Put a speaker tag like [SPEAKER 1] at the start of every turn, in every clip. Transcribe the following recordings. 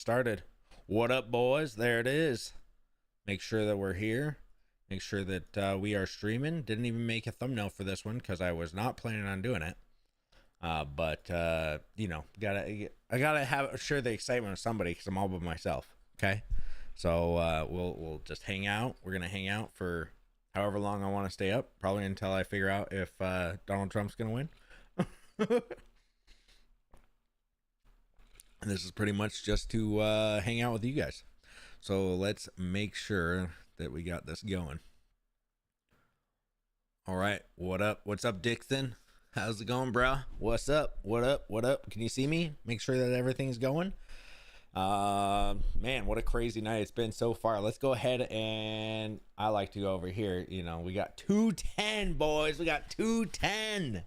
[SPEAKER 1] Started. What up, boys? There it is. Make sure that we're here. Make sure that we are streaming. Didn't even make a thumbnail for this one because I was not planning on doing it. But you know, I gotta share the excitement with somebody because I'm all by myself. Okay, so we'll just hang out. We're gonna hang out for however long I want to stay up, probably until I figure out if Donald Trump's gonna win. And this is pretty much just to hang out with you guys. So let's make sure that we got this going. All right, what up? What's up, Dixon? How's it going, bro? What's up? What up? What up? Can you see me? Make sure that everything's going. Man, what a crazy night it's been so far. Let's go ahead and I like to go over here. You know, we got 210, boys. We got 210.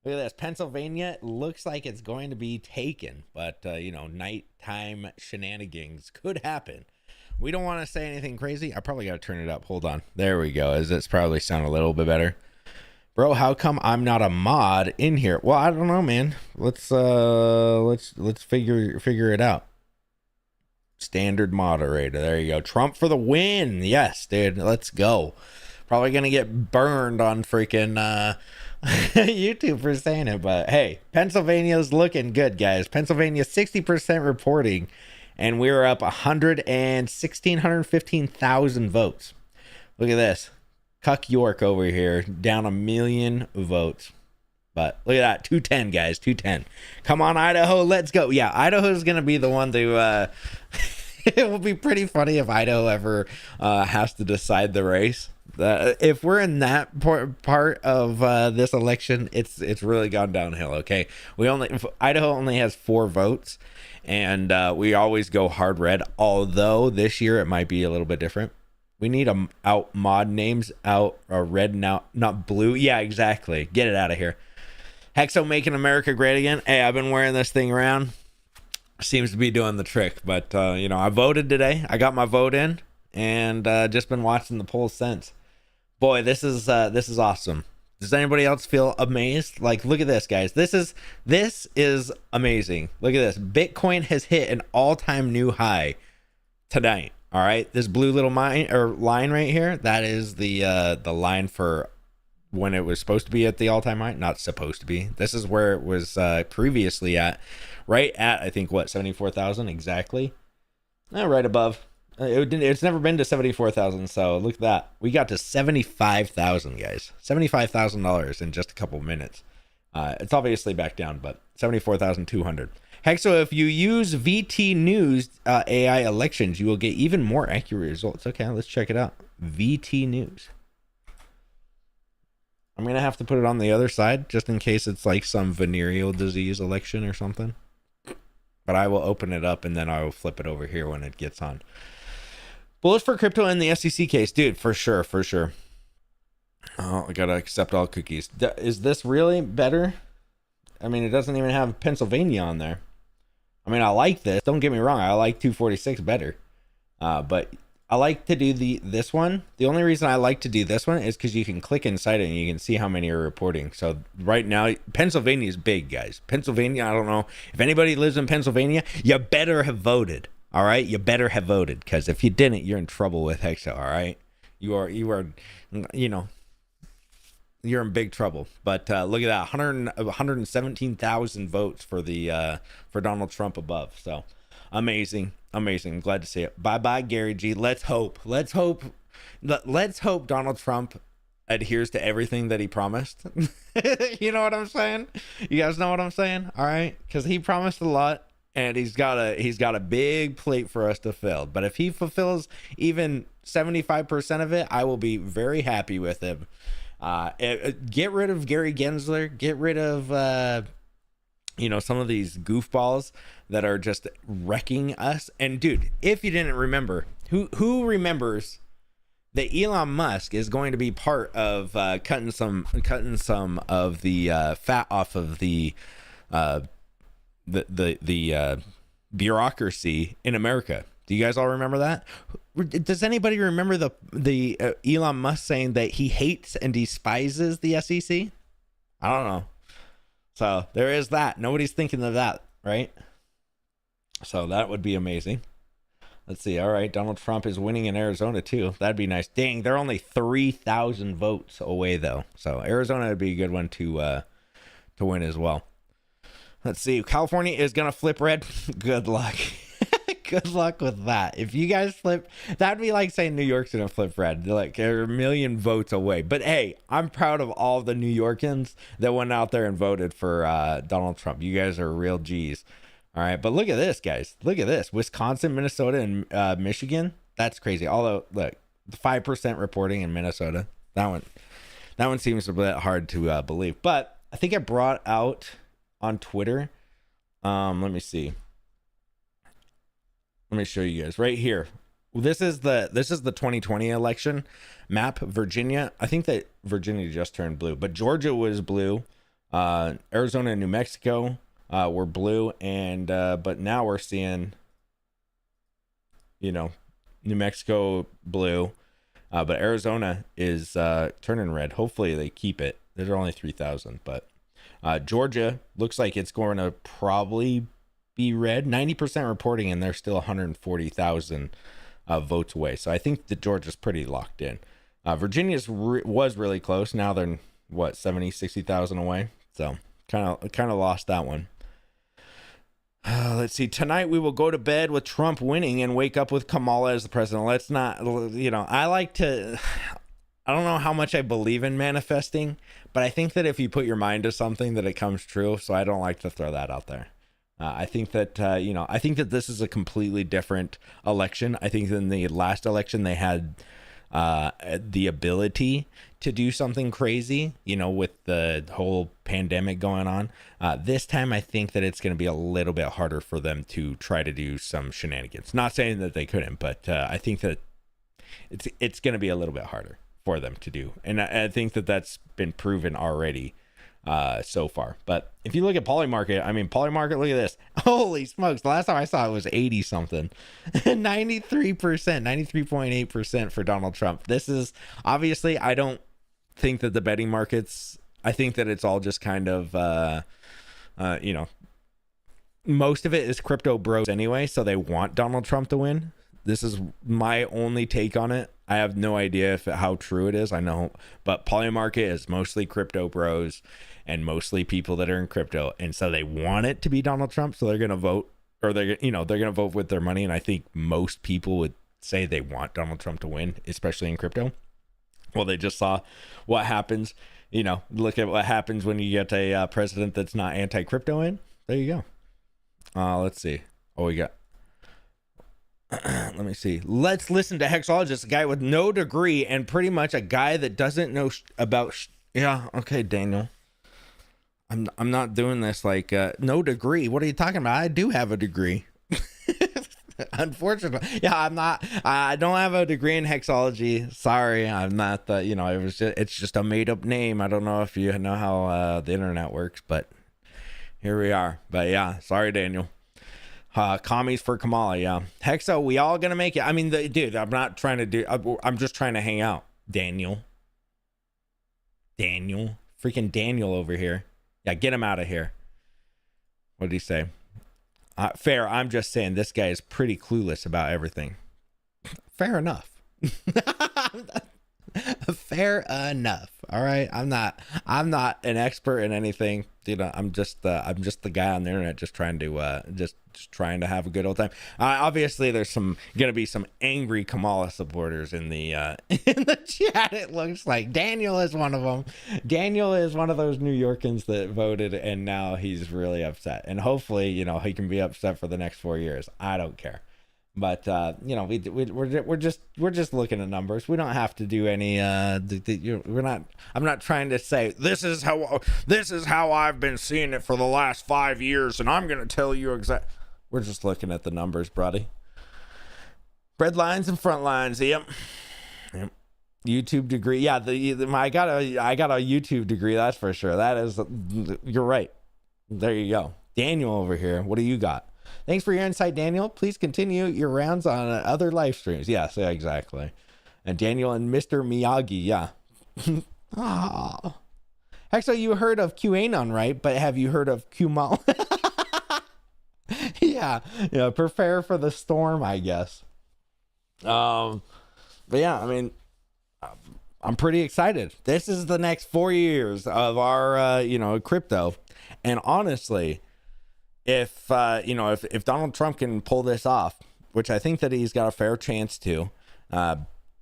[SPEAKER 1] Look at this. Pennsylvania looks like it's going to be taken, but you know, nighttime shenanigans could happen. We don't want to say anything crazy. I probably got to turn it up. Hold on. There we go. Is this probably sound a little bit better? Bro, how come I'm not a mod in here? Well, I don't know, man. Let's figure it out. Standard moderator. There you go. Trump for the win. Yes, dude. Let's go. Probably gonna get burned on freaking YouTube for saying it, but hey, Pennsylvania's looking good, guys. Pennsylvania 60% reporting, and we're up 115,000 votes. Look at this. Cuck York over here, down 1 million votes. But look at that, 210, guys, 210. Come on, Idaho, let's go. Yeah, Idaho's gonna be the one to it will be pretty funny if Idaho ever has to decide the race. If we're in that part of this election, it's really gone downhill. Okay, Idaho only has 4 votes, and we always go hard red. Although this year it might be a little bit different. We need out mod names out red now, not blue. Yeah, exactly. Get it out of here. Hexo making America great again. Hey, I've been wearing this thing around. Seems to be doing the trick. But you know, I voted today. I got my vote in, and just been watching the polls since. Boy, this is awesome. Does anybody else feel amazed? Like, look at this, guys. This is amazing. Look at this. Bitcoin has hit an all-time new high tonight. All right, this blue little line right here, that is the line for when it was supposed to be at the all-time high. Not supposed to be. This is where it was previously at, right at, I think, what, 74,000 exactly. Right above. It's never been to 74,000, so look at that. We got to 75,000, guys. $75,000 in just a couple minutes. It's obviously back down, but 74,200. Heck, so if you use VT News AI elections, you will get even more accurate results. Okay, let's check it out. VT News. I'm going to have to put it on the other side just in case it's like some venereal disease election or something. But I will open it up and then I will flip it over here when it gets on. Bullets for crypto in the SEC case. Dude, for sure, for sure. Oh, I got to accept all cookies. Is this really better? I mean, it doesn't even have Pennsylvania on there. I mean, I like this. Don't get me wrong. I like 246 better. But I like to do this one. The only reason I like to do this one is because you can click inside it and you can see how many are reporting. So right now, Pennsylvania is big, guys. Pennsylvania, I don't know. If anybody lives in Pennsylvania, you better have voted. All right? You better have voted. Because if you didn't, you're in trouble with Hexa. All right? You are, you know, you're in big trouble. But look at that, 117,000 votes for Donald Trump above. So amazing. I'm glad to see it. Bye Gary G. Let's hope Donald Trump adheres to everything that he promised. You know what I'm saying? You guys know what I'm saying? All right, because he promised a lot, and he's got a big plate for us to fill. But if he fulfills even 75% of it, I will be very happy with him. Get rid of Gary Gensler. Get rid of you know, some of these goofballs that are just wrecking us. And dude, if you didn't remember, who remembers that Elon Musk is going to be part of cutting some of the fat off of the bureaucracy in America? Do you guys all remember that? Does anybody remember the Elon Musk saying that he hates and despises the SEC? I don't know. So there is that. Nobody's thinking of that, right? So that would be amazing. Let's see. All right, Donald Trump is winning in Arizona too. That'd be nice. Dang, they're only 3,000 votes away though. So Arizona would be a good one to win as well. Let's see. California is gonna flip red. Good luck. Good luck with that. If you guys flip, that'd be like saying New York's gonna flip red. They're like they're a million votes away. But hey, I'm proud of all the New Yorkans that went out there and voted for Donald Trump. You guys are real G's. All right, but look at this, guys. Look at this. Wisconsin, Minnesota, and Michigan. That's crazy. Although, look, the 5% reporting in Minnesota. That one seems a bit hard to believe. But I think I brought out on Twitter. Let me see. Let me show you guys right here. This is the 2020 election map. Virginia. I think that Virginia just turned blue, but Georgia was blue. Arizona and New Mexico were blue, and but now we're seeing, New Mexico blue, but Arizona is turning red. Hopefully they keep it. There's only 3,000, but Georgia looks like it's going to probably be red. 90% reporting, and they're still 140,000 votes away. So I think that Georgia's pretty locked in. Virginia's was really close. Now they're 60,000 away. So kind of lost that one. Let's see. Tonight we will go to bed with Trump winning and wake up with Kamala as the president. Let's not, I don't know how much I believe in manifesting, but I think that if you put your mind to something that it comes true. So I don't like to throw that out there. I think that, I think that this is a completely different election. I think in the last election, they had the ability to do something crazy, with the whole pandemic going on. This time, I think that it's going to be a little bit harder for them to try to do some shenanigans. Not saying that they couldn't, but I think that it's going to be a little bit harder for them to do. And I think that that's been proven already so far. But if you look at Polymarket, look at this. Holy smokes. The last time I saw it was 80 something. 93%, 93.8% for Donald Trump. This is obviously, I don't think that the betting markets, I think that it's all just kind of, most of it is crypto bros anyway. So they want Donald Trump to win. This is my only take on it. I have no idea how true it is. I know, but Polymarket is mostly crypto bros and mostly people that are in crypto, and so they want it to be Donald Trump. So they're gonna vote, or they're gonna vote with their money. And I think most people would say they want Donald Trump to win, especially in crypto. Well, they just saw what happens. Look at what happens when you get a president that's not anti-crypto in. There you go. Let's see. Oh, we got. Let me see. Let's listen to Hexologist, a guy with no degree and pretty much a guy that doesn't know about. Yeah, okay, Daniel. I'm not doing this like no degree. What are you talking about? I do have a degree. Unfortunately, yeah, I don't have a degree in hexology. Sorry, I'm not. It's just a made up name. I don't know if you know how the internet works, but here we are. But yeah, sorry, Daniel. Commies for Kamala, yeah. Hexo, we all gonna make it. I mean, dude, I'm not trying to do. I'm just trying to hang out. Daniel, freaking Daniel over here. Yeah, get him out of here. What did he say? Fair. I'm just saying this guy is pretty clueless about everything. Fair enough. Fair enough. All right. I'm not an expert in anything. I'm just the guy on the internet just trying to just trying to have a good old time. Obviously there's gonna be some angry Kamala supporters in the in the chat. It looks like Daniel is one of them. Daniel is one of those New Yorkans that voted, and now he's really upset. And hopefully, he can be upset for the next 4 years. I don't care. But we're just looking at numbers. We don't have to do any. We're not. I'm not trying to say this is how I've been seeing it for the last 5 years, and I'm gonna tell you exactly. We're just looking at the numbers, buddy. Red lines and front lines. Yep. YouTube degree. Yeah. I got a YouTube degree. That's for sure. That is. You're right. There you go. Daniel over here. What do you got? Thanks for your insight, Daniel. Please continue your rounds on other live streams. Yes, yeah, exactly. And Daniel and Mr. Miyagi, yeah. Oh. Hexo, you heard of QAnon, right? But have you heard of QMAL? Yeah, prepare for the storm, I guess. But yeah, I mean, I'm pretty excited. This is the next 4 years of our crypto. And honestly, if Donald Trump can pull this off, which I think that he's got a fair chance to,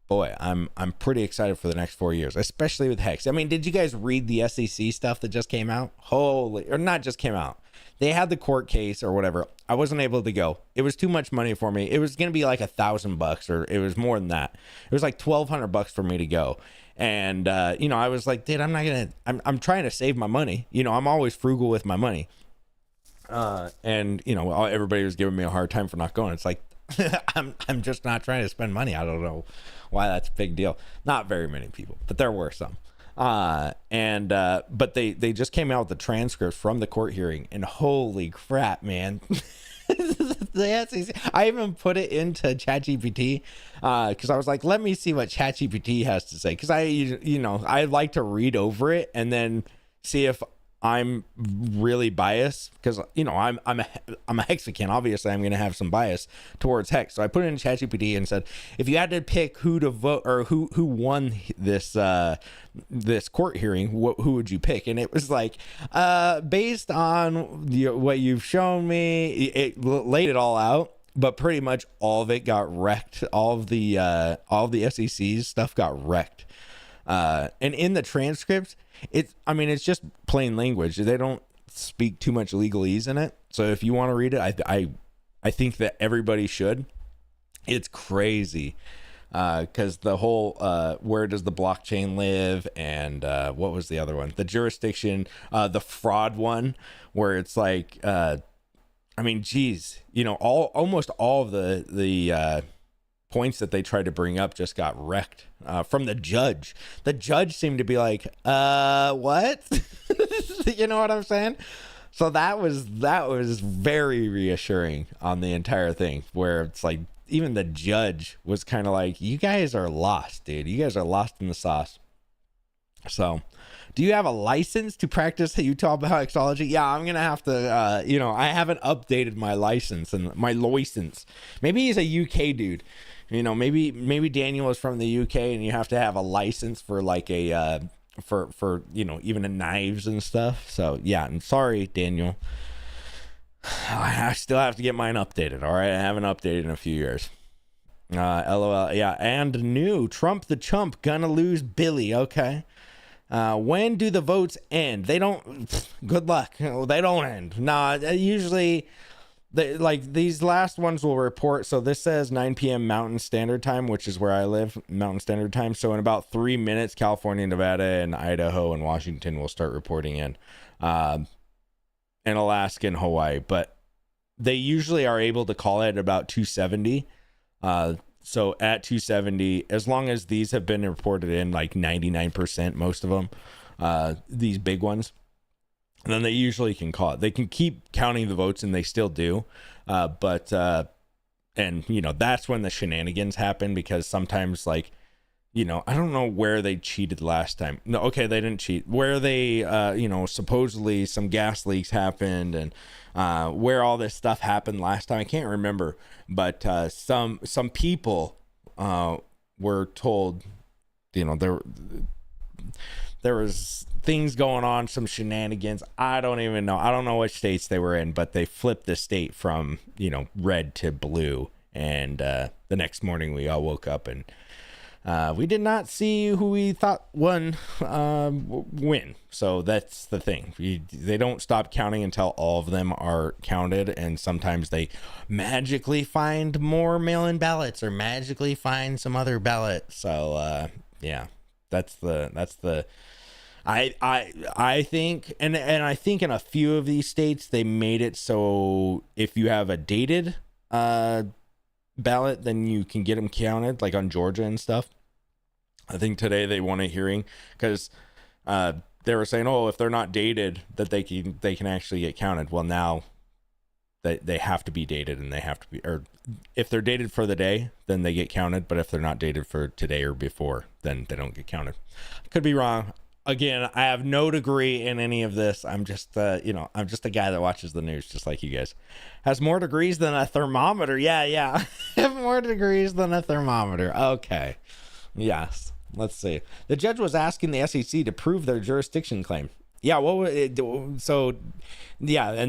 [SPEAKER 1] boy, I'm pretty excited for the next 4 years, especially with Hex. I mean, did you guys read the SEC stuff that just came out? Or not just came out. They had the court case or whatever. I wasn't able to go. It was too much money for me. It was going to be like $1,000, or it was more than that. It was like $1,200 for me to go. And, I was like, dude, I'm trying to save my money. I'm always frugal with my money. And everybody was giving me a hard time for not going. It's like, I'm just not trying to spend money. I don't know why that's a big deal. Not very many people, but there were some. But they just came out with the transcripts from the court hearing, and holy crap, man. The SEC, I even put it into ChatGPT because I was like, let me see what ChatGPT has to say, because I like to read over it and then see if I'm really biased, because I'm a Hexacan. Obviously, I'm going to have some bias towards Hex. So I put it in ChatGPT and said, if you had to pick who to vote, or who won this court hearing, who would you pick? And it was like, based on what you've shown me, it laid it all out. But pretty much all of it got wrecked. All of the SEC's stuff got wrecked. And in the transcripts, it's just plain language. They don't speak too much legalese in it. So if you want to read it, I think that everybody should. It's crazy. Because the whole, where does the blockchain live? And, what was the other one? The jurisdiction, the fraud one, where it's like, almost all of the points that they tried to bring up just got wrecked from the judge. The judge seemed to be like, what? You know what I'm saying? So that was very reassuring on the entire thing, where it's like, even the judge was kind of like, you guys are lost, dude. You guys are lost in the sauce. So, do you have a license to practice Utah bioexology? Yeah, I'm going to have to, I haven't updated my license and my license. Maybe he's a UK dude. Maybe Daniel is from the UK and you have to have a license for like a, for even a knives and stuff. So, yeah, I'm sorry, Daniel. I still have to get mine updated. All right. I haven't updated in a few years. LOL. Yeah. And new Trump the chump gonna lose Billy. Okay. When do the votes end? They don't. Good luck. They don't end. Nah. Usually, these last ones will report. So this says 9 p.m. Mountain Standard Time, which is where I live, Mountain Standard Time. So in about 3 minutes, California, Nevada, and Idaho and Washington will start reporting in. And Alaska and Hawaii, but they usually are able to call it at about 270. So at 270, as long as these have been reported in like 99%, most of them, these big ones, and then they usually can call it. They can keep counting the votes, and they still do. But that's when the shenanigans happen, because sometimes I don't know where they cheated last time. No, okay, they didn't cheat. Where they, supposedly some gas leaks happened, and where all this stuff happened last time, I can't remember. But some people were told, there was things going on, some shenanigans. I don't even know. I don't know what states they were in, but they flipped the state from, red to blue. And the next morning we all woke up and we did not see who we thought won win. So that's the thing. They don't stop counting until all of them are counted, and sometimes they magically find more mail-in ballots or magically find some other ballot. So yeah, that's the. I think, and I think in a few of these states they made it so if you have a dated ballot, then you can get them counted, like on Georgia and stuff. I think today they won a hearing because they were saying, if they're not dated, that they can actually get counted. Well, now they have to be dated, and they have to be, or if they're dated for the day, then they get counted. But if they're not dated for today or before, then they don't get counted. I could be wrong. again, I have no degree in any of this. I'm just, I'm just a guy that watches the news, just like you guys. Has more degrees than a thermometer. Yeah. Have more degrees than a thermometer. Okay. Yes. Let's see. The judge was asking the SEC to prove their jurisdiction claim. Yeah. And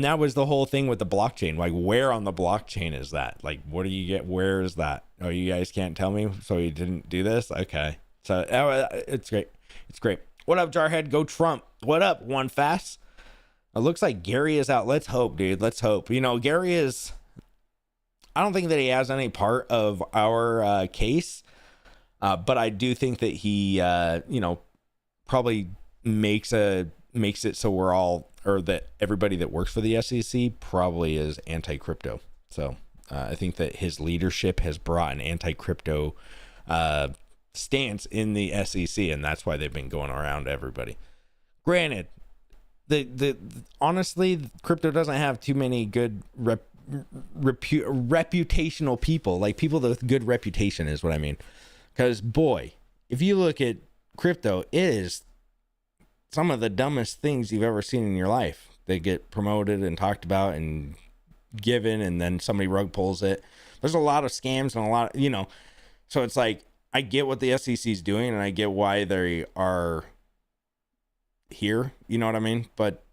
[SPEAKER 1] that was the whole thing with the blockchain. Like, where on the blockchain is that? Like, what do you get? Where is that? Oh, you guys can't tell me. So you didn't do this. Okay. So it's great. It's great. What up, Jarhead? Go Trump. What up, One Fast? It looks like Gary is out. Let's hope, dude. Let's hope. Gary is... I don't think that he has any part of our case, but I do think that he, probably makes it so we're all... or that everybody that works for the SEC probably is anti-crypto. So I think that his leadership has brought an anti-crypto stance in the SEC, and that's why they've been going around everybody. Granted, the honestly, crypto doesn't have too many good reputational people, like people with good reputation is what I mean. Because boy, if you look at crypto, it is some of the dumbest things you've ever seen in your life. They get promoted and talked about and given, and then somebody rug pulls it. There's a lot of scams and a lot of, so it's like, I get what the SEC is doing, and I get why they are here. You know what I mean? But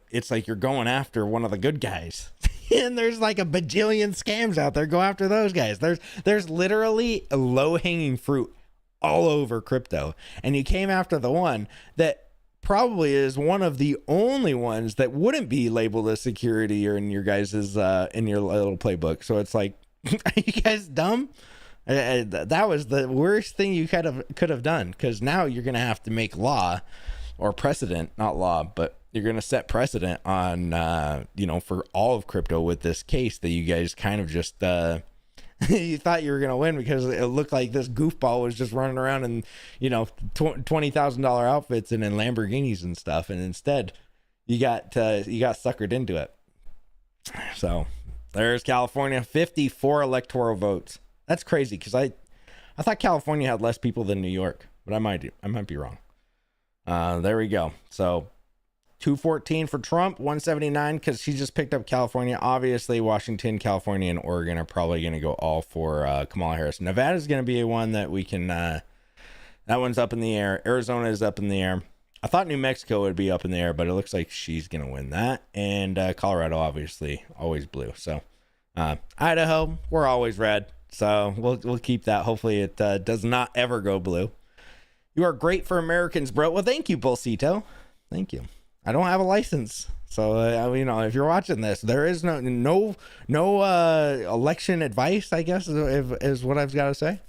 [SPEAKER 1] it's like you're going after one of the good guys, and there's like a bajillion scams out there. Go after those guys. There's literally a low-hanging fruit all over crypto, and you came after the one that probably is one of the only ones that wouldn't be labeled as security or in your guys's in your little playbook. So it's like, are you guys dumb? That was the worst thing you could have done, because now you're going to have to make law or precedent, not law, but you're going to set precedent on, for all of crypto with this case that you guys kind of just, you thought you were going to win because it looked like this goofball was just running around in, $20,000 outfits and in Lamborghinis and stuff. And instead you got suckered into it. So there's California, 54 electoral votes. That's crazy, because I thought California had less people than New York, but I might be wrong. There we go. So 214 for Trump, 179 because she just picked up California. Obviously, Washington, California, and Oregon are probably going to go all for Kamala Harris. Nevada's going to be one that we can... that one's up in the air. Arizona is up in the air. I thought New Mexico would be up in the air, but it looks like she's going to win that. And Colorado, obviously, always blue. So Idaho, we're always red. So we'll keep that. Hopefully it does not ever go blue. You are great for Americans, bro. Well, thank you, Bolsito. Thank you. I don't have a license, so if you're watching this, there is no election advice, I guess is what I've got to say.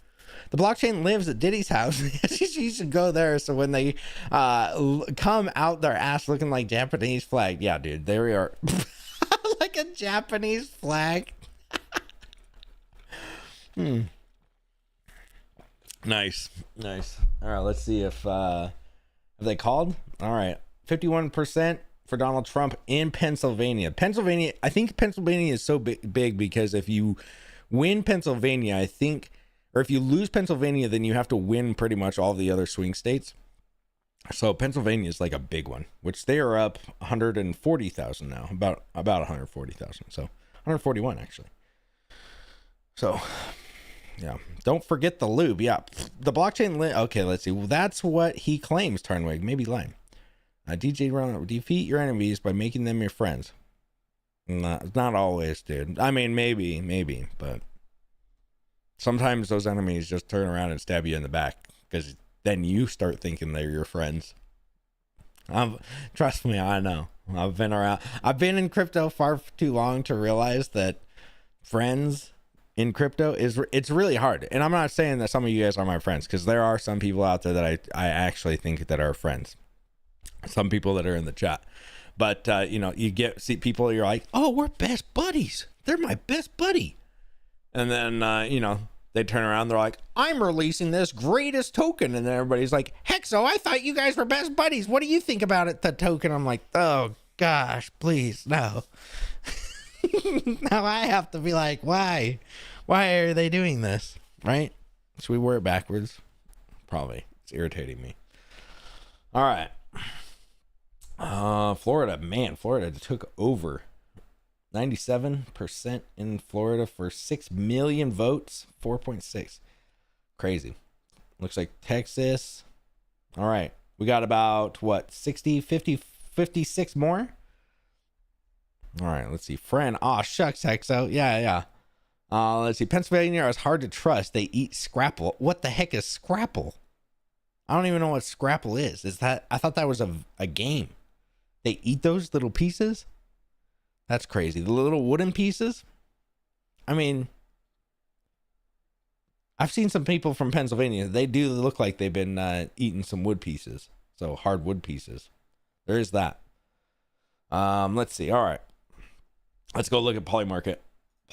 [SPEAKER 1] The blockchain lives at Diddy's house. She should go there. So when they come out their ass looking like Japanese flag, yeah, dude, there we are, like a Japanese flag. Nice. All right, let's see if have they called. All right, 51% for Donald Trump in Pennsylvania. I think Pennsylvania is so big because if you win Pennsylvania, I think, or if you lose Pennsylvania, then you have to win pretty much all the other swing states. So Pennsylvania is like a big one, which they are up 140,000 now, about 140,000. So 141 actually. So yeah, don't forget the lube. Yeah, the blockchain. Okay, let's see. Well, that's what he claims. Tarnwig, maybe lying. DJ Ron, defeat your enemies by making them your friends. Not always, dude. I mean, maybe, but sometimes those enemies just turn around and stab you in the back, because then you start thinking they're your friends. Trust me, I know. I've been in crypto far too long to realize that friends in crypto it's really hard. And I'm not saying that some of you guys are my friends, because there are some people out there that I actually think that are friends. Some people that are in the chat, but you see people, you're like, oh, we're best buddies. They're my best buddy. And then, they turn around, they're like, I'm releasing this greatest token. And then everybody's like, Hexo, I thought you guys were best buddies. What do you think about it, the token? I'm like, oh gosh, please, no. Now I have to be like, why are they doing this? Right? Should we wear it backwards? Probably. It's irritating me. All right. Florida, man, Florida took over 97% in Florida for 6 million votes, 4.6. Crazy. Looks like Texas. All right. We got about, what, 60, 50, 56 more? All right, let's see. Friend. Oh, shucks, Hexo. Yeah. Let's see. Pennsylvania is hard to trust. They eat Scrapple. What the heck is Scrapple? I don't even know what Scrapple is. I thought that was a game. They eat those little pieces? That's crazy. The little wooden pieces? I mean, I've seen some people from Pennsylvania. They do look like they've been eating some wood pieces. So hard wood pieces. There is that. Let's see. All right. Let's go look at Polymarket.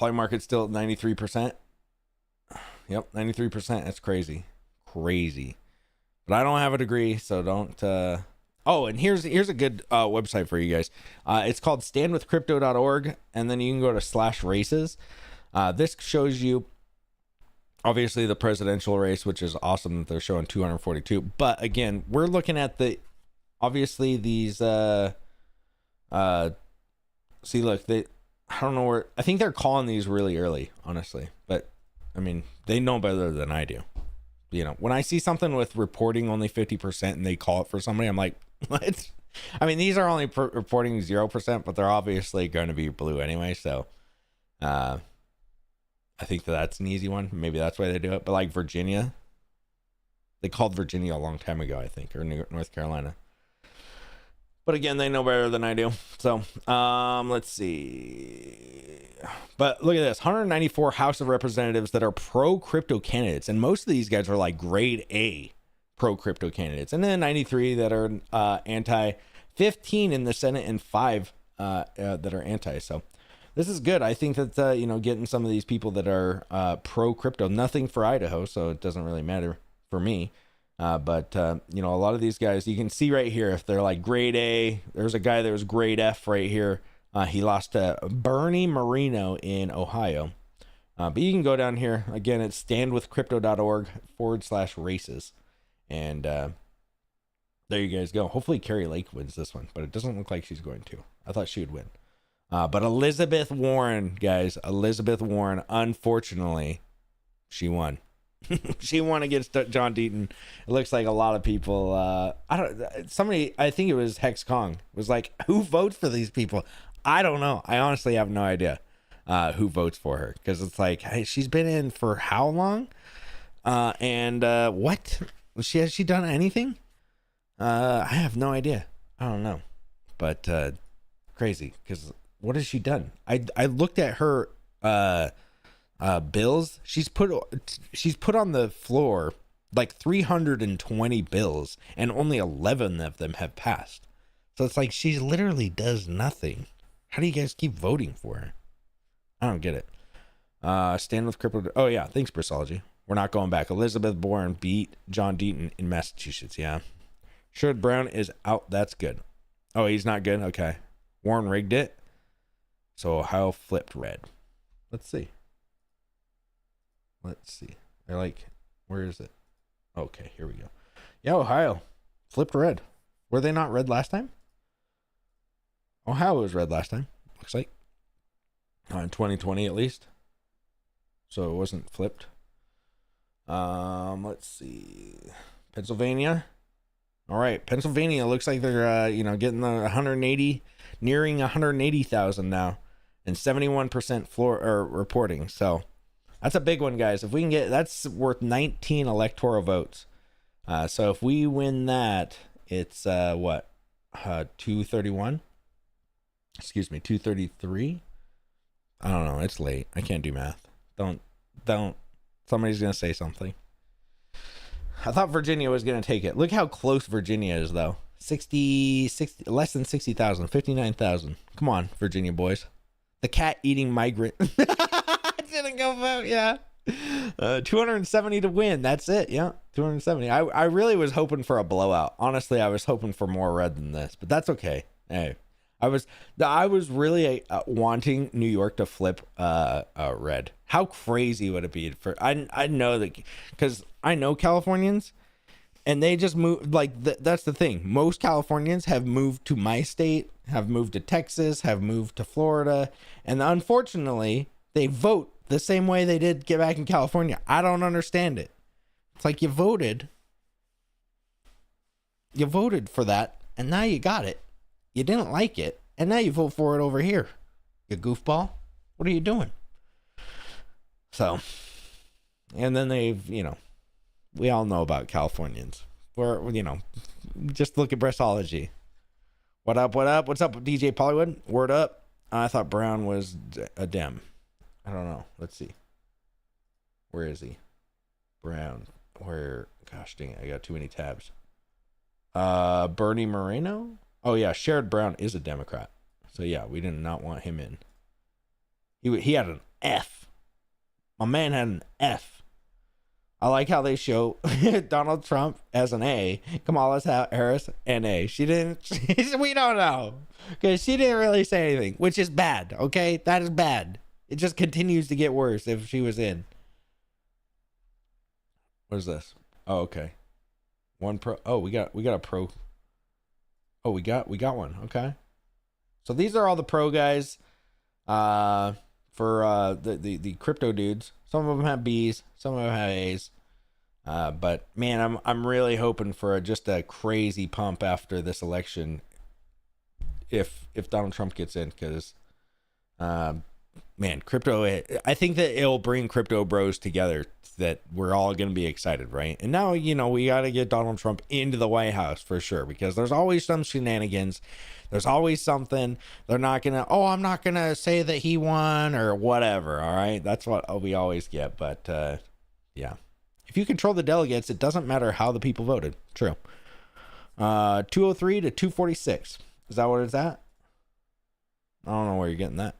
[SPEAKER 1] Polymarket's still at 93%. Yep, 93%. That's crazy. Crazy. But I don't have a degree, so don't... Oh, and here's a good website for you guys. It's called standwithcrypto.org, and then you can go to /races. This shows you, obviously, the presidential race, which is awesome that they're showing 242. But again, we're looking at obviously these... see, look, I don't know where... I think they're calling these really early, honestly. But, I mean, they know better than I do. You know, when I see something with reporting only 50% and they call it for somebody, I'm like, what? I mean, these are only reporting 0%, but they're obviously going to be blue anyway. So I think that's an easy one. Maybe that's why they do it. But like Virginia, they called Virginia a long time ago, I think, or North Carolina. But again, they know better than I do. So let's see. But look at this. 194 House of Representatives that are pro-crypto candidates. And most of these guys are like grade A pro-crypto candidates. And then 93 that are anti. 15 in the Senate and 5 that are anti. So this is good. I think that, getting some of these people that are pro-crypto. Nothing for Idaho, so it doesn't really matter for me. But a lot of these guys, you can see right here, if they're like grade A, there's a guy that was grade F right here. He lost to Bernie Moreno in Ohio. But you can go down here. Again, it's standwithcrypto.org /races. And there you guys go. Hopefully Carrie Lake wins this one, but it doesn't look like she's going to. I thought she would win. But Elizabeth Warren, guys, unfortunately, she won. She won against John Deaton. It looks like a lot of people. I think it was Hex Kong, was like, who votes for these people? I don't know. I honestly have no idea who votes for her, because it's like, hey, she's been in for how long? And what? Has she done anything? I have no idea. I don't know. But crazy, because what has she done? I looked at her bills. She's put on the floor like 320 bills, and only 11 of them have passed. So it's like she literally does nothing. How do you guys keep voting for her? I don't get it. Stand with crypto. Oh yeah, thanks Bristology. We're not going back. Elizabeth Warren beat John Deaton in Massachusetts. Yeah. Sherrod Brown is out. That's good. Oh, he's not good. Okay. Warren rigged it. So Ohio flipped red. Let's see. They're like, where is it? Okay, here we go. Yeah, Ohio flipped red. Were they not red last time? Ohio was red last time, looks like. In 2020 at least. So it wasn't flipped. Let's see. Pennsylvania. All right, Pennsylvania looks like they're getting the 180, nearing 180,000 now, and 71% floor reporting. So that's a big one, guys. If we can get, that's worth 19 electoral votes. So if we win that, it's 231. Excuse me, 233. I don't know. It's late. I can't do math. Don't. Somebody's gonna say something. I thought Virginia was going to take it. Look how close Virginia is, though. 60, less than 60,000, 59,000. Come on, Virginia boys. The cat-eating migrant. Didn't go vote, yeah. 270 to win. That's it, yeah. 270. I really was hoping for a blowout. Honestly, I was hoping for more red than this, but that's okay. Hey, I was really wanting New York to flip red. How crazy would it be for? I know that, because I know Californians, And they just moved, like, that's the thing. Most Californians have moved to my state, have moved to Texas, have moved to Florida. And unfortunately, they vote the same way they did get back in California. I don't understand it. It's like you voted for that, and now you got it. You didn't like it, and now you vote for it over here. You goofball. What are you doing? So, and then they've, we all know about Californians. Just look at Bressology. What up? What's up, DJ Pollywood? Word up. I thought Brown was a Dem. I don't know. Let's see. Where is he? Brown. Where? Gosh dang it. I got too many tabs. Bernie Moreno? Oh, yeah. Sherrod Brown is a Democrat. So, yeah, we did not want him in. He had an F. My man had an F. I like how they show Donald Trump as an A, Kamala Harris an A. She didn't. We don't know because she didn't really say anything, which is bad. Okay, that is bad. It just continues to get worse if she was in. What is this? Oh, okay. One pro. Oh, we got a pro. Oh, we got one. Okay. So these are all the pro guys. For the crypto dudes. Some of them have B's, some of them have A's. But man, I'm really hoping for just a crazy pump after this election. If Donald Trump gets in, because man, crypto. I think that it'll bring crypto bros together. That we're all going to be excited, right? And now we got to get Donald Trump into the White House for sure, because there's always some shenanigans. There's always something. They're not gonna. Oh, I'm not gonna say that he won or whatever. All right, that's what we always get. But yeah, if you control the delegates, it doesn't matter how the people voted. True. 203 to 246. Is that what it's at? I don't know where you're getting that.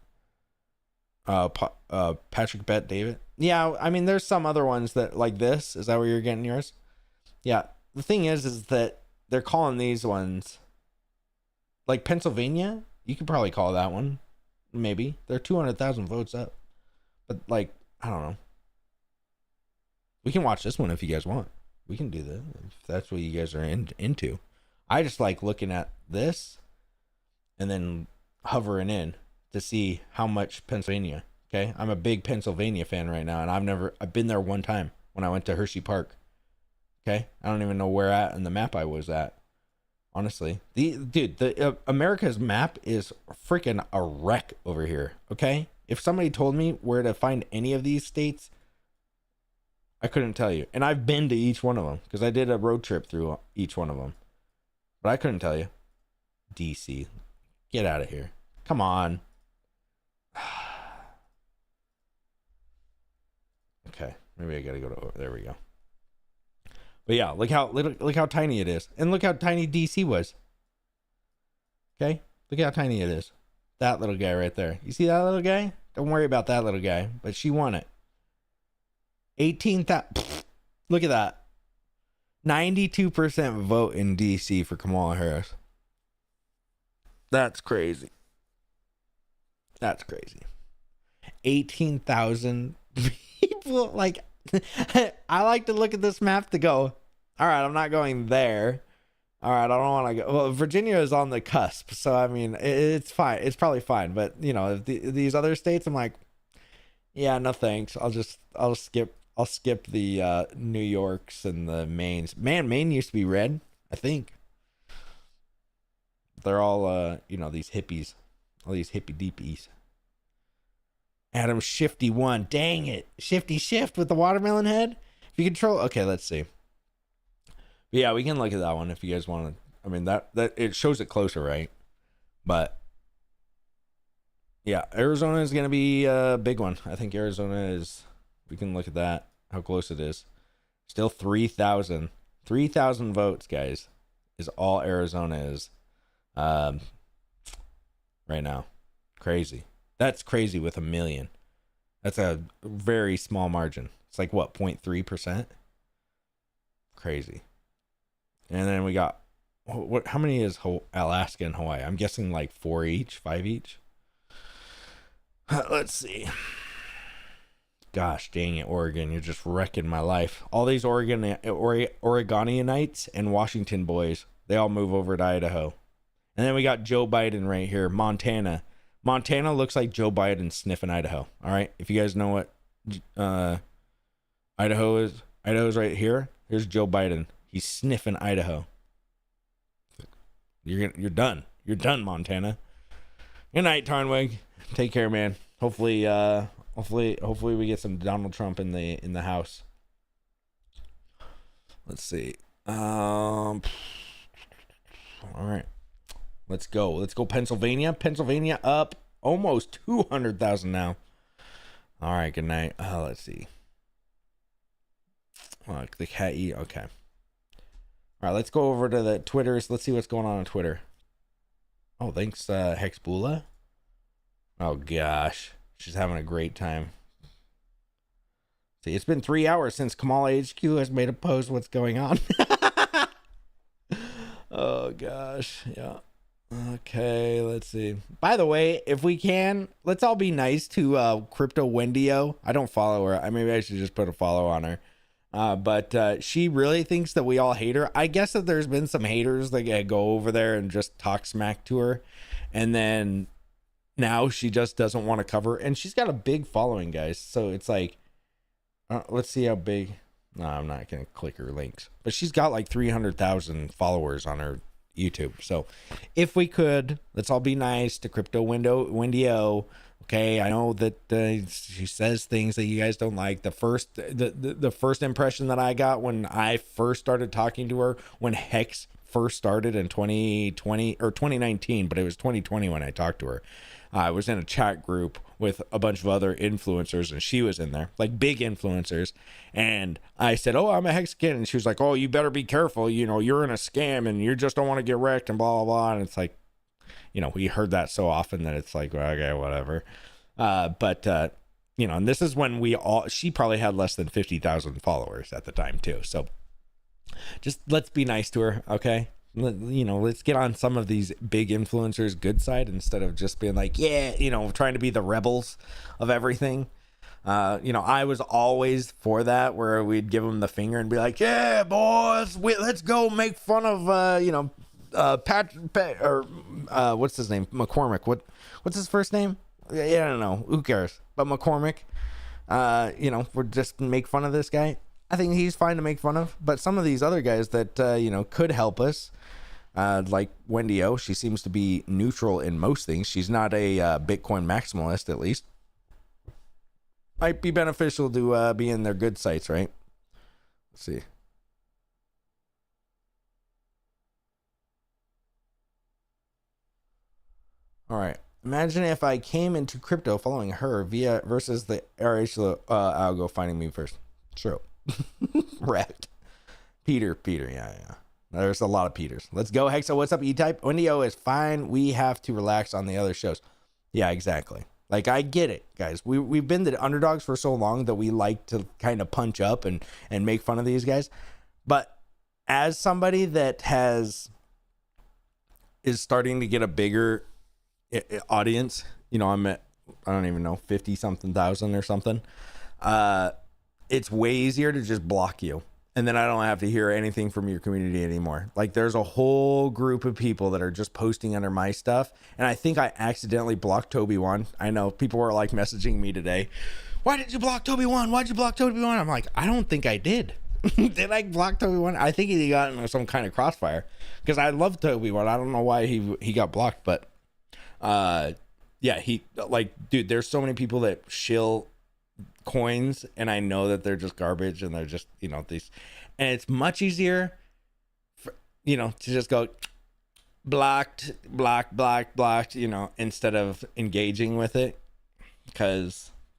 [SPEAKER 1] Patrick Bet David. Yeah, I mean, there's some other ones that like this. Is that where you're getting yours? Yeah. The thing is that they're calling these ones like Pennsylvania. You could probably call that one. Maybe they're 200,000 votes up, but like, I don't know. We can watch this one if you guys want. We can do that if that's what you guys are into. I just like looking at this and then hovering in to see how much Pennsylvania. Okay, I'm a big Pennsylvania fan right now, and I've been there one time when I went to Hershey Park. Okay, I don't even know where at in the map I was at. Honestly, the America's map is freaking a wreck over here. Okay, if somebody told me where to find any of these states, I couldn't tell you. And I've been to each one of them because I did a road trip through each one of them, but I couldn't tell you. DC, get out of here! Come on. Okay, maybe I gotta go to. There we go. But yeah, look how tiny it is, and look how tiny DC was. Okay, look how tiny it is. That little guy right there. You see that little guy? Don't worry about that little guy. But she won it. 18,000. Look at that. 92% vote in DC for Kamala Harris. That's crazy. That's crazy. 18,000 people. Like, I like to look at this map to go, all right, I'm not going there. All right, I don't want to go. Well, Virginia is on the cusp, so I mean, it's fine. It's probably fine. But if these other states, I'm like, yeah, no thanks. I'll skip the New Yorks and the Maines. Man, Maine used to be red, I think. They're all these hippies, all these hippie deepies. Adam Shifty won. Dang it. Shifty Shift with the watermelon head. If you control. Okay, let's see. But yeah, we can look at that one if you guys want to. I mean, that it shows it closer, right? But yeah, Arizona is going to be a big one. I think Arizona is. We can look at that, how close it is. Still 3,000. 3,000 votes, guys, is all Arizona is right now. Crazy. That's crazy with 1 million. That's a very small margin. It's like, what, 0.3%? Crazy. And then we got, how many is Alaska and Hawaii? I'm guessing like 4 each, 5 each. Let's see. Gosh dang it, Oregon, you're just wrecking my life. All these Oregonianites and Washington boys, they all move over to Idaho. And then we got Joe Biden right here, Montana. Montana looks like Joe Biden sniffing Idaho. All right, if you guys know what Idaho's right here. Here's Joe Biden. He's sniffing Idaho. You're done. You're done, Montana. Good night, Tarnwig. Take care, man. Hopefully we get some Donald Trump in the house. Let's see. All right. Let's go Pennsylvania. Pennsylvania up almost 200,000 now. All right, good night. Let's see. The cat eat. Okay. All right, let's go over to the Twitters. Let's see what's going on Twitter. Oh, thanks, Hexbula. Oh gosh, she's having a great time. See, it's been 3 hours since Kamala HQ has made a post. What's going on? Oh gosh, yeah. Okay, let's see. By the way, if we can, let's all be nice to Crypto Wendio. I don't follow her. Maybe I should just put a follow on her. But she really thinks that we all hate her. I guess that there's been some haters that go over there and just talk smack to her. And then now she just doesn't want to cover. And she's got a big following, guys. So it's like, let's see how big. No, I'm not going to click her links. But she's got like 300,000 followers on her YouTube. So if we could, let's all be nice to Crypto Wendio. Okay, I know that she says things that you guys don't like. The first impression that I got when I first started talking to her, when Hex first started in 2020 or 2019, but it was 2020 when I talked to her. I was in a chat group with a bunch of other influencers, and she was in there, like big influencers. And I said, "Oh, I'm a Hex kid," and she was like, "Oh, you better be careful. You know, you're in a scam, and you just don't want to get wrecked," and blah blah blah. And it's like, you know, we heard that so often that it's like, well, okay, whatever. But you know, and this is when she probably had less than 50,000 followers at the time too. So just let's be nice to her. Okay. You know, let's get on some of these big influencers' good side instead of just being like, yeah, you know, trying to be the rebels of everything. You know, I was always for that, where we'd give them the finger and be like, yeah, boys, let's go make fun of, you know, what's his name? McCormick. What's his first name? Yeah, I don't know. Who cares? But McCormick, you know, we're just make fun of this guy. I think he's fine to make fun of. But some of these other guys that, you know, could help us, like Wendy O, she seems to be neutral in most things. She's not a Bitcoin maximalist, at least. Might be beneficial to be in their good sites, right? Let's see. All right. Imagine if I came into crypto following her versus the RH algo finding me first. True. Wrecked. Peter. Yeah. There's a lot of Peters. Let's go, Hexa. What's up, E-Type? Wendy O is fine. We have to relax on the other shows. Yeah, exactly. Like, I get it, guys. We've been the underdogs for so long that we like to kind of punch up and make fun of these guys. But as somebody that is starting to get a bigger audience, you know, I'm at, I don't even know, 50 something thousand or something. It's way easier to just block you, and then I don't have to hear anything from your community anymore. Like, there's a whole group of people that are just posting under my stuff, and I think I accidentally blocked Toby1. I know people were like messaging me today, why did you block Toby1? Why'd you block Toby1? I'm like, I don't think I did. Did I block Toby1? I think he got into some kind of crossfire, because I love Toby1. I don't know why he got blocked, but yeah, he, like, dude, there's so many people that shill coins, and I know that they're just garbage, and they're just, you know, these, and it's much easier for, you know, to just go blocked, you know, instead of engaging with it.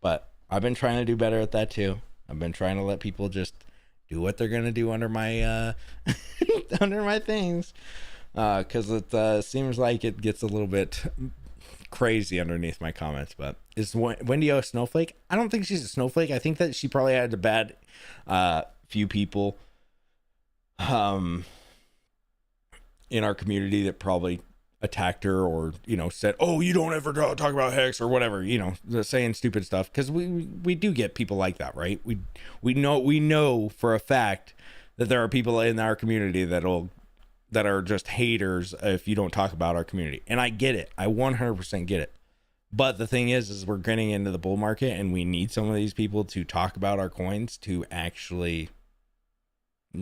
[SPEAKER 1] But I've been trying to do better at that too. I've been trying to let people just do what they're gonna do under my under my things, because it seems like it gets a little bit crazy underneath my comments. But is Wendy O a snowflake? I don't think she's a snowflake. I think that she probably had a bad few people in our community that probably attacked her or, you know, said, oh, you don't ever talk about Hex or whatever, you know, saying stupid stuff. Because we do get people like that, right? We know for a fact that there are people in our community that are just haters if you don't talk about our community. And I get it. I 100% get it. But the thing is we're getting into the bull market, and we need some of these people to talk about our coins to actually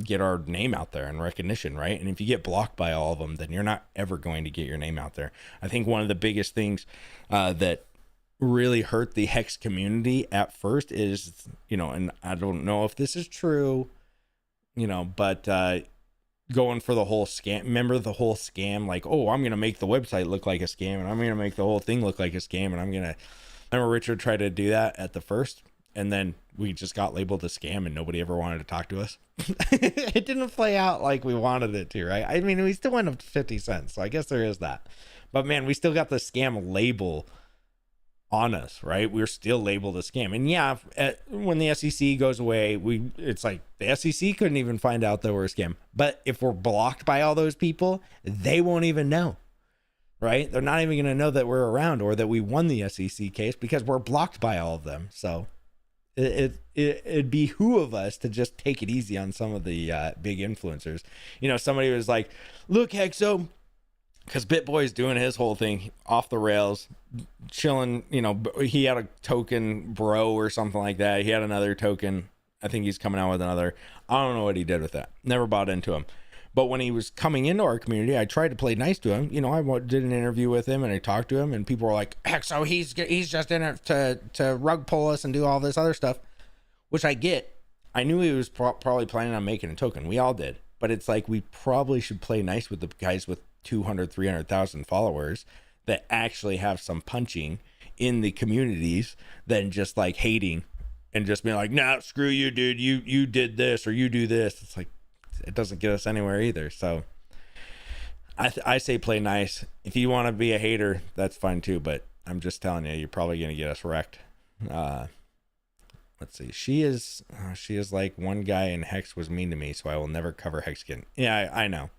[SPEAKER 1] get our name out there and recognition, right? And if you get blocked by all of them, then you're not ever going to get your name out there. I think one of the biggest things that really hurt the Hex community at first is, you know, and I don't know if this is true, you know, but going for the whole scam. Remember the whole scam? Like, oh, I'm going to make the website look like a scam, and I'm going to make the whole thing look like a scam, and remember Richard tried to do that at the first, and then we just got labeled a scam and nobody ever wanted to talk to us. It didn't play out like we wanted it to, right? I mean, we still went up to 50 cents, so I guess there is that. But man, we still got the scam label on us, right? We're still labeled a scam. And yeah, when the SEC goes away, it's like the SEC couldn't even find out that we're a scam. But if we're blocked by all those people, they won't even know, right? They're not even going to know that we're around or that we won the SEC case because we're blocked by all of them. So it'd behoove us to just take it easy on some of the big influencers. You know, somebody was like, look, Hexo, because BitBoy's doing his whole thing off the rails, chilling. You know, he had a token bro or something like that. He had another token. I think he's coming out with another. I don't know what he did with that. Never bought into him. But when he was coming into our community, I tried to play nice to him. You know, I did an interview with him and I talked to him, and people were like, heck, so he's just in it to rug pull us and do all this other stuff, which I get. I knew he was probably planning on making a token. We all did. But it's like, we probably should play nice with the guys with 200, 300,000 followers that actually have some punching in the communities than just like hating and just being like, nah, screw you, dude. You did this or you do this. It's like, it doesn't get us anywhere either. So I say play nice. If you want to be a hater, that's fine too. But I'm just telling you, you're probably going to get us wrecked. Let's see. She is like, one guy in Hex was mean to me, so I will never cover Hex again. Yeah, I know.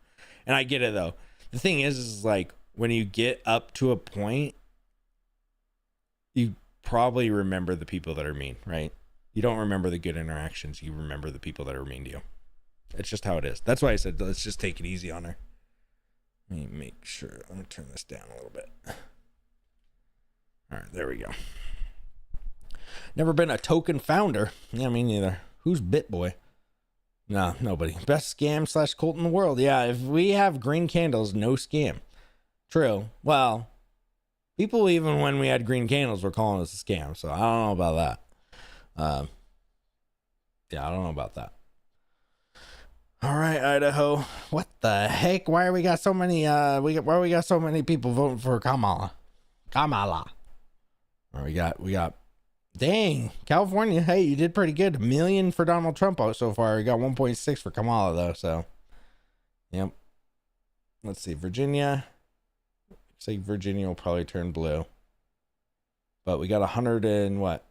[SPEAKER 1] And I get it though. The thing is like, when you get up to a point, you probably remember the people that are mean, right? You don't remember the good interactions. You remember the people that are mean to you. It's just how it is. That's why I said, let's just take it easy on her. Let me make sure. I'm going to turn this down a little bit. All right, there we go. Never been a token founder. Yeah, me neither. Who's BitBoy? No, nobody. Best scam / cult in the world. Yeah, if we have green candles, no scam. True. Well, people, even when we had green candles, were calling us a scam. So I don't know about that. Yeah, I don't know about that. All right, Idaho. What the heck? Why we got so many? Why we got so many people voting for Kamala? Or we got. Dang, California. Hey, you did pretty good. 1 million for Donald Trump so far. You got 1.6 for Kamala though. So, yep. Let's see, Virginia. Looks like Virginia will probably turn blue. But we got 100 and what?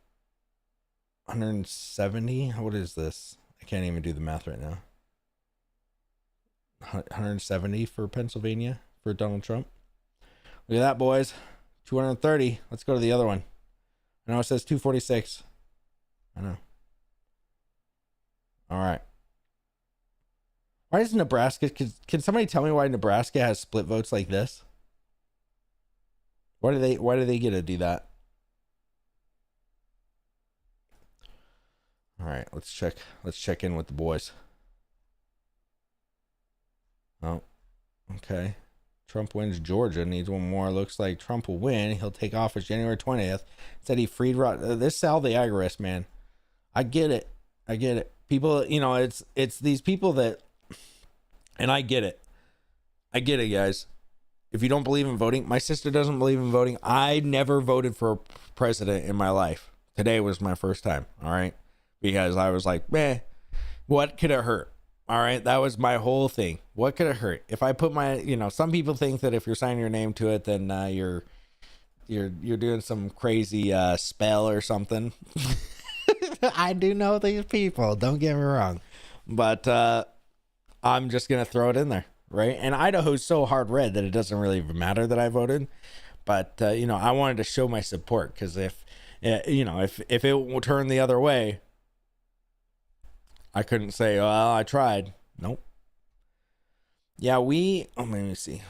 [SPEAKER 1] 170. What is this? I can't even do the math right now. 170 for Pennsylvania for Donald Trump. Look at that, boys. 230. Let's go to the other one. I know it says 246. I know. All right. Why does Nebraska? Can somebody tell me why Nebraska has split votes like this? Why do they get to do that? All right, let's check in with the boys. Oh, okay. Trump wins Georgia, needs one more. Looks like Trump will win. He'll take office January 20th. Said he freed this Sal the Agorist, man. I get it. People, you know, it's these people that, and I get it, guys. If you don't believe in voting, my sister doesn't believe in voting. I never voted for a president in my life. Today was my first time, all right? Because I was like, man, what could it hurt? All right, that was my whole thing. What could it hurt? If I put my, you know, some people think that if you're signing your name to it, then you're doing some crazy spell or something. I do know these people. Don't get me wrong, but I'm just gonna throw it in there, right? And Idaho's so hard red that it doesn't really matter that I voted. But I wanted to show my support, because if it will turn the other way, I couldn't say, well, I tried. Nope. Yeah, let me see.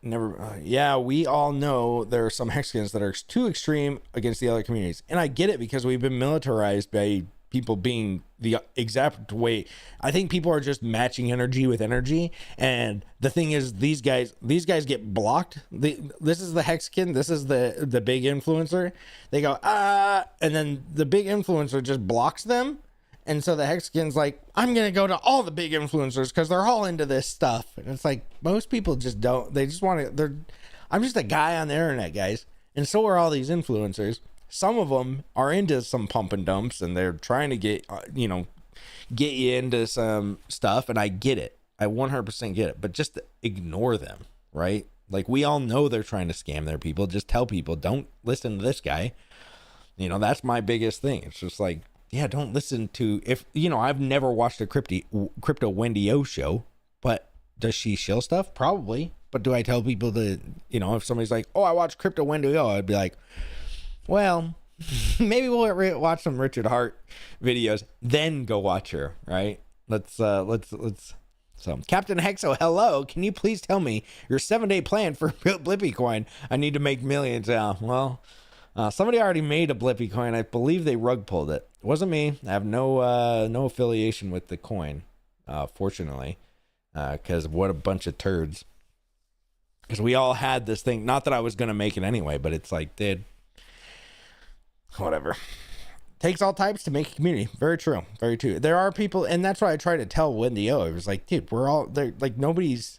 [SPEAKER 1] We all know there are some Hexicans that are too extreme against the other communities. And I get it, because we've been militarized by people being the exact way. I think people are just matching energy with energy. And the thing is, these guys get blocked. This is the Hexican. This is the big influencer. They go, and then the big influencer just blocks them. And so the Hexican's like, I'm going to go to all the big influencers because they're all into this stuff. And it's like, most people just don't. They just want to. I'm just a guy on the internet, guys. And so are all these influencers. Some of them are into some pump and dumps, and they're trying to get you into some stuff. And I get it. I 100% get it. But just ignore them, right? Like, we all know they're trying to scam their people. Just tell people, don't listen to this guy. That's my biggest thing. It's just like, yeah, don't listen to, I've never watched a crypto Wendy O show, but does she shill stuff? Probably. But do I tell people to, if somebody's like, oh, I watch crypto Wendy O, I'd be like, well, maybe we'll watch some Richard Hart videos, then go watch her, right? Let's so Captain Hexo, hello. Can you please tell me your 7-day plan for Blippi coin? I need to make millions. Well, somebody already made a Blippi coin. I believe they rug pulled it. It wasn't me. I have no affiliation with the coin, fortunately, because what a bunch of turds. Because we all had this thing. Not that I was going to make it anyway, but it's like, whatever. Takes all types to make a community. Very true. Very true. There are people, and that's why I try to tell Wendy O. It was like, dude, we're all there. Like, nobody's.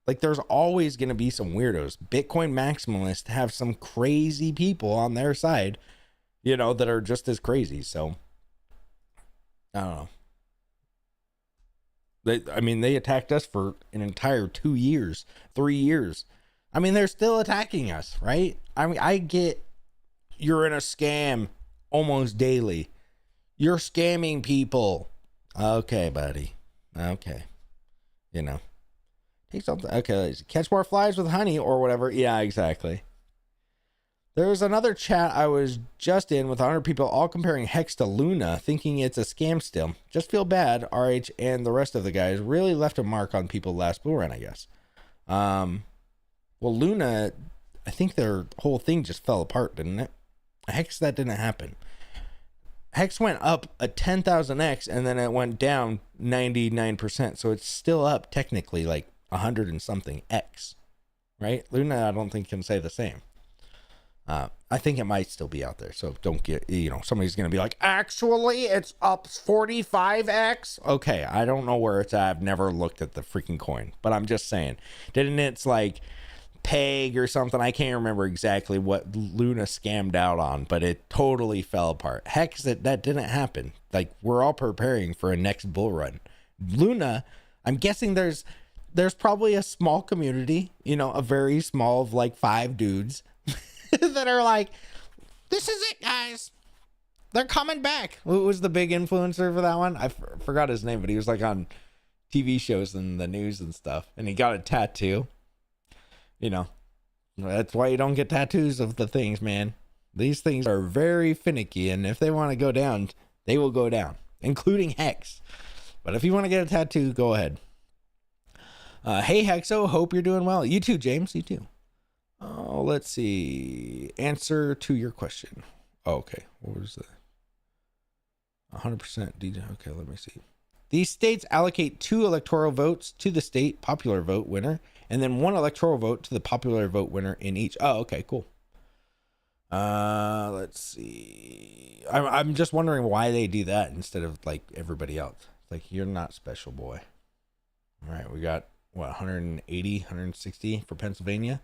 [SPEAKER 1] Like, there's always going to be some weirdos. Bitcoin maximalists have some crazy people on their side, that are just as crazy. So, I don't know. They attacked us for an entire 2 years, 3 years. They're still attacking us, right? I get you're in a scam almost daily. You're scamming people. Okay, buddy. Okay. Okay, catch more flies with honey or whatever. Yeah, exactly. There's another chat I was just in with 100 people all comparing Hex to Luna, thinking it's a scam still. Just feel bad. RH and the rest of the guys really left a mark on people last bull run, I guess. Well, Luna, I think their whole thing just fell apart, didn't it? Hex, that didn't happen. Hex went up a 10,000x and then it went down 99%. So it's still up technically like 100 and something X, right? Luna, I don't think can say the same. I think it might still be out there. So don't get, somebody's going to be like, actually, it's up 45x. Okay, I don't know where it's at. I've never looked at the freaking coin, but I'm just saying, didn't it's like peg or something? I can't remember exactly what Luna scammed out on, but it totally fell apart. Hex, that didn't happen. Like, we're all preparing for a next bull run. Luna, I'm guessing there's probably a small community, a very small of like 5 dudes that are like, this is it, guys. They're coming back. Who was the big influencer for that one? I forgot his name, but he was like on TV shows and the news and stuff, and he got a tattoo. That's why you don't get tattoos of the things, man. These things are very finicky, and if they want to go down, they will go down, including Hex. But if you want to get a tattoo, go ahead. Hey, Hexo, hope you're doing well. You too, James. You too. Oh, let's see. Answer to your question. Oh, okay. What was that? 100% DJ. Okay, let me see. These states allocate 2 electoral votes to the state popular vote winner, and then 1 electoral vote to the popular vote winner in each. Oh, okay, cool. Let's see. I'm just wondering why they do that instead of like everybody else. Like, you're not special, boy. All right, we got what, 180, 160 for Pennsylvania.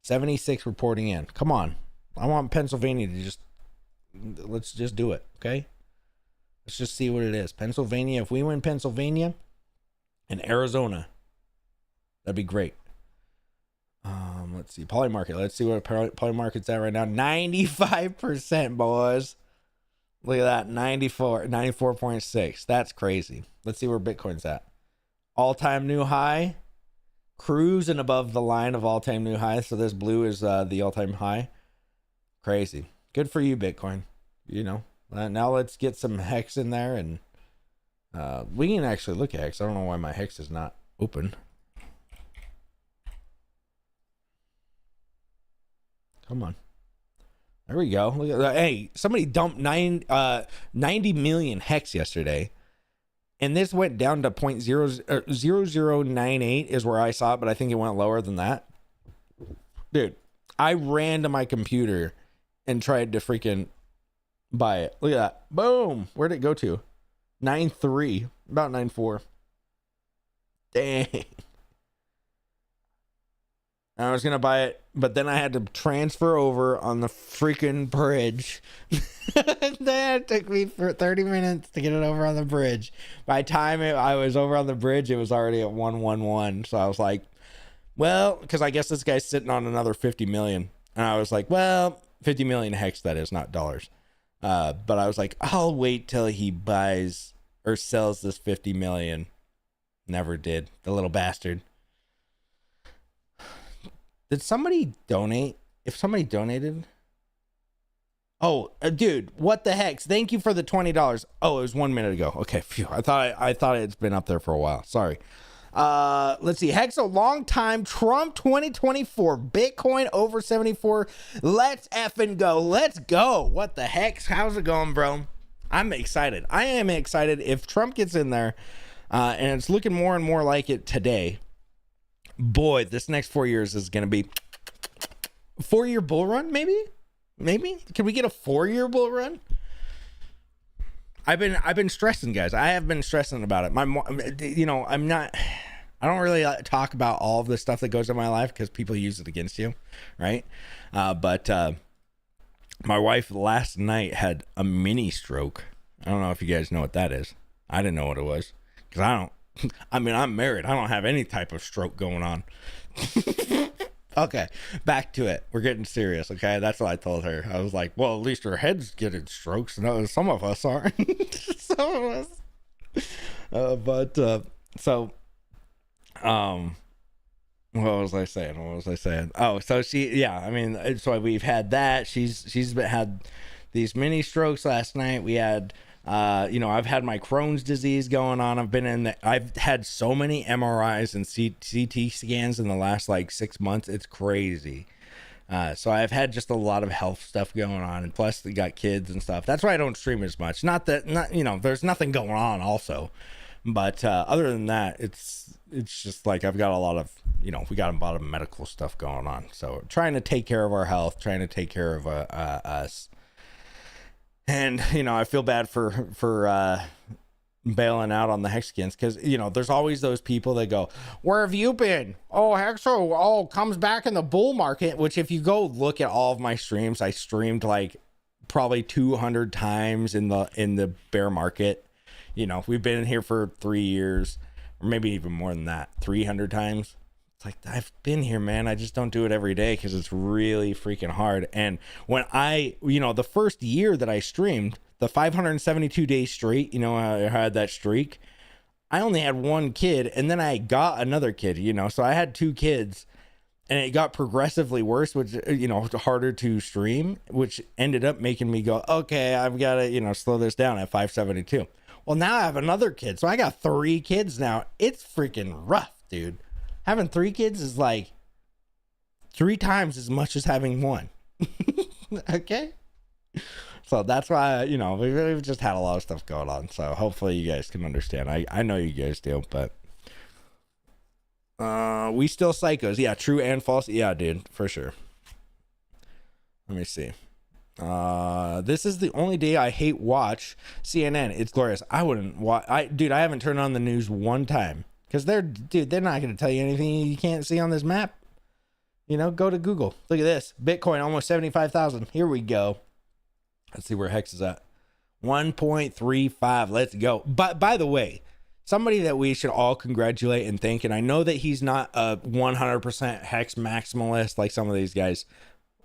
[SPEAKER 1] 76 reporting in. Come on. I want Pennsylvania to let's just do it, okay? Let's just see what it is. Pennsylvania, if we win Pennsylvania and Arizona, that'd be great. Let's see. Polymarket. Let's see what Polymarket's at right now. 95%, boys. Look at that. 94.6. That's crazy. Let's see where Bitcoin's at. All-time new high. cruising above the line of all-time new highs. So this blue is the all-time high. Crazy. Good for you, Bitcoin. You know, now let's get some hex in there, and we can actually look at hex. I don't know why my hex is not open. Come on. There we go. Look at that. Hey, somebody dumped 90 million hex yesterday, and this went down to 0.0098 is where I saw it, but I think it went lower than that. Dude, I ran to my computer and tried to freaking buy it. Look at that. Boom. Where'd it go to? 9.3. About 9.4. Dang. I was going to buy it, but then I had to transfer over on the freaking bridge. That took me for 30 minutes to get it over on the bridge. By the time I was over on the bridge, it was already at 111. So I was like, well, because I guess this guy's sitting on another 50 million. And I was like, well, 50 million hex, that is, not dollars. But I was like, I'll wait till he buys or sells this 50 million. Never did. The little bastard. Did somebody donate? If somebody donated. Oh, dude, what the heck? Thank you for the $20. Oh, it was 1 minute ago. Okay, phew. I thought it's been up there for a while. Sorry. Let's see. Hexo, long time. Trump 2024. Bitcoin over 74. Let's effing go. Let's go. What the heck? How's it going, bro? I'm excited. I am excited. If Trump gets in there, and it's looking more and more like it today, boy, this next 4 years is going to be 4-year bull run. Maybe can we get a 4-year bull run? I've been stressing, guys. I have been stressing about it. I don't really talk about all of the stuff that goes in my life because people use it against you, right? But my wife last night had a mini stroke. I don't know if you guys know what that is. I didn't know what it was because I'm married. I don't have any type of stroke going on. Okay, back to it. We're getting serious, okay? That's what I told her. I was like, well, at least her head's getting strokes. No, some of us aren't. Some of us. What was I saying? Oh, so so we've had that. She's had these mini strokes last night. We had I've had my Crohn's disease going on. I've had so many MRIs and CT scans in the last 6 months. It's crazy. So I've had just a lot of health stuff going on, and plus we got kids and stuff. That's why I don't stream as much. There's nothing going on also, but other than that, it's just I've got a lot of, we got a lot of medical stuff going on. So trying to take care of our health, trying to take care of us. And, I feel bad for bailing out on the Hexicans because, there's always those people that go, where have you been? Oh, Hexo, comes back in the bull market, which if you go look at all of my streams, I streamed probably 200 times in the bear market. We've been here for 3 years, or maybe even more than that, 300 times. It's I've been here, man. I just don't do it every day because it's really freaking hard. And when the first year that I streamed, the 572 days straight, I had that streak. I only had one kid, and then I got another kid, so I had 2 kids, and it got progressively worse, which, harder to stream, which ended up making me go, okay, I've got to, slow this down at 572. Well, now I have another kid, so I got 3 kids now. It's freaking rough, dude. Having 3 kids is 3 times as much as having 1. Okay? So that's why, we've just had a lot of stuff going on. So hopefully you guys can understand. I know you guys do, but we still psychos. Yeah, true and false. Yeah, dude, for sure. Let me see. This is the only day I hate watch CNN. It's glorious. I wouldn't watch. I haven't turned on the news one time. Because they're not going to tell you anything you can't see on this map. Go to Google. Look at this. Bitcoin, almost 75,000. Here we go. Let's see where Hex is at. 1.35. Let's go. But by the way, somebody that we should all congratulate and thank, and I know that he's not a 100% Hex maximalist like some of these guys.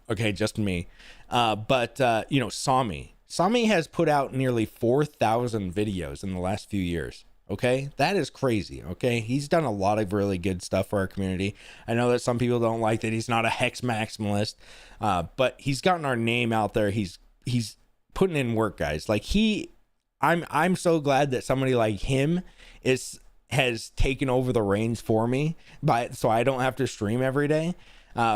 [SPEAKER 1] Okay, just me. But Sami. Sami has put out nearly 4,000 videos in the last few years. Okay, that is crazy. Okay, he's done a lot of really good stuff for our community. I know that some people don't like that he's not a hex maximalist, but he's gotten our name out there. He's putting in work, guys. Like I'm so glad that somebody like him has taken over the reins for me, so I don't have to stream every day,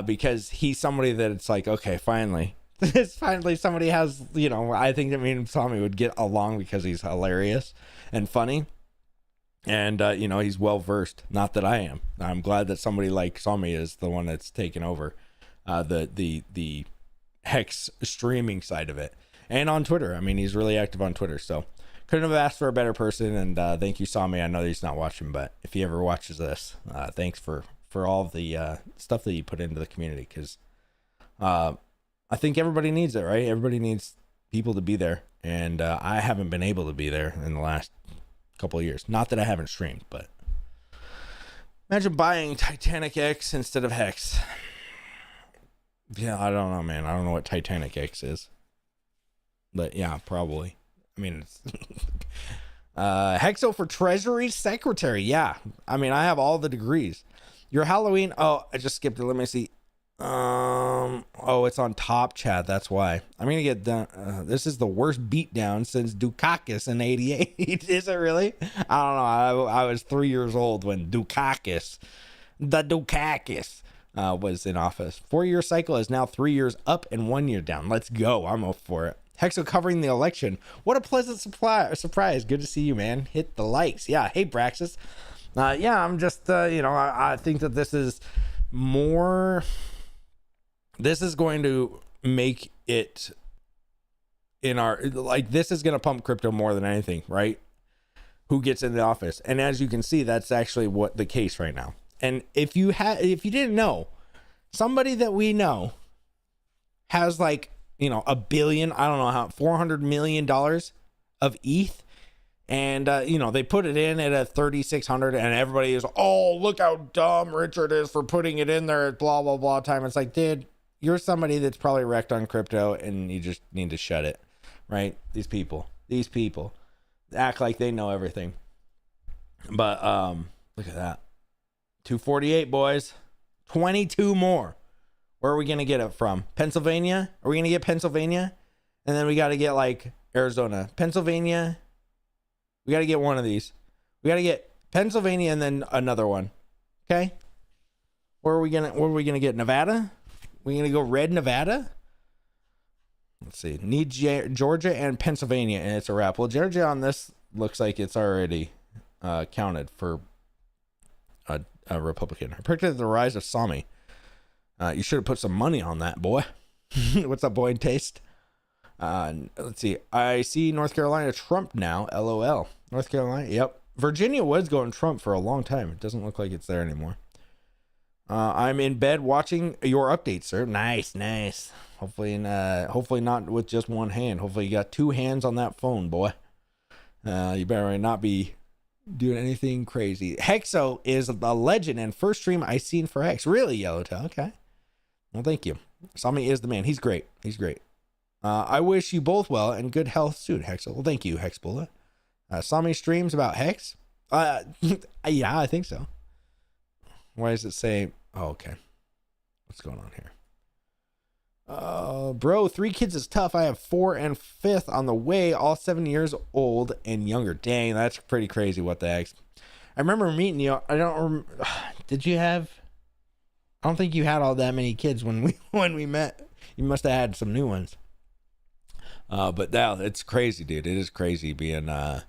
[SPEAKER 1] because he's somebody that it's like, okay, finally. It's finally somebody has, I think that me and Tommy would get along because he's hilarious and funny. And, he's well versed. Not that I am. I'm glad that somebody like Sami is the one that's taken over the Hex streaming side of it. And on Twitter. I mean, he's really active on Twitter. So couldn't have asked for a better person. And thank you, Sami. I know he's not watching, but if he ever watches this, thanks for all the stuff that you put into the community. Because I think everybody needs it, right? Everybody needs people to be there. And I haven't been able to be there in the last couple of years. Not that I haven't streamed, but imagine buying Titanic X instead of Hex. Yeah, I don't know, man. I don't know what Titanic X is, but yeah, probably. I mean, it's Hexo for Treasury Secretary. Yeah, I mean, I have all the degrees. Your Halloween. Oh, I just skipped it. Let me see. Oh, it's on Top Chat. That's why I'm gonna get done. This is the worst beatdown since Dukakis in '88. Is it really? I don't know. I was 3 years old when Dukakis was in office. 4-year cycle is now 3 years up and 1 year down. Let's go. I'm up for it. Hexo covering the election. What a pleasant surprise. Good to see you, man. Hit the likes. Yeah. Hey, Braxis. Yeah, I'm just, I think that this is more. This is going to make it this is going to pump crypto more than anything, right? Who gets in the office. And as you can see, that's actually what the case right now. And if you didn't know, somebody that we know has like, $1 billion, I don't know how, $400 million of ETH. And, they put it in at a 3,600 and everybody is, oh, look how dumb Richard is for putting it in there at blah, blah, blah time. It's like, dude, you're somebody that's probably wrecked on crypto and you just need to shut it, right? These people act like they know everything. But look at that. 248, boys. 22 more. Where are we going to get it from? Pennsylvania? Are we going to get Pennsylvania? And then we got to get like Arizona. Pennsylvania. We got to get one of these. We got to get Pennsylvania and then another one. Okay? Where are we going to get? Nevada? We gonna go red Nevada? Let's see. Need Georgia and Pennsylvania, and it's a wrap. Well, Georgia on this looks like it's already counted for a Republican. I predicted the rise of Sami. You should have put some money on that, boy. What's up, boy? Taste. Let's see. I see North Carolina Trump now. LOL. North Carolina. Yep. Virginia was going Trump for a long time. It doesn't look like it's there anymore. I'm in bed watching your updates, sir. Nice. Hopefully not with just one hand. Hopefully you got two hands on that phone, boy. You better not be doing anything crazy. Hexo is a legend and first stream I seen for Hex. Really, Yellowtail? Okay. Well, thank you. Sami is the man. He's great. I wish you both well and good health soon, Hexo. Well, thank you, Hexbullet. Sami streams about Hex? Yeah, I think so. Why does it say? Oh, okay. What's going on here? Bro, 3 kids is tough. I have 4 and 5th on the way, all 7 years old and younger. Dang, that's pretty crazy. What the heck? I remember meeting you. Did you have? I don't think you had all that many kids when we met. You must have had some new ones. But now it's crazy, dude. It is crazy being the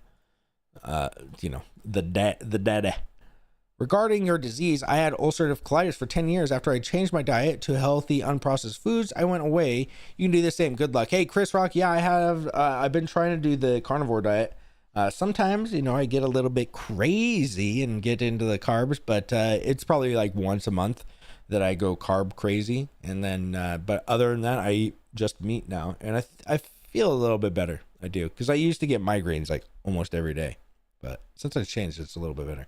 [SPEAKER 1] daddy. Regarding your disease, I had ulcerative colitis for 10 years. After I changed my diet to healthy, unprocessed foods, I went away. You can do the same. Good luck. Hey, Chris Rock. Yeah, I have. I've been trying to do the carnivore diet. Sometimes, I get a little bit crazy and get into the carbs, but it's probably like once a month that I go carb crazy. And then, but other than that, I eat just meat now. And I feel a little bit better. I do. Because I used to get migraines like almost every day. But since I changed, it's a little bit better.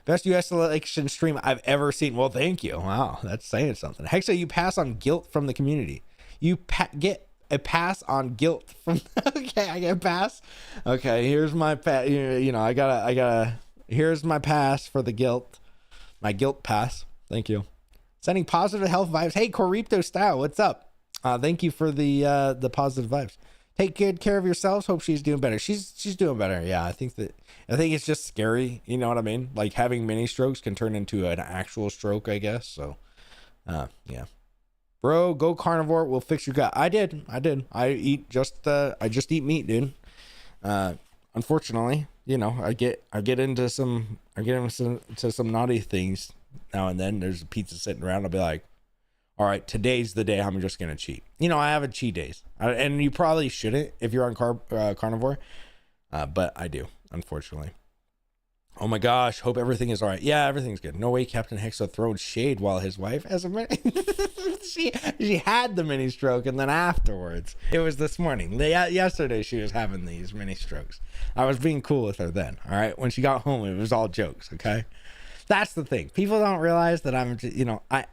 [SPEAKER 1] Best U.S. election stream I've ever seen. Well, thank you. Wow, that's saying something. Hexa, you pass on guilt from the community. You get a pass on guilt from okay, I get a pass. Okay, here's my pass. I gotta here's my pass for the guilt. My guilt pass. Thank you. Sending positive health vibes. Hey, Corripto Style, what's up? Thank you for the positive vibes. Take good care of yourselves. Hope she's doing better. She's doing better. Yeah, I think it's just scary. You know what I mean? Like having mini strokes can turn into an actual stroke, I guess. So, yeah. Bro, go carnivore. We'll fix your gut. I did. I just eat meat, dude. Unfortunately, I get into some naughty things now and then. There's a pizza sitting around. I'll be like, all right, today's the day I'm just gonna cheat. I have a cheat days, and you probably shouldn't if you're on carnivore, but I do, unfortunately. Oh my gosh, hope everything is all right. Yeah, everything's good. No way Captain Hexa throwing shade while his wife has a mini. she had the mini stroke, and then afterwards, it was this morning. Yesterday, she was having these mini strokes. I was being cool with her then. All right, when she got home, it was all jokes. Okay, that's the thing. People don't realize that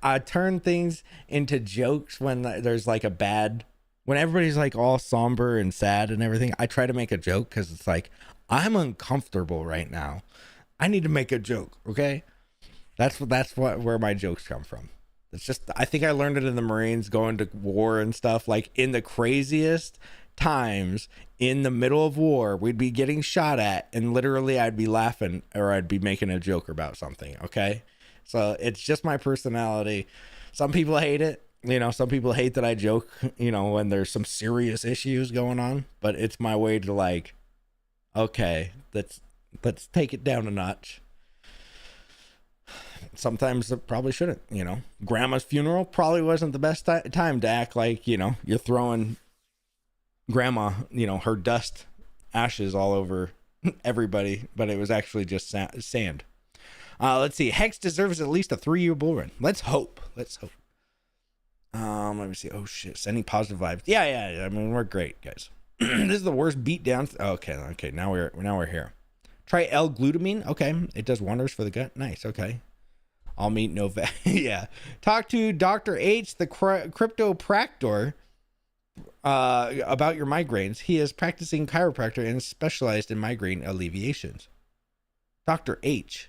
[SPEAKER 1] I turn things into jokes when there's like a bad. When everybody's like all somber and sad and everything, I try to make a joke because it's like I'm uncomfortable right now. I need to make a joke, okay? That's where my jokes come from. It's just, I think I learned it in the Marines, going to war and stuff. Like in the craziest times, in the middle of war, we'd be getting shot at, and literally I'd be laughing or I'd be making a joke about something, okay? So it's just my personality. Some people hate it. Some people hate that I joke, when there's some serious issues going on. But it's my way to like, okay, let's take it down a notch. Sometimes it probably shouldn't, Grandma's funeral probably wasn't the best time to act like, you're throwing grandma, her dust, ashes all over everybody, but it was actually just sand. Let's see. Hex deserves at least a 3-year bull run. Let's hope. Let me see. Oh shit. Sending positive vibes. Yeah. I mean, we're great, guys. This is the worst beatdown. Okay. Now we're here. Try L-glutamine. Okay, it does wonders for the gut. Nice. Okay, I'll meet yeah. Talk to Dr. H, the cryptopractor, about your migraines. He is practicing chiropractor and specialized in migraine alleviations. Dr. H.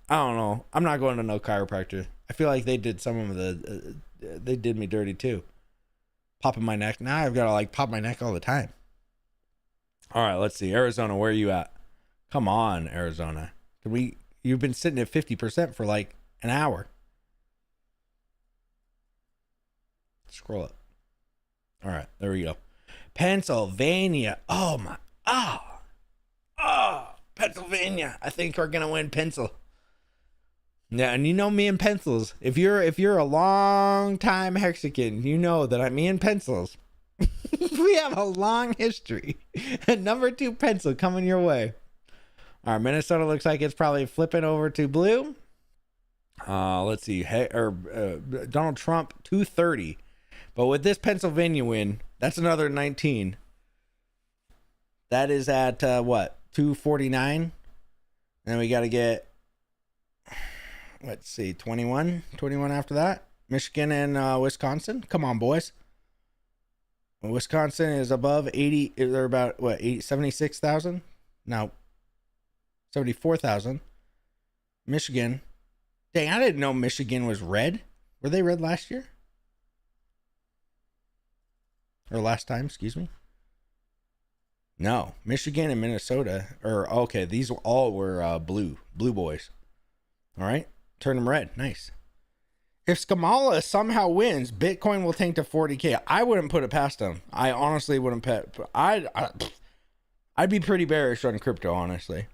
[SPEAKER 1] I don't know. I'm not going to no chiropractor. I feel like they did some of they did me dirty too. Popping my neck. Now I've got to like pop my neck all the time. All right, let's see. Arizona, where are you at? Come on, Arizona. You've been sitting at 50% for like an hour. Scroll up. All right, there we go. Pennsylvania. Pennsylvania. I think we're gonna win pencil. Yeah, and me and pencils. If you're a long time Mexican, you know that me and pencils. We have a long history. Number 2 pencil coming your way. All right, Minnesota looks like it's probably flipping over to blue. Let's see. Donald Trump 230. But with this Pennsylvania win, that's another 19. That is at what? 249. And we got to get, let's see, 21 after that. Michigan and Wisconsin. Come on, boys. Wisconsin is above 80. They're about, 76,000? No, 74,000. Michigan. Dang, I didn't know Michigan was red. Were they red last year? Or last time, excuse me. No, Michigan and Minnesota okay, these all were blue boys. All right, turn them red. Nice. If Skamala somehow wins, Bitcoin will tank to 40K. I wouldn't put it past them. I honestly wouldn't I'd be pretty bearish on crypto, honestly.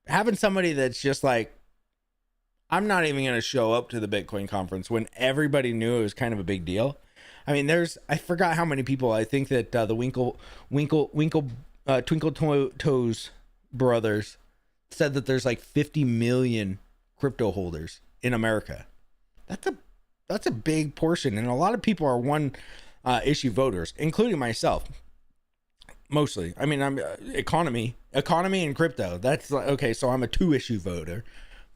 [SPEAKER 1] Having somebody that's just like, I'm not even going to show up to the Bitcoin conference when everybody knew it was kind of a big deal. I mean, I forgot how many people. I think that the Twinkle Toes brothers said that there's like 50 million crypto holders in America. That's a big portion, and a lot of people are one issue voters, including myself. Mostly, I mean, I'm economy and crypto. That's like, okay. So I'm a 2-issue voter,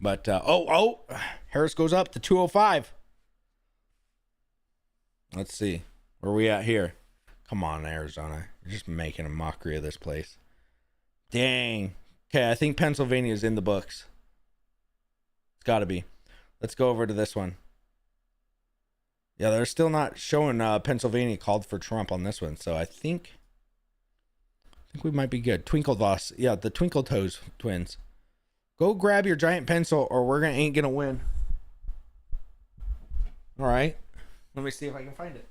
[SPEAKER 1] but Harris goes up to 205. Let's see where we at here. Come on, Arizona. You're just making a mockery of this place. Dang. Okay, I think Pennsylvania is in the books. It's got to be. Let's go over to this one. Yeah, they're still not showing Pennsylvania called for Trump on this one, so I think we might be good. Twinklevoss. Yeah, the Twinkle Toes twins. Go grab your giant pencil or ain't gonna win. All right. Let me see if I can find it.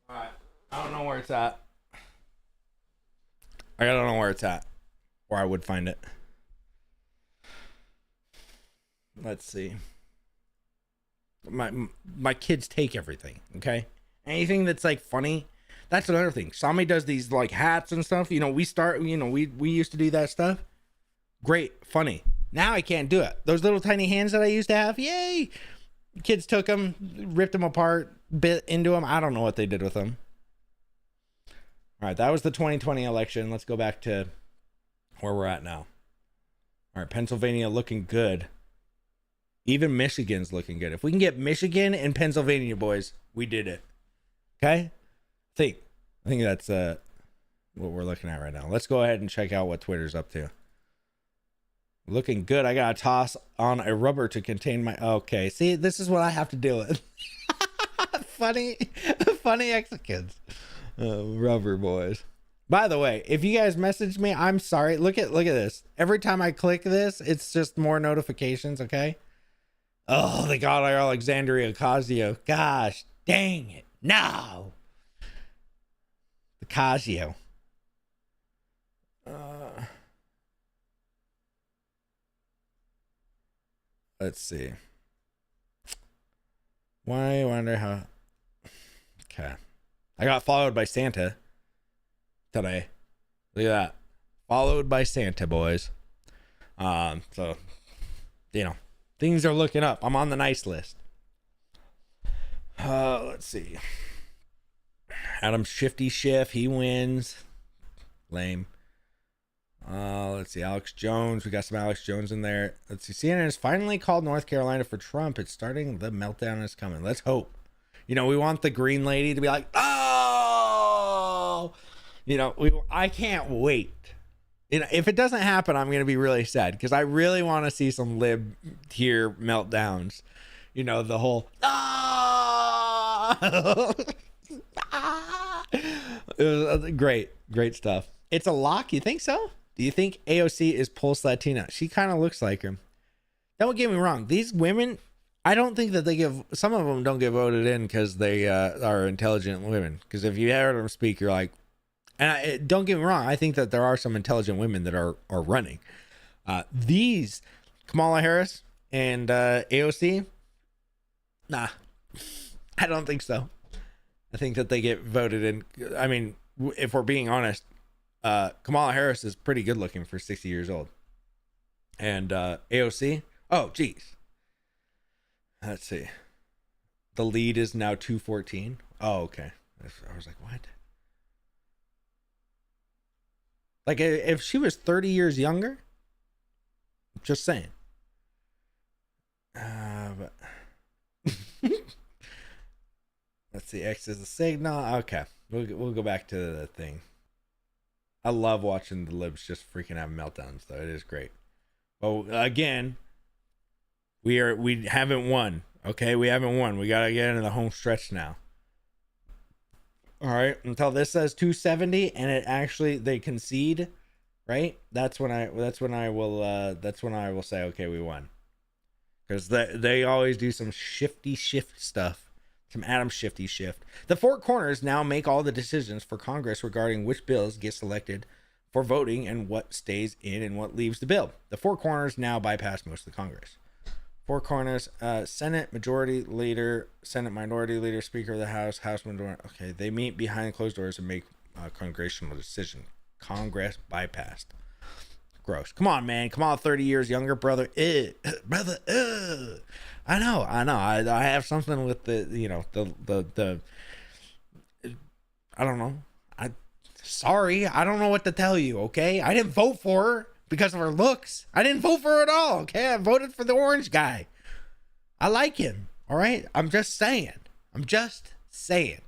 [SPEAKER 1] All right. I don't know where it's at. I don't know where it's at. Or I would find it. Let's see. My kids take everything, okay? Anything that's like funny. That's another thing. Sami does these like hats and stuff. You know, we used to do that stuff. Great, funny. Now I can't do it. Those little tiny hands that I used to have, yay! Kids took them, ripped them apart, bit into them. I don't know what they did with them. All right, that was the 2020 election. Let's go back to where we're at now. All right, Pennsylvania looking good. Even Michigan's looking good. If we can get Michigan and Pennsylvania, boys, we did it. Okay? I think that's what we're looking at right now. Let's go ahead and check out what Twitter's up to. Looking good. I got to toss on a rubber to contain my... Okay, see, this is what I have to deal with. funny Mexicans. Rubber boys. By the way, if you guys message me, I'm sorry. Look at this. Every time I click this, it's just more notifications, okay? Oh, they got our Alexandria Ocasio. Gosh, dang it. No. Ocasio. Let's see. Why I wonder how... Okay. I got followed by Santa today. Look at that. Followed by Santa, boys. So, you know, things are looking up. I'm on the nice list. Let's see. Adam Shifty Schiff, he wins. Lame. Let's see. Alex Jones. We got some Alex Jones in there. Let's see. CNN has finally called North Carolina for Trump. It's starting. The meltdown is coming. Let's hope. You know, we want the green lady to be like, oh, you know, I can't wait. You know, if it doesn't happen, I'm going to be really sad because I really want to see some lib tier meltdowns. You know, the whole, it was great stuff. It's a lock. You think so? Do you think AOC is Pulse Latina? She kind of looks like her. Don't get me wrong. These women, I don't think that some of them don't get voted in because they are intelligent women. Because if you heard them speak, you're like, and don't get me wrong, I think that there are some intelligent women that are running. These, Kamala Harris and AOC, nah, I don't think so. I think that they get voted in. I mean, if we're being honest, Kamala Harris is pretty good looking for 60 years old. And AOC, oh, geez. Let's see. The lead is now 214. Oh, okay. I was like, what? Like, if she was 30 years younger, just saying. But let's see. X is the signal. Okay. We'll go back to the thing. I love watching the libs just freaking have meltdowns, though. It is great. Well, again, we haven't won. Okay, we haven't won. We gotta get into the home stretch now. All right, until this says 270 and it actually they concede, right? That's when I will say okay, we won. Because they always do some shifty shift stuff. Some Adam Shifty shift. The four corners now make all the decisions for Congress regarding which bills get selected for voting and what stays in and what leaves the bill. The four corners now bypass most of the Congress. Four corners, Senate Majority Leader, Senate Minority Leader, Speaker of the House, House Majority. Okay, they meet behind closed doors and make a congressional decision. Congress bypassed. Gross. Come on, man. Come on, 30 years younger, brother. Brother. I know. I have something with the, you know, the I don't know. Sorry, I don't know what to tell you, okay? I didn't vote for her because of her looks. I didn't vote for her at all, okay? I voted for the orange guy. I like him, all right? I'm just saying,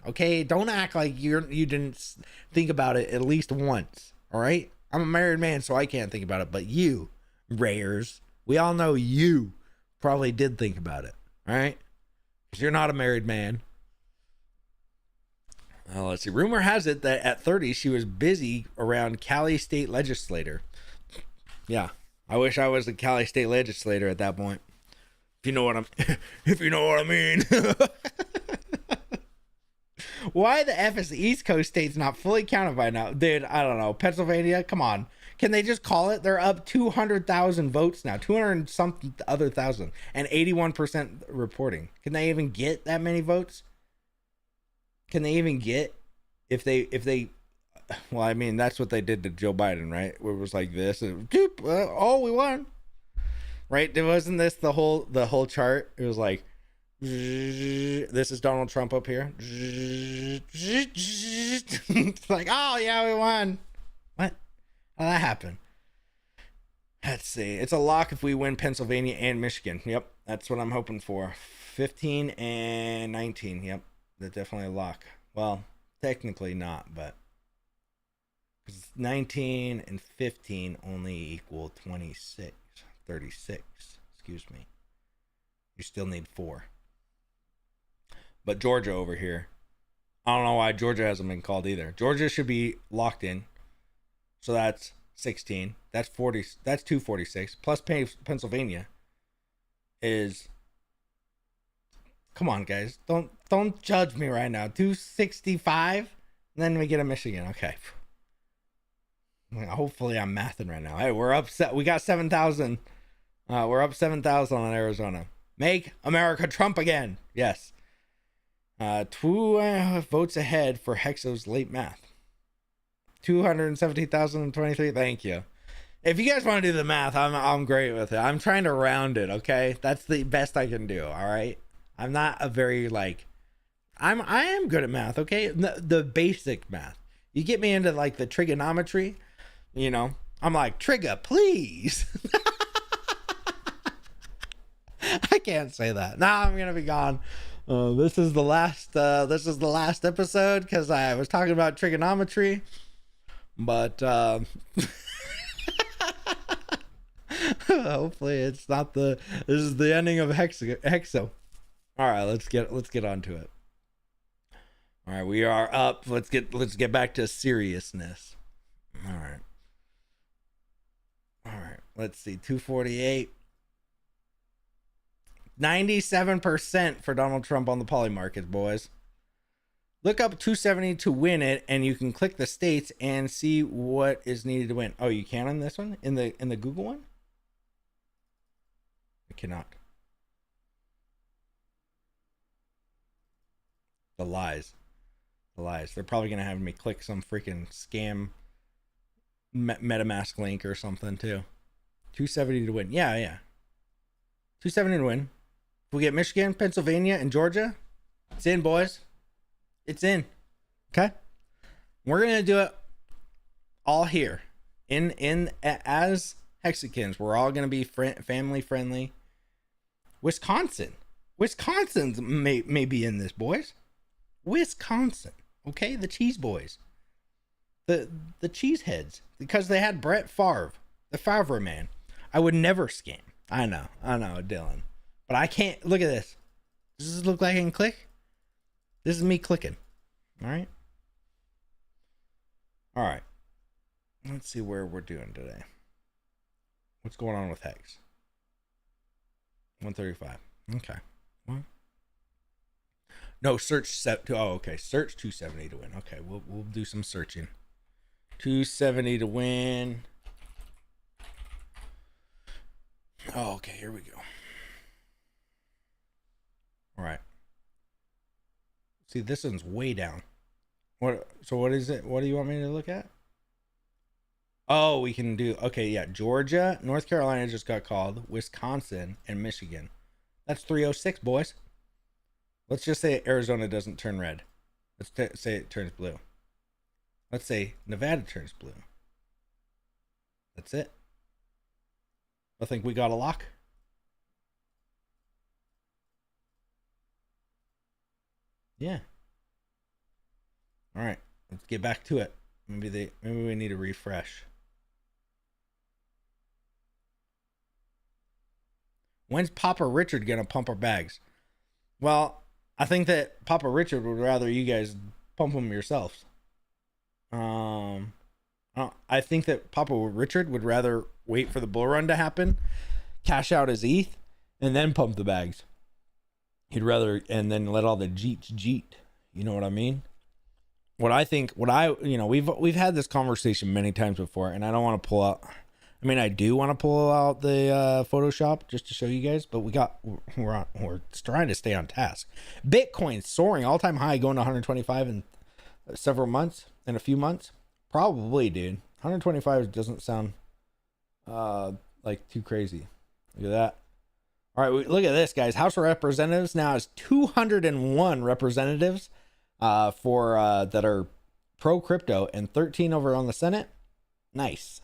[SPEAKER 1] okay? Don't act like you didn't think about it at least once, all right? I'm a married man, so I can't think about it, but you, Rayers, we all know you probably did think about it, all right? Because you're not a married man. Let's see. Rumor has it that at 30, she was busy around Cali state legislator. Yeah, I wish I was the Cali state legislator at that point. If you know what I mean. Why the F is the East Coast states not fully counted by now? Dude, I don't know. Pennsylvania, come on. Can they just call it? They're up 200,000 votes now. 200 something other thousand. And 81% reporting. Can they even get that many votes? Can they even get if they well, I mean, that's what they did to Joe Biden, right? Where it was like this and oh, we won. Right? Wasn't this the whole chart? It was like this is Donald Trump up here. It's like, oh yeah, we won. What? How'd that happen? Let's see. It's a lock if we win Pennsylvania and Michigan. Yep, that's what I'm hoping for. 15 and 19. Yep. They're definitely a lock. Well, technically not, but 19 and 15 only equal 36. Excuse me. You still need 4. But Georgia over here, I don't know why Georgia hasn't been called either. Georgia should be locked in. So that's 16. That's 40. That's 246. Plus Pennsylvania is... Come on, guys. Don't judge me right now. 265, and then we get a Michigan. Okay. Hopefully I'm mathing right now. Hey, we're up. We got 7,000. We're up 7,000 on Arizona. Make America Trump again. Yes. 2 votes ahead for Hexo's late math. 270,023. Thank you. If you guys want to do the math, I'm great with it. I'm trying to round it. Okay, that's the best I can do. All right. I'm not a very I am good at math, okay? The basic math. You get me into like the trigonometry, I'm like, trigger, please. I can't say that. Now I'm gonna be gone. This is the last episode because I was talking about trigonometry, but hopefully it's not this is the ending of Hexo. All right, let's get on to it. All right, we are up. Let's get back to seriousness. All right. Let's see. 248. 97% for Donald Trump on the poly markets, boys. Look up 270 to win it, and you can click the states and see what is needed to win. Oh, you can on this one in the Google one. I cannot. The lies. They're probably going to have me click some freaking scam MetaMask link or something too. 270 to win. Yeah. 270 to win. If we get Michigan, Pennsylvania, and Georgia, it's in, boys. It's in. Okay? We're going to do it all here. As Hexicans, we're all going to be family friendly. Wisconsin's may be in this, boys. Wisconsin, okay, the cheese boys, the cheeseheads, because they had Brett Favre, the Favre man. I would never scam. I know, Dylan, but I can't. Look at this. Does this look like I can click? This is me clicking. All right. Let's see where we're doing today. What's going on with Hex? 135. Okay. Well. No, search set to search 270 to win. Okay, we'll do some searching. 270 to win. Oh, okay, here we go. All right. See, this one's way down. What is it? What do you want me to look at? Oh, we can do Georgia, North Carolina just got called, Wisconsin, and Michigan. That's 306, boys. Let's just say Arizona doesn't turn red. Let's say it turns blue. Let's say Nevada turns blue. That's it. I think we got a lock. Yeah. All right, let's get back to it. Maybe we need a refresh. When's Papa Richard gonna pump our bags? Well, I think that Papa Richard would rather you guys pump them yourselves. I think that Papa Richard would rather wait for the bull run to happen, cash out his ETH, and then pump the bags. He'd rather, and then let all the jeets jeet. You know what I mean? We've had this conversation many times before, and I don't want to pull out. I mean, I do want to pull out the Photoshop just to show you guys, but we're trying to stay on task. Bitcoin soaring, all-time high, going to 125 in a few months. Probably, dude. 125 doesn't sound like too crazy. Look at that. All right, look at this, guys. House of Representatives now has 201 representatives for that are pro crypto, and 13 over on the Senate. Nice.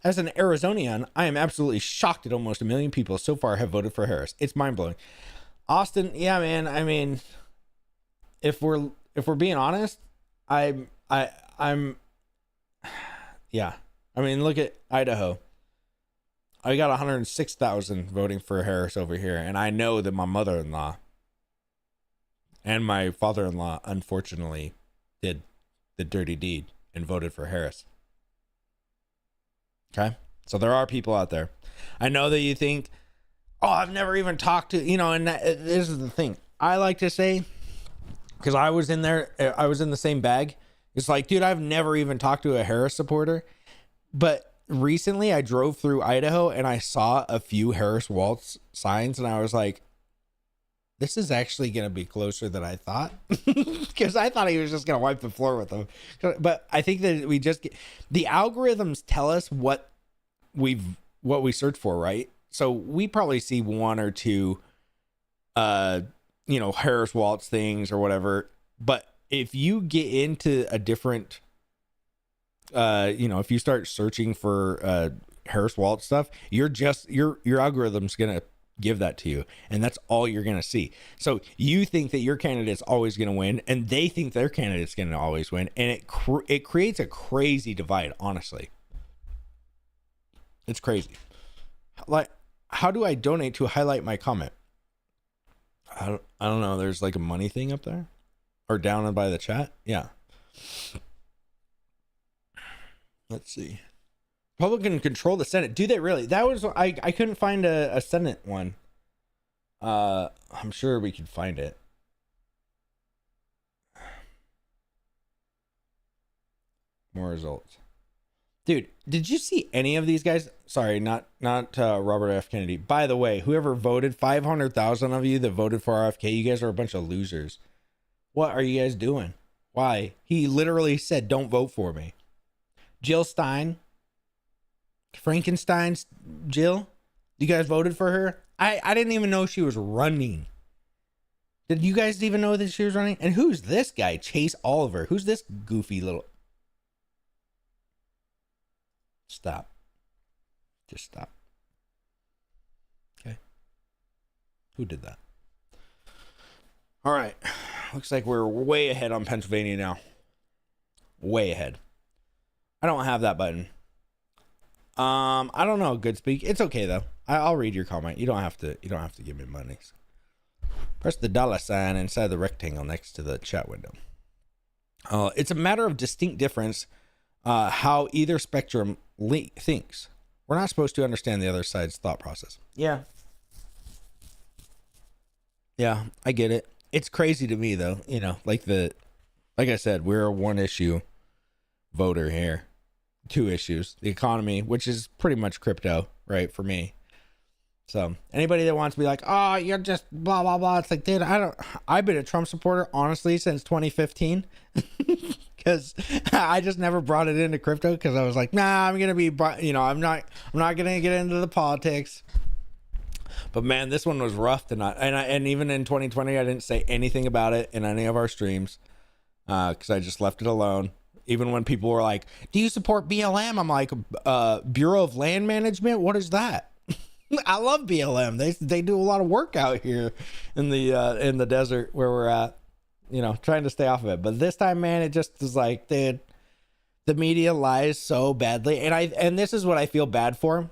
[SPEAKER 1] As an Arizonian, I am absolutely shocked that almost 1 million people so far have voted for Harris. It's mind blowing. Austin, yeah, man. I mean, if we're being honest, I'm yeah. I mean, look at Idaho. I got 106,000 voting for Harris over here, and I know that my mother-in-law and my father-in-law unfortunately did the dirty deed and voted for Harris. Okay, so there are people out there. I know that you think, oh, I've never even talked to, and this is the thing. I like to say, because I was in the same bag. It's like, dude, I've never even talked to a Harris supporter. But recently I drove through Idaho and I saw a few Harris Waltz signs, and I was like, this is actually going to be closer than I thought, because I thought he was just going to wipe the floor with them. But I think that the algorithms tell us what we search for, right? So we probably see one or two, Harris Waltz things or whatever. But if you get into a different, if you start searching for Harris Waltz stuff, your algorithm's going to give that to you, and that's all you're going to see. So you think that your candidate's always going to win, and they think their candidate's going to always win, and it creates a crazy divide. Honestly, it's crazy. Like, how do I donate to highlight my comment? I don't know. There's like a money thing up there, or down by the chat. Yeah. Let's see. Republican control the Senate. Do they really? That was I couldn't find a Senate one. I'm sure we could find it. More results. Dude, did you see any of these guys? Sorry, not Robert F. Kennedy. By the way, whoever voted, 500,000 of you that voted for RFK, you guys are a bunch of losers. What are you guys doing? Why? He literally said, don't vote for me. Jill Stein. Frankenstein's Jill, you guys voted for her? I didn't even know she was running. Did you guys even know that she was running? And who's this guy, Chase Oliver? Who's this goofy little... Stop. Just stop. Okay. Who did that? All right. Looks like we're way ahead on Pennsylvania now. Way ahead. I don't have that button. I don't know. Good speak. It's okay though. I'll read your comment. You don't have to give me money. Press the $sign inside the rectangle next to the chat window. It's a matter of distinct difference. How either spectrum thinks. We're not supposed to understand the other side's thought process. Yeah, I get it. It's crazy to me though. Like I said, we're a one issue voter here. Two issues: the economy, which is pretty much crypto, right? For me. So anybody that wants to be like, oh, you're just blah blah blah, it's like, dude, I've been a Trump supporter honestly since 2015, because I just never brought it into crypto, because I was like, nah, I'm gonna be, I'm not gonna get into the politics. But man, this one was rough tonight, and even in 2020, I didn't say anything about it in any of our streams. because I just left it alone. Even when people were like, do you support BLM? I'm like, Bureau of Land Management? What is that? I love BLM. They do a lot of work out here in the desert where we're at, trying to stay off of it. But this time, man, it just is like, dude, the media lies so badly. And this is what I feel bad for.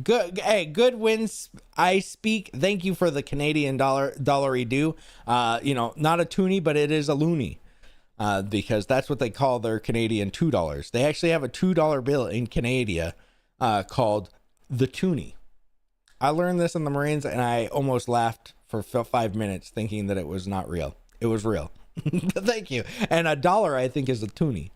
[SPEAKER 1] Good wins. I speak. Thank you for the Canadian dollary do. Not a toonie, but it is a loony. Because that's what they call their Canadian $2. They actually have a $2 bill in Canada called the toonie. I learned this in the Marines, and I almost laughed for 5 minutes thinking that it was not real. It was real. Thank you. And $1, I think, is a toonie.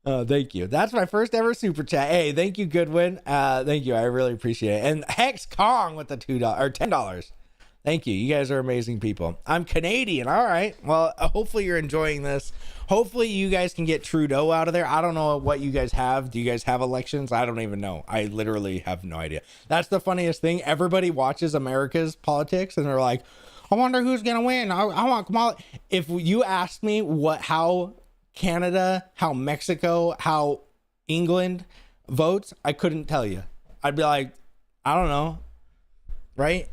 [SPEAKER 1] Thank you. That's my first ever super chat. Hey, thank you, Goodwin. Thank you. I really appreciate it. And Hex Kong with the $2 or $10. Thank you. You guys are amazing people. I'm Canadian. All right. Well, hopefully you're enjoying this. Hopefully you guys can get Trudeau out of there. I don't know what you guys have. Do you guys have elections? I don't even know. I literally have no idea. That's the funniest thing. Everybody watches America's politics and they're like, I wonder who's going to win. I want Kamala. If you asked me how Canada, how Mexico, how England votes, I couldn't tell you. I'd be like, I don't know. Right?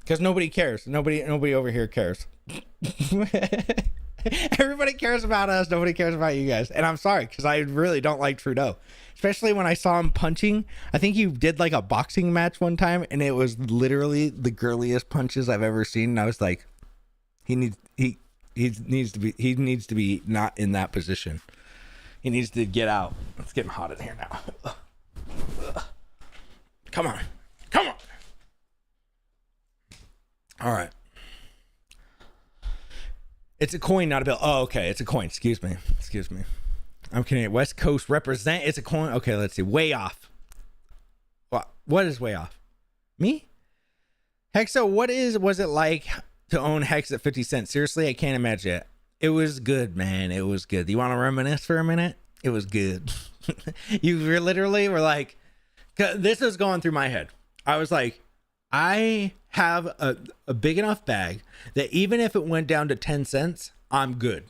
[SPEAKER 1] Because nobody cares. Nobody over here cares. Everybody cares about us. Nobody cares about you guys. And I'm sorry, because I really don't like Trudeau. Especially when I saw him punching. I think he did like a boxing match one time, and it was literally the girliest punches I've ever seen. And I was like, he needs to be not in that position. He needs to get out. It's getting hot in here now. Come on. All right. It's a coin, not a bill. Oh, okay. It's a coin. Excuse me. I'm Canadian. West Coast represent. It's a coin. Okay, let's see. Way off. What is way off? Me? Hexo, was it like to own Hex at 50 cents? Seriously, I can't imagine it. It was good, man. It was good. You want to reminisce for a minute? It was good. You literally were like, this was going through my head. I was like, I have a big enough bag that even if it went down to 10 cents, I'm good.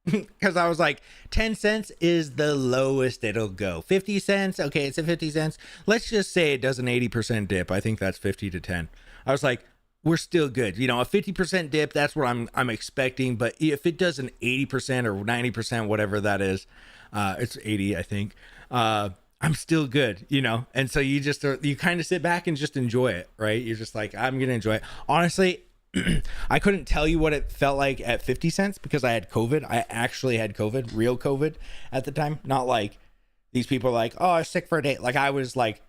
[SPEAKER 1] Because I was like, 10 cents is the lowest it'll go. 50 cents, okay, it's at 50 cents. Let's just say it does an 80% dip. I think that's 50 to 10. I was like, we're still good. A 50% dip, that's what I'm expecting. But if it does an 80% or 90%, whatever that is, it's 80, I think. I'm still good, and so you kind of sit back and just enjoy it, right? You're just like, I'm gonna enjoy it. Honestly, I couldn't tell you what it felt like at 50 cents because I had COVID. I actually had COVID, real COVID at the time. Not like these people are like, oh, I was sick for a day. Like I was like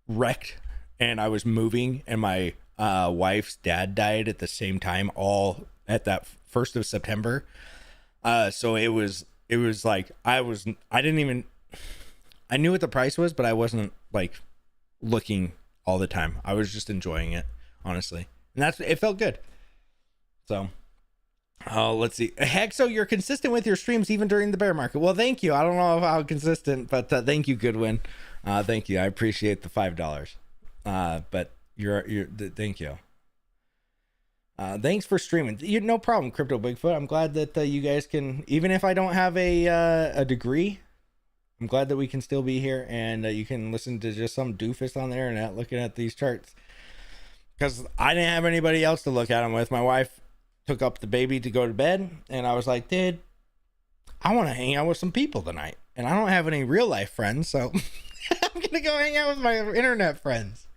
[SPEAKER 1] wrecked and I was moving, and my wife's dad died at the same time, all at that 1st of September. So it was like I knew what the price was, but I wasn't like looking all the time. I was just enjoying it, honestly. And it felt good. So, let's see. Hexo, you're consistent with your streams even during the bear market. Well, thank you. I don't know how consistent, but thank you, Goodwin. Thank you. I appreciate the $5. But thank you. Thanks for streaming. No problem, Crypto Bigfoot. I'm glad that you guys can, even if I don't have a degree, I'm glad that we can still be here and you can listen to just some doofus on the internet looking at these charts. Because I didn't have anybody else to look at them with. My wife took up the baby to go to bed, and I was like, dude, I want to hang out with some people tonight. And I don't have any real life friends, so I'm going to go hang out with my internet friends.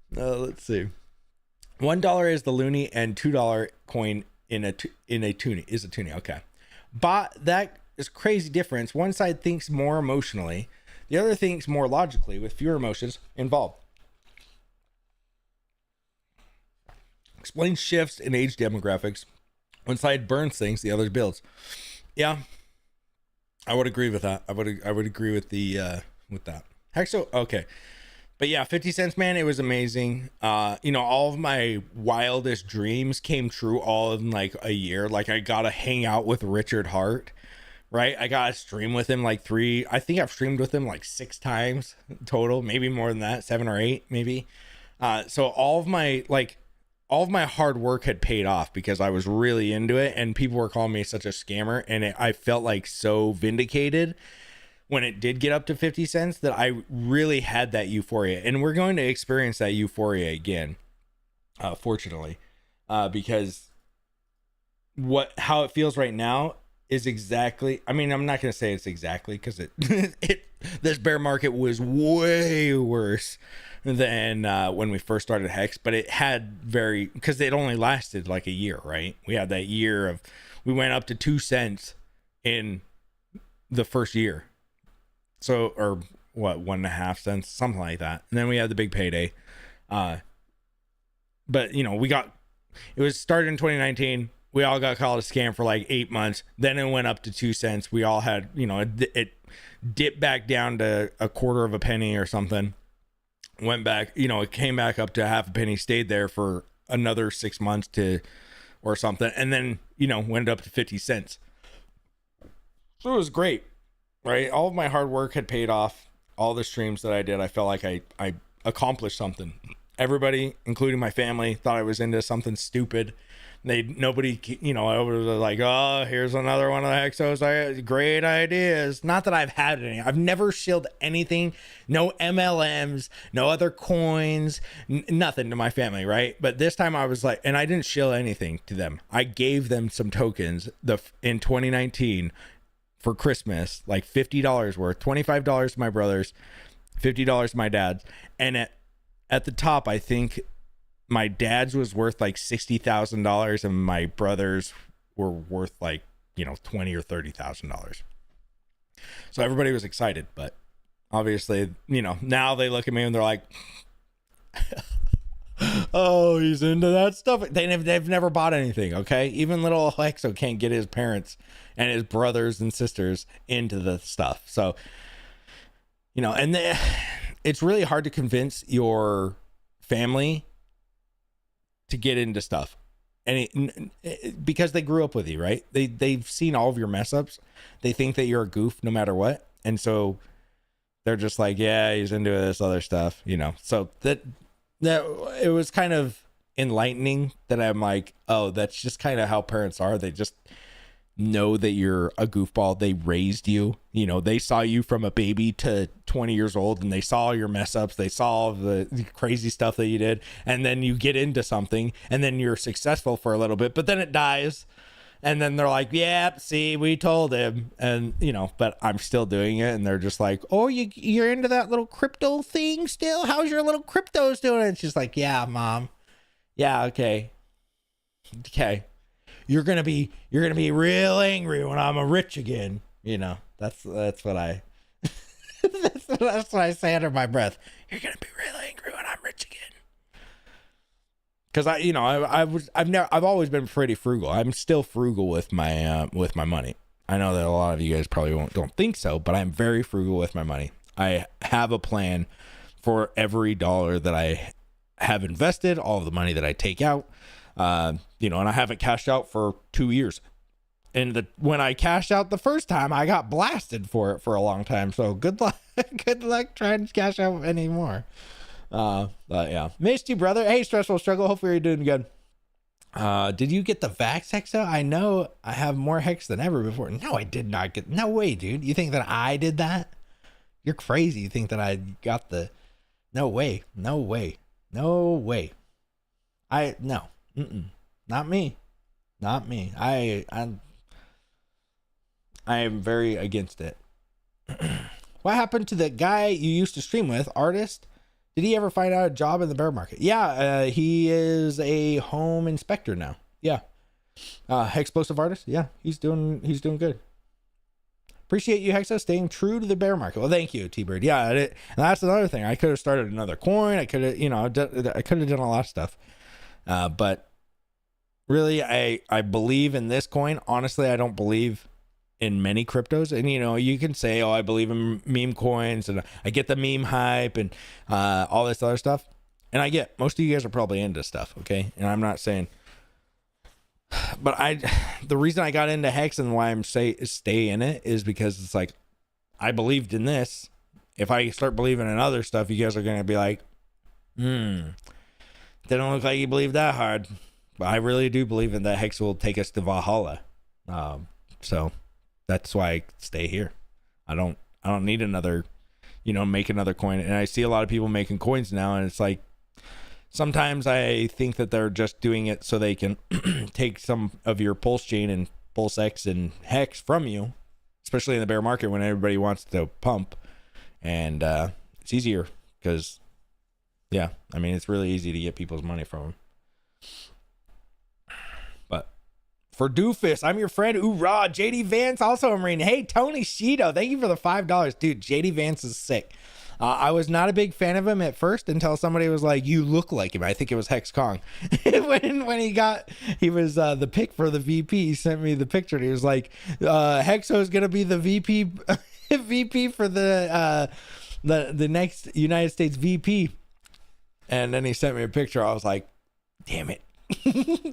[SPEAKER 1] Let's see. $1 is the loony, and $2 coin in a toonie is a toonie. Okay. But that is crazy difference. One side thinks more emotionally, the other thinks more logically with fewer emotions involved. Explains shifts in age demographics. One side burns things, the other builds. Yeah, I would agree with that. I would agree with with that. Hexo, okay. But yeah, 50 cents, man, it was amazing. All of my wildest dreams came true all in like a year. Like I got to hang out with Richard Hart. Right, I got to stream with him like I think I've streamed with him like 6 times total, maybe more than that, 7 or 8 maybe. So all of my all of my hard work had paid off because I was really into it, and people were calling me such a scammer, and I felt like so vindicated when it did get up to 50 cents that I really had that euphoria. And we're going to experience that euphoria again, fortunately, because how it feels right now is exactly, I mean, I'm not going to say it's exactly, because this bear market was way worse than when we first started Hex, but it had because it only lasted like a year, right? We had that year we went up to 2 cents in the first year. So, or what, 1.5 cents, something like that. And then we had the big payday. But it was started in 2019. We all got called a scam for like 8 months. Then it went up to 2 cents. We all had, it dipped back down to a quarter of a penny or something. Went back, it came back up to half a penny, stayed there for another 6 months or something. And then, went up to 50 cents. So it was great, right? All of my hard work had paid off. All the streams that I did, I felt like I accomplished something. Everybody, including my family, thought I was into something stupid. Nobody, I was like, oh, here's another one of the Hexos. Great ideas. Not that I've had any. I've never shilled anything. No MLMs, no other coins, nothing to my family, right? But this time I was like, and I didn't shill anything to them. I gave them some tokens in 2019 for Christmas, like $50 worth, $25 to my brothers, $50 to my dad's. And at the top, I think my dad's was worth like $60,000 and my brothers were worth like, $20,000 or $30,000. So everybody was excited, but obviously, now they look at me and they're like, oh, he's into that stuff. They've never bought anything. Okay. Even little Hexo can't get his parents and his brothers and sisters into the stuff. So, it's really hard to convince your family to get into stuff, and because they grew up with you, right? They've seen all of your mess ups. They think that you're a goof no matter what, and so they're just like, yeah, he's into this other stuff, So that it was kind of enlightening that I'm like, oh, that's just kind of how parents are. They just know that you're a goofball. They raised you, they saw you from a baby to 20 years old, and they saw your mess ups. They saw the crazy stuff that you did. And then you get into something and then you're successful for a little bit, but then it dies. And then they're like, yeah, see, we told him. And, but I'm still doing it. And they're just like, oh, you're into that little crypto thing still? How's your little cryptos doing? And she's like, yeah, mom. Yeah. Okay. You're gonna be real angry when I'm rich again. That's what I that's what I say under my breath. You're gonna be real angry when I'm rich again. Because I've always been pretty frugal. I'm still frugal with my money. I know that a lot of you guys probably don't think so, but I'm very frugal with my money. I have a plan for every dollar that I have invested, all of the money that I take out. And I haven't cashed out for 2 years. And when I cashed out the first time, I got blasted for it for a long time. So good luck, trying to cash out anymore. But yeah, missed you, brother. Hey, stressful struggle. Hopefully you're doing good. Did you get the Vax Hexa? I know I have more Hex than ever before. No, I did not get. No way, dude. You think that I did that? You're crazy. You think that I got the? No way. No way. No way. No. Not me. I am very against it. What happened to the guy you used to stream with, Artist? Did he ever find out a job in the bear market? Yeah, he is a home inspector now. Yeah. Explosive Artist? Yeah, he's doing good. Appreciate you, Hexa, staying true to the bear market. Well, thank you, T-Bird. Yeah, and that's another thing. I could have started another coin. I could have, I could have done a lot of stuff. But really, I believe in this coin. Honestly, I don't believe in many cryptos. And, you can say, oh, I believe in meme coins and I get the meme hype and all this other stuff. And I get most of you guys are probably into stuff. Okay. And I'm not saying, but the reason I got into Hex and why I'm stay in it is because it's like, I believed in this. If I start believing in other stuff, you guys are going to be like, Didn't look like he believed that hard. But I really do believe in that Hex will take us to Valhalla. So that's why I stay here. I don't need another, make another coin. And I see a lot of people making coins now, and it's like, sometimes I think that they're just doing it so they can take some of your Pulse Chain and Pulse X and Hex from you, especially in the bear market when everybody wants to pump. And it's easier because, yeah, I mean, it's really easy to get people's money from them. But for Doofus, I'm your friend. Oorah. JD Vance, also a Marine. Hey, Tony Shido, thank you for the $5. Dude, JD Vance is sick. I was not a big fan of him at first until somebody was like, you look like him. I think it was Hex Kong. when he was the pick for the VP, he sent me the picture and he was like, Hexo is going to be the VP VP for the next United States VP. And then he sent me a picture. I was like, damn it.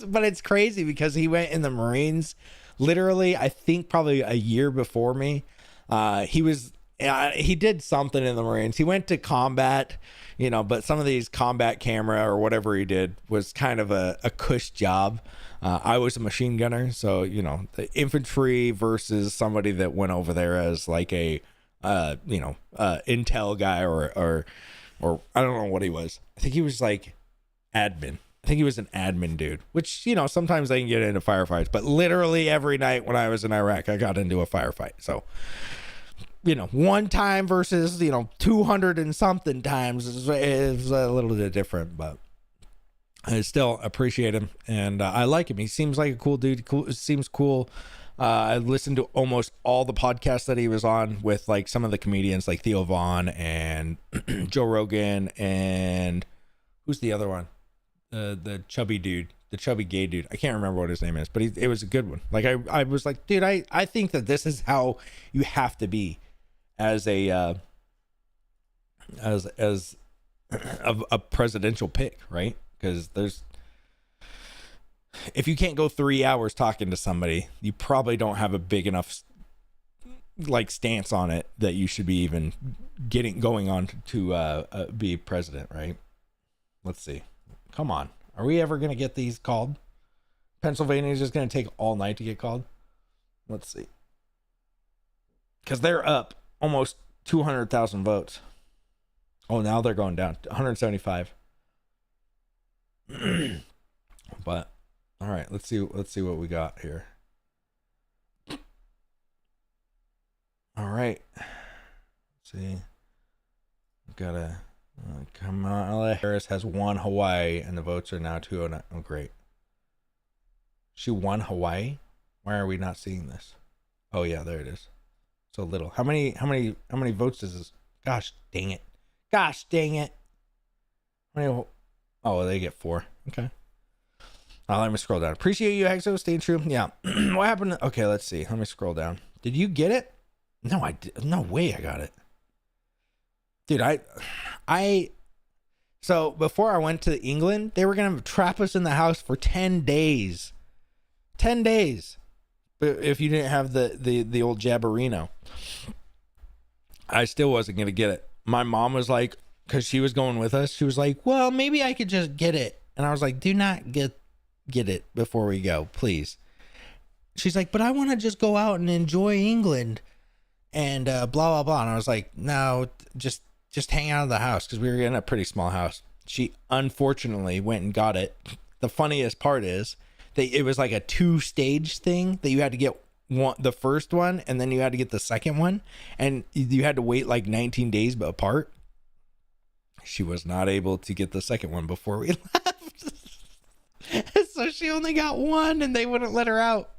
[SPEAKER 1] But it's crazy because he went in the Marines literally, I think probably a year before me. He did something in the Marines. He went to combat, but some of these combat camera or whatever he did was kind of a cush job. I was a machine gunner. So, the infantry versus somebody that went over there as like a, intel guy or I don't know what he was. I think he was like admin. I think he was an admin dude, which, sometimes I can get into firefights, but literally every night when I was in Iraq, I got into a firefight. So, one time versus, 200 and something times is a little bit different, but I still appreciate him. And I like him. He seems like a cool dude. Seems cool. I listened to almost all the podcasts that he was on with like some of the comedians like Theo Vaughn and Joe Rogan. And who's the other one? The chubby dude, the chubby gay dude. I can't remember what his name is, but it was a good one. Like I was like, dude, I think that this is how you have to be as a presidential pick, right? Because if you can't go 3 hours talking to somebody, you probably don't have a big enough like stance on it that you should be even going on to be president, right? Let's see. Come on. Are we ever going to get these called? Pennsylvania is just going to take all night to get called. Let's see. Because they're up almost 200,000 votes. Oh, now they're going down to 175. But all right, let's see what we got here. All right. Let's see. Gotta Kamala Harris has won Hawaii, and the votes are now 209. Oh, great. She won Hawaii? Why are we not seeing this? Oh yeah, there it is. So little. How many votes does this? Gosh dang it. Gosh dang it. Oh, they get 4. Okay. Let me scroll down. Appreciate you, Hexo. Staying true. Yeah. What happened? Okay, let's see. Let me scroll down. Did you get it? No, I did. No way I got it. Dude, so before I went to England, they were going to trap us in the house for 10 days. 10 days. But if you didn't have the old Jabberino, I still wasn't going to get it. My mom was like, because she was going with us, she was like, well, maybe I could just get it. And I was like, do not get it before we go, please. She's like, but I want to just go out and enjoy England and blah, blah, blah. And I was like, no, just hang out of the house, because we were in a pretty small house. She unfortunately went and got it. The funniest part is it was like a 2-stage thing that you had to get the first one, and then you had to get the second one, and you had to wait like 19 days apart. She was not able to get the second one before we left. So she only got one, and they wouldn't let her out.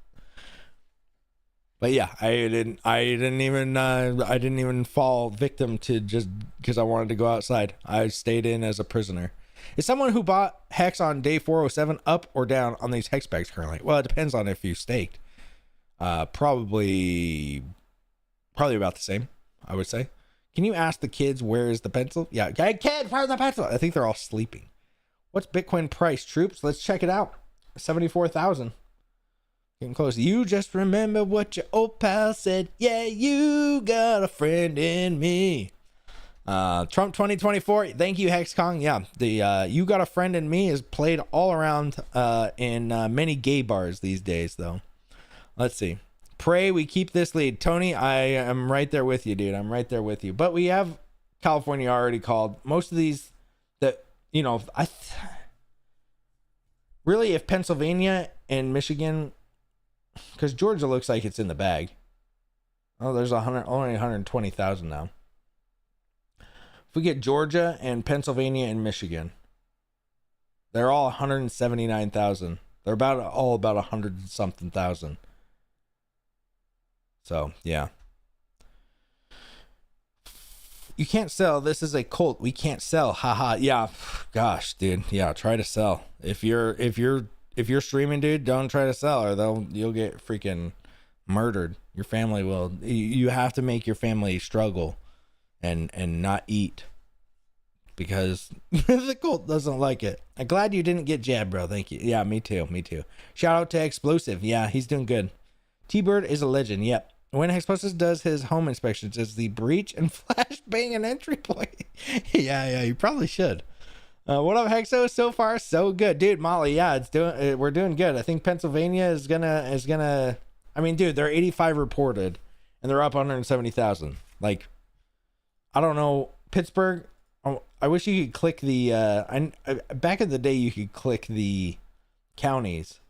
[SPEAKER 1] But yeah, I didn't even fall victim to just because I wanted to go outside. I stayed in as a prisoner. Is someone who bought Hex on day 407 up or down on these Hex bags currently? Well, it depends on if you staked. Probably about the same, I would say. Can you ask the kids where is the pencil? Yeah, hey kid, where's the pencil? I think they're all sleeping. What's Bitcoin price, troops? Let's check it out. 74,000. Getting close. You just remember what your old pal said. Yeah, you got a friend in me. Trump 2024. Thank you, Hexkong. Yeah, the You Got a Friend in Me is played all around in many gay bars these days, though. Let's see. Pray we keep this lead. Tony, I am right there with you, dude. I'm right there with you. But we have California already called. Most of these that, you know, really, if Pennsylvania and Michigan, because Georgia looks like it's in the bag. Oh, there's only 120,000 now. If we get Georgia and Pennsylvania and Michigan, they're all 179,000. They're all about 100 something thousand. So yeah, you can't sell. This is a cult. We can't sell. Haha. Yeah. Gosh, dude. Yeah. Try to sell. If you're streaming, dude, don't try to sell, or you'll get freaking murdered. Your family will. You have to make your family struggle and not eat, because the cult doesn't like it. I'm glad you didn't get jabbed, bro. Thank you. Yeah, me too. Shout out to Explosive. Yeah, he's doing good. T-Bird is a legend. Yep. When Explosive does his home inspections, is the breach and flashbang an entry point? yeah, you probably should. What up, Hexo? So far, so good, dude. Molly, yeah, we're doing good. I think Pennsylvania is gonna. I mean, dude, they're 85 reported, and they're up 170,000. Like, I don't know, Pittsburgh. I wish you could click the. Back in the day, you could click the counties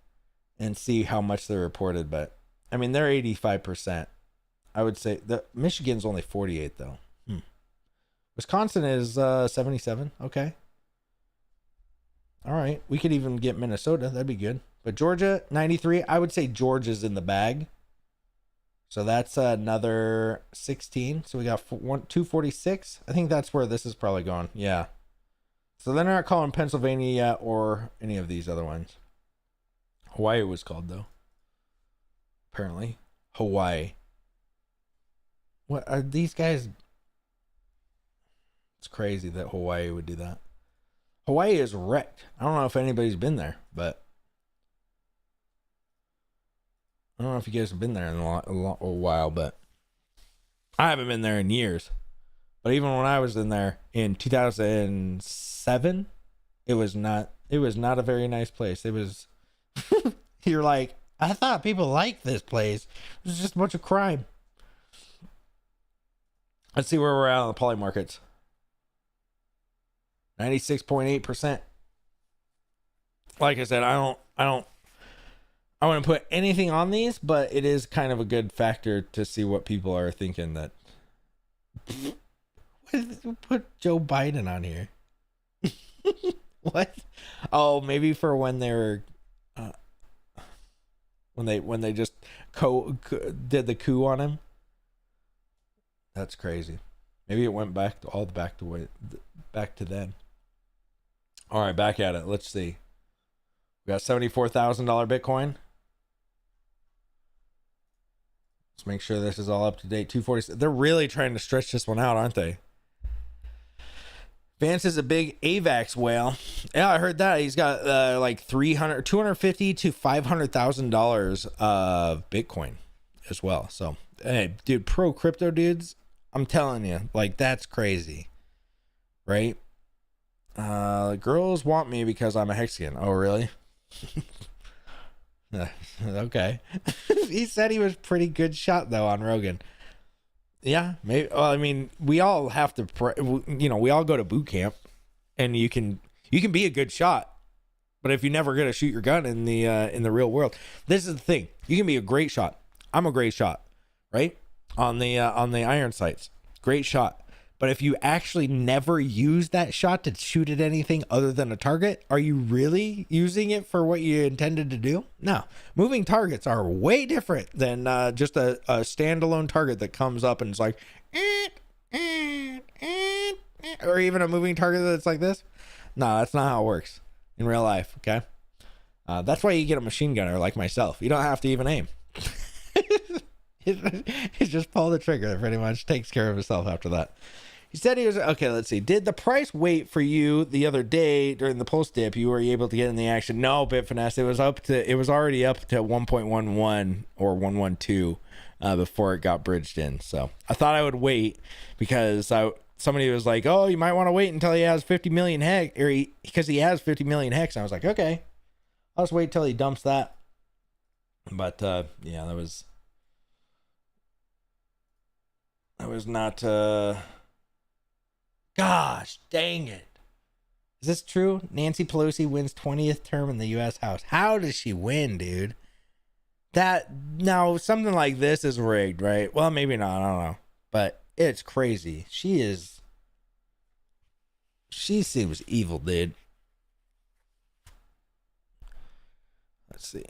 [SPEAKER 1] and see how much they're reported, but I mean, they're 85%. I would say the Michigan's only 48 though. Wisconsin is 77. Okay. All right, we could even get Minnesota. That'd be good. But Georgia 93. I would say Georgia's in the bag. So that's another 16. So we got 246. I think that's where this is probably going. Yeah. So they're not calling Pennsylvania yet or any of these other ones. Hawaii was called though. Apparently. Hawaii. What are these guys? It's crazy that Hawaii would do that. Hawaii is wrecked. I don't know if anybody's been there, but I don't know if you guys have been there in a while, but I haven't been there in years. But even when I was in there in 2007, it was not a very nice place. It was you're like, I thought people liked this place. It was just a bunch of crime. Let's see where we're at on the poly markets. 96.8%. Like I said, I wouldn't put anything on these, but it is kind of a good factor to see what people are thinking. That put Joe Biden on here. What? Oh, maybe for when they were when they just did the coup on him. That's crazy. Maybe it went back to then. All right, back at it. Let's see. We got $74,000 Bitcoin. Let's make sure this is all up to date. 240. They're really trying to stretch this one out, aren't they? Vance is a big AVAX whale. Yeah, I heard that. He's got like $250,000 to $500,000 of Bitcoin as well. So, hey, dude, pro crypto dudes, I'm telling you, like, that's crazy, right? Girls want me because I'm a Hexican. Oh, really? Okay. He said he was pretty good shot though on Rogan. Yeah, maybe. Well, I mean, we all have to, we all go to boot camp, and you can be a good shot, but if you never get to shoot your gun in the real world, this is the thing. You can be a great shot. I'm a great shot, right? On the iron sights, great shot. But if you actually never use that shot to shoot at anything other than a target, are you really using it for what you intended to do? No. Moving targets are way different than just a standalone target that comes up and it's like, or even a moving target that's like this. No, that's not how it works in real life, okay? That's why you get a machine gunner like myself. You don't have to even aim. It's just pull the trigger. It pretty much takes care of itself after that. He said he was okay. Let's see. Did the price wait for you the other day during the post dip? You were able to get in the action. No, Bitfinesse. It was already up to 1.11 or 112 before it got bridged in. So I thought I would wait because somebody was like, "Oh, you might want to wait until he has 50 million hex, or because he has 50 million hex." And I was like, "Okay, I'll just wait till he dumps that." But yeah, that was not. Gosh, dang it! Is this true? Nancy Pelosi wins 20th term in the U.S. House. How does she win, dude? That now something like this is rigged, right? Well, maybe not. I don't know, but it's crazy. She seems evil, dude. Let's see.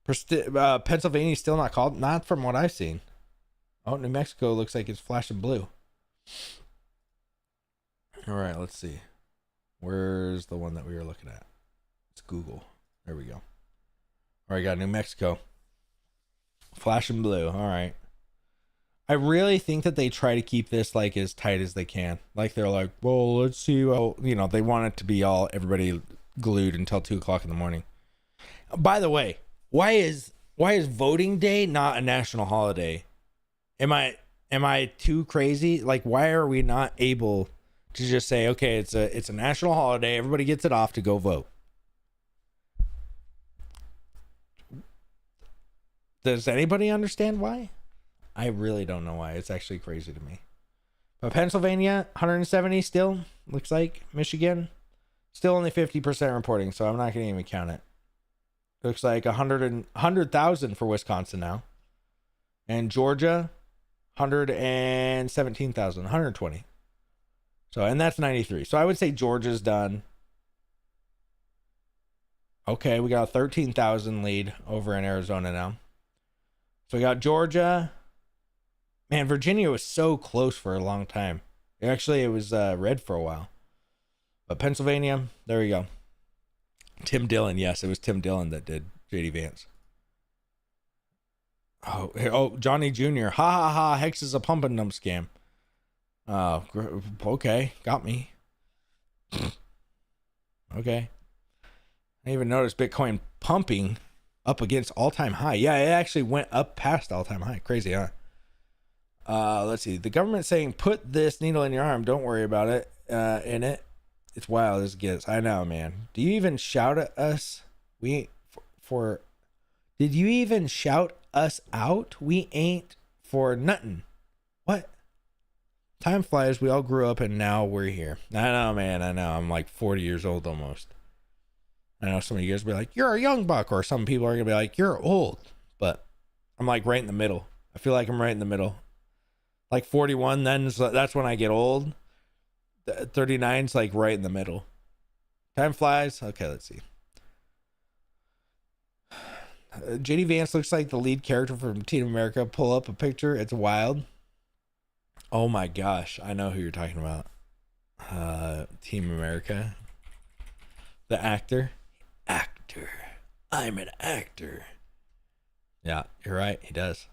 [SPEAKER 1] Pennsylvania's still not called. Not from what I've seen. Oh, New Mexico looks like it's flashing blue. All right, let's see. Where's the one that we were looking at? It's Google. There we go. All right, got New Mexico. Flashing blue. All right. I really think that they try to keep this like as tight as they can. Like they're like, well, let's see. Well, they want it to be all everybody glued until 2:00 in the morning. By the way, why is voting day not a national holiday? Am I too crazy? Like, why are we not able to just say, okay, it's a national holiday, everybody gets it off to go vote? Does anybody understand why? I really don't know why. It's actually crazy to me. But Pennsylvania, 170 still, looks like. Michigan, still only 50% reporting, so I'm not going to even count it. Looks like 100,000 for Wisconsin now. And Georgia, 117,000, 120. So, and that's 93. So I would say Georgia's done. Okay, we got a 13,000 lead over in Arizona now. So we got Georgia. Man, Virginia was so close for a long time. Actually, it was red for a while. But Pennsylvania, there we go. Tim Dillon, yes, it was Tim Dillon that did JD Vance. Oh, Johnny Jr. Ha ha ha! Hex is a pump and dump scam. Okay, got me. Okay. I didn't even noticed Bitcoin pumping up against all-time high. Yeah, it actually went up past all-time high. Crazy, huh? Let's see. The government saying, put this needle in your arm. Don't worry about it. In it. It's wild as it gets. I know, man. Do you even shout at us? We ain't for Did you even shout us out? We ain't for nothing. What? Time flies. We all grew up and now we're here. I know, man. I know. I'm like 40 years old almost. I know some of you guys will be like, you're a young buck, or some people are going to be like, you're old. But I'm like right in the middle. I feel like I'm right in the middle. Like 41, then that's when I get old. 39's like right in the middle. Time flies. Okay, let's see. JD Vance looks like the lead character from Team America. Pull up a picture. It's wild. Oh my gosh. I know who you're talking about. Team America. The actor. I'm an actor. Yeah, you're right. He does.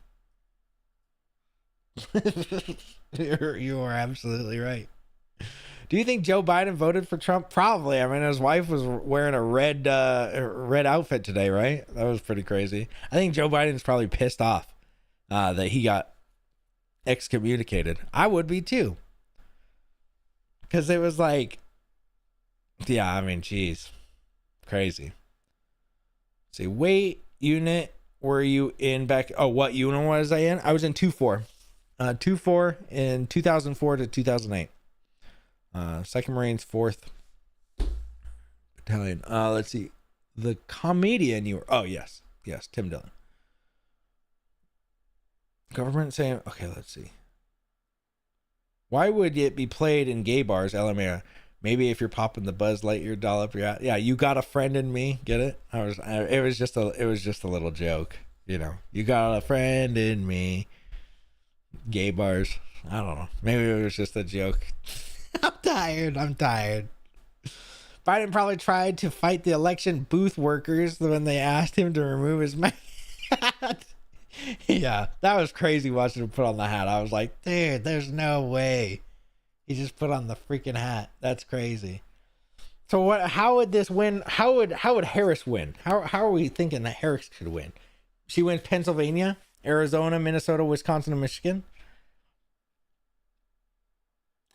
[SPEAKER 1] You are absolutely right. Do you think Joe Biden voted for Trump? Probably. I mean, his wife was wearing a red outfit today, right? That was pretty crazy. I think Joe Biden's probably pissed off that he got excommunicated. I would be too. Because it was like, yeah, I mean, geez. Crazy. See, wait, unit, were you in back? Oh, what unit was I in? I was in 2-4. 2-4 in 2004 to 2008. 2nd Marines, 4th Battalion. Let's see. The comedian you were. Oh, yes. Yes, Tim Dillon. Government saying, okay, let's see. Why would it be played in gay bars, LMA? Maybe if you're popping the Buzz Lightyear doll up your ass. Yeah, you got a friend in me. Get it? It was just a little joke. You know, you got a friend in me. Gay bars. I don't know. Maybe it was just a joke. I'm tired. Biden probably tried to fight the election booth workers when they asked him to remove his mask. Yeah, that was crazy watching him put on the hat. I was like, dude, there's no way. He just put on the freaking hat. That's crazy. So what? How would this win? How would Harris win? How are we thinking that Harris could win? She wins Pennsylvania, Arizona, Minnesota, Wisconsin, and Michigan.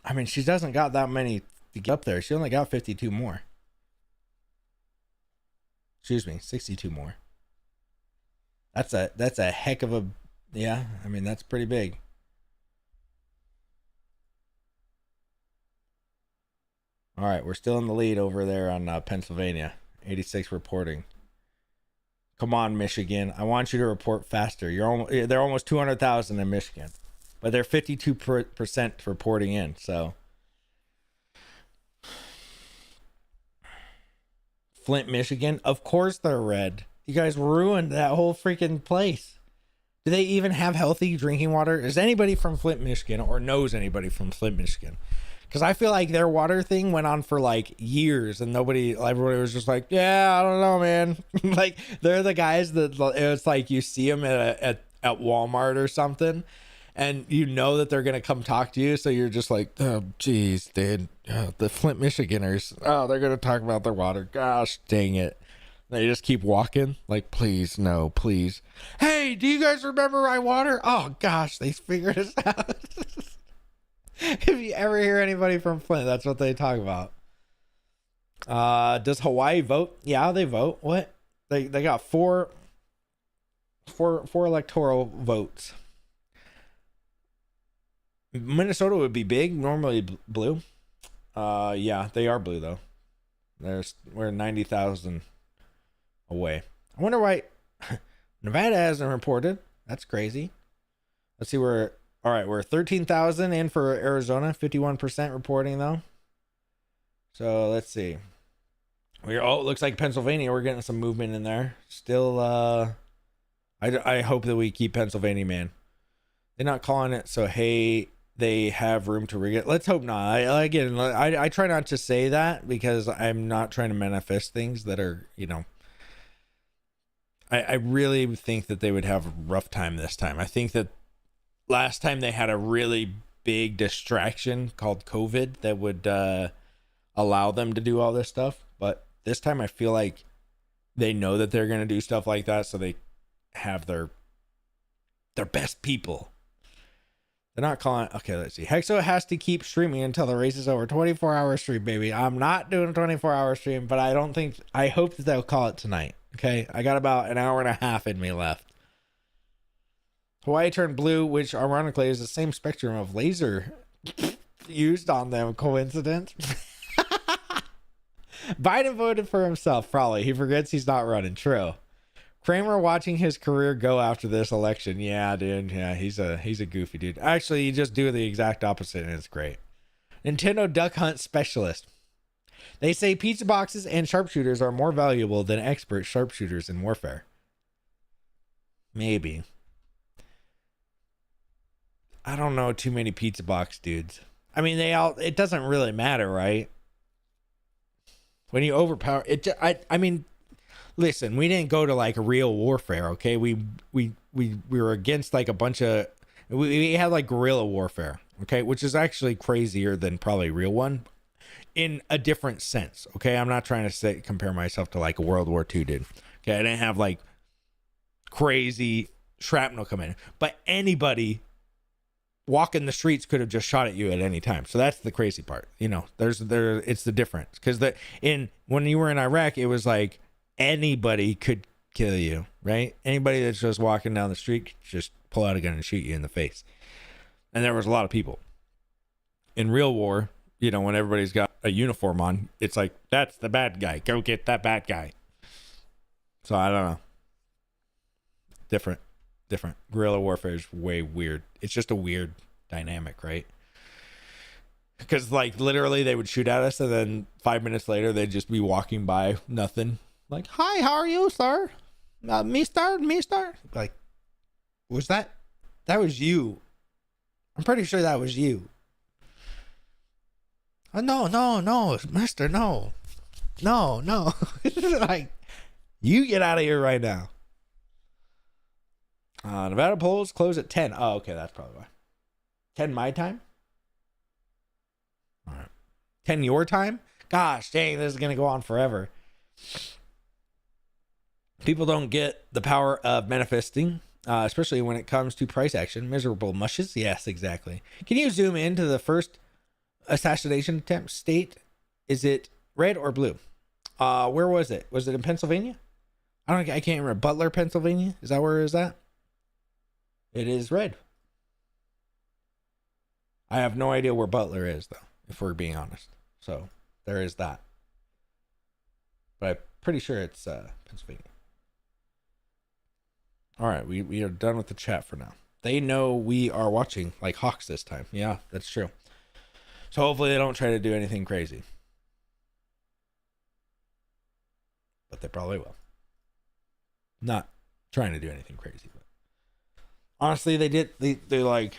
[SPEAKER 1] I mean, she doesn't got that many to get up there. She only got 52 more. Excuse me, 62 more. That's a heck of a, yeah. I mean, that's pretty big. All right, we're still in the lead over there on Pennsylvania. 86 reporting. Come on, Michigan. I want you to report faster. They're almost 200,000 in Michigan, but they're 52% reporting in. So Flint, Michigan, of course they're red. You guys ruined that whole freaking place. Do they even have healthy drinking water? Is anybody from Flint, Michigan, or knows anybody from Flint, Michigan? Because I feel like their water thing went on for like years and everybody was just like, yeah, I don't know, man. Like, they're the guys that it's like you see them at Walmart or something and you know that they're going to come talk to you. So you're just like, oh, geez, dude, the Flint, Michiganers. Oh, they're going to talk about their water. Gosh, dang it. They just keep walking like, please, no, please. Hey, do you guys remember my water? Oh, gosh, they figured us out. If you ever hear anybody from Flint, that's what they talk about. Does Hawaii vote? Yeah, they vote. What? They got four electoral votes. Minnesota would be big, normally blue. Yeah, they are blue though. We're 90,000 away. I wonder why Nevada hasn't reported. That's crazy. Let's see where. All right, we're 13,000 in for Arizona, 51% reporting though. So let's see. It looks like Pennsylvania. We're getting some movement in there. Still, I hope that we keep Pennsylvania, man. They're not calling it, so hey, they have room to rig it. Let's hope not. I try not to say that because I'm not trying to manifest things that are, I really think that they would have a rough time this time. I think that last time they had a really big distraction called COVID that would allow them to do all this stuff. But this time I feel like they know that they're going to do stuff like that. So they have their best people. They're not calling. Okay, let's see. Hexo has to keep streaming until the race is over. 24-hour stream, baby. I'm not doing a 24-hour stream, but I hope that they'll call it tonight. Okay. I got about an hour and a half in me left. Hawaii turned blue, which ironically is the same spectrum of laser used on them. Coincidence? Biden voted for himself, probably. He forgets he's not running. True. Kramer watching his career go after this election. Yeah, dude. Yeah, he's a goofy dude. Actually, you just do the exact opposite and it's great. Nintendo Duck Hunt Specialist. They say pizza boxes and sharpshooters are more valuable than expert sharpshooters in warfare. Maybe. I don't know too many pizza box dudes. I mean, it doesn't really matter, right? When you overpower it, I mean, listen, we didn't go to like real warfare, okay? We were against like a bunch of, we had like guerrilla warfare, okay? Which is actually crazier than probably real one in a different sense, okay? I'm not trying to compare myself to like a World War II dude, okay? I didn't have like crazy shrapnel come in, but anybody walking the streets could have just shot at you at any time. So that's the crazy part. It's the difference. Because when you were in Iraq, it was like anybody could kill you, right? Anybody that's just walking down the street could just pull out a gun and shoot you in the face. And there was a lot of people. In real war, when everybody's got a uniform on, it's like, that's the bad guy. Go get that bad guy. So I don't know. Different. Guerrilla warfare is way weird. It's just a weird dynamic, right? Because like literally they would shoot at us and then 5 minutes later they'd just be walking by, nothing. Like, hi, how are you, sir? Me star. Like, was that was you? I'm pretty sure that was you. Oh, no, mister, no. Like, you get out of here right now. Nevada polls close at 10. Oh, okay, that's probably why. 10 my time? All right. 10 your time? Gosh, dang, this is going to go on forever. People don't get the power of manifesting, especially when it comes to price action. Miserable mushes? Yes, exactly. Can you zoom into the first assassination attempt state, is it red or blue? Where was it? Was it in Pennsylvania? I can't remember. Butler, Pennsylvania? Is that where it is at? It is red. I have no idea where Butler is, though, if we're being honest. So there is that. But I'm pretty sure it's Pennsylvania. All right, we are done with the chat for now. They know we are watching like hawks this time. Yeah, that's true. So hopefully they don't try to do anything crazy. But they probably will. Not trying to do anything crazy, but honestly, they did. They like.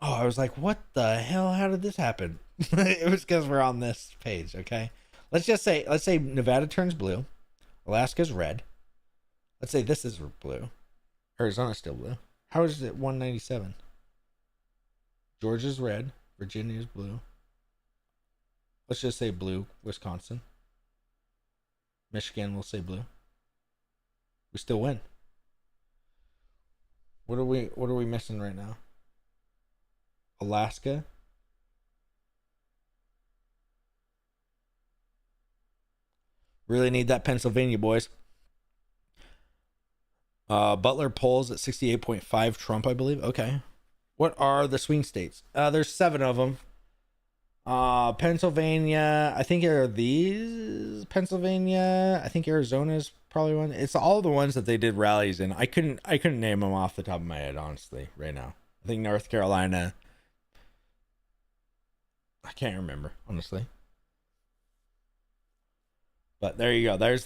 [SPEAKER 1] Oh, I was like, what the hell? How did this happen? It was because we're on this page. Okay, let's say Nevada turns blue, Alaska's red. Let's say this is blue, Arizona's still blue. How is it 197? Georgia's red, Virginia's blue. Let's just say blue, Wisconsin. Michigan will say blue. We still win. What are we missing right now? Alaska. Really need that Pennsylvania, boys. Butler polls at 68.5, Trump, I believe. Okay. What are the swing states? There's 7 of them. Pennsylvania, I think are these. Pennsylvania, I think Arizona's probably one. It's all the ones that they did rallies in. I couldn't name them off the top of my head, honestly, right now. I think North Carolina. I can't remember, honestly. But there you go. There's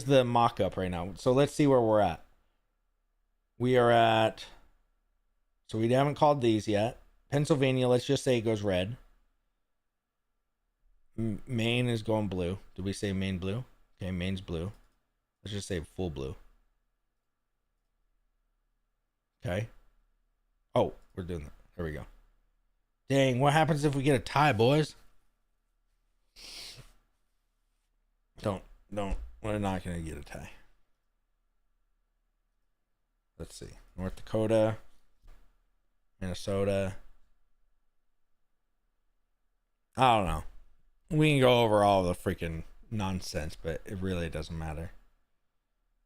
[SPEAKER 1] the mock-up right now. So let's see where we're at. We are at. So we haven't called these yet. Pennsylvania, let's just say it goes red. Maine is going blue. Did we say Maine blue? Okay, Maine's blue. Let's just say full blue. Okay. Oh, we're doing that. There we go. Dang, what happens if we get a tie, boys? Don't. We're not going to get a tie. Let's see. North Dakota, Minnesota. I don't know. We can go over all the freaking nonsense, but it really doesn't matter.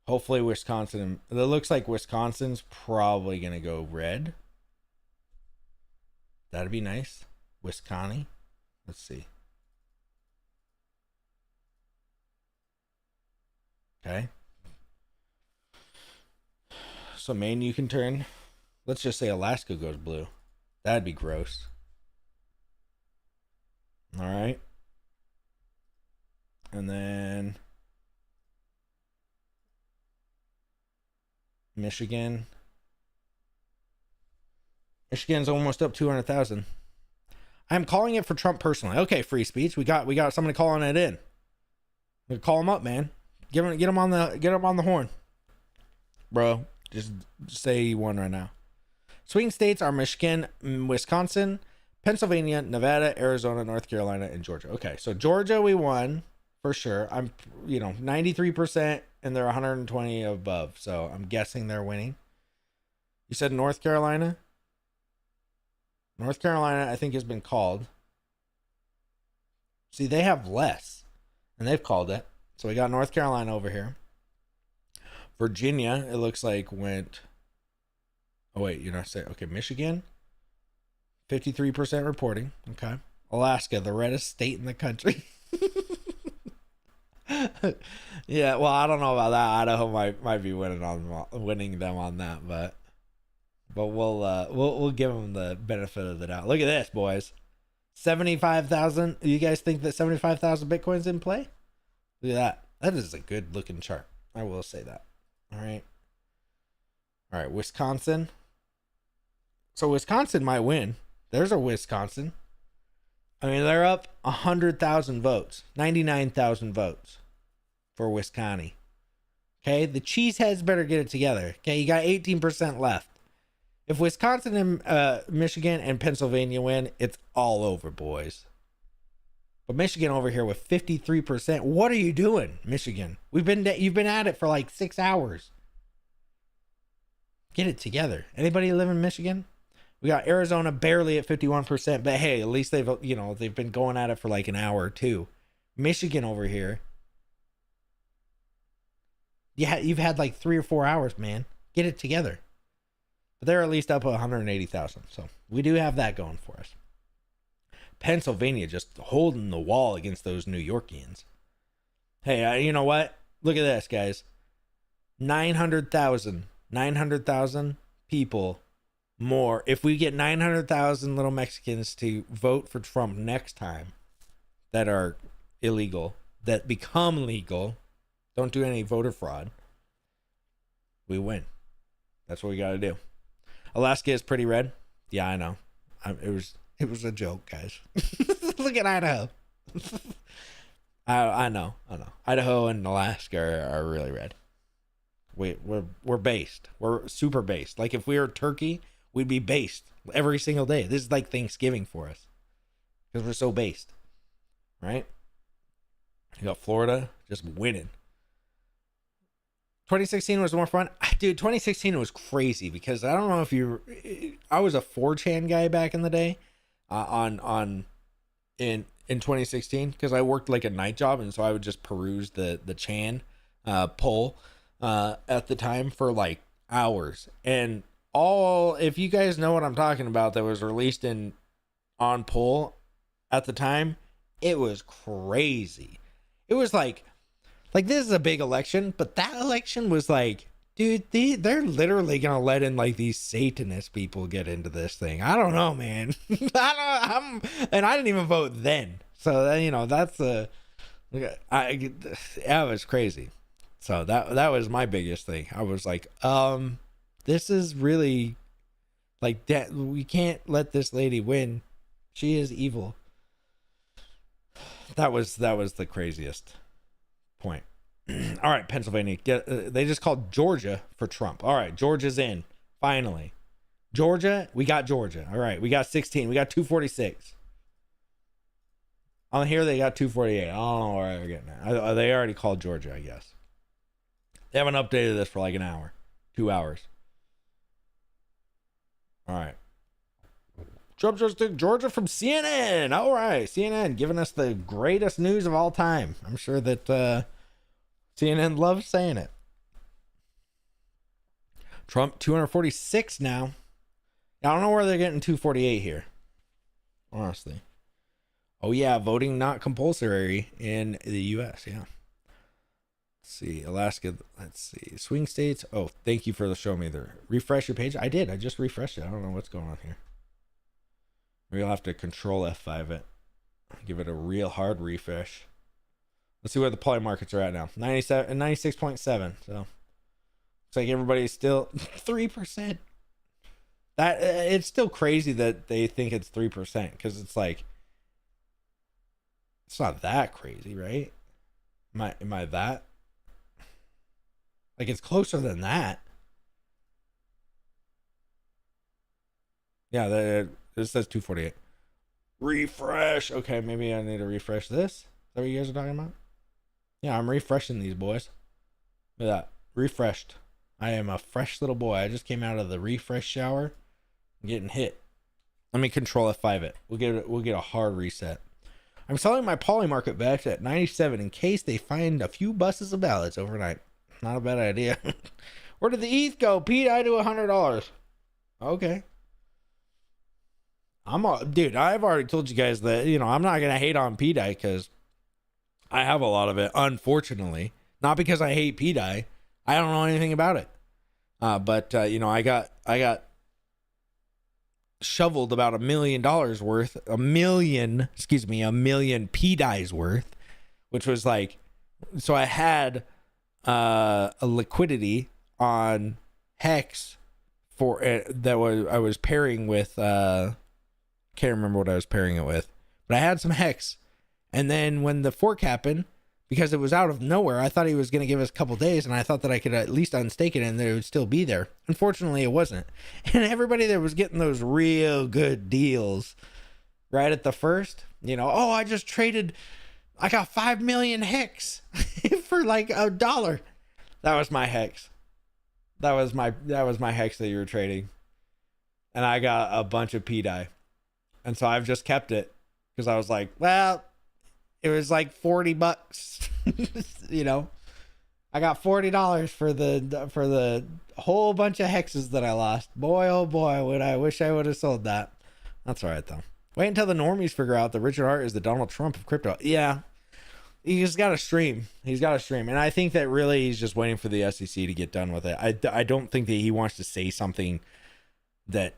[SPEAKER 1] Hopefully Wisconsin. It looks like Wisconsin's probably going to go red. That'd be nice. Wisconsin. Let's see. Okay. So Maine you can turn. Let's just say Alaska goes blue. That'd be gross. All right. And then Michigan. Michigan's almost up 200,000. I'm calling it for Trump personally. Okay, free speech. We got somebody calling it in. We call him up, man. Get him on the horn, bro. Just say you won right now. Swing states are Michigan, Wisconsin, Pennsylvania, Nevada, Arizona, North Carolina, and Georgia. Okay, so Georgia we won for sure. I'm 93%, and they're 120 above. So I'm guessing they're winning. You said North Carolina. North Carolina, I think, has been called. See, they have less, and they've called it. So we got North Carolina over here. Virginia, it looks like went. Oh wait, you're not saying. Okay, Michigan, 53% reporting. Okay, Alaska, the reddest state in the country. Yeah, well, I don't know about that. Idaho might be winning them on that, but we'll give them the benefit of the doubt. Look at this, boys. 75,000. You guys think that 75,000 Bitcoin's in play? Look at that. That is a good looking chart. I will say that. All right, Wisconsin. So Wisconsin might win. There's a Wisconsin. I mean, they're up 100,000 votes, 99,000 votes for Wisconsin. Okay, the cheeseheads better get it together. Okay, you got 18% left. If Wisconsin and Michigan and Pennsylvania win, it's all over, boys. But Michigan over here with 53%. What are you doing, Michigan? You've been at it for like 6 hours. Get it together. Anybody live in Michigan? We got Arizona barely at 51%, but hey, at least they've been going at it for like an hour or two. Michigan over here. Yeah, you've had like 3 or 4 hours, man. Get it together. But they're at least up 180,000. So we do have that going for us. Pennsylvania just holding the wall against those New Yorkians. Hey, you know what? Look at this, guys. 900,000 people more. If we get 900,000 little Mexicans to vote for Trump next time that are illegal, that become legal, don't do any voter fraud, we win. That's what we got to do. Alaska is pretty red. Yeah, I know. It was a joke, guys. Look at Idaho. I know. Idaho and Alaska are really red. We're based. We're super based. Like if we were Turkey, we'd be based every single day. This is like Thanksgiving for us because we're so based, right? You got Florida just winning. 2016 was more fun. Dude, 2016 was crazy because I don't know if I was a 4chan guy back in the day in 2016 because I worked like a night job, and so I would just peruse the Chan poll at the time for like hours. And if you guys know what I'm talking about, that was released on poll at the time, it was crazy. It was like this is a big election, but that election was like, dude, they're literally gonna let in like these Satanist people get into this thing. I don't know, man. I didn't even vote then, so that's that was crazy. So that was my biggest thing. I was like, this is really like that. We can't let this lady win. She is evil. That was the craziest point. All right, Pennsylvania. They just called Georgia for Trump. All right, Georgia's in. Finally. Georgia, we got Georgia. All right, we got 16. We got 246. On here, they got 248. I don't know where they're getting at. They already called Georgia, I guess. They haven't updated this for like an hour. 2 hours. All right. Trump just took Georgia from CNN. All right, CNN giving us the greatest news of all time. I'm sure that CNN loves saying it. Trump 246 now. I don't know where they're getting 248 here. Honestly. Oh yeah, voting not compulsory in the US. Yeah. Let's see, Alaska. Let's see, swing states. Oh, thank you for showing me the refresh your page. I did. I just refreshed it. I don't know what's going on here. Maybe I'll have to control F5 it. Give it a real hard refresh. Let's see where the poly markets are at now. 97 and 96.7. So looks like everybody's still 3%. That it's still crazy that they think it's 3% because it's like it's not that crazy, right? Am I that? Like it's closer than that. Yeah, this says 248. Refresh. Okay, maybe I need to refresh this. Is that what you guys are talking about? Yeah, I'm refreshing these boys. Look at that. Refreshed. I am a fresh little boy. I just came out of the refresh shower. I'm getting hit. Let me control F5 it. We'll get a hard reset. I'm selling my poly market bets at 97 in case they find a few buses of ballots overnight. Not a bad idea. Where did the ETH go? Pete, I do $100. Okay. Dude, I've already told you guys that, I'm not going to hate on PDI because I have a lot of it, unfortunately. Not because I hate PDI. I don't know anything about it. But I got shoveled about $1 million worth, a million PDI's worth, which was like, so I had a liquidity on Hex for I was pairing with, can't remember what I was pairing it with, but I had some Hex. And then when the fork happened, because it was out of nowhere, I thought he was going to give us a couple days, and I thought that I could at least unstake it and that it would still be there. Unfortunately, it wasn't. And everybody there was getting those real good deals right at the first. I just traded, I got 5 million Hex for like $1. That was my Hex. That was my Hex that you were trading. and I got a bunch of PDI. And so I've just kept it because I was like, well, it was like $40, you know. I got $40 for the whole bunch of hexes that I lost. Boy, oh boy, would I wish I would have sold that. That's all right though. Wait until the normies figure out that Richard Hart is the Donald Trump of crypto. Yeah, he's got to stream. He's got to stream, and I think that really he's just waiting for the SEC to get done with it. I don't think that he wants to say something that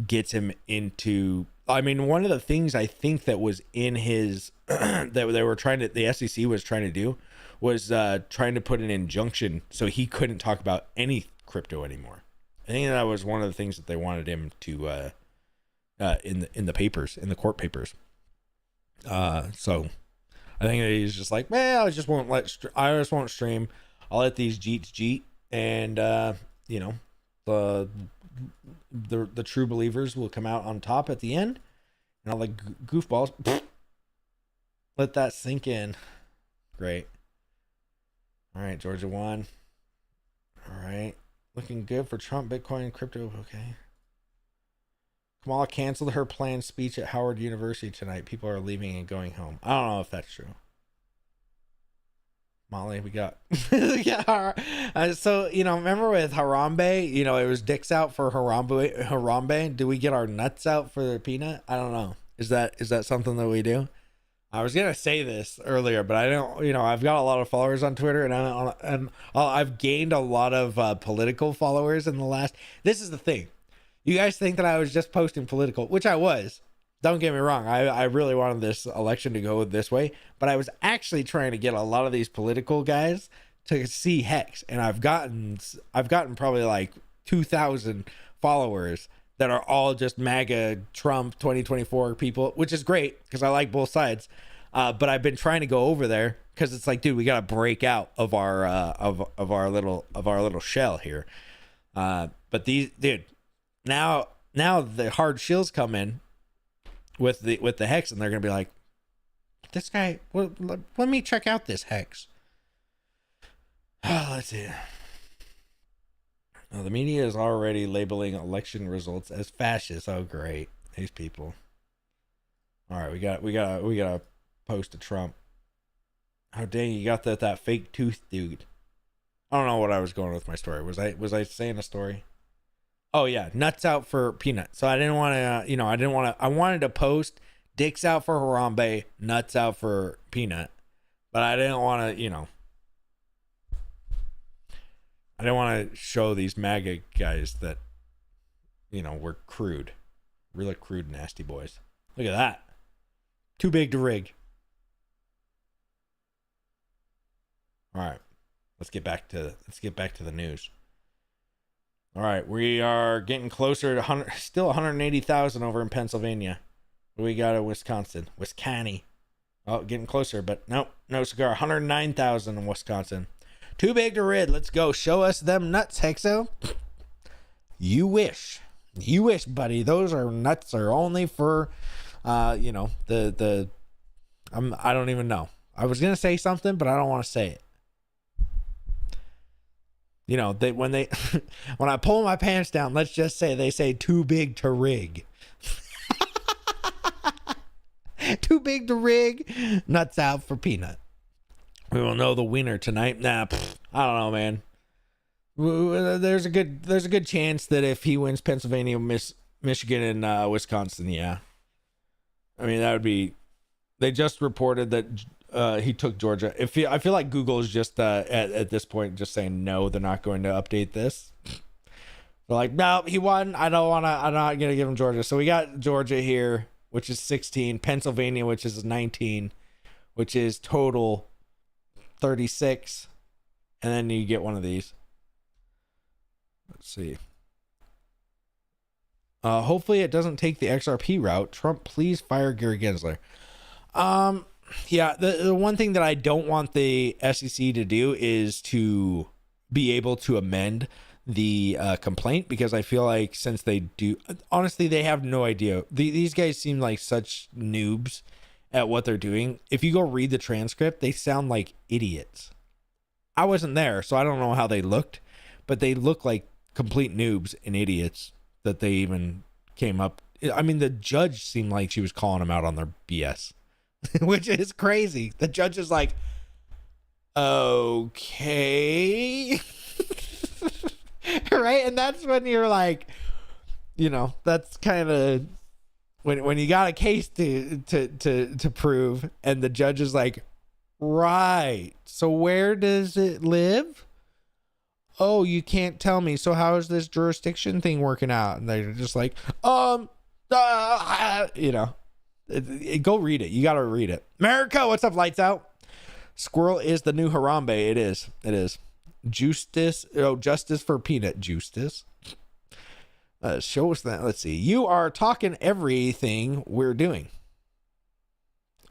[SPEAKER 1] gets him into. I mean, one of the things I think that was in his that they were trying to, the SEC was trying to do, was trying to put an injunction so he couldn't talk about any crypto anymore. I think that was one of the things that they wanted him to in the papers, in the court papers. So I think that he's just like, well, I just won't stream. I'll let these jeets jeet, and you know, the true believers will come out on top at the end, and all the goofballs let that sink in. Great. All right, Georgia won. All right, looking good for Trump, Bitcoin, crypto. Okay. Kamala canceled her planned speech at Howard University tonight. People are leaving and going home. I don't know if that's true. Molly, we got so, you know, remember with Harambe, you know, it was dicks out for Harambe. Do we get our nuts out for the peanut? I don't know. Is that something that we do? I was gonna say this earlier, but I don't. You know, I've got a lot of followers on Twitter, and I've gained a lot of political followers in the last. This is the thing. You guys think that I was just posting political, which I was. Don't get me wrong. I really wanted this election to go this way, but I was actually trying to get a lot of these political guys to see Hex, and I've gotten probably like 2,000 followers that are all just MAGA Trump 2024 people, which is great because I like both sides. But I've been trying to go over there because it's like, dude, we got to break out of our of our little shell here. But these, dude, now the hard shills come in with the Hex, and they're gonna be like, this guy. Well, let me check out this Hex. Let's see. The media is already labeling election results as fascist. Oh, great. These people. All right, we got post to Trump. Oh, dang, you got that fake tooth dude. I don't know what I was going with my story. Was I saying a story? Oh yeah, nuts out for peanut. So I didn't want to, I wanted to post dicks out for Harambe, nuts out for peanut, but I didn't want to, I didn't want to show these MAGA guys that, we're crude. Really crude, nasty boys. Look at that. Too big to rig. All right. Let's get back to the news. All right, we are getting closer to still 180,000 over in Pennsylvania. What do we got in Wisconsin? Oh, getting closer, but nope, no cigar. 109,000 in Wisconsin. Too big to rid. Let's go. Show us them nuts, Hexo. You wish, buddy. Those are nuts are only for, I don't even know. I was gonna say something, but I don't want to say it. When I pull my pants down, let's just say they say too big to rig. Too big to rig. Nuts out for peanut. We will know the winner tonight. Nah, I don't know, man. There's a good chance that if he wins Pennsylvania, Michigan, and Wisconsin, yeah. I mean, that would be. They just reported that he took Georgia. I feel like Google is just at this point just saying no, they're not going to update this. They're like, no, he won. I'm not gonna give him Georgia. So we got Georgia here, which is 16, Pennsylvania, which is 19, which is total 36, and then you get one of these. Let's see. Hopefully it doesn't take the XRP route. Trump, please fire Gary Gensler. Yeah, the one thing that I don't want the SEC to do is to be able to amend the complaint, because I feel like since they do, honestly, they have no idea. These guys seem like such noobs at what they're doing. If you go read the transcript, they sound like idiots. I wasn't there, so I don't know how they looked, but they look like complete noobs and idiots that they even came up. I mean, the judge seemed like she was calling them out on their BS, which is crazy. The judge is like, okay. Right? And that's when you're like, that's kind of when you got a case to prove, and the judge is like, right. So where does it live? Oh, you can't tell me. So how is this jurisdiction thing working out? And they're just like, go read it. You got to read it. America, what's up? Lights out. Squirrel is the new Harambe. It is. Justice for peanut justice. Show us that. Let's see. You are talking everything we're doing.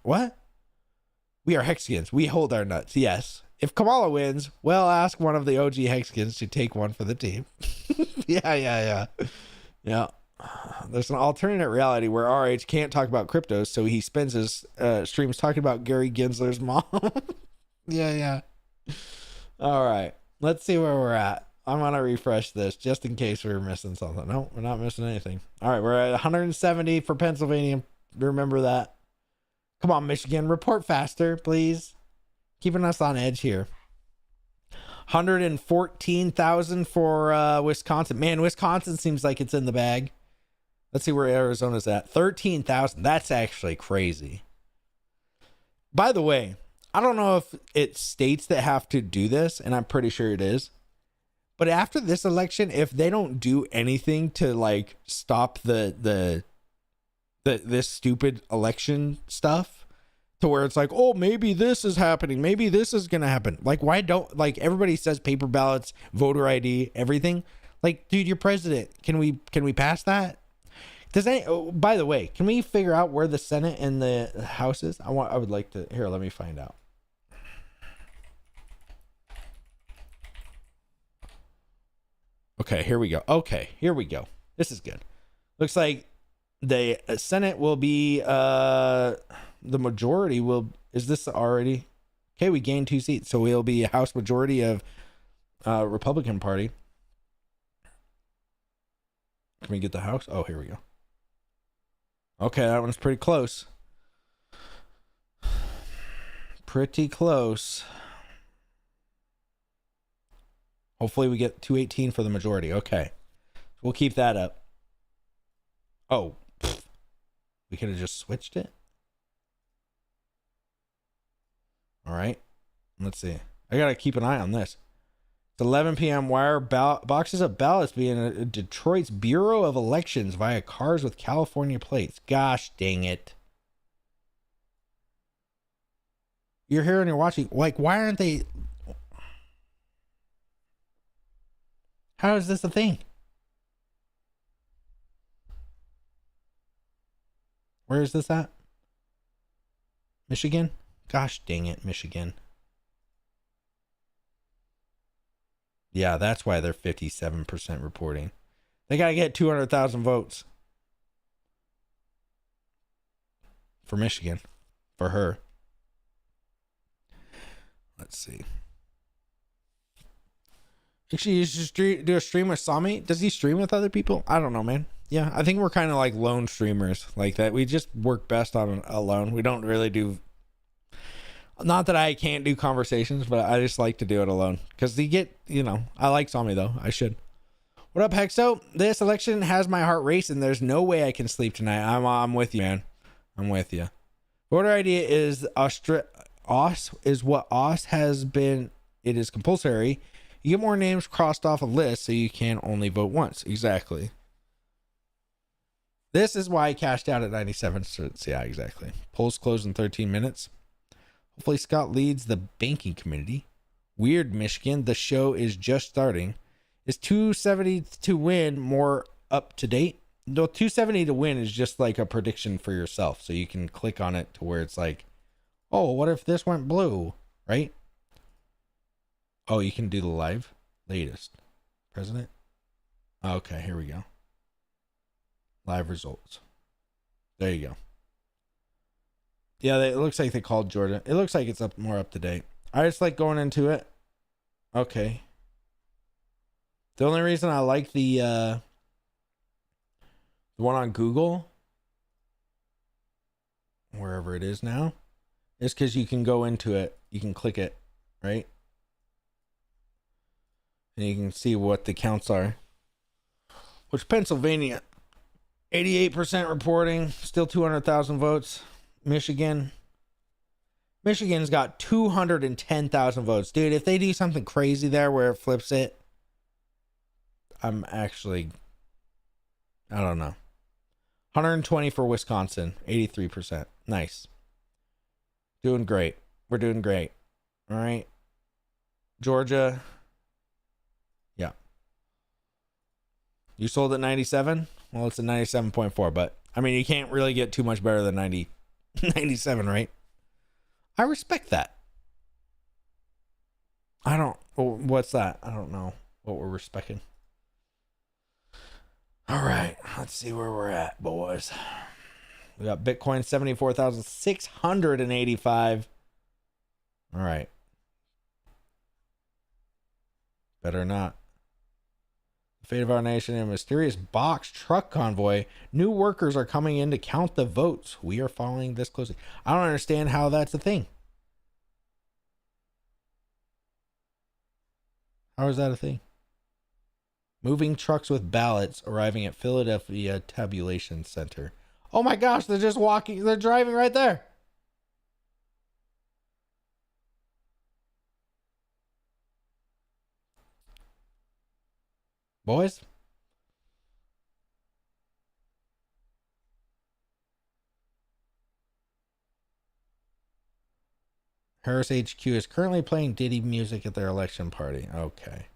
[SPEAKER 1] What? We are Hexicans. We hold our nuts. Yes. If Kamala wins, well, ask one of the OG Hexicans to take one for the team. Yeah. There's an alternate reality where RH can't talk about cryptos, so he spends his streams talking about Gary Gensler's mom. Yeah. All right. Let's see where we're at. I'm going to refresh this just in case we're missing something. No, we're not missing anything. All right. We're at 170 for Pennsylvania. Remember that. Come on, Michigan. Report faster, please. Keeping us on edge here. 114,000 for Wisconsin. Man, Wisconsin seems like it's in the bag. Let's see where Arizona's at. 13,000. That's actually crazy. By the way, I don't know if it's states that have to do this, and I'm pretty sure it is. But after this election, if they don't do anything to like stop this stupid election stuff, to where it's like, oh, maybe this is happening, maybe this is gonna happen. Like, why don't, like, everybody says paper ballots, voter ID, everything. Like, dude, you're president. Can we pass that? By the way, can we figure out where the Senate and the House is? I would like to. Here, let me find out. Okay, here we go. This is good. Looks like the Senate will be the majority will. Is this already? Okay, we gained 2 seats, so we'll be a House majority of Republican Party. Can we get the House? Oh, here we go. Okay, that one's pretty close. Pretty close. Hopefully we get 218 for the majority. Okay. We'll keep that up. Oh. We could have just switched it. All right. Let's see. I got to keep an eye on this. It's 11 p.m. Why are boxes of ballots being Detroit's Bureau of Elections via cars with California plates? Gosh dang it. You're here and you're watching. Like, why aren't they... How is this a thing? Where is this at? Michigan? Gosh dang it, Michigan. Yeah, that's why they're 57% reporting. They got to get 200,000 votes. For Michigan. For her. Let's see. Actually, you should do a stream with Sami. Does he stream with other people? I don't know, man. Yeah, I think we're kind of like lone streamers like that. We just work best on alone. We don't really do... Not that I can't do conversations, but I just like to do it alone. Because you get, I like Sami, though. I should. What up, Hexo? This election has my heart racing. There's no way I can sleep tonight. I'm with you, man. I'm with you. Voter ID is OS is what OS has been. It is compulsory. You get more names crossed off a list, so you can only vote once. Exactly. This is why I cashed out at 97 cents. Yeah, exactly. Polls close in 13 minutes. Hopefully Scott leads the banking community. Weird, Michigan. The show is just starting. Is 270 to win more up to date? No, 270 to win is just like a prediction for yourself. So you can click on it to where it's like, oh, what if this went blue? Right? Oh, you can do the live latest president. Okay, here we go. Live results. There you go. Yeah, it looks like they called Georgia. It looks like it's more up to date. I just like going into it. Okay. The only reason I like the The one on Google, wherever it is now, is because you can go into it. You can click it, right? And you can see what the counts are. Which Pennsylvania, 88% reporting, still 200,000 votes. Michigan's got 210,000 votes. Dude, if they do something crazy there where it flips it, I'm actually, I don't know. 120 for Wisconsin, 83%. Nice. Doing great. We're doing great. All right. Georgia. Yeah. You sold at 97? Well, it's a 97.4, but I mean, you can't really get too much better than 97, right? I respect that. What's that? I don't know what we're respecting. All right, let's see where we're at, boys. We got Bitcoin 74,685. All right. Better not. The fate of our nation in a mysterious box truck convoy. New workers are coming in to count the votes. We are following this closely. I don't understand how that's a thing. How is that a thing? Moving trucks with ballots arriving at Philadelphia Tabulation Center. Oh my gosh, they're just walking. They're driving right there. Boys. Harris HQ is currently playing Diddy music at their election party. Okay.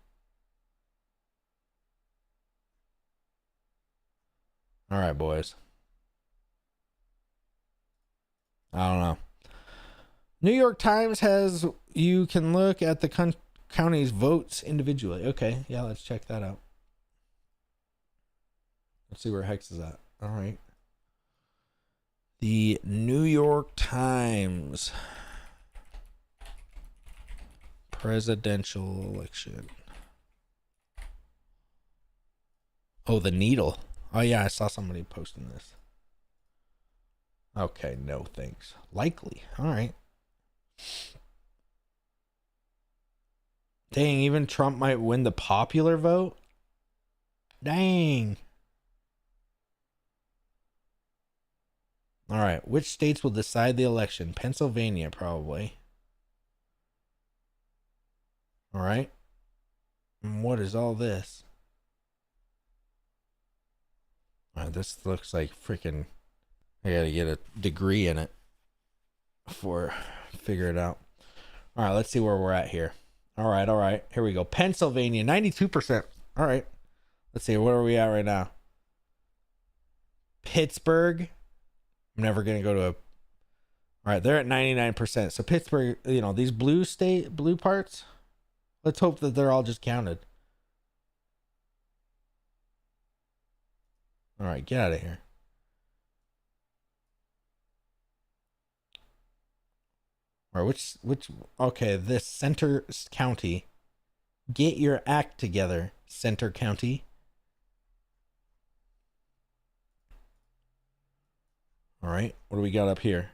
[SPEAKER 1] All right, boys. I don't know. New York Times has, you can look at the county's votes individually. Okay, yeah, let's check that out. Let's see where Hex is at. All right. The New York Times presidential election. Oh, the needle. Oh, yeah, I saw somebody posting this. Okay, no thanks. Likely. All right. Dang, even Trump might win the popular vote? Dang. All right, which states will decide the election? Pennsylvania, probably. All right. And what is all this? This looks like freaking... I gotta get a degree in it before I figure it out. All right, let's see where we're at here. All right. Here we go. Pennsylvania, 92%. All right. Let's see, where are we at right now? Pittsburgh. I'm never going to go to a... All right, they're at 99%. So Pittsburgh, these blue parts, let's hope that they're all just counted. All right, get out of here. All right, okay, this Center County. Get your act together, Center County. All right, what do we got up here?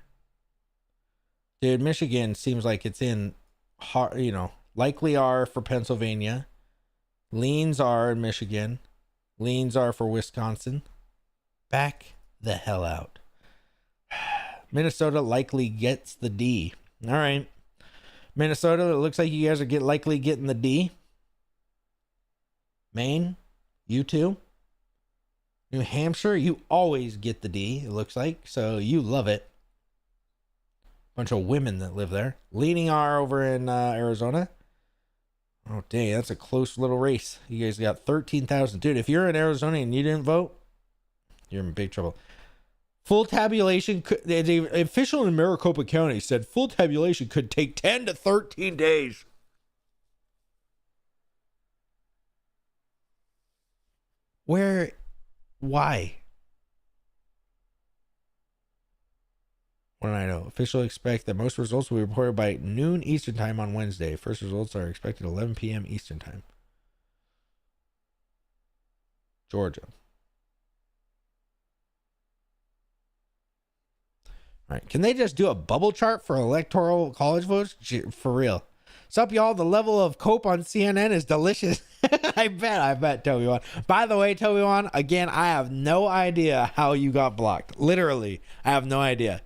[SPEAKER 1] Dude, Michigan seems like it's in, likely are for Pennsylvania. Leans are in Michigan. Leans are for Wisconsin. Back the hell out. Minnesota likely gets the D. All right. Minnesota, it looks like you guys are likely getting the D. Maine, you too. New Hampshire, you always get the D, it looks like. So you love it. Bunch of women that live there. Leaning R over in Arizona. Oh, dang, that's a close little race. You guys got 13,000. Dude, if you're in Arizona and you didn't vote, you're in big trouble. Full tabulation, the official in Maricopa County said full tabulation could take 10 to 13 days. Why? What do I know? Officials expect that most results will be reported by noon Eastern time on Wednesday. First results are expected at 11 p.m. Eastern time. Georgia. All right. Can they just do a bubble chart for electoral college votes? For real. Sup, y'all? The level of cope on CNN is delicious. I bet, Toby Wan. By the way, Toby Wan, again, I have no idea how you got blocked. Literally, I have no idea.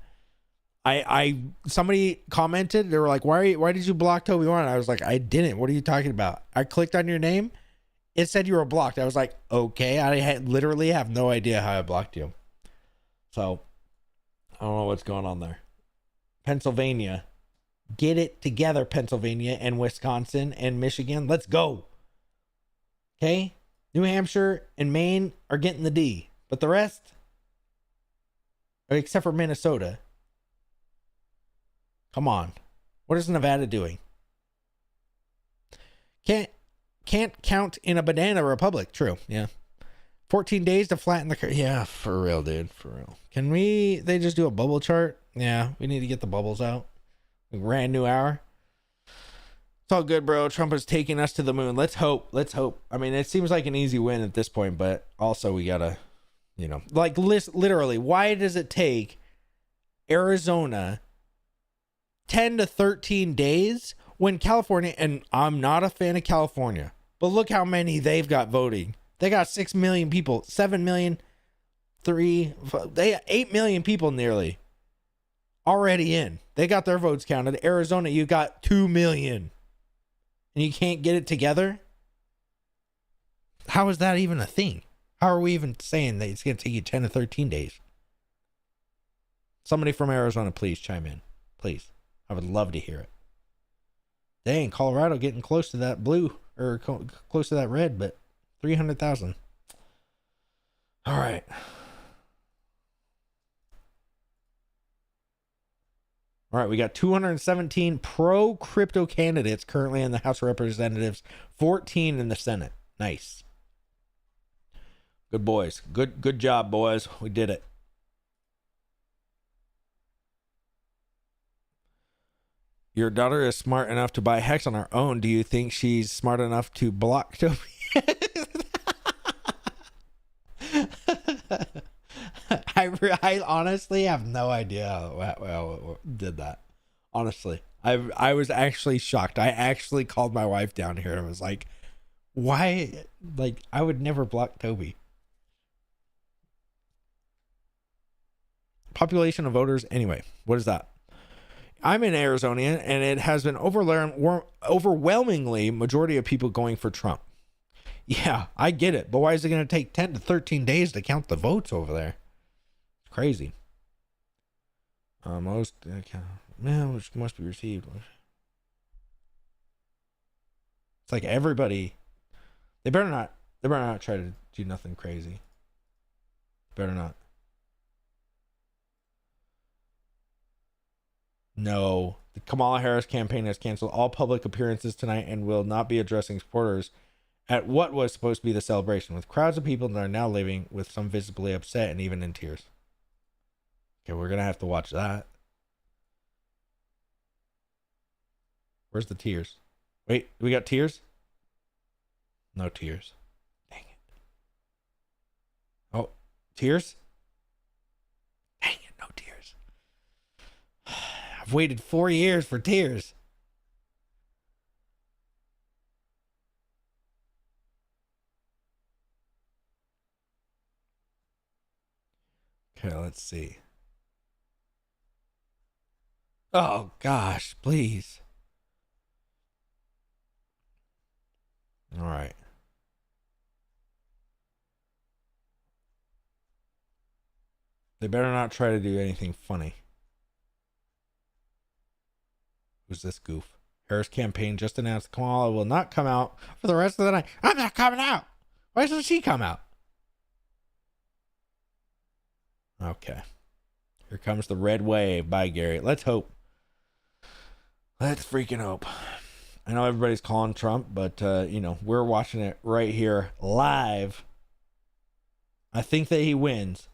[SPEAKER 1] Somebody commented, they were like, why did you block Toby Wan? I was like, I didn't. What are you talking about? I clicked on your name. It said you were blocked. I was like, okay. I literally have no idea how I blocked you. So, I don't know what's going on there. Pennsylvania. Get it together, Pennsylvania and Wisconsin and Michigan. Let's go. Okay? New Hampshire and Maine are getting the D. But the rest, except for Minnesota. Come on. What is Nevada doing? Can't count in a banana republic. True. Yeah. 14 days to flatten the curve. Yeah, for real, dude. For real. They just do a bubble chart? Yeah, we need to get the bubbles out. Brand new hour. It's all good, bro. Trump is taking us to the moon. Let's hope. I mean, it seems like an easy win at this point, but also we gotta, like literally, why does it take Arizona 10 to 13 days when California, and I'm not a fan of California, but look how many they've got voting. They got 6 million people, 7 million, 8 million people nearly already in. They got their votes counted. Arizona, you got 2 million. And you can't get it together? How is that even a thing? How are we even saying that it's going to take you 10 to 13 days? Somebody from Arizona, please chime in. Please. I would love to hear it. Dang, Colorado getting close to that blue, or close to that red, but 300,000. All right. All right, we got 217 pro-crypto candidates currently in the House of Representatives, 14 in the Senate. Nice. Good boys. Good job, boys. We did it. Your daughter is smart enough to buy Hex on her own. Do you think she's smart enough to block Toby? I honestly have no idea how did that. Honestly, I was actually shocked. I actually called my wife down here and I was like, why? Like, I would never block Toby. Population of voters. Anyway, what is that? I'm an Arizonian, and it has been overwhelmingly majority of people going for Trump. Yeah, I get it, but why is it going to take 10 to 13 days to count the votes over there? It's crazy. Which must be received. It's like everybody. They better not try to do nothing crazy. Better not. No, the Kamala Harris campaign has canceled all public appearances tonight and will not be addressing supporters at what was supposed to be the celebration, with crowds of people that are now leaving, with some visibly upset and even in tears. Okay, we're going to have to watch that. Where's the tears? Wait, we got tears? No tears. Dang it. Oh, tears? Dang it, no tears. I've waited 4 years for tears. Okay, let's see. Oh, gosh, please. All right. They better not try to do anything funny. Who's this goof? Harris campaign just announced Kamala will not come out for the rest of the night. I'm not coming out. Why doesn't she come out? Okay. Here comes the red wave. Bye, Gary. Let's hope. Let's freaking hope. I know everybody's calling Trump, but, we're watching it right here live. I think that he wins.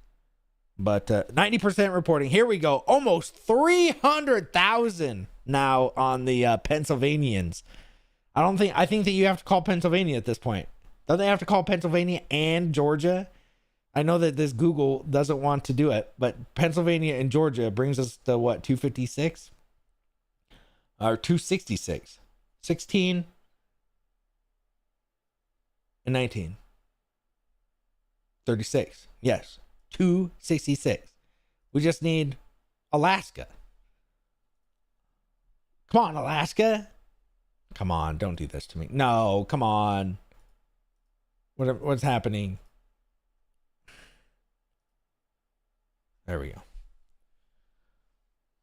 [SPEAKER 1] But 90% reporting. Here we go. Almost 300,000 now on the Pennsylvanians. I think that you have to call Pennsylvania at this point. Don't they have to call Pennsylvania and Georgia I know that this Google doesn't want to do it, but Pennsylvania and Georgia brings us to what, 256? Or 266. 16 and 19. 36. Yes. 266. We just need Alaska. Come on, Alaska. Come on, don't do this to me. No, come on. What's happening? There we go.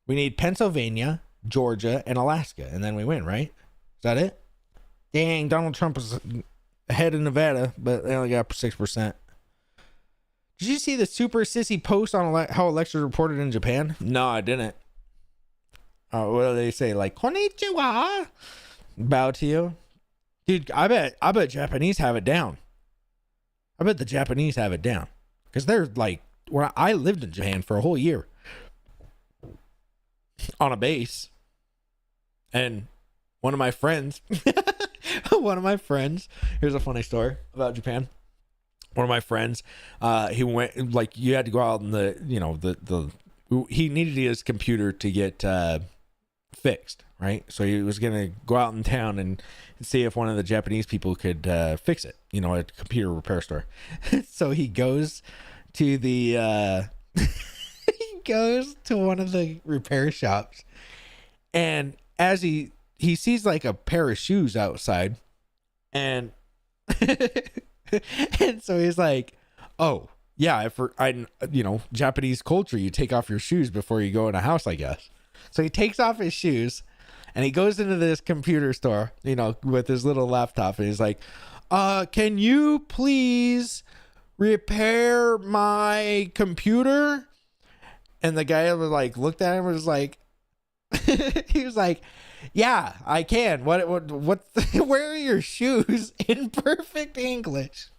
[SPEAKER 1] We need Pennsylvania, Georgia, and Alaska, and then we win, right? Is that it? Dang, Donald Trump is ahead in Nevada, but they only got 6%. Did you see the super sissy post on how elections reported in Japan? No, I didn't. What do they say? Like, konnichiwa? Bow to you? Dude, I bet Japanese have it down. I bet the Japanese have it down. Because they're like, where I lived in Japan for a whole year. On a base. And one of my friends, here's a funny story about Japan. One of my friends, he went, like, you had to go out in he needed his computer to get fixed, right? So he was going to go out in town and see if one of the Japanese people could fix it, at a computer repair store. So he goes to the, he goes to one of the repair shops, and as he sees like a pair of shoes outside, and and so he's like, oh yeah, Japanese culture, you take off your shoes before you go in a house, I guess. So he takes off his shoes and he goes into this computer store, with his little laptop, and he's like, can you please repair my computer? And the guy was like, looked at him and was like, he was like, yeah, I can. What, where are your shoes? In perfect English.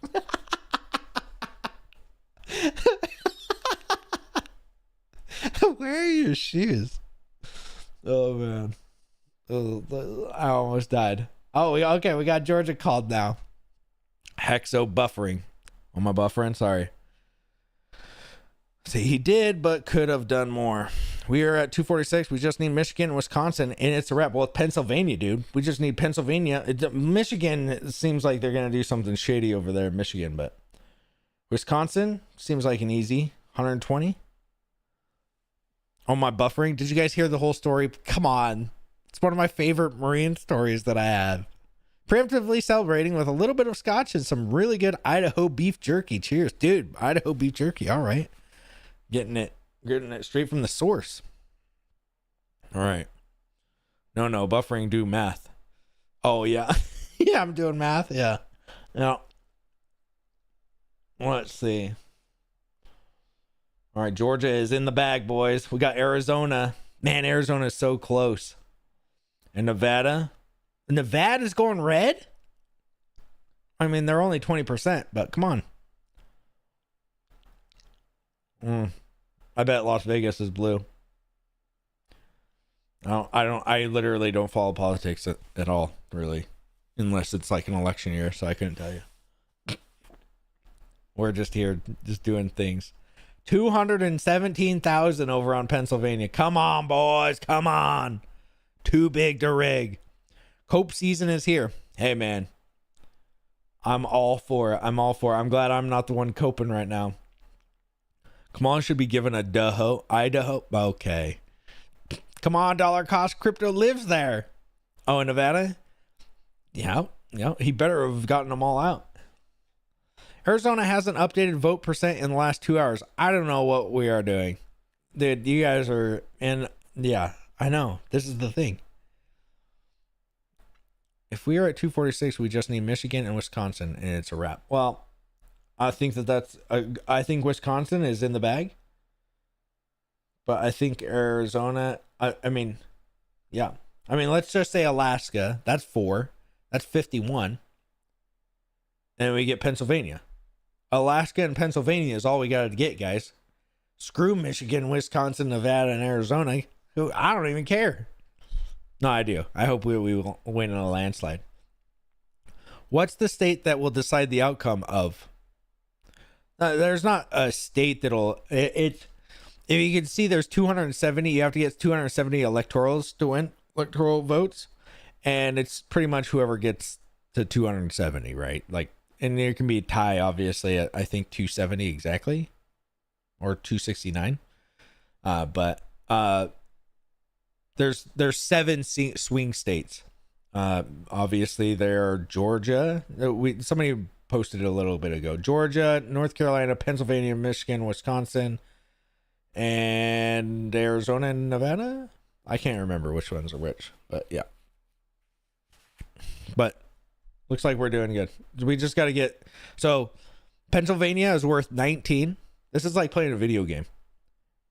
[SPEAKER 1] Where are your shoes? Oh, man. Oh, I almost died. Oh, okay. We got Georgia called now. Hexo buffering. On my buffering? Sorry. See, he did, but could have done more. We are at 246. We just need Michigan and Wisconsin, and it's a wrap. Well, it's Pennsylvania, dude. We just need Pennsylvania. Michigan, it seems like they're going to do something shady over there in Michigan, but Wisconsin seems like an easy 120. On my buffering, did you guys hear the whole story? Come on. It's one of my favorite Marine stories that I have. Preemptively celebrating with a little bit of scotch and some really good Idaho beef jerky. Cheers, dude. Idaho beef jerky. All right. Getting it straight from the source. All right. No, buffering, do math. Oh, yeah. Yeah, I'm doing math. Yeah. Now, let's see. All right, Georgia is in the bag, boys. We got Arizona. Man, Arizona is so close. And Nevada. Nevada's going red? I mean, they're only 20%, but come on. I bet Las Vegas is blue. I literally don't follow politics at all, really. Unless it's like an election year, so I couldn't tell you. We're just here, just doing things. 217,000 over on Pennsylvania. Come on, boys. Come on. Too big to rig. Cope season is here. Hey, man. I'm all for it. I'm glad I'm not the one coping right now. Come on, should be given a Idaho. Okay. Come on, dollar cost crypto lives there. Oh, in Nevada? Yeah. He better have gotten them all out. Arizona hasn't updated vote percent in the last 2 hours. I don't know what we are doing. Dude, you guys are in. Yeah, I know. This is the thing. If we are at 246, we just need Michigan and Wisconsin, and it's a wrap. Well, I think I think Wisconsin is in the bag. But I think Arizona, I mean, yeah. I mean, let's just say Alaska. That's 4. That's 51. And we get Pennsylvania. Alaska and Pennsylvania is all we got to get, guys. Screw Michigan, Wisconsin, Nevada, and Arizona. I don't even care. No, I do. I hope we will win in a landslide. What's the state that will decide the outcome of? There's not a state that'll it. If you can see, there's 270. You have to get 270 electorals to win electoral votes, and it's pretty much whoever gets to 270, right? Like, and there can be a tie, obviously, at I think 270 exactly, or 269. But there's 7 swing states. Obviously, there are Georgia. Somebody posted it a little bit ago. Georgia, North Carolina, Pennsylvania, Michigan, Wisconsin, and Arizona and Nevada. I can't remember which ones are which, but yeah. But looks like we're doing good. We just got to get... So, Pennsylvania is worth 19. This is like playing a video game.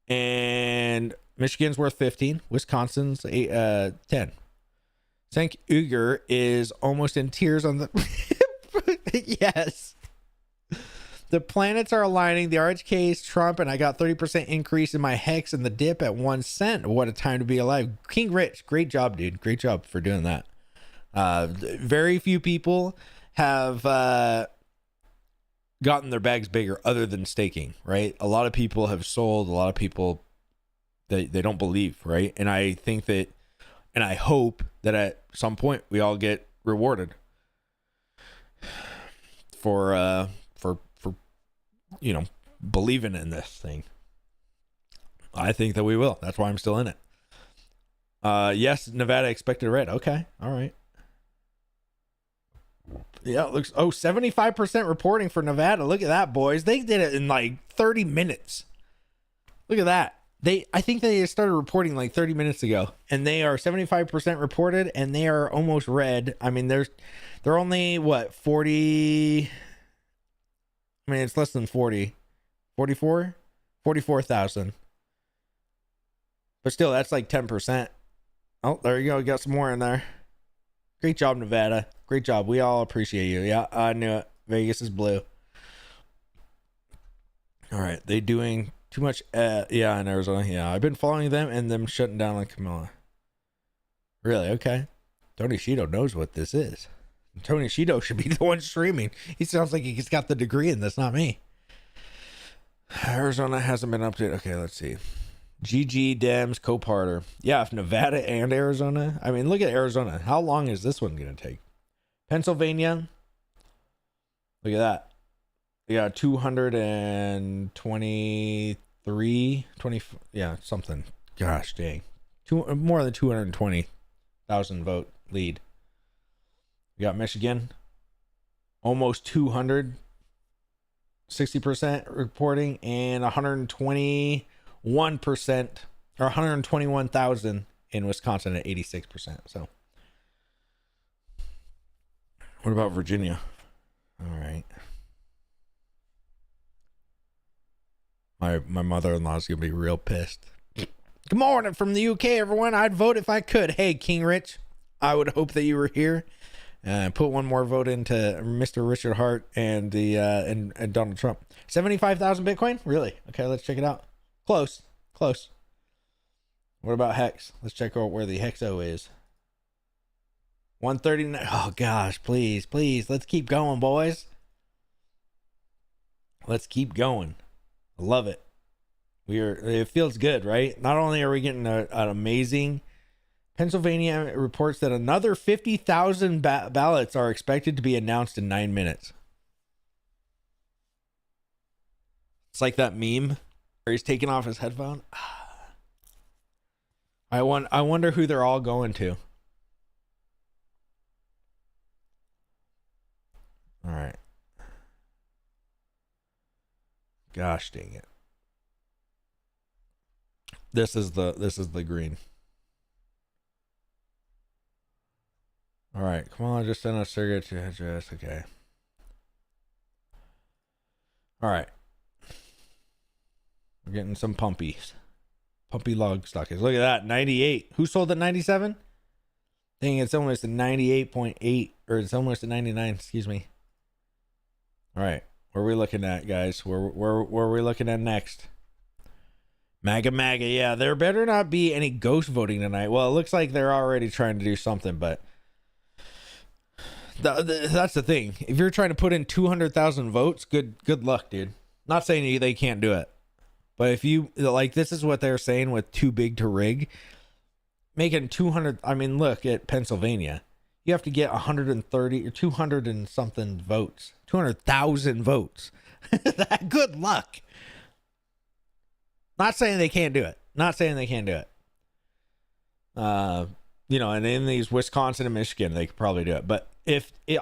[SPEAKER 1] And Michigan's worth 15. Wisconsin's 10. St. Uger is almost in tears on the... Yes. The planets are aligning. The RHK is Trump, and I got 30% increase in my hex and the dip at 1 cent. What a time to be alive. King Rich, great job, dude. Great job for doing that. Very few people have gotten their bags bigger other than staking, right? A lot of people have sold. A lot of people, they don't believe, right? And I think that, and I hope that at some point we all get rewarded for you know, believing in this thing. I think that we will. That's why I'm still in it. Yes, Nevada expected red. Okay. All right. Yeah, it looks... Oh, 75% reporting for Nevada. Look at that, boys. They did it in like 30 minutes. Look at that. I think they started reporting like 30 minutes ago, and they are 75% reported, and they are almost red. I mean, they're only what, 40... I mean, it's less than 40. 44? 44,000. But still, that's like 10%. Oh, there you go. Got some more in there. Great job, Nevada. Great job. We all appreciate you. Yeah, I knew it. Vegas is blue. All right. They doing too much. Yeah, in Arizona. Yeah, I've been following them and them shutting down like Kamala. Really? Okay. Tony Shido knows what this is. Tony Shido should be the one streaming. He sounds like he's got the degree in this, not me. Arizona hasn't been updated. Okay, let's see. GG Dems co-parter. Yeah, if Nevada and Arizona. I mean, look at Arizona. How long is this one going to take? Pennsylvania. Look at that. They got 223, 20. Yeah, something. Gosh, dang. More than 220,000 vote lead. We got Michigan, almost 200, 60% reporting, and 121% or 121,000 in Wisconsin at 86%. So, what about Virginia? All right. My mother-in-law is gonna be real pissed. Good morning from the UK, everyone. I'd vote if I could. Hey, King Rich, I would hope that you were here. Put one more vote into Mr. Richard Hart and the and Donald Trump. 75,000 Bitcoin? Really? Okay, let's check it out. Close. What about Hex? Let's check out where the Hexo is. 139. Oh gosh, please. Let's keep going, boys. Let's keep going. I love it. It feels good, right? Not only are we getting an amazing... Pennsylvania reports that another 50,000 ballots are expected to be announced in 9 minutes. It's like that meme where he's taking off his headphone. I wonder who they're all going to. All right. Gosh dang it. This is the green. All right, come on, just send a cigarette to address. Okay. All right. We're getting some pumpies. Pumpy log stockings. Look at that, 98. Who sold at 97? Dang, it's almost at 98.8, or it's almost at 99. Excuse me. All right, where are we looking at, guys? Where are we looking at next? MAGA. Yeah, there better not be any ghost voting tonight. Well, it looks like they're already trying to do something, but. That's the thing. If you're trying to put in 200,000 votes, good luck, dude. Not saying they can't do it, but if you like, this is what they're saying with too big to rig, making 200. I mean, look at Pennsylvania. You have to get 130 or 200 and something votes, 200,000 votes. Good luck. Not saying they can't do it. Not saying they can't do it. And in these Wisconsin and Michigan, they could probably do it. But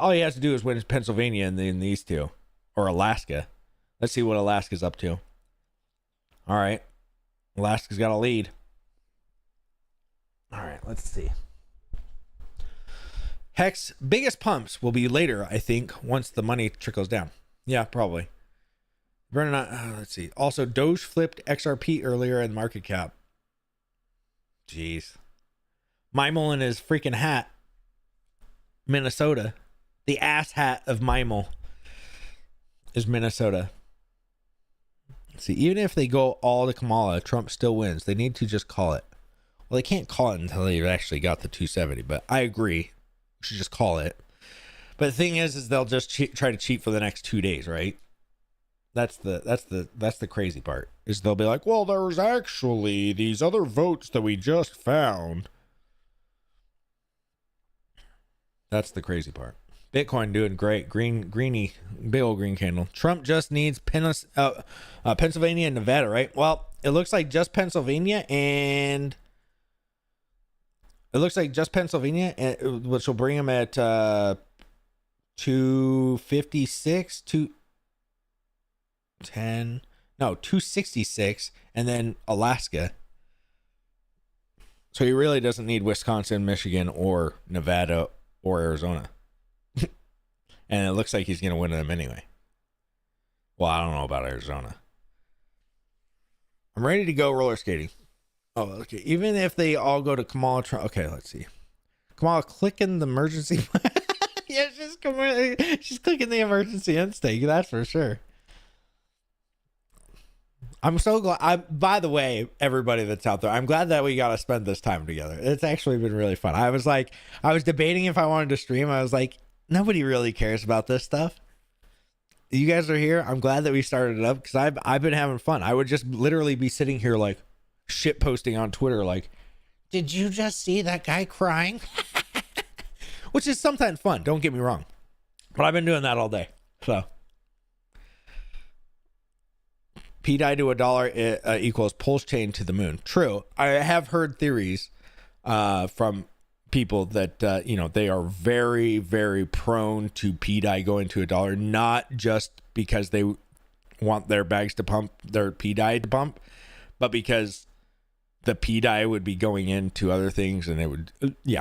[SPEAKER 1] all he has to do is win Pennsylvania and in these two, or Alaska. Let's see what Alaska's up to. All right. Alaska's got a lead. All right, let's see. Heck's biggest pumps will be later, I think, once the money trickles down. Yeah, probably. Let's see. Also, Doge flipped XRP earlier in market cap. Jeez. Mimel in his freaking hat. Minnesota. The ass hat of Mimel is Minnesota. Let's see. Even if they go all to Kamala, Trump still wins. They need to just call it. Well, they can't call it until they've actually got the 270, but I agree. We should just call it. But the thing is they'll just try to cheat for the next 2 days, right? That's the crazy part. Is they'll be like, well, there's actually these other votes that we just found. That's the crazy part. Bitcoin doing great. Greeny, big old green candle. Trump just needs Pennsylvania and Nevada, right? Well, it looks like just Pennsylvania, which will bring him at 256, 266, and then Alaska. So he really doesn't need Wisconsin, Michigan, or Nevada, or Arizona. And it looks like he's going to win them anyway. Well, I don't know about Arizona. I'm ready to go roller skating. Oh, okay. Even if they all go to Kamala Trump. Okay, let's see. Kamala clicking the emergency. Yeah, she's clicking the emergency instinct. That's for sure. I'm so glad. By the way, everybody that's out there, I'm glad that we got to spend this time together. It's actually been really fun. I was debating if I wanted to stream. I was like, nobody really cares about this stuff. You guys are here. I'm glad that we started it up because I've been having fun. I would just literally be sitting here like shit posting on Twitter like, did you just see that guy crying? Which is sometimes fun, don't get me wrong, but I've been doing that all day. So P-die to $1 equals pulse chain to the moon. True. I have heard theories from people that they are very, very prone to P-die going to $1, not just because they want their bags to pump, their P-die to pump, but because the P-die would be going into other things and it would,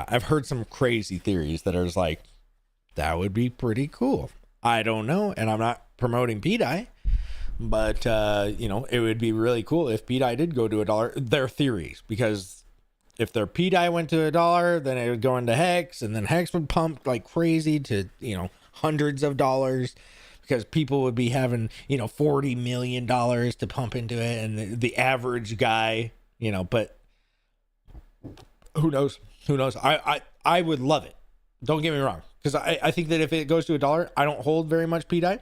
[SPEAKER 1] I've heard some crazy theories that are just like, that would be pretty cool. I don't know, and I'm not promoting P-die, but it would be really cool if P-die did go to $1. Their theories, because if their P-die went to $1, then it would go into Hex, and then Hex would pump like crazy to hundreds of dollars, because people would be having $40 million to pump into it, and the average guy, but who knows? I would love it. Don't get me wrong, because I think that if it goes to $1, I don't hold very much P-die.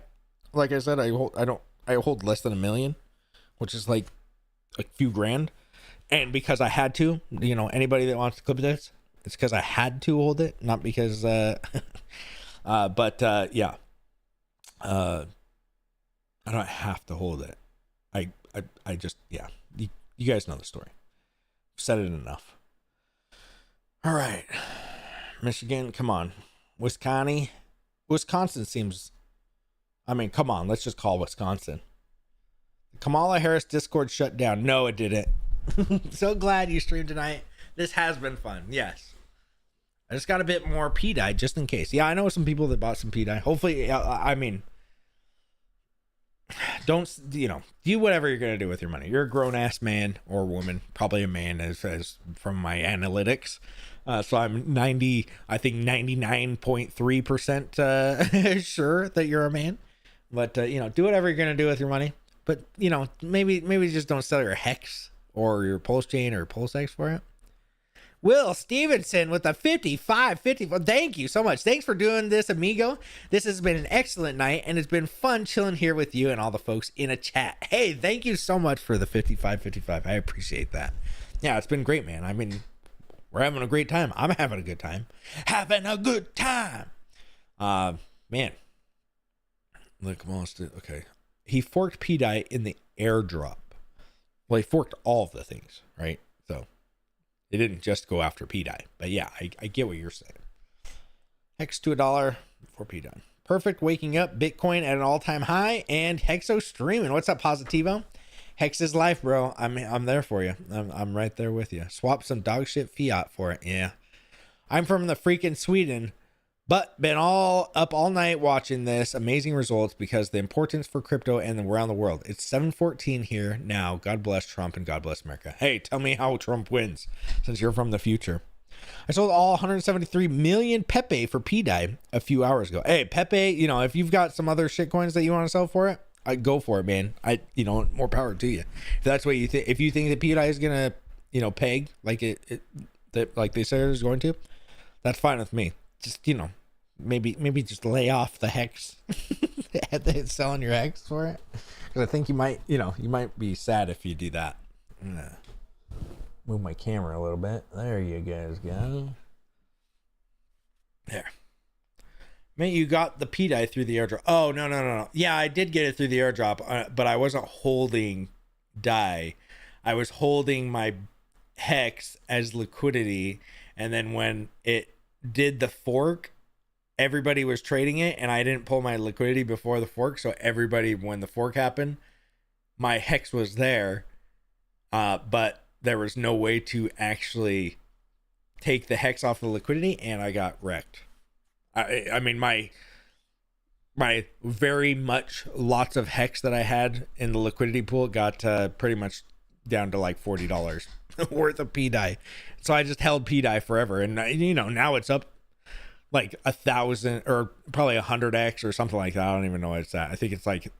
[SPEAKER 1] Like I said, I hold less than $1 million, which is like a few grand. And because I had to, anybody that wants to clip this, it's because I had to hold it, not because I don't have to hold it. I just, you guys know the story. I've said it enough. All right. Michigan, come on. Wisconsin seems, come on, let's just call Wisconsin. Kamala Harris Discord shut down. No, it didn't. So glad you streamed tonight. This has been fun. Yes. I just got a bit more P-die just in case. Yeah, I know some people that bought some P-die. Hopefully, don't, do whatever you're going to do with your money. You're a grown-ass man or woman, probably a man as from my analytics. So I'm 99.3% sure that you're a man. But, do whatever you're going to do with your money. But, maybe just don't sell your Hex or your Pulse Chain or Pulse X for it. Will Stevenson with the 54. Thank you so much. Thanks for doing this, amigo. This has been an excellent night, and it's been fun chilling here with you and all the folks in a chat. Hey, thank you so much for the 55. I appreciate that. Yeah, it's been great, man. I mean, we're having a great time. I'm having a good time. Having a good time. Man. Look, okay. He forked P-Dye in the airdrop. Well, he forked all of the things, right? So they didn't just go after P-Dye. But yeah, I get what you're saying. Hex to $1 for P-Dye. Perfect waking up. Bitcoin at an all-time high. And Hexo streaming. What's up, Positivo? Hex is life, bro. I'm there for you. I'm right there with you. Swap some dog shit fiat for it. Yeah. I'm from the freaking Sweden, but been all up all night watching this. Amazing results because the importance for crypto and around the world. It's 7:14 here now. God bless Trump and God bless America. Hey, tell me how Trump wins since you're from the future. I sold all 173 million Pepe for P-Dye a few hours ago. Hey, Pepe, you know, if you've got some other shit coins that you want to sell for it, I go for it, man. More power to you. If that's what you think, if you think that P-Dye is gonna, peg like like they said it was going to, that's fine with me. Just, maybe just lay off the hex selling your hex for it. Because I think you might be sad if you do that. I'm gonna move my camera a little bit. There you guys go. There. Man, you got the P-Dye through the airdrop. Oh, no. Yeah, I did get it through the airdrop, but I wasn't holding dye. I was holding my hex as liquidity. And then when it did the fork, everybody was trading it, and I didn't pull my liquidity before the fork. So everybody, when the fork happened, my hex was there, but there was no way to actually take the hex off the liquidity, and I got wrecked. I mean, my very much lots of hex that I had in the liquidity pool got pretty much down to like $40 worth of P-Dye. So I just held P-Dye forever. And, now it's up like 1,000 or probably 100x or something like that. I don't even know what it's at. I think it's like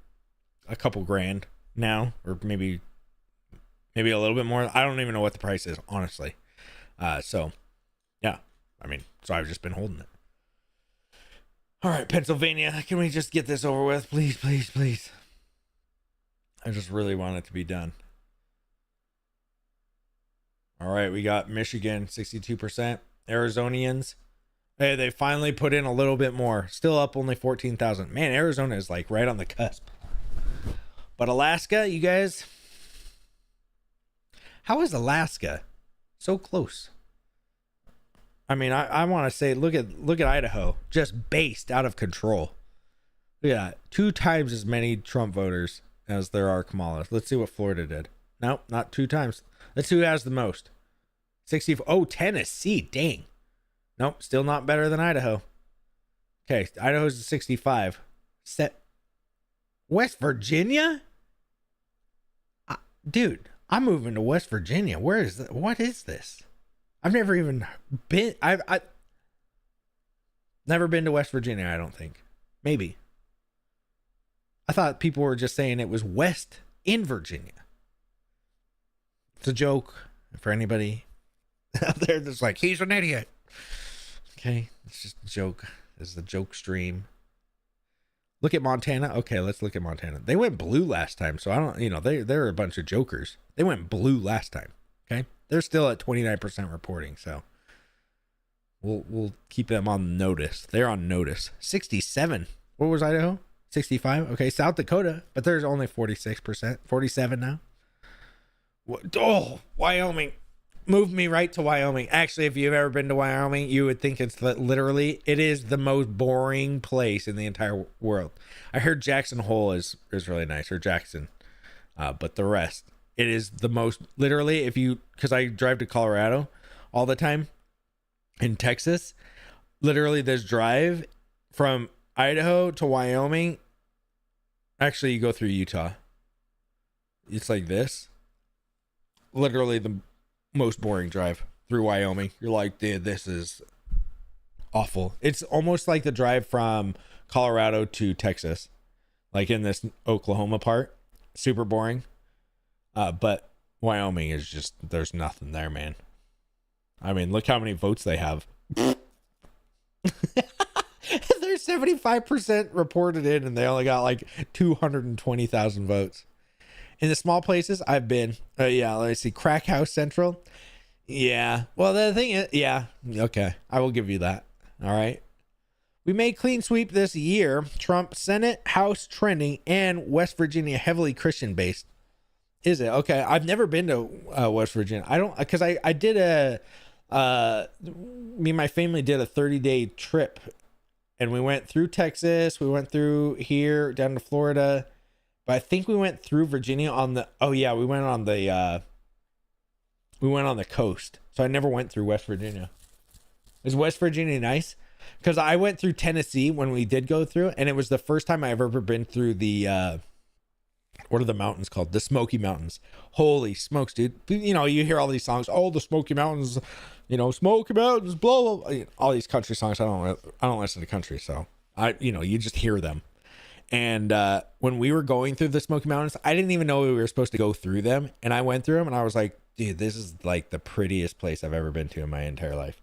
[SPEAKER 1] a couple grand now, or maybe a little bit more. I don't even know what the price is, honestly. So yeah, so I've just been holding it. All right, Pennsylvania, can we just get this over with? Please, please, please. I just really want it to be done. All right, we got Michigan, 62%. Arizonians, hey, they finally put in a little bit more. Still up only 14,000. Man, Arizona is like right on the cusp. But Alaska, you guys, how is Alaska so close? I want to say, look at Idaho, just based out of control. Look at that. 2 times as many Trump voters as there are Kamala. Let's see what Florida did. Nope, not 2 times. Let's see who has the most. 60. Oh, Tennessee. Dang. Nope, still not better than Idaho. Okay, Idaho's at 65. West Virginia? Dude, I'm moving to West Virginia. What is this? I've never even been. I've never been to West Virginia, I don't think. Maybe. I thought people were just saying it was west in Virginia. It's a joke for anybody out there that's like, he's an idiot. Okay, it's just a joke. This is a joke stream. Look at Montana. Okay, let's look at Montana. They went blue last time, so I don't, they're a bunch of jokers. They went blue last time. Okay, they're still at 29% reporting, so we'll keep them on notice. They're on notice. 67. What was Idaho? 65. Okay, South Dakota, but there's only 46%. 47 now. Oh, Wyoming. Move me right to Wyoming. Actually, if you've ever been to Wyoming, you would think it's literally, it is the most boring place in the entire world. I heard Jackson Hole is really nice, or Jackson, but the rest, it is the most, literally, because I drive to Colorado all the time, in Texas, literally this drive from Idaho to Wyoming, actually you go through Utah. It's like this. Literally the most boring drive through Wyoming. You're like, dude, this is awful. It's almost like the drive from Colorado to Texas, like in this Oklahoma part. Super boring. But Wyoming is just, there's nothing there, man. I mean, look how many votes they have. They're 75% reported in, and they only got like 220,000 votes. In the small places I've been, let's see, Crack House Central. Yeah. Well, the thing is, yeah. Okay. I will give you that. All right. We made clean sweep this year. Trump, Senate, House trending, and West Virginia heavily Christian based. Is it? Okay. I've never been to West Virginia. I don't, because I did me and my family did a 30-day trip, and we went through Texas. We went through here down to Florida, but I think we went through Virginia on the, we went on the coast. So I never went through West Virginia. Is West Virginia nice? Because I went through Tennessee when we did go through, and it was the first time I've ever been through the, what are the mountains called? The Smoky Mountains. Holy smokes, dude. You know, you hear all these songs, oh, the Smoky Mountains, you know, Smoky Mountains, blah, blah, blah. All these country songs. I don't listen to country, so you just hear them. And when we were going through the Smoky Mountains, I didn't even know we were supposed to go through them. And I went through them, and I was like, dude, this is like the prettiest place I've ever been to in my entire life.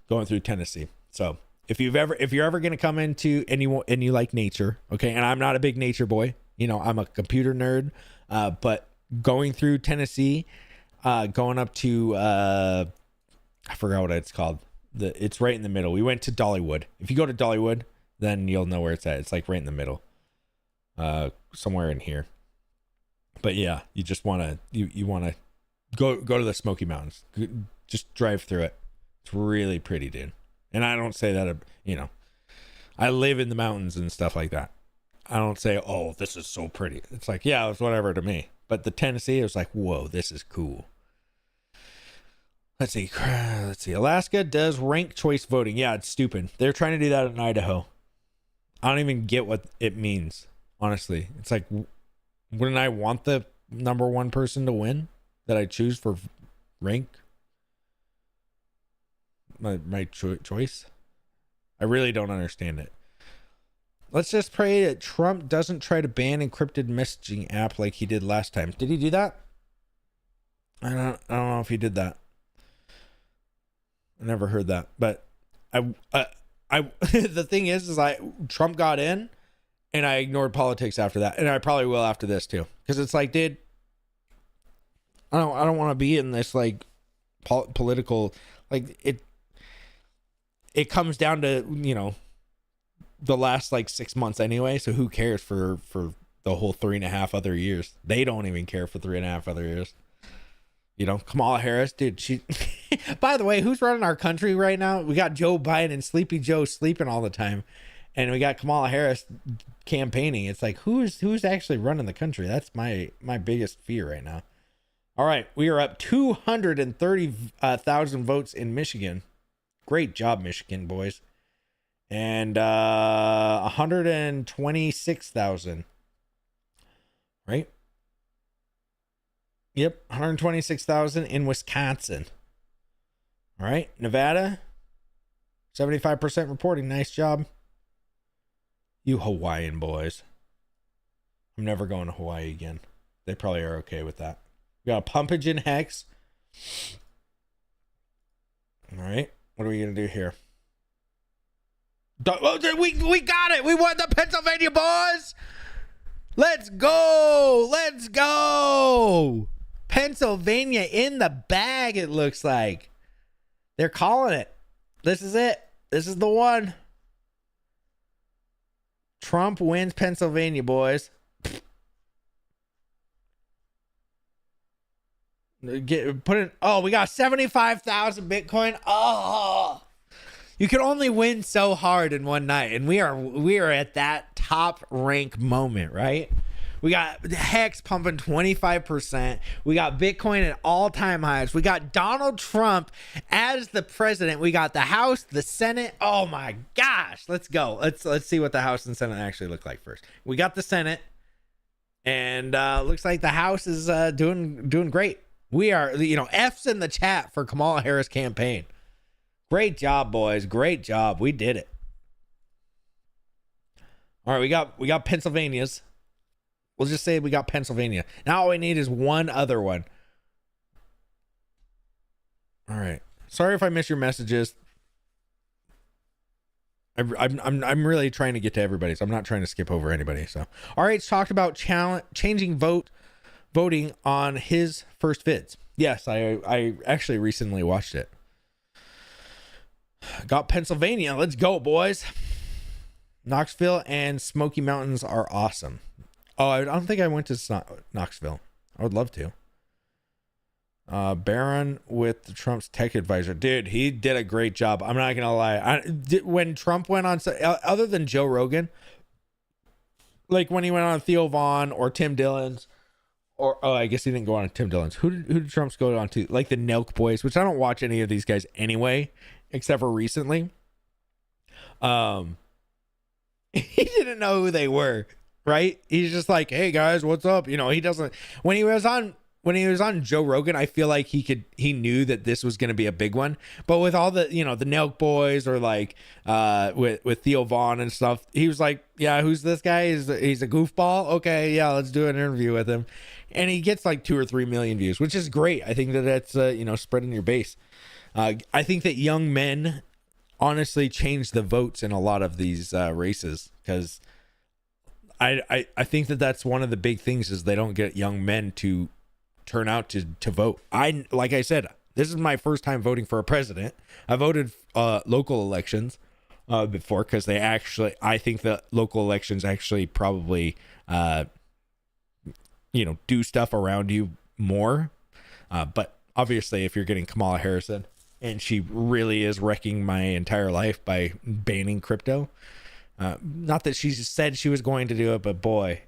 [SPEAKER 1] Going through Tennessee. So if you're ever going to come into and you like nature, okay. And I'm not a big nature boy, you know, I'm a computer nerd. But going through Tennessee, going up to, I forgot what it's called. It's right in the middle. We went to Dollywood. If you go to Dollywood, then you'll know where it's at. It's like right in the middle, somewhere in here. But yeah, you just want to, you want to go to the Smoky Mountains. Just drive through it. It's really pretty, dude. And I don't say that, you know, I live in the mountains and stuff like that. I don't say, oh, this is so pretty. It's like, yeah, it's whatever to me. But the Tennessee, it was like, whoa, this is cool. Let's see. Alaska does ranked choice voting. Yeah, it's stupid. They're trying to do that in Idaho. I don't even get what it means, honestly. It's like, wouldn't I want the number one person to win that I choose for rank? My choice? I really don't understand it. Let's just pray that Trump doesn't try to ban encrypted messaging app like he did last time. Did he do that? I don't know if he did that. I never heard that. But I the thing is Trump got in, and I ignored politics after that, and I probably will after this too, because it's like, dude, I don't want to be in this like political, like it comes down to, you know, the last like 6 months anyway. So who cares for the whole 3.5 other years? They don't even care for 3.5 other years. You know, Kamala Harris, dude, she, by the way, who's running our country right now? We got Joe Biden and Sleepy Joe sleeping all the time. And we got Kamala Harris campaigning. It's like, who's actually running the country? That's my biggest fear right now. All right. We are up 230,000 votes in Michigan. Great job, Michigan boys. And 126,000. Right? Yep, 126,000 in Wisconsin. All right, Nevada, 75% reporting. Nice job. You Hawaiian boys. I'm never going to Hawaii again. They probably are okay with that. We got a pumpage in Hex. All right, what are we going to do here? We got it. We won the Pennsylvania boys. Let's go. Let's go. Pennsylvania in the bag, it looks like. They're calling it. This is it. This is the one. Trump wins Pennsylvania, boys. We got 75,000 Bitcoin. Oh, you can only win so hard in one night, and we are at that top rank moment, right? We got Hex pumping 25%. We got Bitcoin at all-time highs. We got Donald Trump as the president. We got the House, the Senate. Oh my gosh, let's go. Let's see what the House and Senate actually look like first. We got the Senate, and looks like the House is doing great. We are, F's in the chat for Kamala Harris campaign. Great job, boys. Great job. We did it. All right, we got Pennsylvania's. We'll just say we got Pennsylvania. Now all we need is one other one. All right. Sorry if I miss your messages. I'm really trying to get to everybody, so I'm not trying to skip over anybody. So, RH talked about changing voting on his first vids. Yes, I actually recently watched it. Got Pennsylvania. Let's go, boys. Knoxville and Smoky Mountains are awesome. Oh, I don't think I went to Knoxville. I would love to. Barron with Trump's tech advisor. Dude, he did a great job. I'm not going to lie. When Trump went on, other than Joe Rogan, like when he went on Theo Vaughn or Tim Dillon's, I guess he didn't go on Tim Dillon's. Who did Trump's go on to? Like the Nelk Boys, which I don't watch any of these guys anyway, except for recently. He didn't know who they were, right? He's just like, hey guys, what's up? You know, he doesn't. When he was on Joe Rogan, I feel like he knew that this was going to be a big one. But with all the, you know, the Nelk Boys or like with Theo Vaughn and stuff, he was like, yeah, who's this guy? He's a goofball. Okay, yeah, let's do an interview with him. And he gets like 2 or 3 million views, which is great. I think that's spreading your base. I think that young men honestly change the votes in a lot of these races, because I think that that's one of the big things is they don't get young men to turn out to vote. Like I said, this is my first time voting for a president. I voted local elections before, because I think that local elections actually probably do stuff around you more. But obviously, if you're getting Kamala Harrison and she really is wrecking my entire life by banning crypto, not that she said she was going to do it, but boy,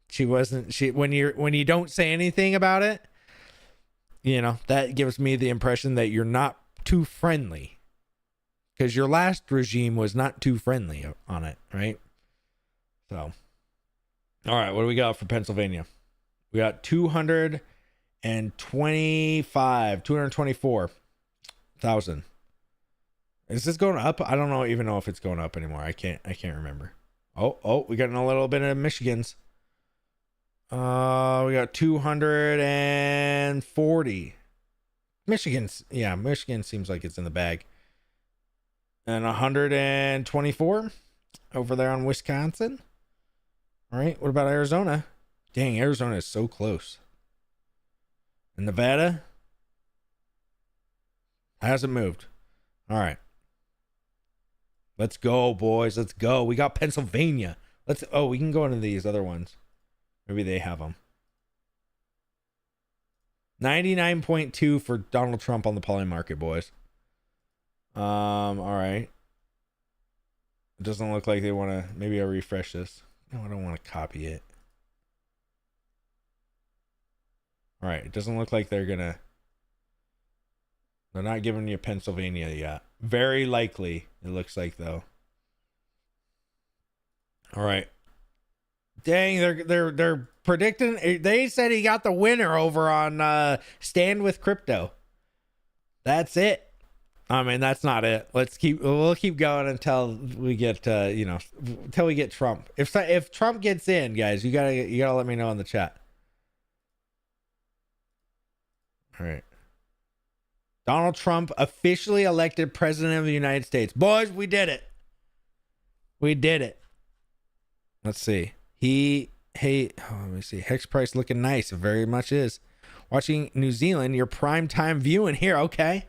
[SPEAKER 1] she wasn't. When you don't say anything about it, that gives me the impression that you're not too friendly, because your last regime was not too friendly on it, right? So, all right, what do we got for Pennsylvania? We got 224,000. Is this going up? I don't even know if it's going up anymore. I can't remember. Oh, we got a little bit of Michigan's. We got 240. Michigan seems like it's in the bag. And 124 over there on Wisconsin. All right, what about Arizona? Dang, Arizona is so close. And Nevada hasn't moved. All right. Let's go, boys. Let's go. We got Pennsylvania. We can go into these other ones. Maybe they have them. 99.2 for Donald Trump on the poly market, boys. All right. It doesn't look like they want to. Maybe I'll refresh this. No, I don't want to copy it. All right. It doesn't look like they're not giving you Pennsylvania yet. Very likely, it looks like, though. All right. Dang, they're predicting. They said he got the winner over on Stand With Crypto. That's it. I mean, that's not it. We'll keep going until we get until we get Trump. If Trump gets in, guys, you gotta let me know in the chat. All right. Donald Trump officially elected president of the United States. Boys, we did it. We did it. Let's see. Let me see. Hex price looking nice. It very much is. Watching New Zealand, your prime time viewing here. Okay.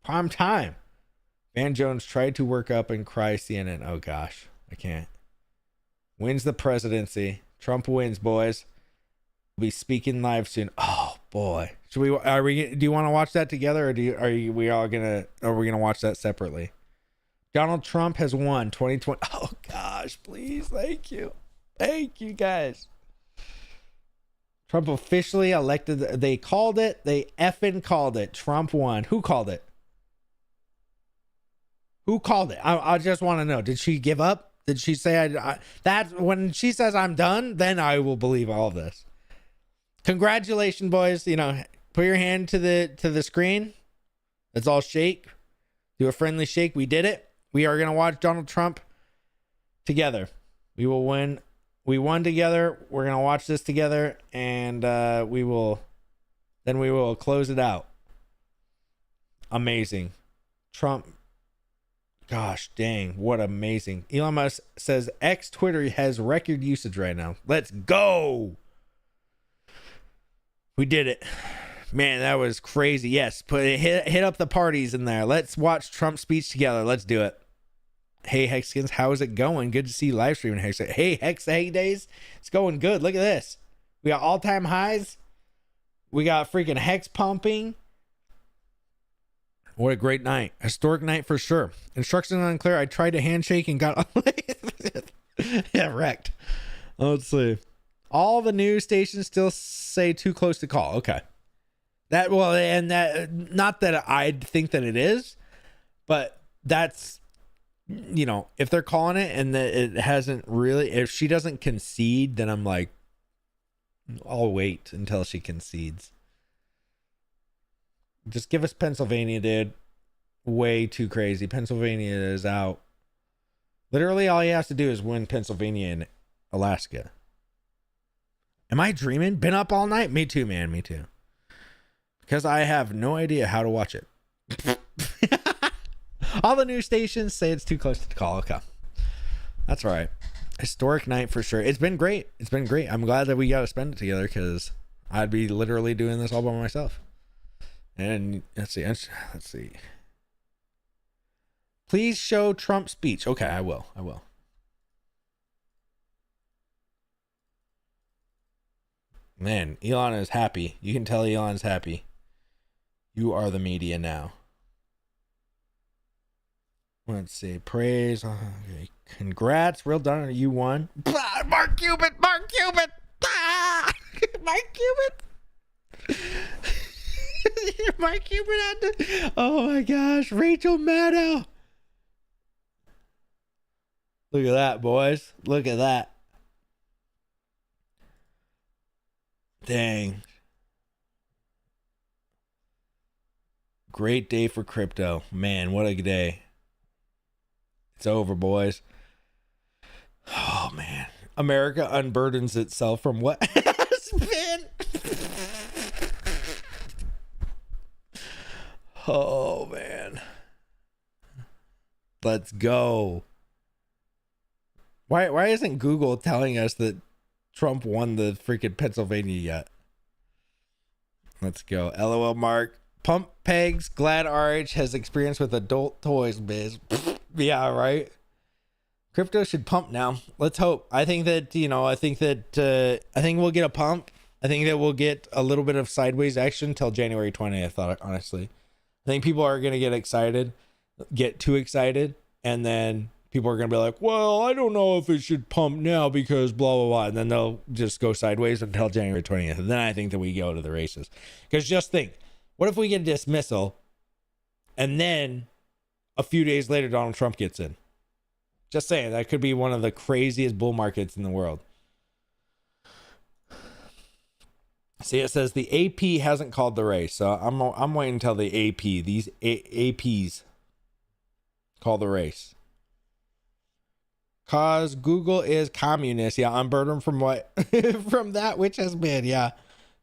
[SPEAKER 1] Prime time. Van Jones tried to work up and cry CNN. Oh gosh. I can't. Wins the presidency. Trump wins, boys. We'll be speaking live soon. Oh boy. Do you want to watch that together, or are we gonna watch that separately? Donald Trump has won 2020. Oh gosh, please. Thank you. Thank you, guys. Trump officially elected. They called it. They effing called it. Trump won. Who called it? Who called it? I just want to know. Did she give up? Did she say that when she says I'm done, then I will believe all of this. Congratulations, boys. Put your hand to the screen. Let's all shake. Do a friendly shake. We did it. We are going to watch Donald Trump together. We will win. We won together. We're going to watch this together, and we will close it out. amazing. Trump, gosh dang, what amazing. Elon Musk says X Twitter has record usage right now. Let's go. We did it. Man, that was crazy. Yes, hit up the parties in there. Let's watch Trump's speech together. Let's do it. Hey, Hexkins, how is it going? Good to see you live streaming, Hex. Hey, Hex Days. It's going good. Look at this. We got all-time highs. We got freaking Hex pumping. What a great night. Historic night for sure. Instructions unclear. I tried to handshake and got yeah, wrecked. Let's see. All the news stations still say too close to call. Okay. That, well, and that, not that I think that it is, but that's, you know, if they're calling it and that it hasn't really, if she doesn't concede, then I'm like, I'll wait until she concedes. Just give us Pennsylvania, dude. Way too crazy. Pennsylvania is out. Literally, all he has to do is win Pennsylvania and Alaska. Am I dreaming? Been up all night? Me too, man. Me too. Because I have no idea how to watch it. All the news stations say it's too close to call. Okay. That's all right. Historic night for sure. It's been great. It's been great. I'm glad that we got to spend it together because I'd be literally doing this all by myself. And let's see. Please show Trump's speech. Okay, I will. Man, Elon is happy. You can tell Elon's happy. You are the media now. Let's see. Praise. Okay. Congrats. Real done. You won. Mark Cuban. Mark Cuban. Mark Cuban. Mark Cuban had to. Oh my gosh. Rachel Maddow. Look at that, boys. Look at that. Dang. Great day for crypto. Man, what a day. It's over, boys. Oh, man. America unburdens itself from what has been. Oh, man. Let's go. Why isn't Google telling us that Trump won the freaking Pennsylvania yet? Let's go. LOL Mark. Pump pegs. Glad RH has experience with adult toys biz. Yeah, right. Crypto should pump now. Let's hope. I think that, I think we'll get a pump. I think that we'll get a little bit of sideways action until January 20th, I thought, honestly. I think people are going to get too excited, and then people are going to be like, well, I don't know if it should pump now because blah, blah, blah. And then they'll just go sideways until January 20th. And then I think that we go to the races. Because just think, what if we get a dismissal and then a few days later, Donald Trump gets in? Just saying, that could be one of the craziest bull markets in the world. See, it says the AP hasn't called the race. So I'm waiting until the these APs call the race. Cause Google is communist. Yeah, unburdened from what? From that which has been. Yeah.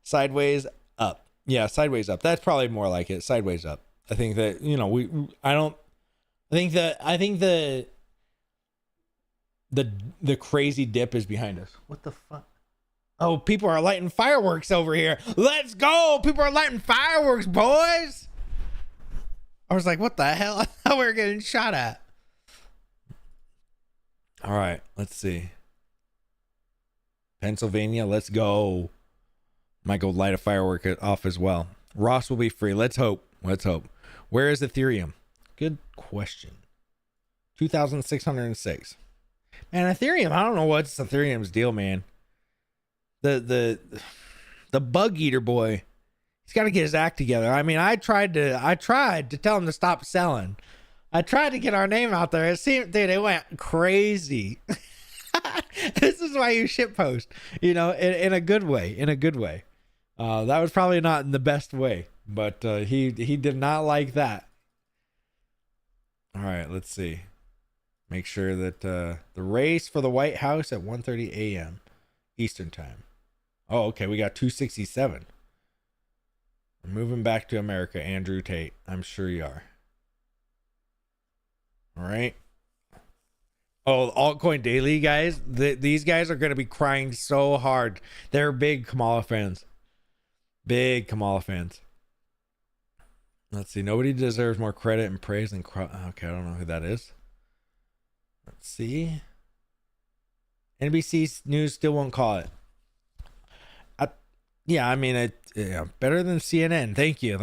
[SPEAKER 1] Sideways up. Yeah, sideways up. That's probably more like it. Sideways up. I think that, I think the crazy dip is behind us. What the fuck? Oh, people are lighting fireworks over here. Let's go. People are lighting fireworks, boys. I was like, what the hell? I thought we were getting shot at. All right, let's see. Pennsylvania, let's go. Might go light a firework off as well. Ross will be free. Let's hope. Where is Ethereum? Good question. 2,606. Man, Ethereum, I don't know what's Ethereum's deal, man. The bug eater boy, he's got to get his act together. I mean, I tried to tell him to stop selling. I tried to get our name out there. It seemed, dude, it went crazy. This is why you shitpost, in a good way. That was probably not in the best way, but he did not like that. All right, let's see. Make sure that the race for the White House at 1:30 a.m. Eastern time. Oh, okay. We got 267. Moving back to America, Andrew Tate. I'm sure you are. All right. Oh, Altcoin Daily guys. These guys are going to be crying so hard. They're big Kamala fans. Big Kamala fans. Let's see. Nobody deserves more credit and praise than... Okay, I don't know who that is. Let's see. NBC News still won't call it. Yeah, I mean, better than CNN. Thank you.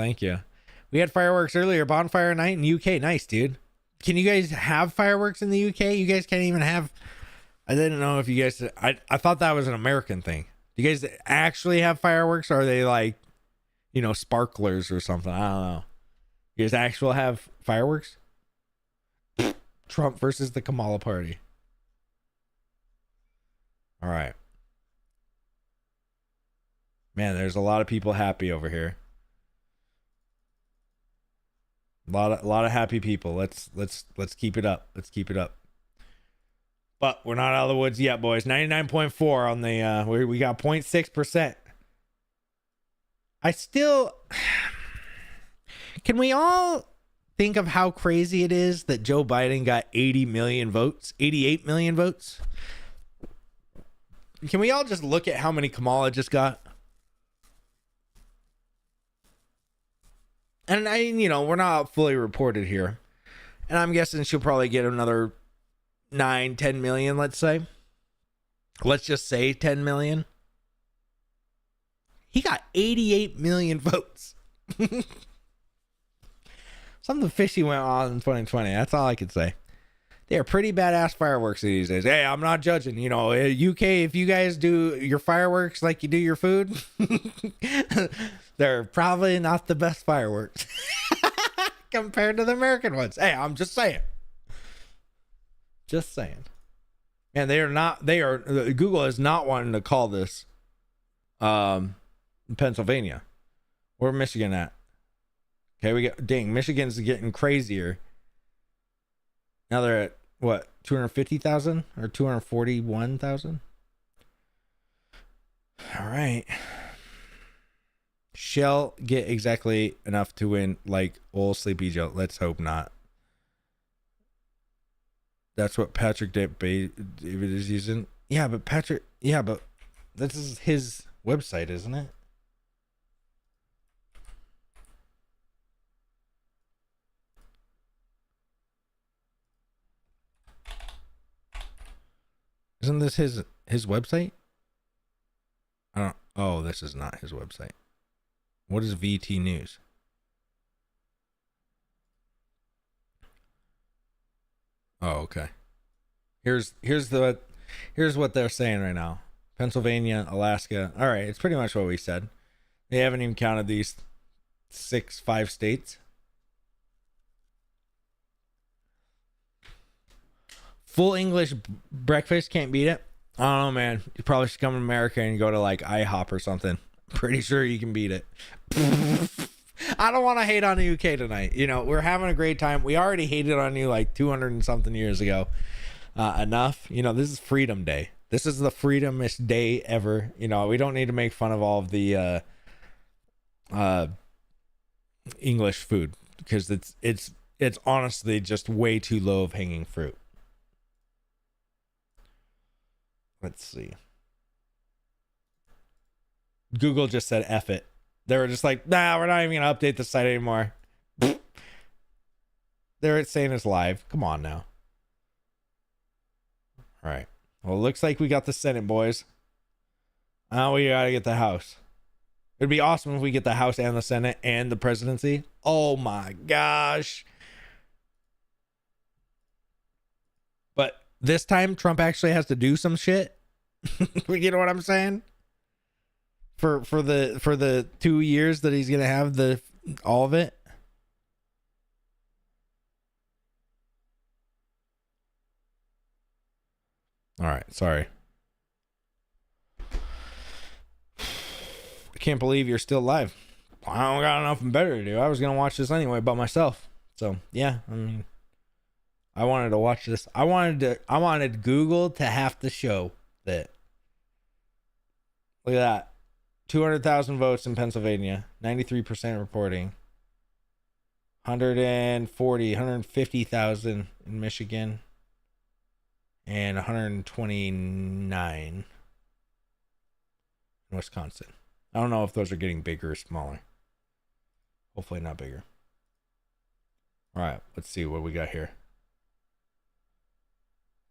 [SPEAKER 1] We had fireworks earlier. Bonfire night in UK. Nice, dude. Can you guys have fireworks in the UK? You guys can't even have... I didn't know if you guys... I thought that was an American thing. Do you guys actually have fireworks? Or are they like, sparklers or something? I don't know. You guys actually have fireworks? Trump versus the Kamala party. All right. Man, there's a lot of people happy over here. A lot of happy people. Let's keep it up. Let's keep it up. But we're not out of the woods yet, boys. 99.4 on the we got 0.6%. I still... Can we all think of how crazy it is that Joe Biden got 80 million votes? 88 million votes? Can we all just look at how many Kamala just got? And we're not fully reported here. And I'm guessing she'll probably get another 9-10 million, let's say. Let's just say 10 million. He got 88 million votes. Something fishy went on in 2020. That's all I could say. They are pretty badass fireworks these days. Hey, I'm not judging. UK, if you guys do your fireworks like you do your food, they're probably not the best fireworks compared to the American ones. Hey, I'm just saying. Just saying. Man, Google is not wanting to call this Pennsylvania. Where Michigan at? Okay, Michigan's getting crazier. Now they're at what, 250,000 or 241,000? All right. Shall get exactly enough to win like old Sleepy Joe. Let's hope not. That's what Patrick David is using. Yeah, but this is his website, isn't it? Isn't this his website? Oh, this is not his website. What is VT News? Oh, okay. Here's what they're saying right now. Pennsylvania, Alaska. All right, it's pretty much what we said. They haven't even counted these 5 states. Full English breakfast, can't beat it. I don't know, man. You probably should come to America and go to like IHOP or something. Pretty sure you can beat it. I don't want to hate on the UK tonight. We're having a great time. We already hated on you like 200 and something years ago. Enough. This is Freedom Day. This is the freedomest day ever. We don't need to make fun of all of the English food because it's honestly just way too low of hanging fruit. Let's see. Google just said F it. They were just like, nah, we're not even going to update the site anymore. They're saying it's live. Come on now. All right. Well, it looks like we got the Senate, boys. Now we got to get the House. It'd be awesome if we get the House and the Senate and the presidency. Oh my gosh. But this time Trump actually has to do some shit. You know what I'm saying? For the 2 years that he's gonna have all of it. All right, sorry. I can't believe you're still alive. I don't got nothing better to do. I was gonna watch this anyway by myself. So yeah, I mean, I wanted to watch this. I wanted Google to have to show that. Look at that. 200,000 votes in Pennsylvania, 93% reporting. 150,000 in Michigan, and 129 in Wisconsin. I don't know if those are getting bigger or smaller. Hopefully not bigger. All right, let's see what we got here.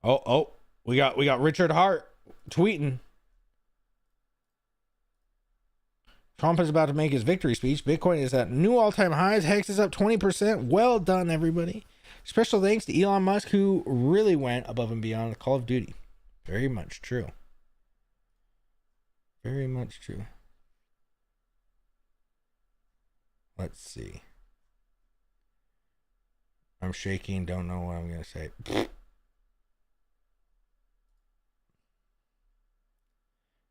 [SPEAKER 1] Oh, we got Richard Hart tweeting. Trump is about to make his victory speech. Bitcoin is at new all-time highs. Hex is up 20%. Well done, everybody. Special thanks to Elon Musk, who really went above and beyond Call of Duty. Very much true. Very much true. Let's see. I'm shaking. Don't know what I'm going to say.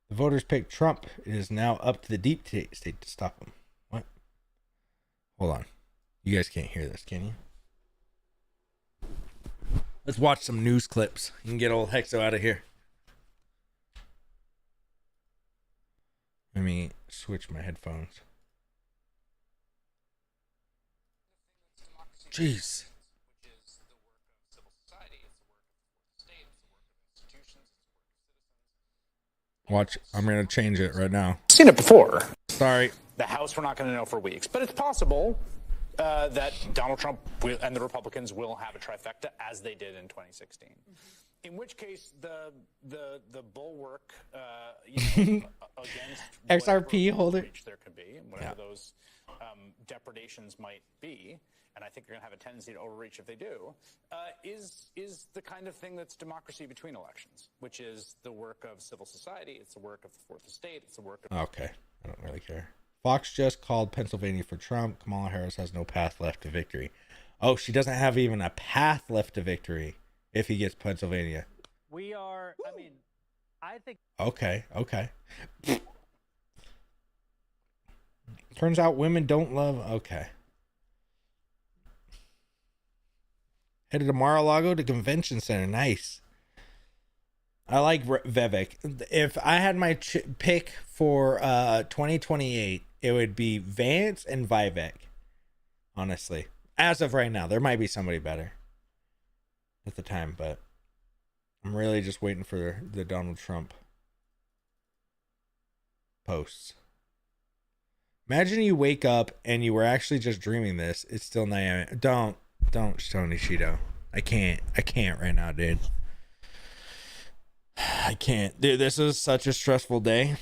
[SPEAKER 1] The voters picked Trump. It is now up to the deep state to stop him. What? Hold on. You guys can't hear this, can you? Let's watch some news clips. You can get old Hexo out of here. Let me switch my headphones. Jeez. Watch, I'm going to change it right now.
[SPEAKER 2] Seen it before.
[SPEAKER 1] Sorry.
[SPEAKER 2] The House, we're not going to know for weeks, but it's possible that Donald Trump and the Republicans will have a trifecta as they did in 2016. In which case, the bulwark against
[SPEAKER 1] XRP holder
[SPEAKER 2] there could be, and whatever those depredations might be, and I think you're going to have a tendency to overreach if they do, is the kind of thing that's democracy between elections, which is the work of civil society, it's the work of the fourth estate, it's the work of...
[SPEAKER 1] Okay, I don't really care. Fox just called Pennsylvania for Trump. Kamala Harris has no path left to victory. Oh, she doesn't have even a path left to victory if he gets Pennsylvania.
[SPEAKER 3] We are, I mean, I think...
[SPEAKER 1] Okay. Turns out women don't love... Okay. Headed to Mar-a-Lago to Convention Center. Nice. I like Vivek. If I had my pick for 2028, it would be Vance and Vivek. Honestly. As of right now. There might be somebody better at the time, but I'm really just waiting for the Donald Trump posts. Imagine you wake up and you were actually just dreaming this. It's still 9 a.m. Don't Tony Shido. I can't right now, dude. I can't. Dude, this is such a stressful day.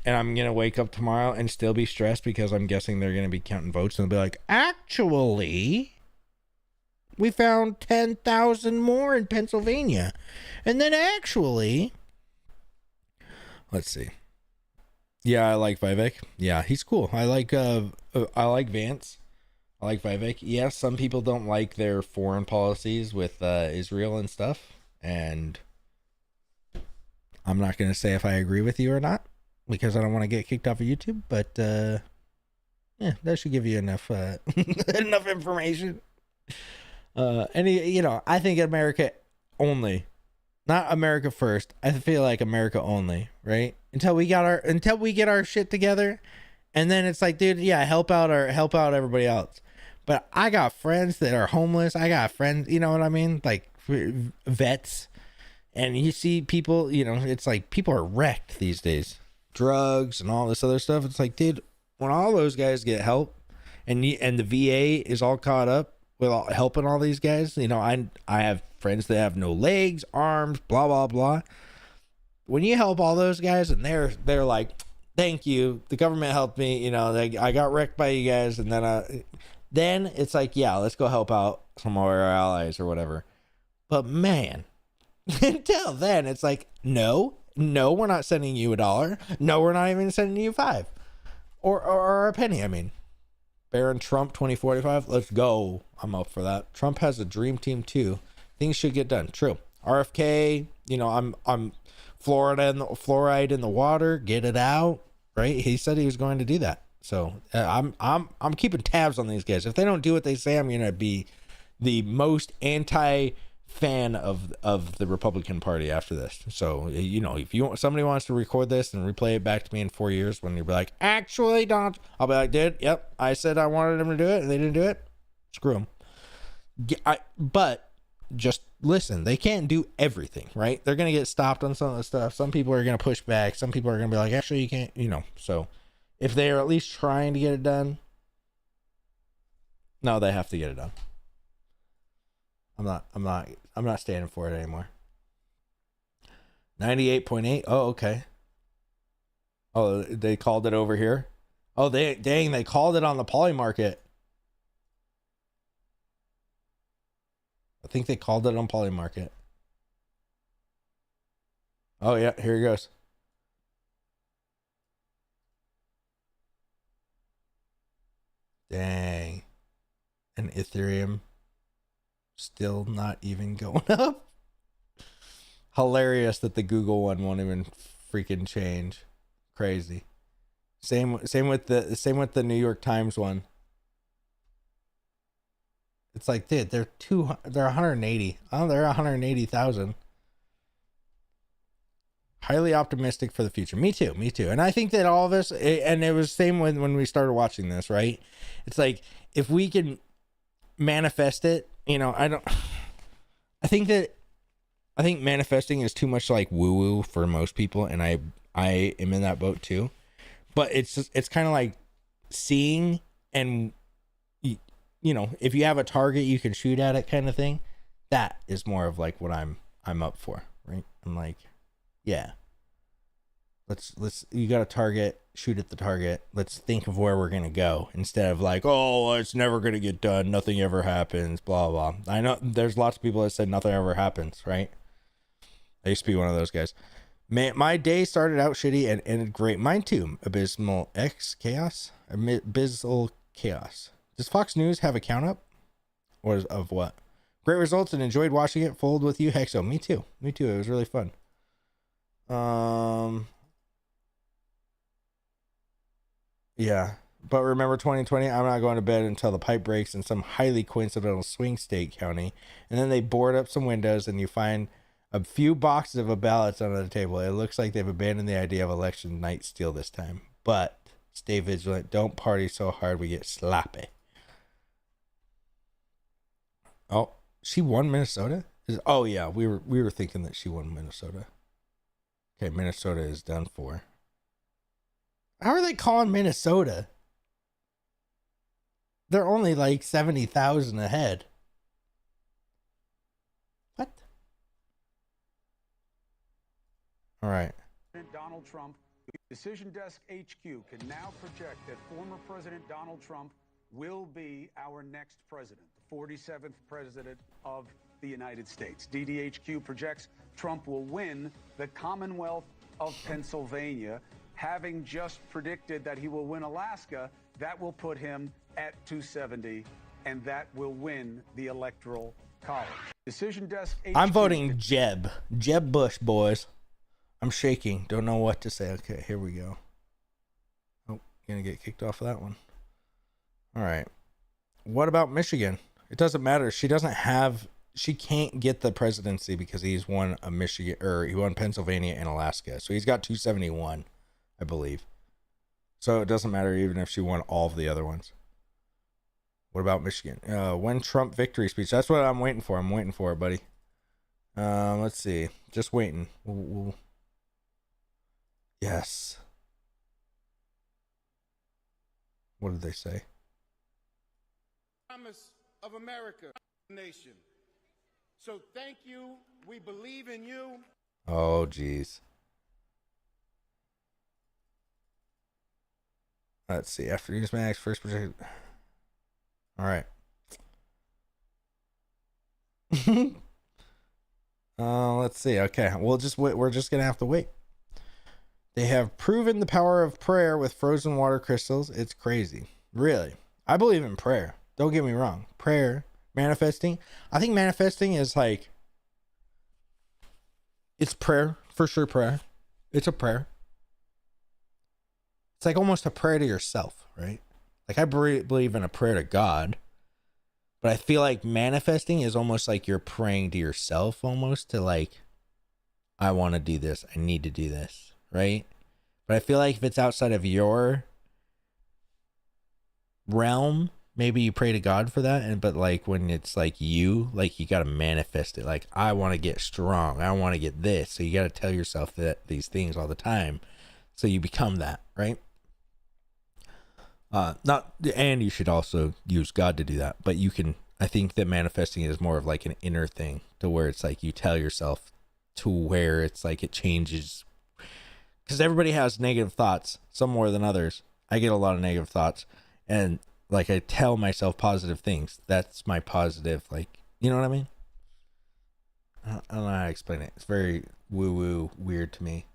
[SPEAKER 1] And I'm going to wake up tomorrow and still be stressed because I'm guessing they're going to be counting votes and they'll be like, actually, we found 10,000 more in Pennsylvania. And then actually, let's see. Yeah, I like Vivek. Yeah, he's cool. I like Vance. I like Vivek. Yes, some people don't like their foreign policies with Israel and stuff. And I'm not going to say if I agree with you or not because I don't want to get kicked off of YouTube. But yeah, that should give you enough enough information. I think America only, not America first. I feel like America only, right? Until we get our shit together, and then it's like, dude, yeah, help out everybody else. But I got friends that are homeless. I got friends, you know what I mean? Like vets. And you see people, it's like people are wrecked these days. Drugs and all this other stuff. It's like, dude, when all those guys get help and the VA is all caught up with helping all these guys, I have friends that have no legs, arms, blah, blah, blah. When you help all those guys and they're like, thank you, the government helped me, I got wrecked by you guys, and then it's like, yeah, let's go help out some of our allies or whatever. But man, until then, it's like, no, we're not sending you $1. No, we're not even sending you $5 or a penny. I mean, Barron Trump 2045. Let's go. I'm up for that. Trump has a dream team too. Things should get done. True. RFK. I'm fluoride in the water. Get it out. Right. He said he was going to do that. So I'm keeping tabs on these guys. If they don't do what they say, I'm gonna be the most anti fan of the Republican Party after this. So, you know, if somebody wants to record this and replay it back to me in 4 years when you're like, actually, don't, I'll be like, dude, yep, I said I wanted them to do it and they didn't do it. Screw them. But just listen, they can't do everything, right? They're going to get stopped on some of the stuff. Some people are going to push back. Some people are going to be like, actually, you can't, you know. So if they are at least trying to get it done, no, they have to get it done. I'm not standing for it anymore. 98.8. Oh, okay. Oh, they called it over here. Oh, they called it on the poly market. I think they called it on poly market. Oh yeah, here he goes. Dang. And Ethereum still not even going up. Hilarious that the Google one won't even freaking change. Crazy. Same with the New York Times one. It's like, dude, they're 180. Oh, they're 180,000. Highly optimistic for the future. Me too. And I think that all of us, and it was the same when we started watching this, right? It's like, if we can manifest it, you know, I think manifesting is too much like woo woo for most people. And I am in that boat too, but it's kind of like seeing, and you know, if you have a target you can shoot at it kind of thing. That is more of like what I'm up for, right? I'm like, yeah, let's you got a target, shoot at the target. Let's think of where we're going to go instead of like, oh, it's never going to get done. Nothing ever happens, blah, blah. I know there's lots of people that said nothing ever happens, right? I used to be one of those guys. My day started out shitty and ended great. Mine too. Abysmal chaos. Does Fox News have a count up? Or of what? Great results and enjoyed watching it fold with you. Hexo. Me too. It was really fun. Yeah. But remember 2020, I'm not going to bed until the pipe breaks in some highly coincidental swing state county. And then they board up some windows and you find a few boxes of ballots under the table. It looks like they've abandoned the idea of election night steal this time. But stay vigilant. Don't party so hard we get sloppy. Oh, she won Minnesota? Oh yeah, we were thinking that she won Minnesota. Okay, Minnesota is done for. How are they calling Minnesota? They're only like 70,000 ahead. What? All right.
[SPEAKER 4] Donald Trump, Decision Desk HQ can now project that former President Donald Trump will be our next president, the 47th president of the United States. DDHQ projects Trump will win the Commonwealth of Pennsylvania. Having just predicted that he will win Alaska, that will put him at 270, and that will win the Electoral College. Decision Desk HQ.
[SPEAKER 1] I'm voting Jeb Bush, boys. I'm shaking. Don't know what to say. Okay, here we go. Oh, gonna get kicked off of that one. All right. What about Michigan? It doesn't matter. She can't get the presidency because he's won he won Pennsylvania and Alaska. So he's got 271, I believe. So it doesn't matter even if she won all of the other ones. What about Michigan? When Trump victory speech. That's what I'm waiting for. I'm waiting for it, buddy. Let's see. Just waiting. Yes. What did they say?
[SPEAKER 5] Promise of America, nation. So thank you. We believe in you.
[SPEAKER 1] Oh, geez. Let's see. After Newsmax first project. All right. Let's see. Okay, we'll just wait. We're just gonna have to wait. They have proven the power of prayer with frozen water crystals. It's crazy. Really. I believe in prayer. Don't get me wrong. Prayer, manifesting. I think manifesting is like, it's prayer, for sure prayer. It's a prayer. It's like almost a prayer to yourself, right? Like I believe in a prayer to God, But I feel like manifesting is almost like you're praying to yourself, almost to like, I want to do this. I need to do this, right? But I feel like if it's outside of your realm, maybe you pray to God for that. And but like when it's like you got to manifest it. Like, I want to get strong. I want to get this. So you got to tell yourself that these things all the time. So you become that, right? And you should also use God to do that, but I think that manifesting is more of like an inner thing, to where it's like you tell yourself, to where it's like it changes, because everybody has negative thoughts, some more than others. I get a lot of negative thoughts, and like I tell myself positive things. That's my positive, like, you know what I mean? I don't know how to explain it. It's very woo weird to me.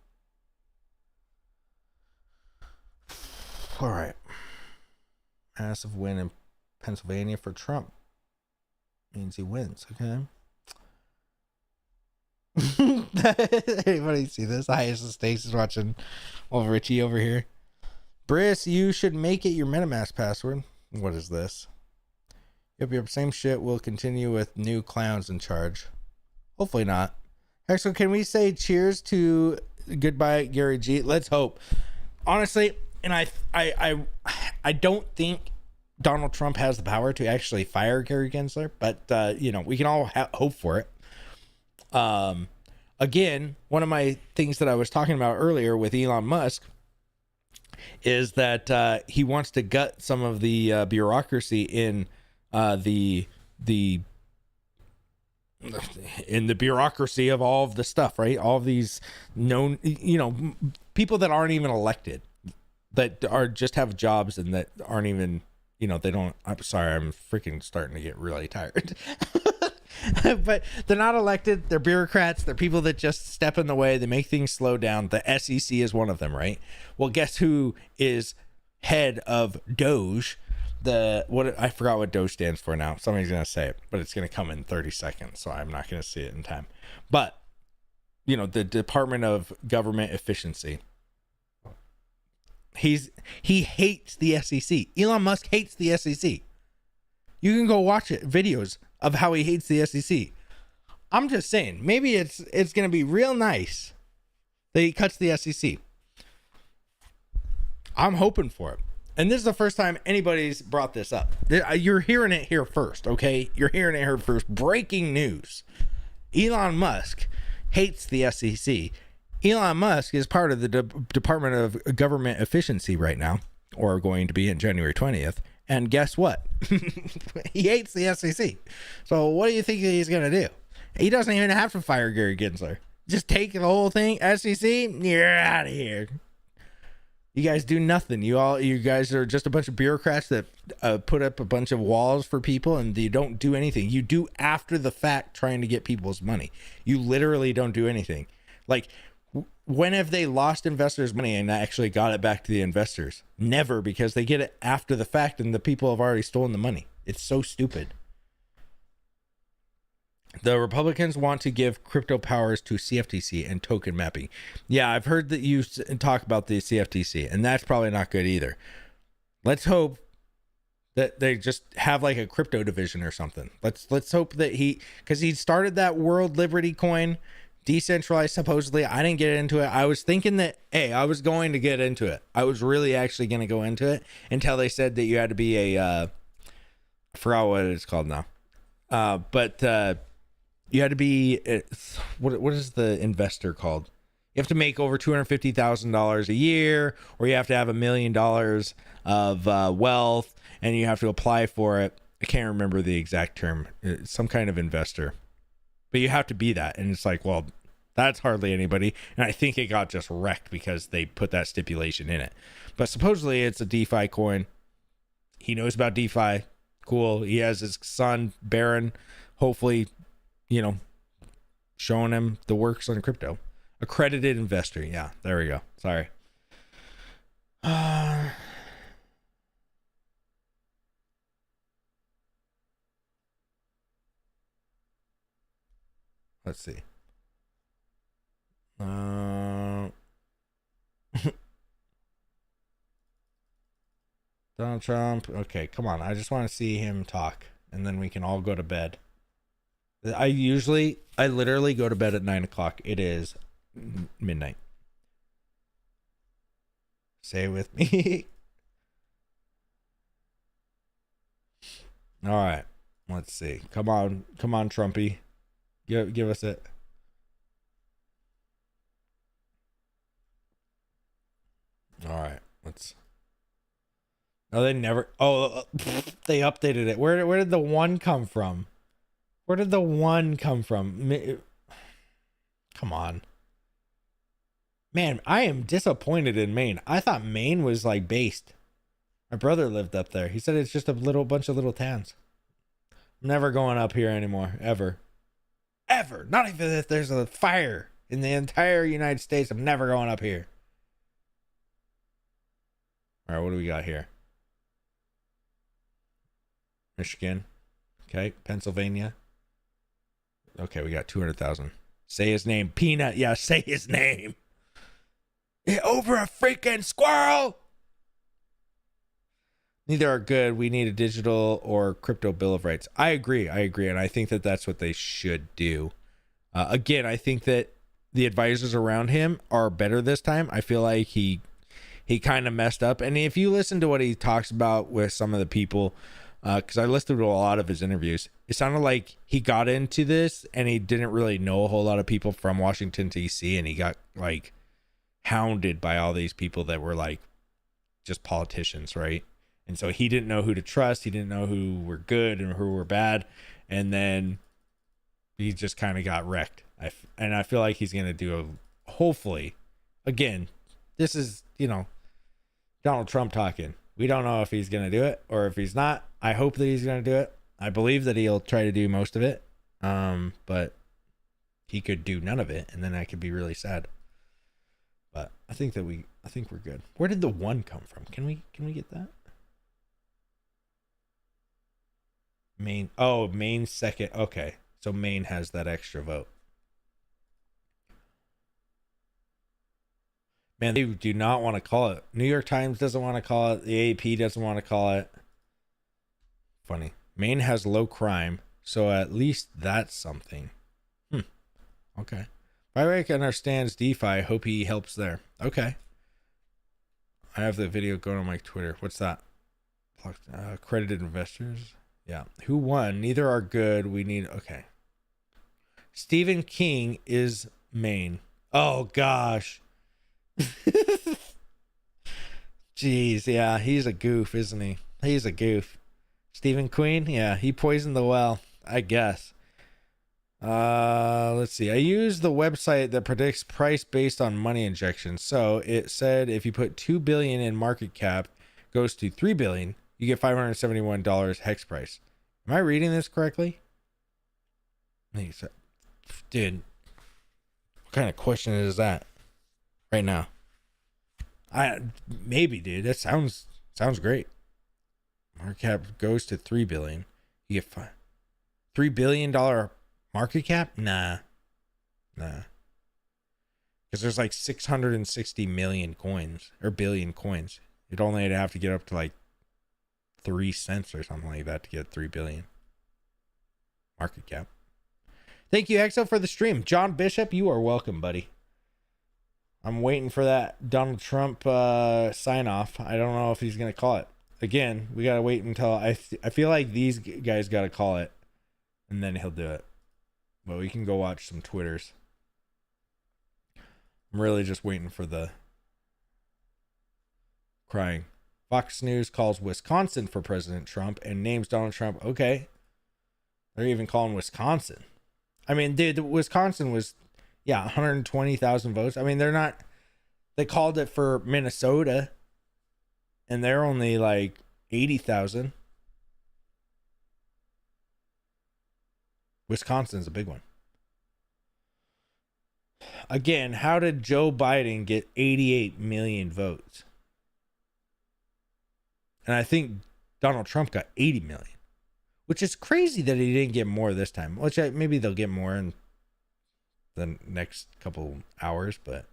[SPEAKER 1] All right. Massive win in Pennsylvania for Trump. Means he wins, okay? Anybody see this? Highest Stace is watching old Richie over here. Briss, you should make it your MetaMask password. What is this? Yep, same shit. We'll continue with new clowns in charge. Hopefully not. Actually, can we say cheers to goodbye, Gary G? Let's hope. Honestly, and I don't think Donald Trump has the power to actually fire Gary Gensler, but we can all hope for it. Again, one of my things that I was talking about earlier with Elon Musk is that he wants to gut some of the bureaucracy in the bureaucracy of all of the stuff, right? All of these known, people that aren't even elected, that are just have jobs and that aren't even, they don't. I'm sorry, I'm freaking starting to get really tired. But they're not elected. They're bureaucrats. They're people that just step in the way. They make things slow down. The SEC is one of them, right? Well, guess who is head of Doge? I forgot what Doge stands for now. Somebody's gonna say it, but it's gonna come in 30 seconds, so I'm not gonna see it in time. But the Department of Government Efficiency. He hates the SEC. Elon Musk hates the SEC. You can go watch videos of how he hates the SEC. I'm just saying, maybe it's gonna be real nice that he cuts the SEC. I'm hoping for it. And this is the first time anybody's brought this up. You're hearing it here first, okay? You're hearing it here first. Breaking news. Elon Musk hates the SEC. Elon Musk is part of the Department of Government Efficiency right now, or going to be in January 20th. And guess what? He hates the SEC. So what do you think he's going to do? He doesn't even have to fire Gary Gensler. Just take the whole thing, SEC, you're out of here. You guys do nothing. You guys are just a bunch of bureaucrats that put up a bunch of walls for people, and you don't do anything. You do after the fact, trying to get people's money. You literally don't do anything. Like, when have they lost investors' money and actually got it back to the investors? Never, because they get it after the fact and the people have already stolen the money. It's so stupid. The Republicans want to give crypto powers to CFTC and token mapping. Yeah, I've heard that you talk about the CFTC, and that's probably not good either. Let's hope that they just have like a crypto division or something. Let's hope that because he started that World Liberty coin, decentralized supposedly. I didn't get into it. I was thinking that, I was going to get into it. I was really actually going to go into it until they said that you had to be I forgot what it's called now. But you had to be, what is the investor called? You have to make over $250,000 a year, or you have to have $1 million of wealth, and you have to apply for it. I can't remember the exact term. It's some kind of investor. But you have to be that. And it's like, well, that's hardly anybody. And I think it got just wrecked because they put that stipulation in it. But supposedly it's a DeFi coin. He knows about DeFi. Cool. He has his son, Baron, hopefully, showing him the works on crypto. Accredited investor. Yeah, there we go. Sorry. Let's see. Donald Trump. Okay, come on. I just want to see him talk. and then we can all go to bed. I literally go to bed at 9 o'clock. It is midnight. Say it with me. All right. Let's see. Come on, Trumpy. Give us it. All right. Let's. Oh, they never. Oh, they updated it. Where did the one come from? Where did the one come from? Come on. Man, I am disappointed in Maine. I thought Maine was like based. My brother lived up there. He said it's just a bunch of little towns. I'm never going up here anymore. Ever. Not even if there's a fire in the entire United States. I'm never going up here. All right, what do we got here? Michigan. Okay, Pennsylvania. Okay, we got 200,000. Say his name. Peanut. Yeah, say his name. Over a freaking squirrel. Neither are good. We need a digital or crypto bill of rights. I agree. And I think that that's what they should do. Again, I think that the advisors around him are better this time. I feel like he kind of messed up. And if you listen to what he talks about with some of the people, because I listened to a lot of his interviews, it sounded like he got into this and he didn't really know a whole lot of people from Washington, D.C. And he got like hounded by all these people that were like just politicians, right? And so he didn't know who to trust. He didn't know who were good and who were bad. And then he just kind of got wrecked. And I feel like he's going to do hopefully, again, this is, Donald Trump talking. We don't know if he's going to do it or if he's not. I hope that he's going to do it. I believe that he'll try to do most of it. But he could do none of it. And then I could be really sad. But I think we're good. Where did the one come from? Can we get that? Maine. Oh, Maine second. Okay. So Maine has that extra vote. Man, they do not want to call it. New York Times doesn't want to call it. The AP doesn't want to call it. Funny. Maine has low crime, so at least that's something. Okay. Vivek understands DeFi. I hope he helps there. Okay. I have the video going on my Twitter. What's that? Accredited investors. Yeah. Who won? Neither are good. We need. Okay. Stephen King is Maine. Oh, gosh. Jeez. Yeah. He's a goof, isn't he? He's a goof. Stephen Queen. Yeah. He poisoned the well, I guess. Let's see. I use the website that predicts price based on money injections. So it said if you put 2 billion in market cap goes to 3 billion, you get $571 hex price. Am I reading this correctly? Dude, what kind of question is that right now? Maybe, dude. That sounds great. Market cap goes to 3 billion. You get $3 billion market cap? Nah. Because there's like 660 million coins or billion coins. You'd only have to get up to like 3 cents or something like that to get 3 billion market cap. Thank you, Exo, for the stream. John Bishop, you are welcome, buddy. I'm waiting for that Donald Trump sign off. I don't know if he's going to call it. Again, we got to wait until I feel like these guys got to call it and then he'll do it. But we can go watch some Twitters. I'm really just waiting for the crying. Fox News calls Wisconsin for President Trump and names Donald Trump. Okay. They're even calling Wisconsin. I mean, dude, Wisconsin was, 120,000 votes. I mean, they called it for Minnesota and they're only like 80,000. Wisconsin's a big one. Again, how did Joe Biden get 88 million votes? And I think Donald Trump got 80 million, which is crazy that he didn't get more this time. Which maybe they'll get more in the next couple hours, but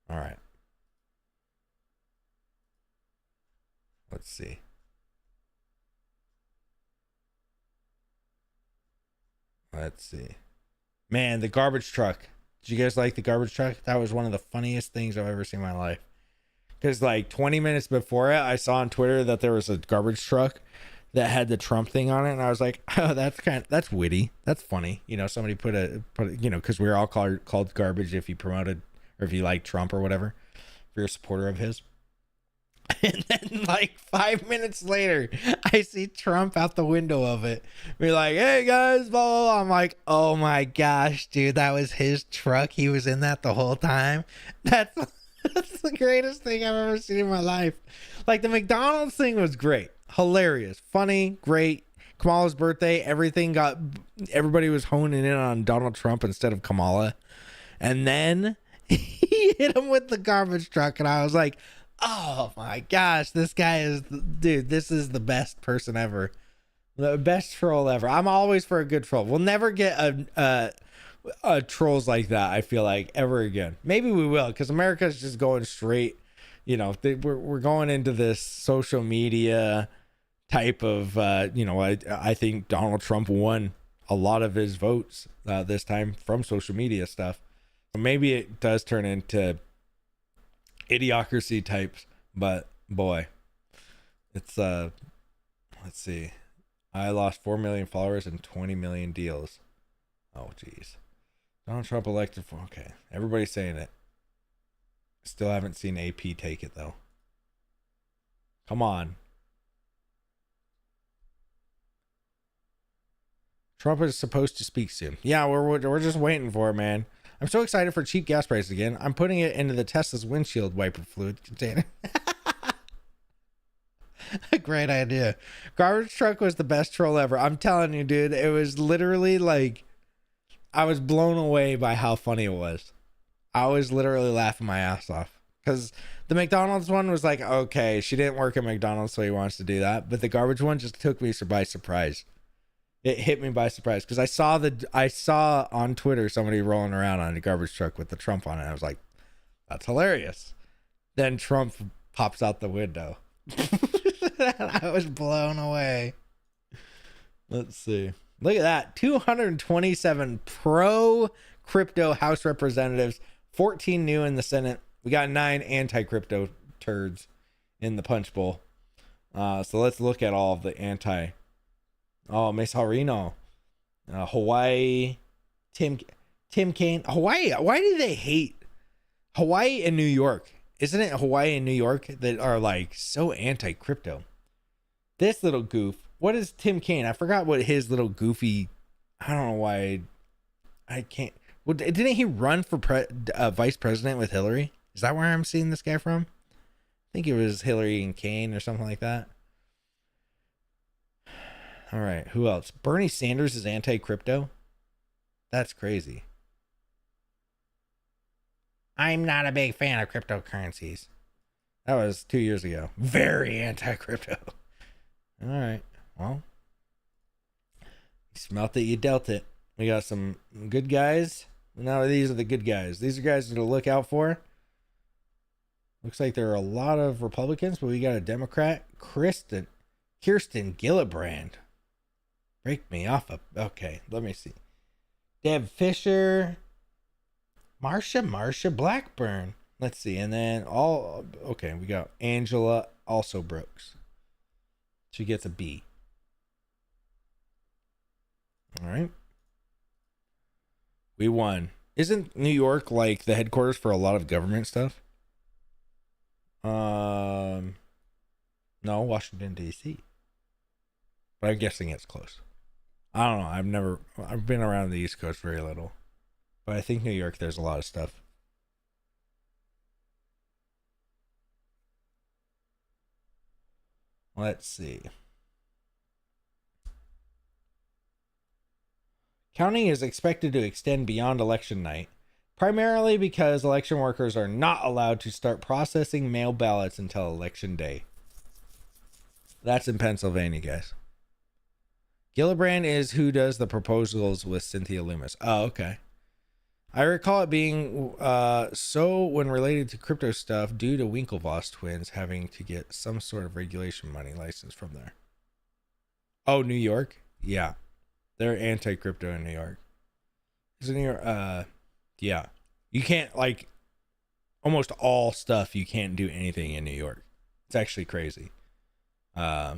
[SPEAKER 1] all right. Let's see. Let's see. Man, the garbage truck. Did you guys like the garbage truck? That was one of the funniest things I've ever seen in my life. Because like 20 minutes before it, I saw on Twitter that there was a garbage truck that had the Trump thing on it, and I was like, oh, that's witty. That's funny. You know, somebody put because we were all called garbage if you promoted or if you like Trump or whatever, if you're a supporter of his. And then like 5 minutes later, I see Trump out the window of it. We're like, hey guys, blah, blah, blah. I'm like, oh my gosh, dude, that was his truck. He was in that the whole time. That's the greatest thing I've ever seen in my life. Like the McDonald's thing was great. Hilarious. Funny. Great. Kamala's birthday. Everybody was honing in on Donald Trump instead of Kamala. And then he hit him with the garbage truck. And I was like, oh my gosh, this guy is, dude, this is the best person ever. The best troll ever. I'm always for a good troll. We'll never get a trolls like that, I feel like, ever again. Maybe we will, because America's just going straight, you know, we're going into this social media type of, I think Donald Trump won a lot of his votes this time from social media stuff. So maybe it does turn into idiocracy types, but boy, it's let's see, I lost 4 million followers and 20 million deals. Oh geez. Donald Trump elected for, okay, everybody's saying it. Still haven't seen AP take it though. Come on. Trump is supposed to speak soon. Yeah, we're just waiting for it, man. I'm so excited for cheap gas prices again. I'm putting it into the Tesla's windshield wiper fluid container. Great idea. Garbage truck was the best troll ever. I'm telling you, dude. It was literally like, I was blown away by how funny it was. I was literally laughing my ass off. Because the McDonald's one was like, okay, she didn't work at McDonald's, so he wants to do that. But the garbage one just took me by surprise. It hit me by surprise because I saw on Twitter somebody rolling around on a garbage truck with the Trump on it. I was like, that's hilarious. Then Trump pops out the window. I was blown away. Let's see. Look at that. 227 pro crypto House representatives, 14 new in the Senate. We got 9 anti-crypto turds in the punch bowl. So let's look at all of the anti. Oh, Mesa Reno, Hawaii, Tim Kaine, Hawaii. Why do they hate Hawaii and New York? Isn't it Hawaii and New York that are like so anti-crypto? This little goof. What is Tim Kaine? I forgot what his little goofy. I don't know why. I can't. Well, didn't he run for vice president with Hillary? Is that where I'm seeing this guy from? I think it was Hillary and Kaine or something like that. All right, who else? Bernie Sanders is anti-crypto? That's crazy. I'm not a big fan of cryptocurrencies. That was 2 years ago. Very anti-crypto. All right, well. You smelt it, you dealt it. We got some good guys. Now these are the good guys. These are guys to look out for. Looks like there are a lot of Republicans, but we got a Democrat. Kirsten Gillibrand. Break me off a... Okay, let me see. Deb Fisher. Marsha Blackburn. Let's see. And then okay, we got Angela also Brooks. She gets a B. All right. We won. Isn't New York like the headquarters for a lot of government stuff? No, Washington, D.C. But I'm guessing it's close. I don't know. I've been around the East Coast very little. But I think New York, there's a lot of stuff. Let's see. Counting is expected to extend beyond election night, primarily because election workers are not allowed to start processing mail ballots until election day. That's in Pennsylvania, guys. Gillibrand is who does the proposals with Cynthia Loomis. Oh, okay. I recall it being so when related to crypto stuff due to Winklevoss twins having to get some sort of regulation money license from there. Oh, New York? Yeah. They're anti-crypto in New York. Is it New York? Yeah. You can't, like, almost all stuff, you can't do anything in New York. It's actually crazy. Yeah.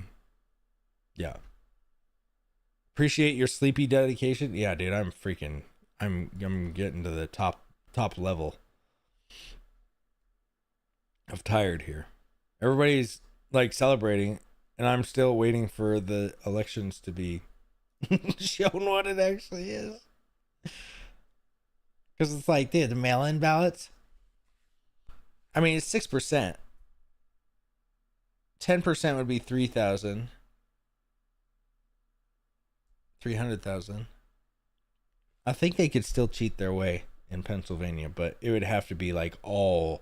[SPEAKER 1] Appreciate your sleepy dedication. Yeah, dude, I'm getting to the top level of tired here. Everybody's like celebrating, and I'm still waiting for the elections to be shown what it actually is. Because it's like, dude, the mail-in ballots. I mean, it's 6%. 10% would be 3,000. 300,000. I think they could still cheat their way in Pennsylvania, but it would have to be like all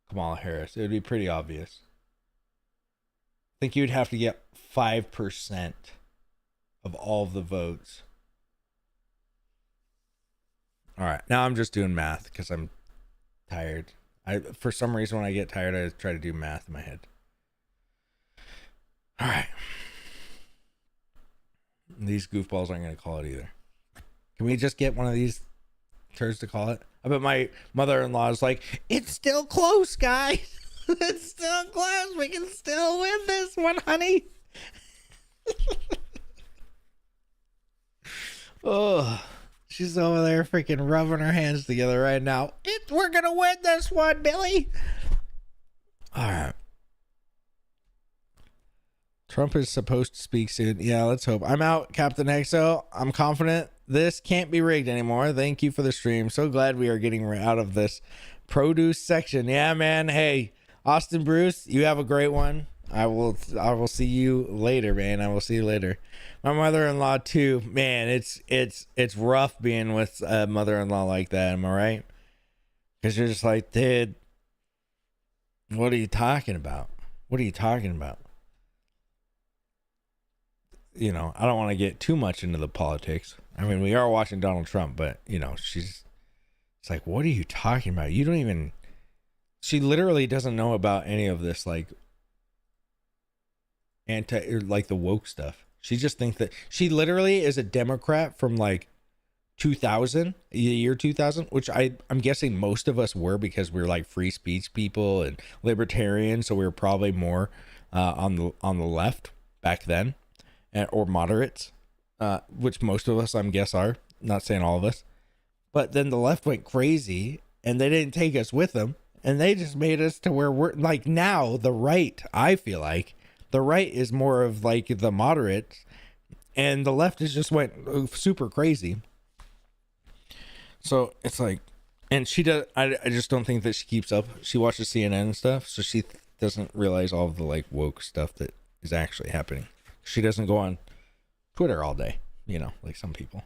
[SPEAKER 1] Kamala Harris. It would be pretty obvious. I think you'd have to get 5% of all of the votes. All right, now I'm just doing math because I'm tired. For some reason, when I get tired, I try to do math in my head. All right. These goofballs aren't going to call it either. Can we just get one of these turds to call it? I bet my mother-in-law is like, it's still close, guys. It's still close. We can still win this one, honey. Oh, she's over there freaking rubbing her hands together right now. We're going to win this one, Billy. All right. Trump is supposed to speak soon. Yeah, let's hope. I'm out, Captain Hexo. I'm confident this can't be rigged anymore. Thank you for the stream. So glad we are getting out of this produce section. Yeah, man. Hey, Austin Bruce, you have a great one. I will see you later, man. I will see you later. My mother-in-law too. Man, it's rough being with a mother-in-law like that. Am I right? Because you're just like, dude, what are you talking about? What are you talking about? You know, I don't want to get too much into the politics. I mean, we are watching Donald Trump, but, you know, it's like, what are you talking about? You don't even, she literally doesn't know about any of this, like, like the woke stuff. She just thinks that she literally is a Democrat from like 2000, the year 2000, which I'm guessing most of us were because we're like free speech people and libertarians. So we were probably more on the left back then. Or moderates, which most of us, I'm guess, are. Not saying all of us. But then the left went crazy, and they didn't take us with them, and they just made us to where we're, like, now, the right, I feel like, the right is more of, like, the moderates, and the left has just went super crazy. So, it's like, and she does, I just don't think that she keeps up. She watches CNN and stuff, so she doesn't realize all of the, like, woke stuff that is actually happening. She doesn't go on Twitter all day, you know, like some people.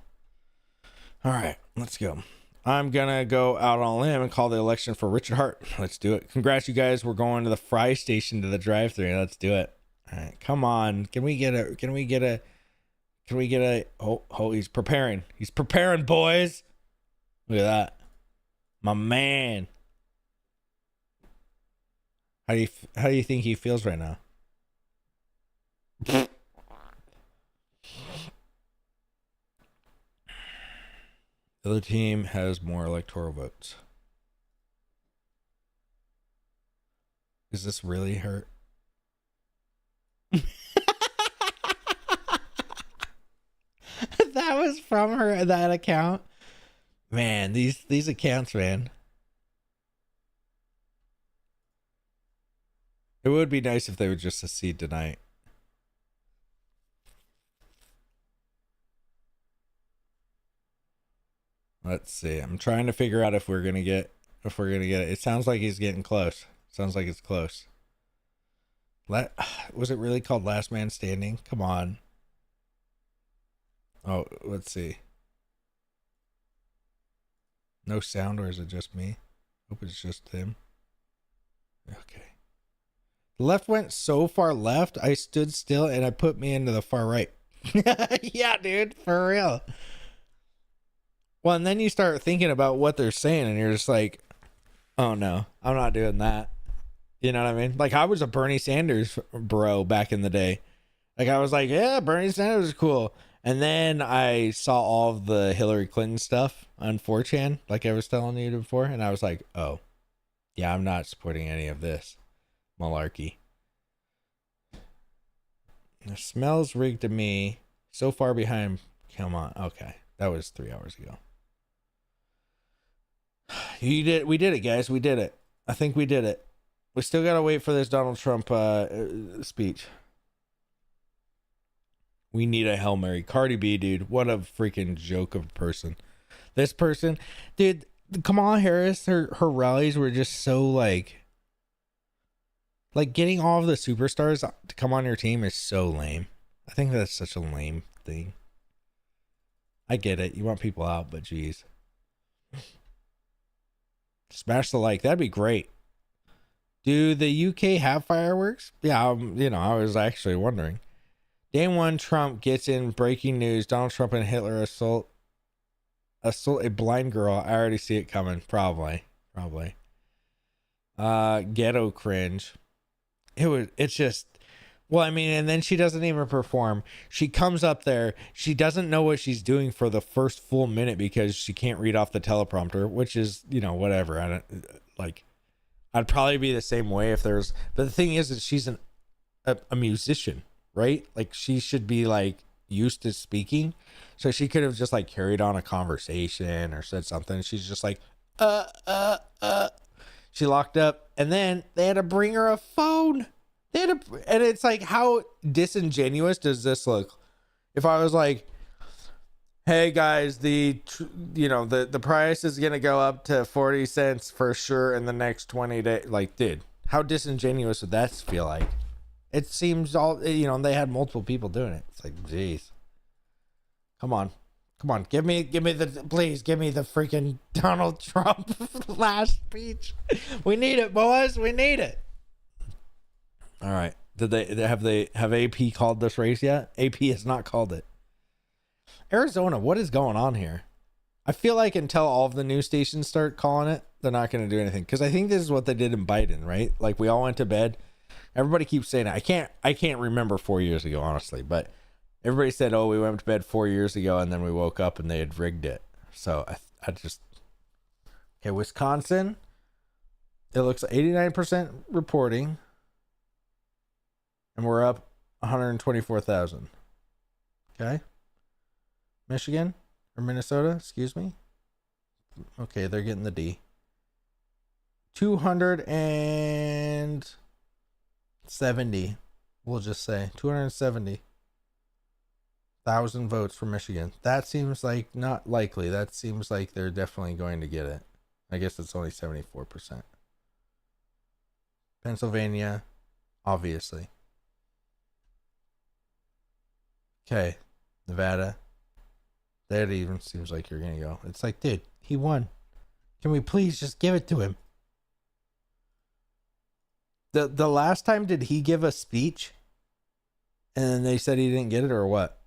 [SPEAKER 1] All right, let's go. I'm going to go out on a limb and call the election for Richard Hart. Let's do it. Congrats, you guys. We're going to the fry station to the drive-thru. Let's do it. All right, come on. Can we get a, oh, he's preparing. He's preparing, boys. Look at that. My man. How do you think he feels right now? The other team has more electoral votes. Does this really hurt? That was from that account. Man, these accounts, man. It would be nice if they would just secede tonight. Let's see. I'm trying to figure out if we're gonna get it. It sounds like he's getting close. Sounds like it's close. Was it really called Last Man Standing? Come on. Oh, let's see. No sound, or is it just me? Hope it's just him. Okay. The left went so far left, I stood still and I put me into the far right. Yeah, dude, for real. Well, and then you start thinking about what they're saying, and you're just like, oh no, I'm not doing that. You know what I mean? Like, I was a Bernie Sanders bro back in the day. Like, I was like, yeah, Bernie Sanders is cool. And then I saw all of the Hillary Clinton stuff on 4chan, like I was telling you before, and I was like, oh, yeah, I'm not supporting any of this malarkey. It smells rigged to me. So far behind. Come on. Okay. That was 3 hours ago. We did it, guys. We did it. I think we did it. We still got to wait for this Donald Trump speech. We need a Hail Mary. Cardi B, dude. What a freaking joke of a person. This person, dude, Kamala Harris, her rallies were just so like getting all of the superstars to come on your team is so lame. I think that's such a lame thing. I get it. You want people out, but geez. Smash the like. That'd be great. Do the UK have fireworks? Yeah, I was actually wondering. Day one, Trump gets in breaking news. Donald Trump and Hitler assault a blind girl. I already see it coming. Probably. Ghetto cringe. It's just, well, I mean, and then she doesn't even perform. She comes up there. She doesn't know what she's doing for the first full minute because she can't read off the teleprompter, which is, whatever. I don't like, I'd probably be the same way if there's, but the thing is that she's a musician, right? Like she should be like used to speaking. So she could have just like carried on a conversation or said something. She's just like, She locked up, and then they had to bring her a phone. And it's like, how disingenuous does this look? If I was like, hey guys, the price is gonna go up to 40 cents for sure in the next 20 days. Like, dude, how disingenuous would that feel like? It seems all, they had multiple people doing it. It's like, geez, come on, give me the freaking Donald Trump last speech. We need it, boys. We need it. All right. Have AP called this race yet? AP has not called it. Arizona, what is going on here? I feel like until all of the news stations start calling it, they're not going to do anything. Because I think this is what they did in Biden, right? Like, we all went to bed. Everybody keeps saying it. I can't remember 4 years ago, honestly, but everybody said, oh, we went to bed 4 years ago, and then we woke up and they had rigged it. So okay, Wisconsin, it looks 89% reporting, and we're up 124,000. Okay. Michigan or Minnesota, excuse me. Okay, they're getting the D. 270, we'll just say 270,000 votes for Michigan. That seems like not likely. That seems like they're definitely going to get it. I guess it's only 74%. Pennsylvania, obviously. Okay, Nevada. That even seems like you're gonna go. It's like, dude, he won. Can we please just give it to him? The last time, did he give a speech and then they said he didn't get it, or what?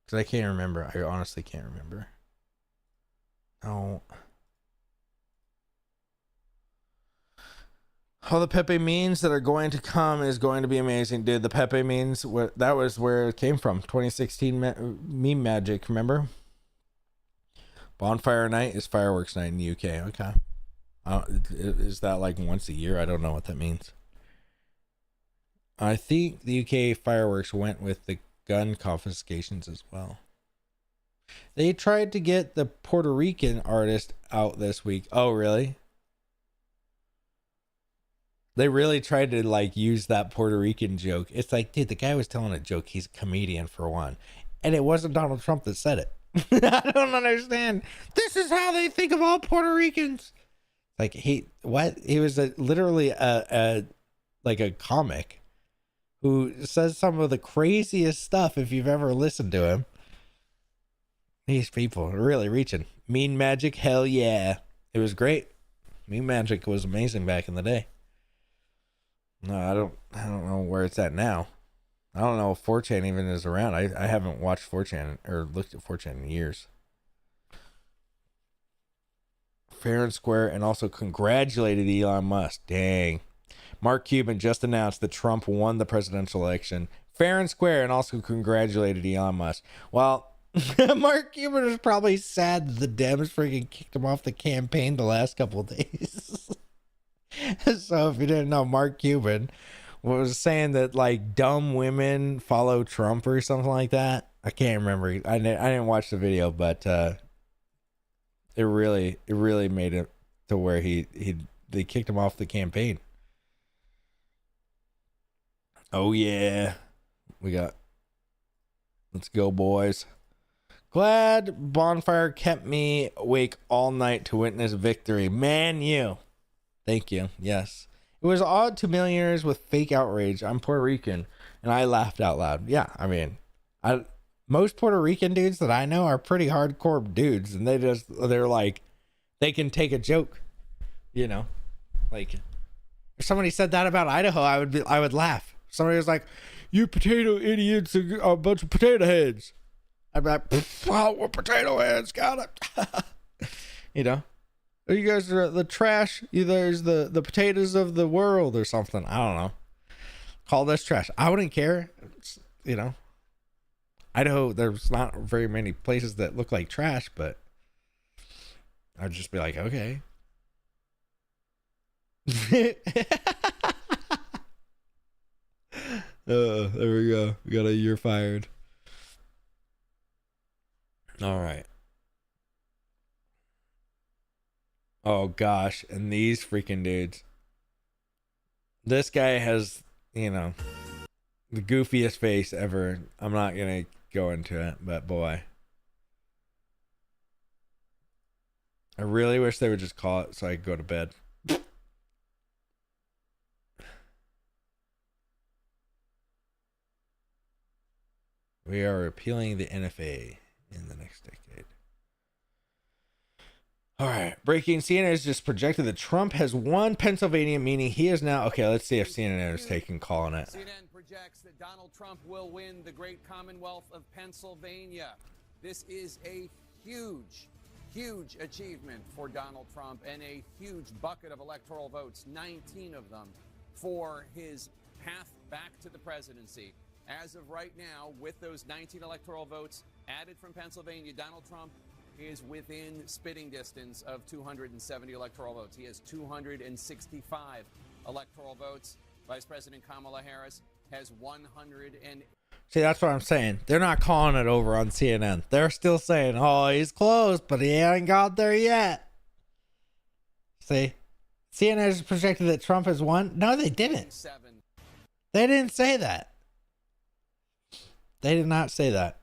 [SPEAKER 1] Because I can't remember. I honestly can't remember. No. All the Pepe memes that are going to come is going to be amazing, dude. The Pepe memes, that was where it came from. 2016 meme magic, remember? Bonfire night is fireworks night in the UK. Okay. Is that like once a year? I don't know what that means. I think the UK fireworks went with the gun confiscations as well. They tried to get the Puerto Rican artist out this week. Oh, really? They really tried to like use that Puerto Rican joke. It's like, dude, the guy was telling a joke. He's a comedian for one. And it wasn't Donald Trump that said it. I don't understand. This is how they think of all Puerto Ricans. Like, what? He was literally a comic who says some of the craziest stuff if you've ever listened to him. These people are really reaching. Mean magic, hell yeah. It was great. Mean magic was amazing back in the day. No, I don't know where it's at now. I don't know if 4chan even is around. I haven't watched 4chan or looked at 4chan in years. Fair and square, and also congratulated Elon Musk. Dang. Mark Cuban just announced that Trump won the presidential election. fair and square, and also congratulated Elon Musk. Well, Mark Cuban is probably sad that the Dems freaking kicked him off the campaign the last couple of days. So if you didn't know, Mark Cuban was saying that like dumb women follow Trump or something like that. I can't remember. I didn't watch the video, but it really made it to where they kicked him off the campaign. Oh yeah, let's go, boys. Glad bonfire kept me awake all night to witness victory. Man, you. Thank you. Yes. It was odd to millionaires with fake outrage. I'm Puerto Rican, and I laughed out loud. Yeah, I mean, most Puerto Rican dudes that I know are pretty hardcore dudes, and they're like, they can take a joke, you know. Like, if somebody said that about Idaho, I would laugh. Somebody was like, "You potato idiots are a bunch of potato heads." I'd be like, "Wow, we're potato heads, got it." You know. You guys are the trash. There's the potatoes of the world or something. I don't know. Call this trash. I wouldn't care. It's, you know, Idaho, there's not very many places that look like trash, but I'd just be like, okay. There we go. We got a year fired. All right. Oh gosh, and these freaking dudes. This guy has, you know, the goofiest face ever. I'm not gonna go into it, but boy. I really wish they would just call it so I could go to bed. We are repealing the NFA in the next decade. All right. Breaking. CNN has just projected that Trump has won Pennsylvania, meaning he is now... Okay, let's see if CNN is taking call on it.
[SPEAKER 6] CNN projects that Donald Trump will win the great Commonwealth of Pennsylvania. This is a huge, huge achievement for Donald Trump and a huge bucket of electoral votes, 19 of them, for his path back to the presidency. As of right now, with those 19 electoral votes added from Pennsylvania, Donald Trump is within spitting distance of 270 electoral votes. He has 265 electoral votes. Vice President Kamala Harris has 100 and...
[SPEAKER 1] See, that's what I'm saying. They're not calling it over on CNN. They're still saying, oh, he's close, but he ain't got there yet. See? CNN has projected that Trump has won. No, they didn't. They didn't say that. They did not say that.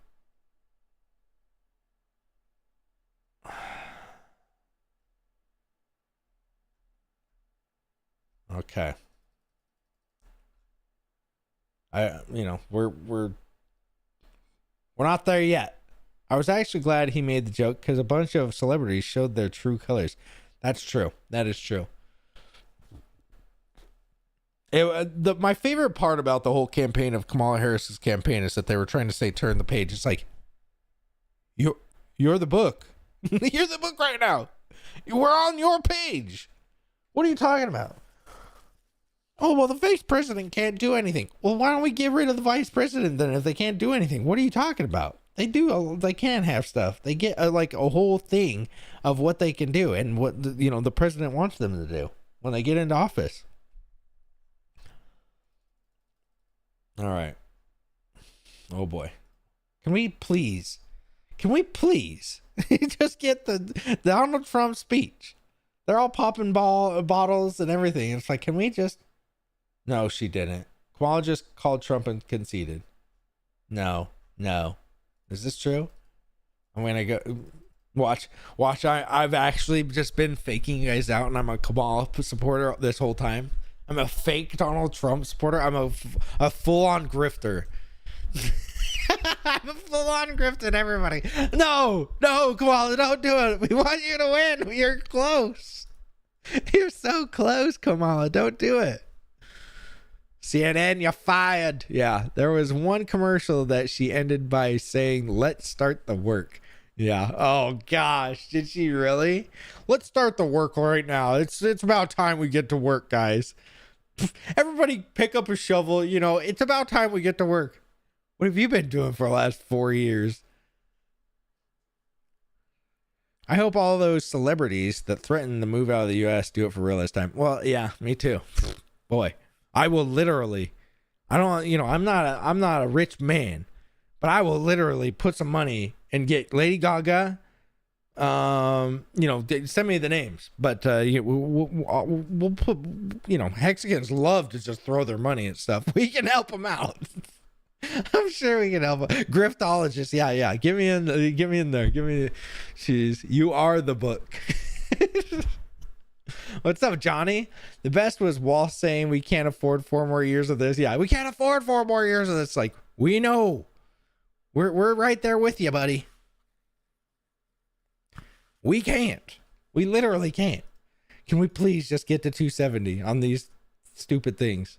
[SPEAKER 1] Okay. We're not there yet. I was actually glad he made the joke because a bunch of celebrities showed their true colors. That's true. That is true. My favorite part about the whole campaign of Kamala Harris's campaign is that they were trying to say turn the page. It's like, you're the book. You're the book right now. We're on your page. What are you talking about? Oh, well, the vice president can't do anything. Well, why don't we get rid of the vice president then if they can't do anything? What are you talking about? They do. They can have stuff. They get like a whole thing of what they can do and what the president wants them to do when they get into office. All right. Oh boy. Can we please just get the Donald Trump speech? They're all popping bottles and everything. It's like, can we just... No, she didn't. Kamala just called Trump and conceded. No. Is this true? I'm going to go... Watch. I've actually just been faking you guys out, and I'm a Kamala supporter this whole time. I'm a fake Donald Trump supporter. I'm a full-on grifter. I'm a full-on grifting everybody. No, Kamala, don't do it. We want you to win. You're close. You're so close, Kamala. Don't do it. CNN, you're fired. Yeah, there was one commercial that she ended by saying, let's start the work. Yeah. Oh, gosh. Did she really? Let's start the work right now. It's about time we get to work, guys. Everybody pick up a shovel. It's about time we get to work. What have you been doing for the last 4 years? I hope all those celebrities that threaten to move out of the U.S. do it for real this time. Well, yeah, me too. Boy, I will literally. I don't. I'm not a rich man, but I will literally put some money and get Lady Gaga. Send me the names, but we'll put. Hexagons love to just throw their money at stuff. We can help them out. I'm sure we can help them. Griftologists, yeah. Give me in there. You are the book. What's up, Johnny? The best was Wall saying we can't afford 4 more years of this. Yeah, we can't afford 4 more years of this. Like, we know. We're right there with you, buddy. We can't. We literally can't. Can we please just get to 270 on these stupid things?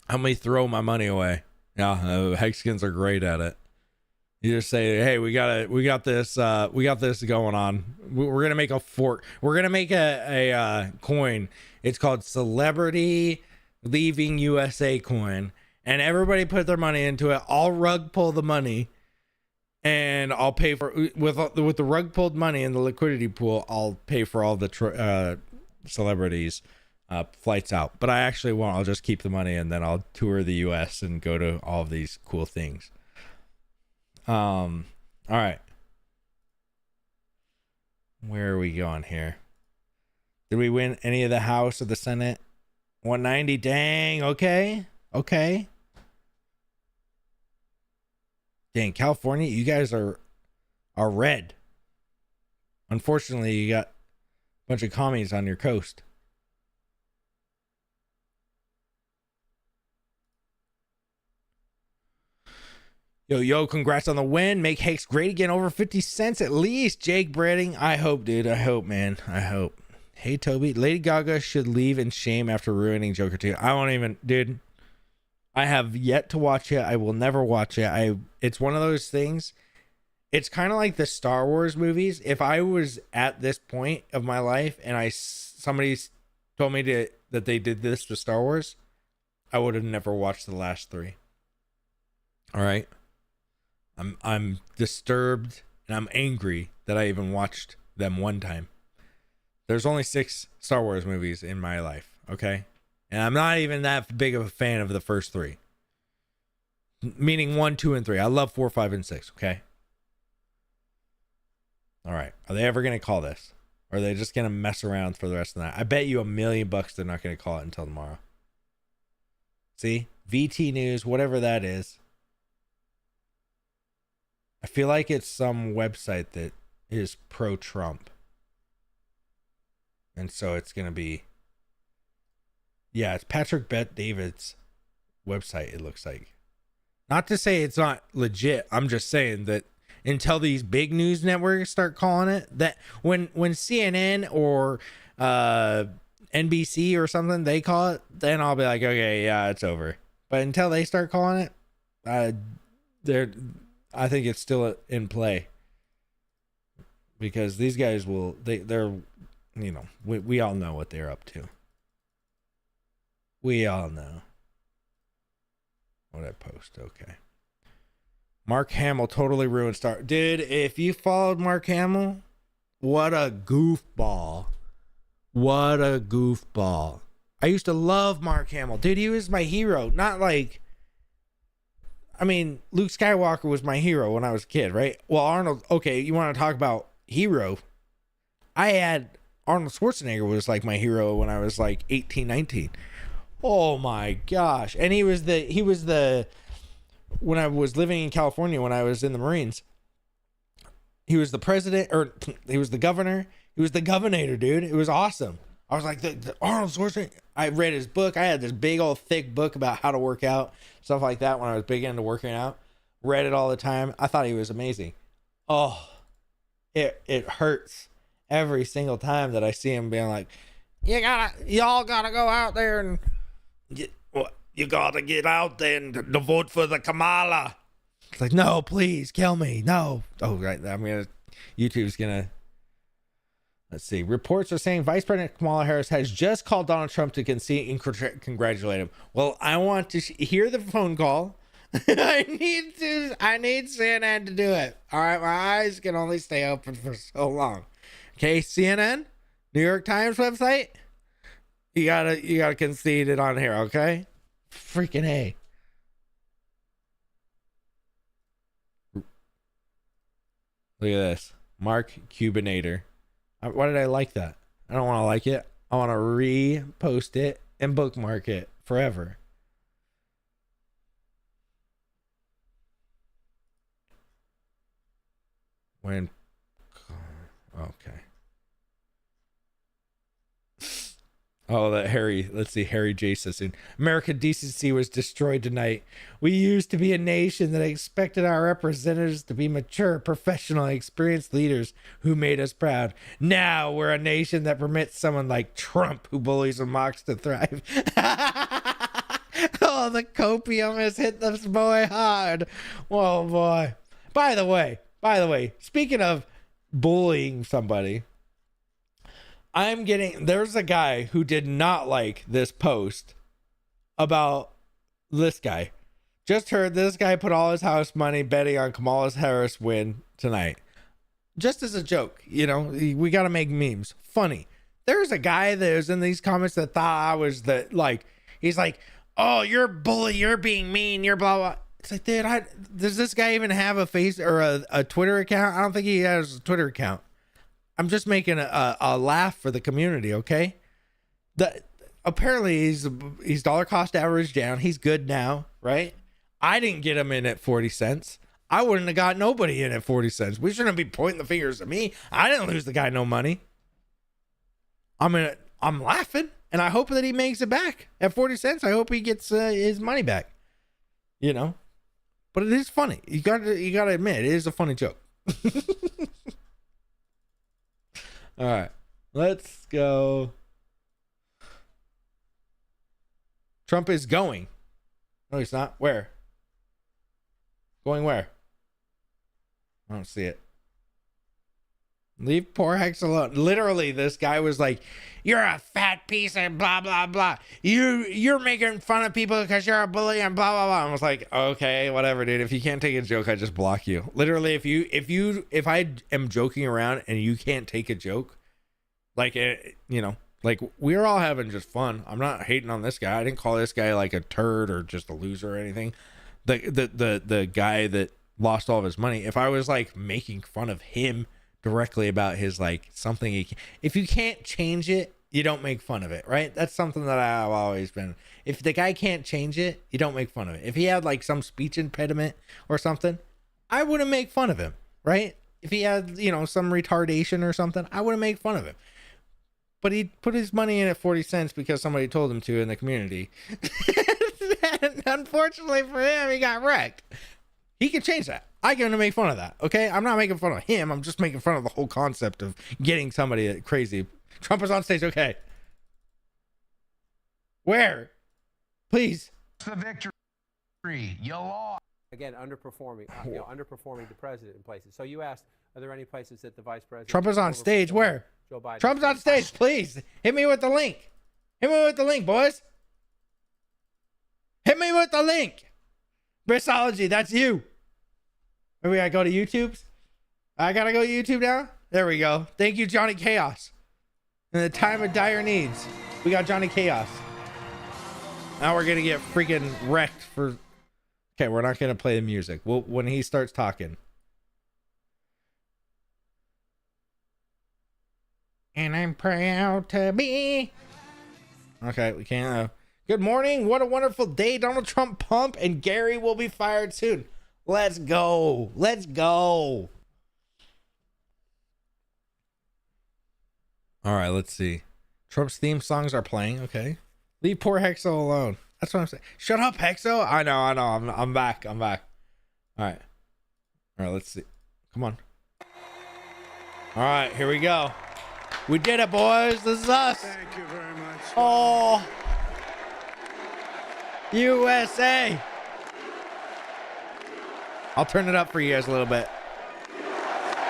[SPEAKER 1] I'm gonna throw my money away. Yeah, Hexagons are great at it. You just say, hey, we got this going on. We're gonna make a fork. We're gonna make a coin. It's called Celebrity Leaving USA coin, and everybody put their money into it. I'll rug pull the money, and I'll pay for with the rug pulled money in the liquidity pool. I'll pay for all the celebrities. Flights out, but I actually won't. I'll just keep the money and then I'll tour the US and go to all of these cool things. All right, where are we going here? Did we win any of the House or the Senate? 190. Dang. Okay. Dang, California, you guys are red. Unfortunately, you got a bunch of commies on your coast. Yo, congrats on the win. Make Hex great again. Over 50 cents at least. Jake Breading. I hope, dude. I hope, man. I hope. Hey, Toby. Lady Gaga should leave in shame after ruining Joker 2. I won't even, dude. I have yet to watch it. I will never watch it. It's one of those things. It's kind of like the Star Wars movies. If I was at this point of my life and somebody told me that they did this to Star Wars, I would have never watched the last 3. All right. I'm disturbed and I'm angry that I even watched them one time. There's only 6 Star Wars movies in my life, okay? And I'm not even that big of a fan of the first 3. Meaning 1, 2, and 3. I love 4, 5, and 6, okay? All right. Are they ever going to call this? Or are they just going to mess around for the rest of the night? I bet you $1 million they're not going to call it until tomorrow. See? VT News, whatever that is. I feel like it's some website that is pro-Trump. And so it's going to be... Yeah, it's Patrick Bet-David's website, it looks like. Not to say it's not legit. I'm just saying that until these big news networks start calling it, that when CNN or NBC or something, they call it, then I'll be like, okay, yeah, it's over. But until they start calling it, I think it's still in play, because these guys they're we all know what they're up to. We all know what I post. Okay. Mark Hamill totally ruined Star. Dude, if you followed Mark Hamill, what a goofball. What a goofball. I used to love Mark Hamill. Dude, he was my hero. Not like... I mean, Luke Skywalker was my hero when I was a kid, right? Well, Arnold... Okay, you want to talk about hero? I had... Arnold Schwarzenegger was like my hero when I was like 18, 19. Oh my gosh. And he was the... When I was living in California, when I was in the Marines, he was the president, or he was the governor. He was the governor, dude. It was awesome. I was like, the Arnold Schwarzenegger. I read his book. I had this big old thick book about how to work out, stuff like that, when I was big into working out. Read it all the time. I thought he was amazing. Oh, it hurts every single time that I see him being like, y'all gotta go out there and you gotta get out there and vote for the Kamala. It's like, no, please kill me. No. Oh, right. YouTube's gonna Let's see. Reports are saying Vice President Kamala Harris has just called Donald Trump to concede and congratulate him. Well, I want to hear the phone call. I need CNN to do it. All right, my eyes can only stay open for so long. Okay, CNN, New York Times website. You gotta concede it on here, okay? Freaking A. Look at this. Mark Cubinator. Why did I like that? I don't want to like it. I want to repost it and bookmark it forever. Okay. Oh, that Harry. Let's see. Harry J. Sassoon. American decency was destroyed tonight. We used to be a nation that expected our representatives to be mature, professional, experienced leaders who made us proud. Now we're a nation that permits someone like Trump, who bullies and mocks, to thrive. Oh, the copium has hit this boy hard. Oh, boy. By the way, speaking of bullying somebody, there's a guy who did not like this post about this guy. Just heard this guy put all his house money betting on Kamala Harris win tonight. Just as a joke, we got to make memes. Funny. There's a guy that was in these comments that thought I was he's like, oh, you're a bully, you're being mean, you're blah, blah. It's like, dude, does this guy even have a face or a Twitter account? I don't think he has a Twitter account. I'm just making a laugh for the community, okay? Apparently he's dollar cost average down. He's good now, right? I didn't get him in at 40 cents. I wouldn't have got nobody in at 40 cents. We shouldn't be pointing the fingers at me. I didn't lose the guy no money. I'm laughing, and I hope that he makes it back at 40 cents. I hope he gets his money back. But it is funny. You gotta admit, it is a funny joke. All right, let's go. Trump is going. No, he's not. Where? Going where? I don't see it. Leave poor Hex alone. Literally, this guy was like, you're a fat piece of blah, blah, blah. You're making fun of people because you're a bully and blah, blah, blah. I was like, okay, whatever, dude. If you can't take a joke, I just block you. Literally, if I am joking around and you can't take a joke, like we're all having just fun. I'm not hating on this guy. I didn't call this guy like a turd or just a loser or anything. The guy that lost all of his money. If I was like making fun of him directly about his something if you can't change it, you don't make fun of it, right? That's something that I've always been. If the guy can't change it, you don't make fun of it. If he had some speech impediment or something, I wouldn't make fun of him, right? If he had some retardation or something, I wouldn't make fun of him. But he put his money in at 40 cents because somebody told him to in the community. And unfortunately for him, he got wrecked. He can change that. I can make fun of that, okay? I'm not making fun of him. I'm just making fun of the whole concept of getting somebody crazy. Trump is on stage, okay. Where? Please.
[SPEAKER 7] The victory. You lost.
[SPEAKER 8] Again, underperforming the president in places. So you asked, are there any places that the vice president...
[SPEAKER 1] Trump is on stage, where?
[SPEAKER 8] Joe Biden.
[SPEAKER 1] Trump's on stage, please. Hit me with the link. Hit me with the link, boys. Hit me with the link. Brissology, that's you. Maybe I go to YouTube's. I gotta go to YouTube now. There we go. Thank you, Johnny Chaos. In the time of dire needs, we got Johnny Chaos. Now we're gonna get freaking wrecked for. Okay, we're not gonna play the music. When he starts talking. And I'm proud to be. Okay, we can't. Good morning. What a wonderful day. Donald Trump pump and Gary will be fired soon. Let's go. Let's go. All right, let's see. Trump's theme songs are playing. Okay. Leave poor Hexo alone. That's what I'm saying. Shut up, Hexo. I know. I'm back. All right, let's see. Come on. All right, here we go. We did it, boys. This is us.
[SPEAKER 5] Thank you very much.
[SPEAKER 1] Oh. USA. I'll turn it up for you guys a little bit.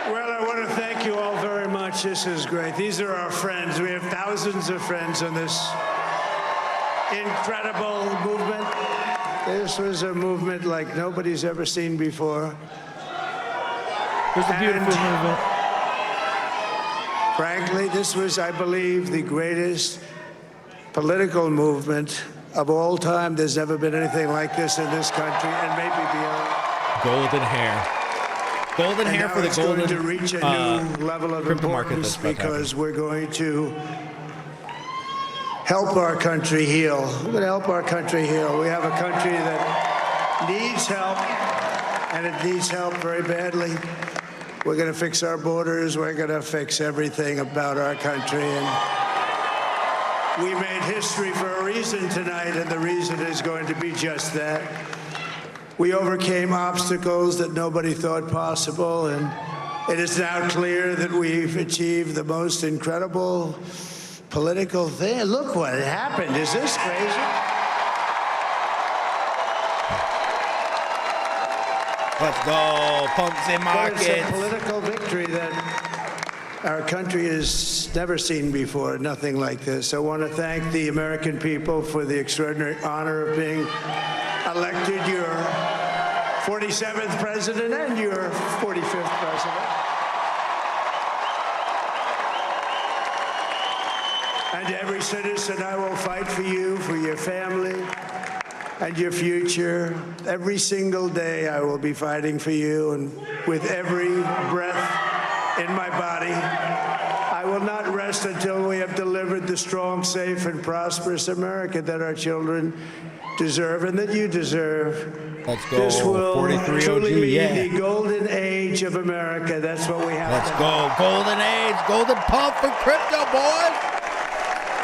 [SPEAKER 5] Well, I want to thank you all very much.
[SPEAKER 9] much. This is great. These are our friends. We have thousands of friends on this incredible movement. This was a movement like nobody's ever seen before.
[SPEAKER 1] It was a beautiful movement.
[SPEAKER 9] Frankly, this was, I believe, the greatest political movement of all time. There's never been anything like this in this country and maybe beyond.
[SPEAKER 1] Golden hair. Golden hair for the golden.
[SPEAKER 9] It's going to reach a new level of importance because we're going to help our country heal. We're going to help our country heal. We have a country that needs help, and it needs help very badly. We're going to fix our borders. We're going to fix everything about our country. And we made history for a reason tonight, and the reason is going to be just that. We overcame obstacles that nobody thought possible, and it is now clear that we've achieved the most incredible political thing. Look what happened. Is this crazy?
[SPEAKER 1] Let's go, pumps and markets.
[SPEAKER 9] It's a political victory that our country has never seen before, nothing like this. I want to thank the American people for the extraordinary honor of being elected your 47th president and your 45th president. And to every citizen, I will fight for you, for your family, and your future. Every single day, I will be fighting for you, and with every breath in my body, I will not rest until we have delivered the strong, safe, and prosperous America that our children deserve and that you deserve.
[SPEAKER 1] Let's go.
[SPEAKER 9] This will
[SPEAKER 1] 43
[SPEAKER 9] truly
[SPEAKER 1] OG,
[SPEAKER 9] be
[SPEAKER 1] yeah.
[SPEAKER 9] the golden age of America. That's what we have.
[SPEAKER 1] Let's go. Golden age, golden pump for crypto, boys.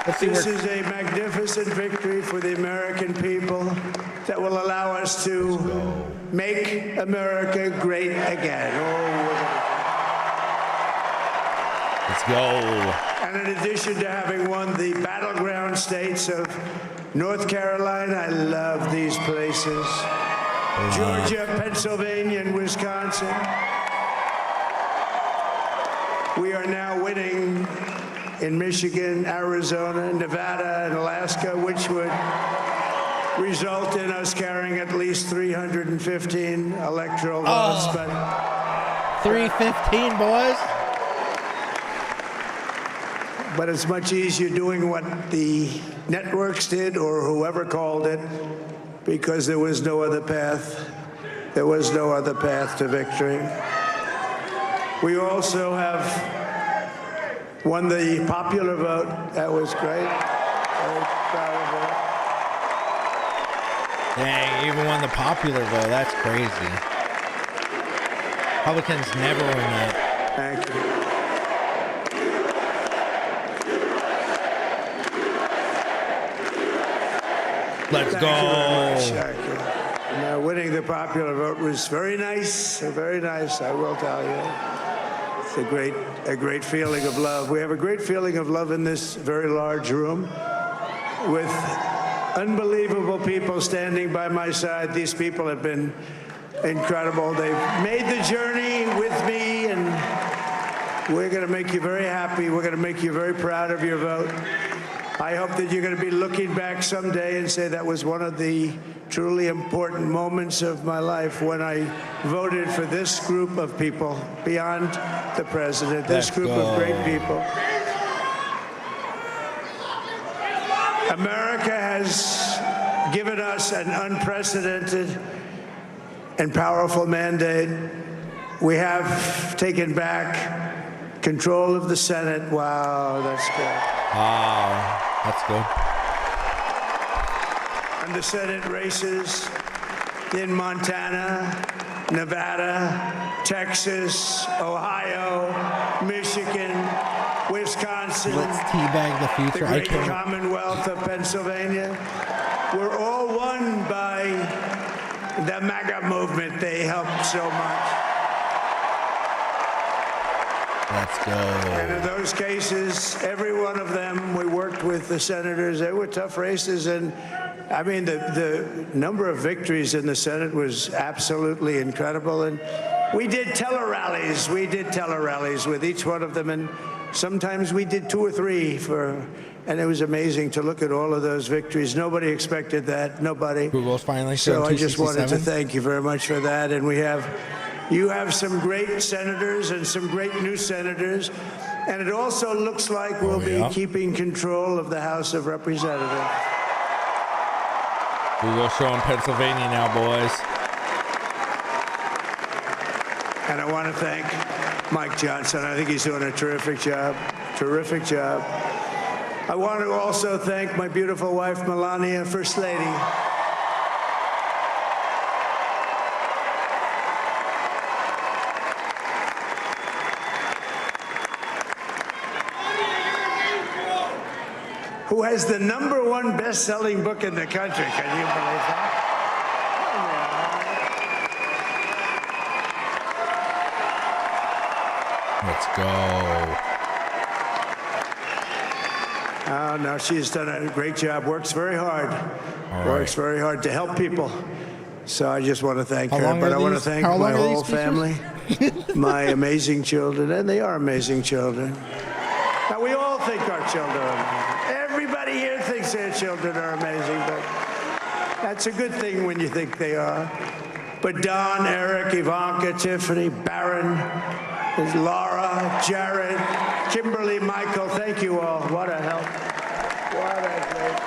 [SPEAKER 1] Let's see
[SPEAKER 9] This is a magnificent victory for the American people that will allow us to make America great again.
[SPEAKER 1] Let's go.
[SPEAKER 9] And in addition to having won the battleground states of North Carolina, I love these places. Georgia, Pennsylvania, and Wisconsin. We are now winning in Michigan, Arizona, Nevada, and Alaska, which would result in us carrying at least 315 electoral votes. But
[SPEAKER 1] 315, boys.
[SPEAKER 9] But it's much easier doing what the networks did or whoever called it, because there was no other path. There was no other path to victory. We also have won the popular vote. That was great. Very proud of that.
[SPEAKER 1] Dang, even won the popular vote. That's crazy. Republicans never win that.
[SPEAKER 9] Thank you.
[SPEAKER 1] Let's
[SPEAKER 9] Thank
[SPEAKER 1] go.
[SPEAKER 9] you very much. Thank you. And, winning the popular vote was very nice, very nice, I will tell you. It's a great feeling of love. We have a great feeling of love in this very large room with unbelievable people standing by my side. These people have been incredible. They've made the journey with me, and we're going to make you very happy. We're going to make you very proud of your vote. I hope that you're going to be looking back someday and say that was one of the truly important moments of my life when I voted for this group of people beyond the president, this group of great people. America has given us an unprecedented and powerful mandate. We have taken back control of the Senate. Wow, that's good.
[SPEAKER 1] Wow. That's good.
[SPEAKER 9] And the Senate races in Montana, Nevada, Texas, Ohio, Michigan, Wisconsin,
[SPEAKER 1] Let's teabag the future.
[SPEAKER 9] the great Commonwealth of Pennsylvania, were all won by the MAGA movement. They helped so much.
[SPEAKER 1] Let's go.
[SPEAKER 9] And in those cases, every one of them, we worked with the senators. They were tough races. And I mean, the number of victories in the Senate was absolutely incredible. And We did tele-rallies. We did tele-rallies with each one of them, and sometimes we did 2 or 3 and it was amazing to look at all of those victories. Nobody expected that. Nobody.
[SPEAKER 1] Google's finally
[SPEAKER 9] So
[SPEAKER 1] showing
[SPEAKER 9] I just wanted to
[SPEAKER 1] 267.
[SPEAKER 9] thank you very much for that. And you have some great senators and some great new senators. And it also looks like we'll be keeping control of the House of Representatives.
[SPEAKER 1] Google showing Pennsylvania now, boys.
[SPEAKER 9] And I want to thank Mike Johnson. I think he's doing a terrific job. Terrific job. I want to also thank my beautiful wife, Melania, First Lady. Who has the #1 best-selling book in the country. Can you believe that?
[SPEAKER 1] Let's go.
[SPEAKER 9] Oh, no, she's done a great job. Works very hard. Works very hard to help people. So I just want to thank her. But I want to thank my whole family, my amazing children, and they are amazing children. Now, we all think our children are amazing. Everybody here thinks their children are amazing, but that's a good thing when you think they are. But Don, Eric, Ivanka, Tiffany, Barron, Laura, Jared, Kimberly, Michael, thank you all. What a help. What a great.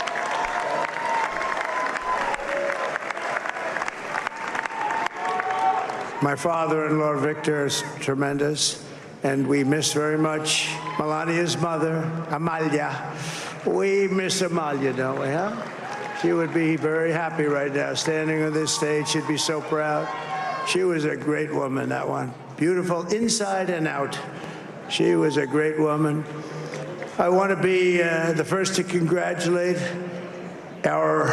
[SPEAKER 9] My father-in-law, Victor, is tremendous, and we miss very much Melania's mother, Amalia. We miss Amalia, don't we, huh? She would be very happy right now, standing on this stage. She'd be so proud. She was a great woman, that one. Beautiful inside and out. She was a great woman. I want to be the first to congratulate our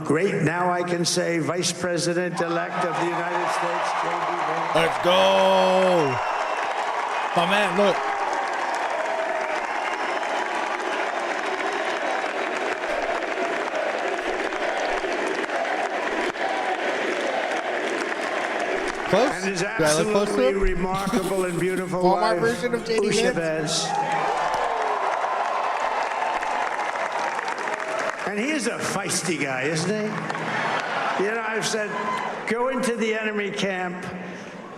[SPEAKER 9] great, now I can say, Vice President-elect of the United States, J.D. Vance.
[SPEAKER 1] Let's go. My man, look. Close?
[SPEAKER 9] And his absolutely remarkable and beautiful
[SPEAKER 1] Walmart
[SPEAKER 9] wife,
[SPEAKER 1] version of J.D.
[SPEAKER 9] Usha
[SPEAKER 1] Vance.
[SPEAKER 9] Vance. And he's a feisty guy, isn't he? You know, I've said, go into the enemy camp.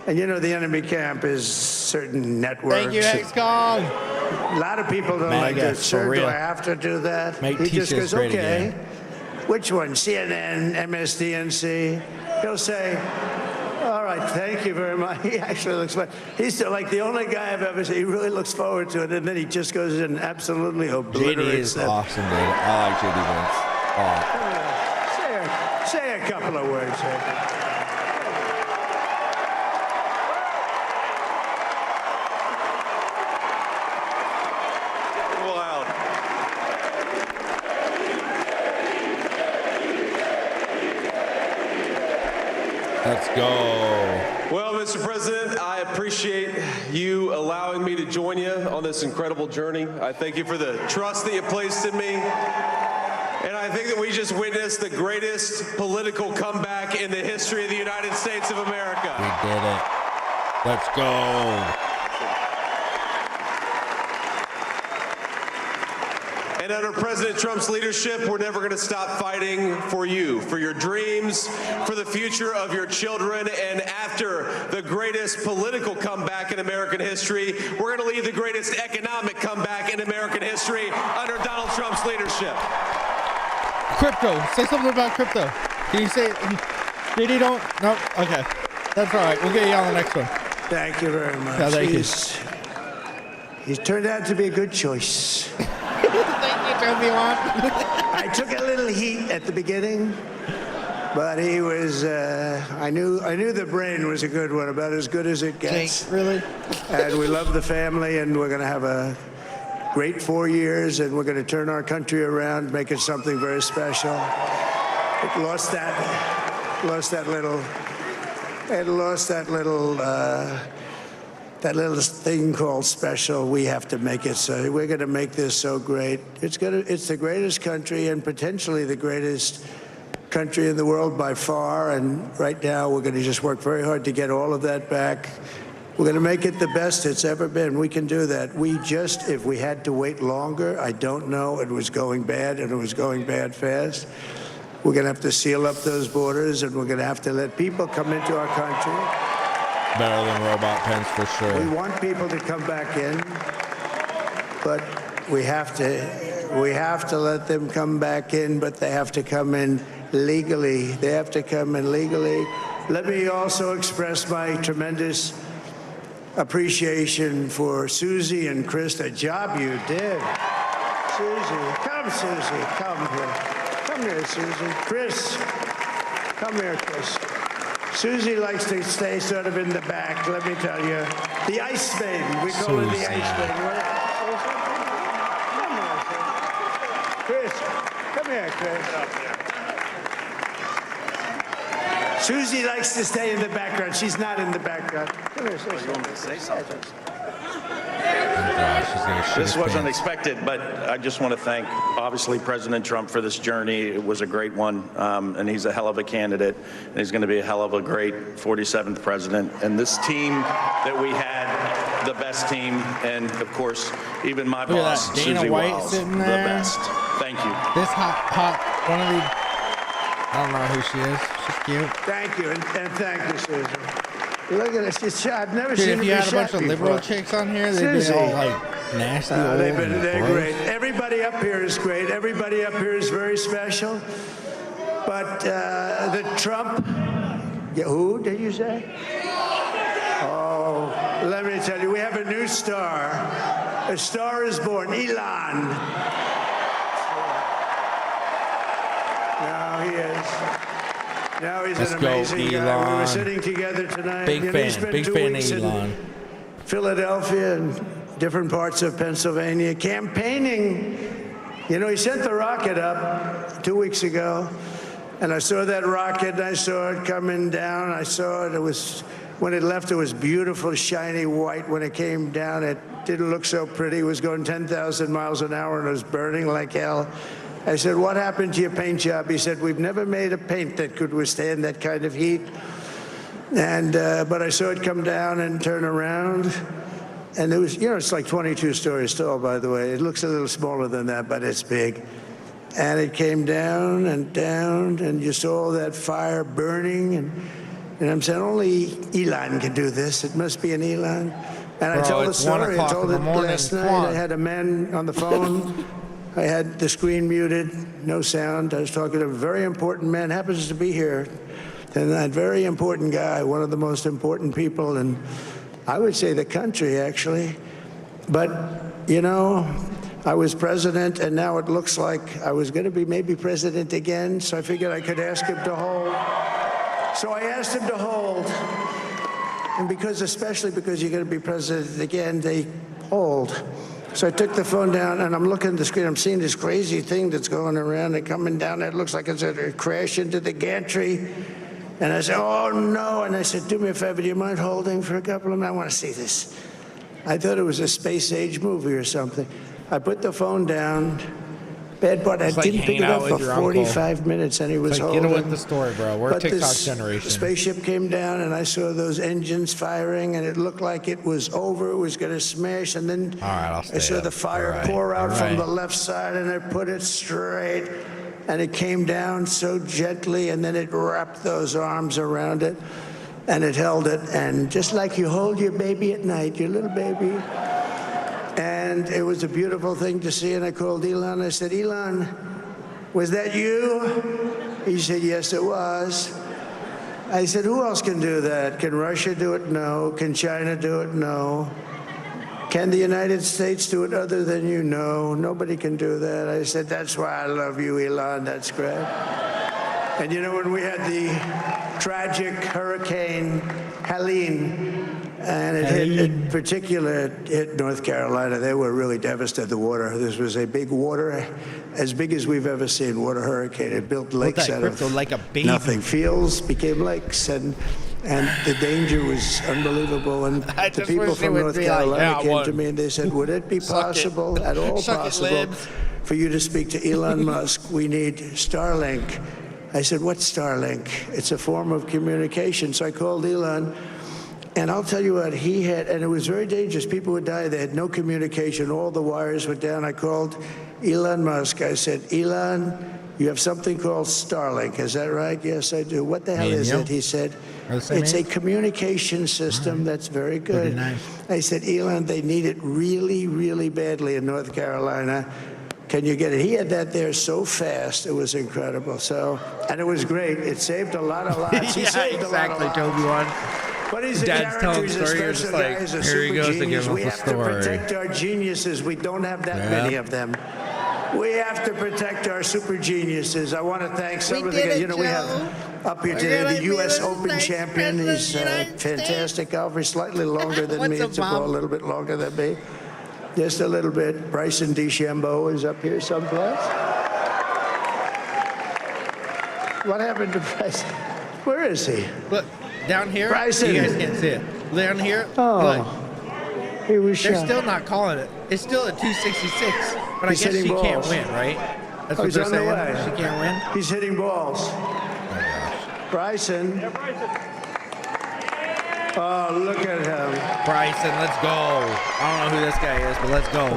[SPEAKER 9] And you know, the enemy camp is certain networks.
[SPEAKER 1] Thank you, X-Kong.
[SPEAKER 9] A lot of people don't like it. Sir, do I have to do that? He just goes, okay. Which one? CNN, MSDNC? He'll say, all right, thank you very much. He actually looks like he's like the only guy I've ever seen. He really looks forward to it, and then he just goes in and absolutely obliterates
[SPEAKER 1] JD is
[SPEAKER 9] them.
[SPEAKER 1] awesome, dude. I like JD Vance.
[SPEAKER 9] Say a couple of words.
[SPEAKER 1] Let's go.
[SPEAKER 10] Well, Mr. President, I appreciate you allowing me to join you on this incredible journey. I thank you for the trust that you placed in me. And I think that we just witnessed the greatest political comeback in the history of the United States of America.
[SPEAKER 1] We did it. Let's go.
[SPEAKER 10] And under President Trump's leadership, we're never going to stop fighting for you, for your dreams, for the future of your children. And after the greatest political comeback in American history, we're going to lead the greatest economic comeback in American history under Donald Trump's leadership.
[SPEAKER 1] Crypto. Say something about crypto. Can you say it? Did he don't? No? Okay. That's all right. We'll get you on the next one.
[SPEAKER 9] Thank you very much.
[SPEAKER 1] No, thank you.
[SPEAKER 9] He's turned out to be a good choice.
[SPEAKER 1] Thank you, Obi-Wan.
[SPEAKER 9] I took a little heat at the beginning, but he was, I knew the brain was a good one, about as good as it gets.
[SPEAKER 1] Really?
[SPEAKER 9] And we love the family, and we're going to have a great 4 years, and we're going to turn our country around, make it something very special. It lost that little thing called special. We have to make it so. We're going to make this so great. It's the greatest country and potentially the greatest country in the world by far, and right now we're going to just work very hard to get all of that back. We're going to make it the best it's ever been. We can do that. If we had to wait longer, I don't know. It was going bad, and it was going bad fast. We're going to have to seal up those borders, and we're going to have to let people come into our country.
[SPEAKER 1] Better than Robot Pence for sure.
[SPEAKER 9] We want people to come back in, but we have to let them come back in, but they have to come in legally. They have to come in legally. Let me also express my tremendous appreciation for Susie and Chris, the job you did. Susie, come here. Come here, Susie. Chris, come here, Chris. Susie likes to stay sort of in the back, let me tell you. The ice baby, we call her the ice baby. Come here, Chris. Susie likes to stay in the background. She's not in the background. Come here, Susie.
[SPEAKER 11] You want me to say something?
[SPEAKER 1] This
[SPEAKER 11] wasn't expected, but I just want to thank, obviously, President Trump for this journey. It was a great one, and he's a hell of a candidate, and he's going to be a hell of a great 47th president. And this team that we had, the best team, and, of course, even my boss,
[SPEAKER 1] Dana
[SPEAKER 11] Susie
[SPEAKER 1] White
[SPEAKER 11] Wiles,
[SPEAKER 1] sitting
[SPEAKER 11] the
[SPEAKER 1] there.
[SPEAKER 11] best. Thank you.
[SPEAKER 1] This hot, one of the... I don't know who she is. She's cute.
[SPEAKER 9] Thank you, and thank you, Susan. Look at this. I've never
[SPEAKER 1] Dude,
[SPEAKER 9] seen
[SPEAKER 1] if
[SPEAKER 9] her
[SPEAKER 1] you
[SPEAKER 9] be
[SPEAKER 1] had a bunch
[SPEAKER 9] shot
[SPEAKER 1] of liberal
[SPEAKER 9] before.
[SPEAKER 1] chicks on here, they'd be
[SPEAKER 9] Susie.
[SPEAKER 1] all like nasty old
[SPEAKER 9] They're
[SPEAKER 1] and
[SPEAKER 9] great.
[SPEAKER 1] gross.
[SPEAKER 9] Everybody up here is great. Everybody up here is very special. But the Trump, who did you say? Oh, let me tell you, we have a new star. A star is born, Elon. Now he is. Now he's
[SPEAKER 1] Let's
[SPEAKER 9] an
[SPEAKER 1] go,
[SPEAKER 9] amazing guy. We
[SPEAKER 1] Elon.
[SPEAKER 9] were sitting together tonight.
[SPEAKER 1] Big
[SPEAKER 9] he
[SPEAKER 1] fan.
[SPEAKER 9] spent
[SPEAKER 1] Big
[SPEAKER 9] 2
[SPEAKER 1] fan
[SPEAKER 9] weeks
[SPEAKER 1] of
[SPEAKER 9] in
[SPEAKER 1] Elon.
[SPEAKER 9] Philadelphia and different parts of Pennsylvania campaigning. You know, he sent the rocket up 2 weeks ago, and I saw that rocket, and I saw it coming down. I saw it. It was, when it left, it was beautiful, shiny white. When it came down, it didn't look so pretty. It was going 10,000 miles an hour, and it was burning like hell. I said, what happened to your paint job? He said, we've never made a paint that could withstand that kind of heat. And but I saw it come down and turn around. And it was, you know, it's like 22 stories tall, by the way. It looks a little smaller than that, but it's big. And it came down, and you saw that fire burning. And I'm saying, only Elon can do this. It must be an Elon. And I told the story. I told it last night. I had a man on the phone. I had the screen muted, no sound. I was talking to a very important man, happens to be here. And that very important guy, one of the most important people in, I would say, the country, actually. But, you know, I was president, and now it looks like I was going to be maybe president again, so I figured I could ask him to hold. So I asked him to hold. And especially because you're going to be president again, they hold. So I took the phone down, and I'm looking at the screen. I'm seeing this crazy thing that's going around and coming down. It looks like it's going to crash into the gantry. And I said, oh, no. And I said, do me a favor. Do you mind holding for a couple of minutes? I want to see this. I thought it was a space-age movie or something. I put the phone down. Bad part, I didn't pick it up for 45 minutes, and he was holding.
[SPEAKER 1] Get with the story, bro. We're TikTok generation.
[SPEAKER 9] The spaceship came down, and I saw those engines firing, and it looked like it was over. It was going to smash, and then I saw the fire pour out from the left side, and I put it straight, and it came down so gently, and then it wrapped those arms around it, and it held it, and just like you hold your baby at night, your little baby. And it was a beautiful thing to see, and I called Elon. I said, Elon, was that you? He said, yes, it was. I said, who else can do that? Can Russia do it? No. Can China do it? No. Can the United States do it other than you? No. Nobody can do that. I said, that's why I love you, Elon. That's great. And you know, when we had the tragic Hurricane Helene, and it hit North Carolina. They were really devastated, the water. This was a big water, as big as we've ever seen, water hurricane. It built lakes out of
[SPEAKER 1] like a baby.
[SPEAKER 9] Nothing. Fields became lakes, and the danger was unbelievable. And the people from North Carolina came to me and they said, would it be possible, at all possible, for you to speak to Elon Musk? We need Starlink. I said, what's Starlink? It's a form of communication. So I called Elon, and I'll tell you what, he had, and it was very dangerous. People would die. They had no communication. All the wires went down. I called Elon Musk. I said, Elon, you have something called Starlink. Is that right? Yes, I do. What the hell is it? He said, it's a communication system that's very good.
[SPEAKER 1] Nice.
[SPEAKER 9] I said, Elon, they need it really, really badly in North Carolina. Can you get it? He had that there so fast. It was incredible. So, and it was great. It saved a lot of lives. He saved
[SPEAKER 1] exactly,
[SPEAKER 9] a lot of
[SPEAKER 1] Toby
[SPEAKER 9] lives.
[SPEAKER 1] one.
[SPEAKER 9] But he's a
[SPEAKER 1] Dad's
[SPEAKER 9] character.
[SPEAKER 1] telling
[SPEAKER 9] He's
[SPEAKER 1] the
[SPEAKER 9] a
[SPEAKER 1] story. You're
[SPEAKER 9] special
[SPEAKER 1] just
[SPEAKER 9] guy.
[SPEAKER 1] like,
[SPEAKER 9] He's a
[SPEAKER 1] here he
[SPEAKER 9] super
[SPEAKER 1] goes
[SPEAKER 9] genius.
[SPEAKER 1] again
[SPEAKER 9] We
[SPEAKER 1] with
[SPEAKER 9] have
[SPEAKER 1] the
[SPEAKER 9] to
[SPEAKER 1] story.
[SPEAKER 9] protect our geniuses. We don't have that many of them. We have to protect our super geniuses. I want to thank some of the guys. You know, we have up here today the U.S. Open champion. He's fantastic golfer, slightly longer than me. It's a little bit longer than me. Just a little bit. Bryson DeChambeau is up here someplace. What happened to Bryson? Where is he?
[SPEAKER 1] Look, down here.
[SPEAKER 9] Bryson.
[SPEAKER 1] You guys can't see it. Down here.
[SPEAKER 9] Oh.
[SPEAKER 1] Look.
[SPEAKER 9] He was
[SPEAKER 1] They're
[SPEAKER 9] shot.
[SPEAKER 1] still not calling it. It's still at 266. But
[SPEAKER 9] He's
[SPEAKER 1] I guess
[SPEAKER 9] hitting
[SPEAKER 1] she can't
[SPEAKER 9] balls.
[SPEAKER 1] win, right? That's what
[SPEAKER 9] He's
[SPEAKER 1] they're
[SPEAKER 9] on the
[SPEAKER 1] saying.
[SPEAKER 9] way.
[SPEAKER 1] She can't win.
[SPEAKER 9] He's hitting balls. Bryson. Oh, look at him.
[SPEAKER 1] Bryson, let's go. I don't know who this guy is, but let's go.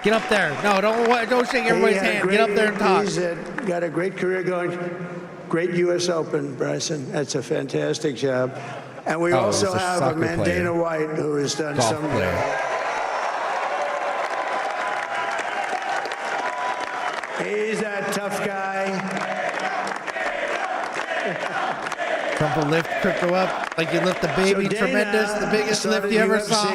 [SPEAKER 1] Get up there. No, don't shake everybody's hand. Get up there and talk.
[SPEAKER 9] He's got a great career going. Great U.S. Open, Bryson. That's a fantastic job. And we also have a man, Dana White, who has done
[SPEAKER 1] Golf
[SPEAKER 9] some.
[SPEAKER 1] player.
[SPEAKER 9] He's a tough guy.
[SPEAKER 1] Trump will lift crypto up like you lift the baby.
[SPEAKER 9] So Dana
[SPEAKER 1] Tremendous. The biggest lift you ever saw.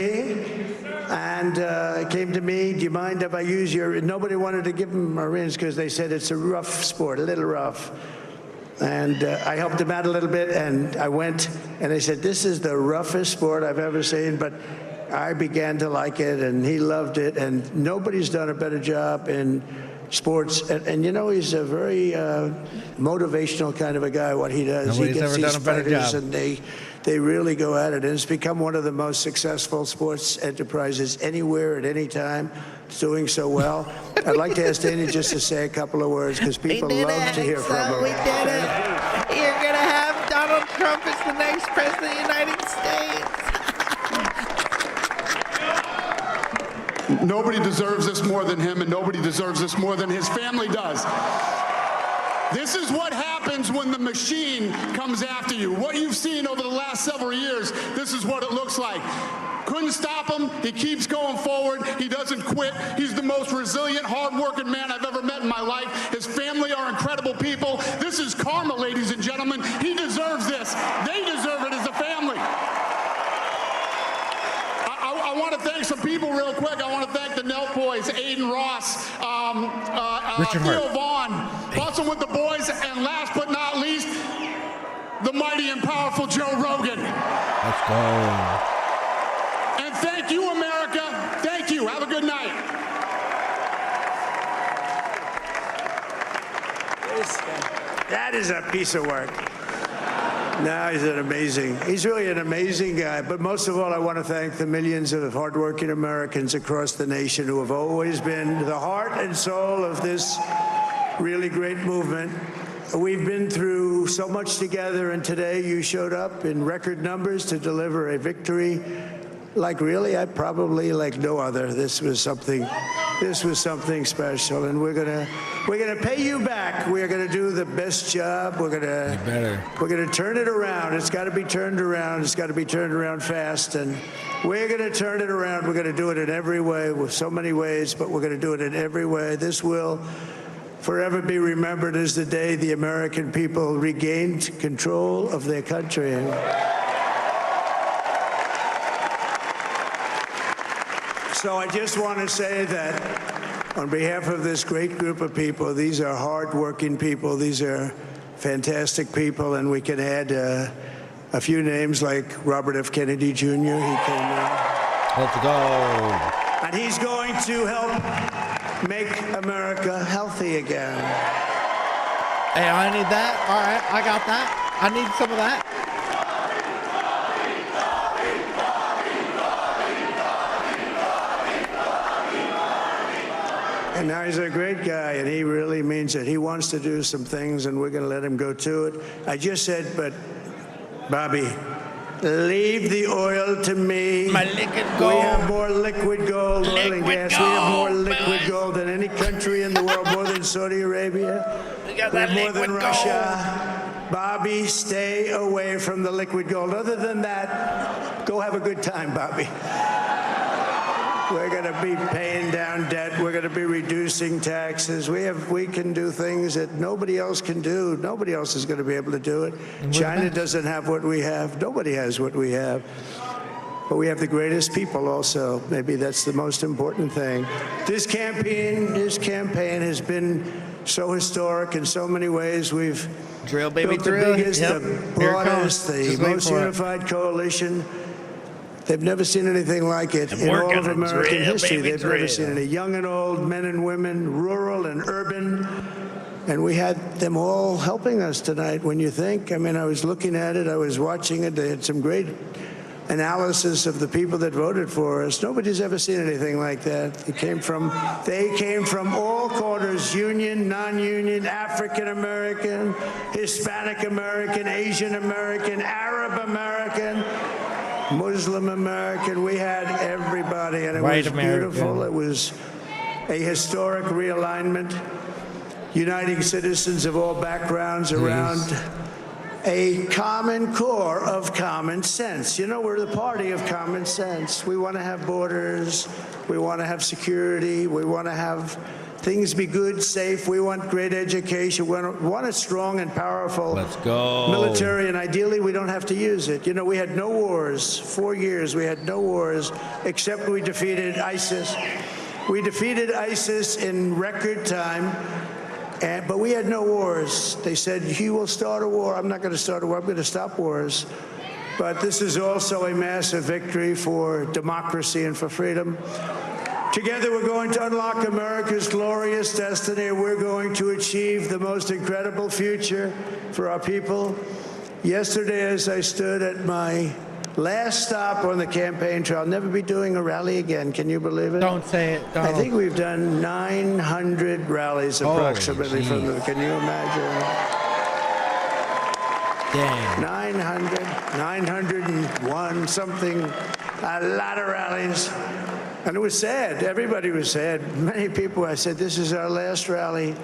[SPEAKER 9] And came to me, do you mind if I use your... Nobody wanted to give him Marines because they said it's a rough sport, a little rough. And I helped him out a little bit, and I went, and they said, this is the roughest sport I've ever seen, but I began to like it, and he loved it, and nobody's done a better job in sports. And you know, he's a very motivational kind of a guy, what he does.
[SPEAKER 1] Nobody's
[SPEAKER 9] He gets
[SPEAKER 1] ever
[SPEAKER 9] these
[SPEAKER 1] done a better
[SPEAKER 9] fighters,
[SPEAKER 1] job.
[SPEAKER 9] and they really go at it, and it's become one of the most successful sports enterprises anywhere at any time. It's doing so well. I'd like to ask Dana just to say a couple of words, because people love to hear from him.
[SPEAKER 1] We did it. You're going to have Donald Trump as the next president of the United States.
[SPEAKER 5] Nobody deserves this more than him, and nobody deserves this more than his family does. This is what happens when the machine comes after you. What you've seen over the last several years, this is what it looks like. Couldn't stop him. He keeps going forward. He doesn't quit. He's the most resilient, hard-working man I've ever met in my life. His family are incredible people. This is karma, ladies and gentlemen. He deserves this. They deserve it as a family. I want to thank some people real quick. I want to thank the Nelk boys, Aiden Ross, Theo Vaughn, Bussin' with the boys, and last but not least, the mighty and powerful Joe Rogan.
[SPEAKER 1] Let's go.
[SPEAKER 5] And thank you, America. Thank you. Have a good night.
[SPEAKER 9] That is a piece of work. No, he's really an amazing guy. But most of all, I want to thank the millions of hardworking Americans across the nation who have always been the heart and soul of this really great movement. We've been through so much together, and today you showed up in record numbers to deliver a victory like really, I probably like no other. This was something special, and we're gonna pay you back. We're gonna do the best job. We're gonna turn it around. It's got to be turned around. It's got to be turned around fast, and we're gonna turn it around. We're gonna do it in every way, with so many ways, but we're gonna do it in every way. This will forever be remembered as the day the American people regained control of their country. So I just want to say that on behalf of this great group of people, these are hard-working people. These are fantastic people, and we can add a few names like Robert F. Kennedy Jr. He came in.
[SPEAKER 1] Let's go.
[SPEAKER 9] And he's going to help make America healthy again.
[SPEAKER 1] Hey, I need that. All right, I got that. I need some of that.
[SPEAKER 9] And now he's a great guy, and he really means it. He wants to do some things, and we're going to let him go to it. I just said, but, Bobby, leave the oil to me.
[SPEAKER 1] My liquid gold.
[SPEAKER 9] We have more liquid gold, oil and gas. We have more liquid gold than any country in the world, more than Saudi Arabia. We have more than Russia. Bobby, stay away from the liquid gold. Other than that, go have a good time, Bobby. We're going to be paying down debt. We're going to be reducing taxes. We can do things that nobody else can do. Nobody else is going to be able to do it. China doesn't have what we have. Nobody has what we have. But we have the greatest people also. Maybe that's the most important thing. This campaign has been so historic in so many ways. We've built the biggest, the broadest, the most unified coalition. They've never seen anything like it in all of American history. They've never seen it. Young and old, men and women, rural and urban. And we had them all helping us tonight. When you think, I mean, I was looking at it, I was watching it. They had some great analysis of the people that voted for us. Nobody's ever seen anything like that. They came from all corners, union, non-union, African American, Hispanic American, Asian American, Arab American, Muslim American. We had everybody, and it was beautiful. It was a historic realignment, uniting citizens of all backgrounds around a common core of common sense. You know, we're the party of common sense. We want to have borders. We want to have security. We want to have things be good, safe. We want great education. We want a strong and powerful military, and ideally we don't have to use it. You know, we had no wars. 4 years we had no wars, except we defeated ISIS. We defeated ISIS in record time, but we had no wars. They said, he will start a war. I'm not going to start a war. I'm going to stop wars. But this is also a massive victory for democracy and for freedom. Together, we're going to unlock America's glorious destiny. We're going to achieve the most incredible future for our people. Yesterday, as I stood at my last stop on the campaign trail, I'll never be doing a rally again. Can you believe it?
[SPEAKER 1] Don't say it, Donald.
[SPEAKER 9] I think we've done 900 rallies approximately from the, can you imagine?
[SPEAKER 1] Dang.
[SPEAKER 9] 901 something, a lot of rallies. And it was sad. Everybody was sad. Many people, I said, this is our last rally.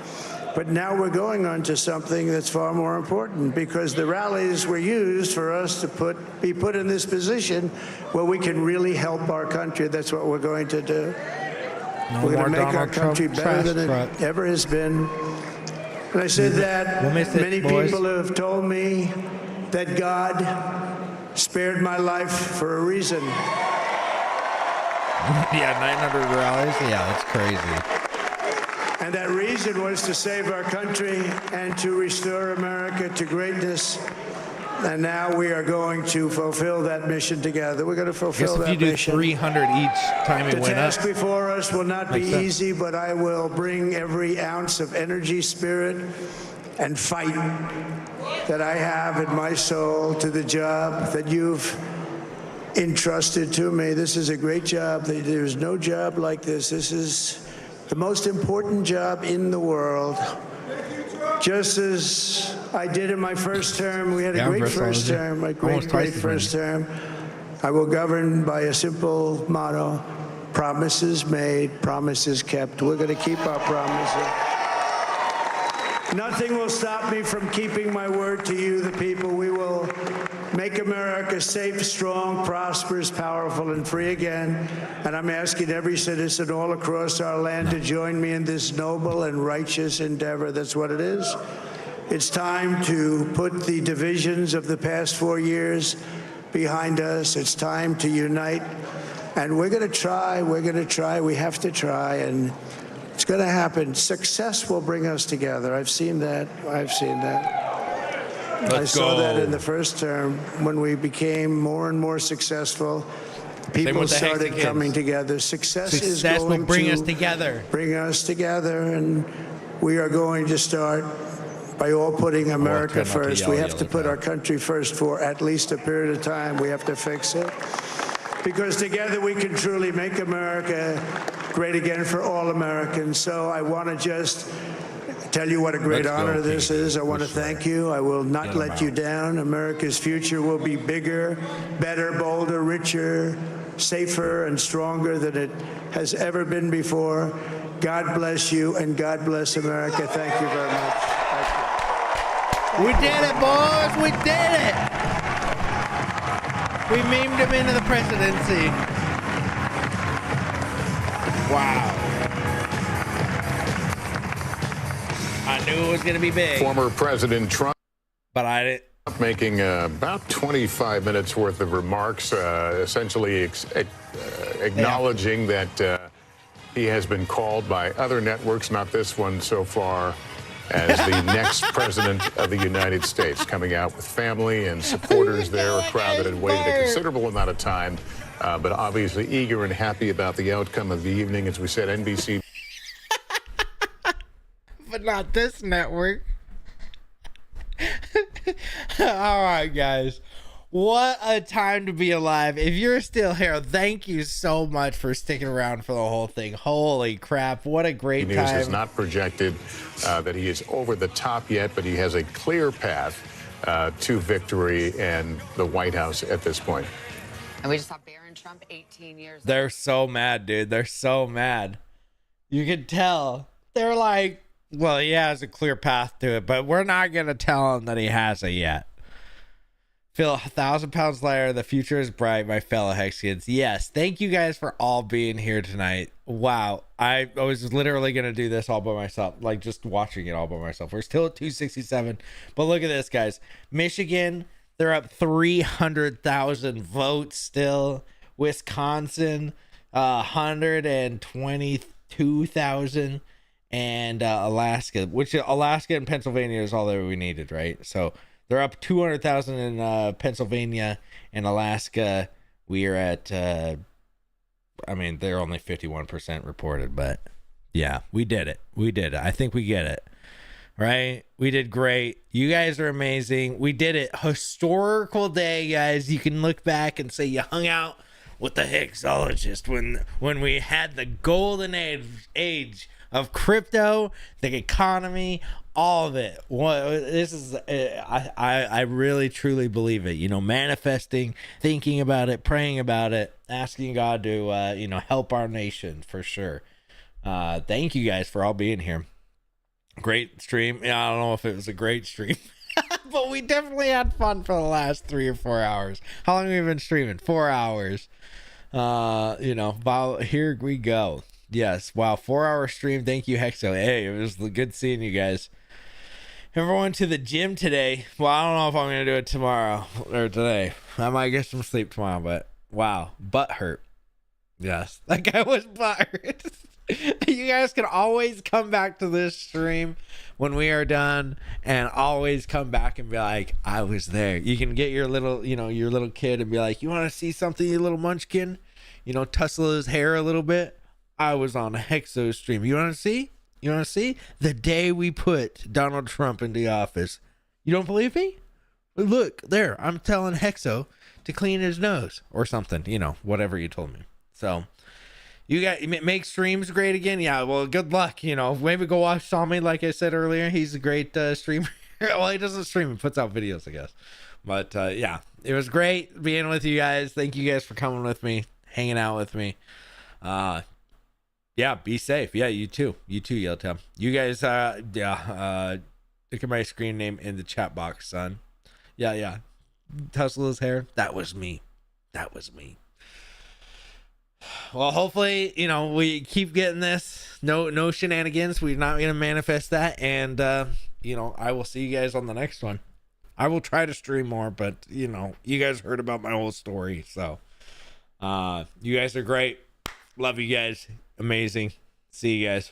[SPEAKER 9] But now we're going on to something that's far more important, because the rallies were used for us to be put in this position where we can really help our country. That's what we're going to do. We're going to make our country better than it ever has been. And I said that many people have told me that God spared my life for a reason.
[SPEAKER 1] Yeah, 900 rallies. Yeah, that's crazy.
[SPEAKER 9] And that reason was to save our country and to restore America to greatness. And now we are going to fulfill that mission together. We're going to fulfill that mission.
[SPEAKER 1] If you do 300 each time it went up.
[SPEAKER 9] The task before us will not be easy, but I will bring every ounce of energy, spirit, and fight that I have in my soul to the job that you've entrusted to me. This is a great job. There's no job like this. This is the most important job in the world. Just as I did in my first term, we had a great first term, a great first term. I will govern by a simple motto: promises made, promises kept. We're going to keep our promises. Nothing will stop me from keeping my word to you, the people. We will make America safe, strong, prosperous, powerful, and free again. And I'm asking every citizen all across our land to join me in this noble and righteous endeavor. That's what it is. It's time to put the divisions of the past 4 years behind us. It's time to unite. And we're going to try. We're going to try. We have to try. And it's going to happen. Success will bring us together. I've seen that. I've seen that. I saw that in the first term when we became more and more successful. People started coming together. Success is going
[SPEAKER 1] to bring us together.
[SPEAKER 9] Bring us together, and we are going to start by all putting America first. We have to put our country first for at least a period of time. We have to fix it. because together we can truly make America great again for all Americans. So I want to just tell you what a great honor this is. I want to thank you. I will not let you down. America's future will be bigger, better, bolder, richer, safer, and stronger than it has ever been before. God bless you, and God bless America. Thank you very much.
[SPEAKER 1] We did it, boys. We did it. We memed him into the presidency. Wow. I knew it was going to be big.
[SPEAKER 12] Former President Trump.
[SPEAKER 1] But I didn't.
[SPEAKER 12] Making about 25 minutes worth of remarks, essentially acknowledging that he has been called by other networks, not this one so far, as the next president of the United States, coming out with family and supporters there, a crowd that had waited a considerable amount of time, but obviously eager and happy about the outcome of the evening. As we said, NBC.
[SPEAKER 1] But not this network. All right, guys. What a time to be alive. If you're still here, thank you so much for sticking around for the whole thing. Holy crap. What a great time.
[SPEAKER 12] News has not projected that he is over the top yet, but he has a clear path to victory and the White House at this point.
[SPEAKER 13] And we just saw Barron Trump 18 years.
[SPEAKER 1] They're so mad, dude. They're so mad. You can tell. They're like, well, he has a clear path to it, but we're not going to tell him that he has it yet. Feel 1,000 pounds lighter. The future is bright, my fellow Hexkids. Yes, thank you guys for all being here tonight. Wow, I was literally going to do this all by myself, like just watching it all by myself. We're still at 267, but look at this, guys. Michigan, they're up 300,000 votes still. Wisconsin, 122,000. And Alaska, which Alaska and Pennsylvania is all that we needed, right? So they're up 200,000 in Pennsylvania and Alaska. We are at, they're only 51% reported, but yeah, we did it. We did it. I think we get it, right? We did great. You guys are amazing. We did it. Historical day, guys. You can look back and say you hung out with the Hexologist when we had the golden age of crypto, the economy, all of it. This is, I really truly believe it. You know, manifesting, thinking about it, praying about it, asking God to, help our nation for sure. Thank you guys for all being here. Great stream. Yeah, I don't know if it was a great stream, but we definitely had fun for the last 3 or 4 hours. How long have we been streaming? 4 hours. Here we go. Yes. Wow. 4-hour stream. Thank you, Hexo. Hey, it was good seeing you guys. Everyone to the gym today. Well, I don't know if I'm going to do it tomorrow or today. I might get some sleep tomorrow, but wow. Butt hurt. Yes. That guy was butt hurt. You guys can always come back to this stream when we are done and always come back and be like, I was there. You can get your little kid and be like, you want to see something, you little munchkin? Tussle his hair a little bit. I was on a Hexo stream. You want to see? The day we put Donald Trump into office. You don't believe me? Look, there. I'm telling Hexo to clean his nose or something. Whatever you told me. So, you guys make streams great again? Yeah, well, good luck. Maybe go watch Tommy, like I said earlier. He's a great streamer. Well, he doesn't stream. He puts out videos, I guess. But, yeah, it was great being with you guys. Thank you guys for coming with me, hanging out with me. Yeah, be safe. Yeah, you too, Yellowtail. You guys, look at my screen name in the chat box, son. Yeah. Tussle his hair. That was me. Well, hopefully, we keep getting this. No shenanigans. We're not going to manifest that. And, I will see you guys on the next one. I will try to stream more, but, you guys heard about my whole story. So, you guys are great. Love you guys. Amazing. See you guys.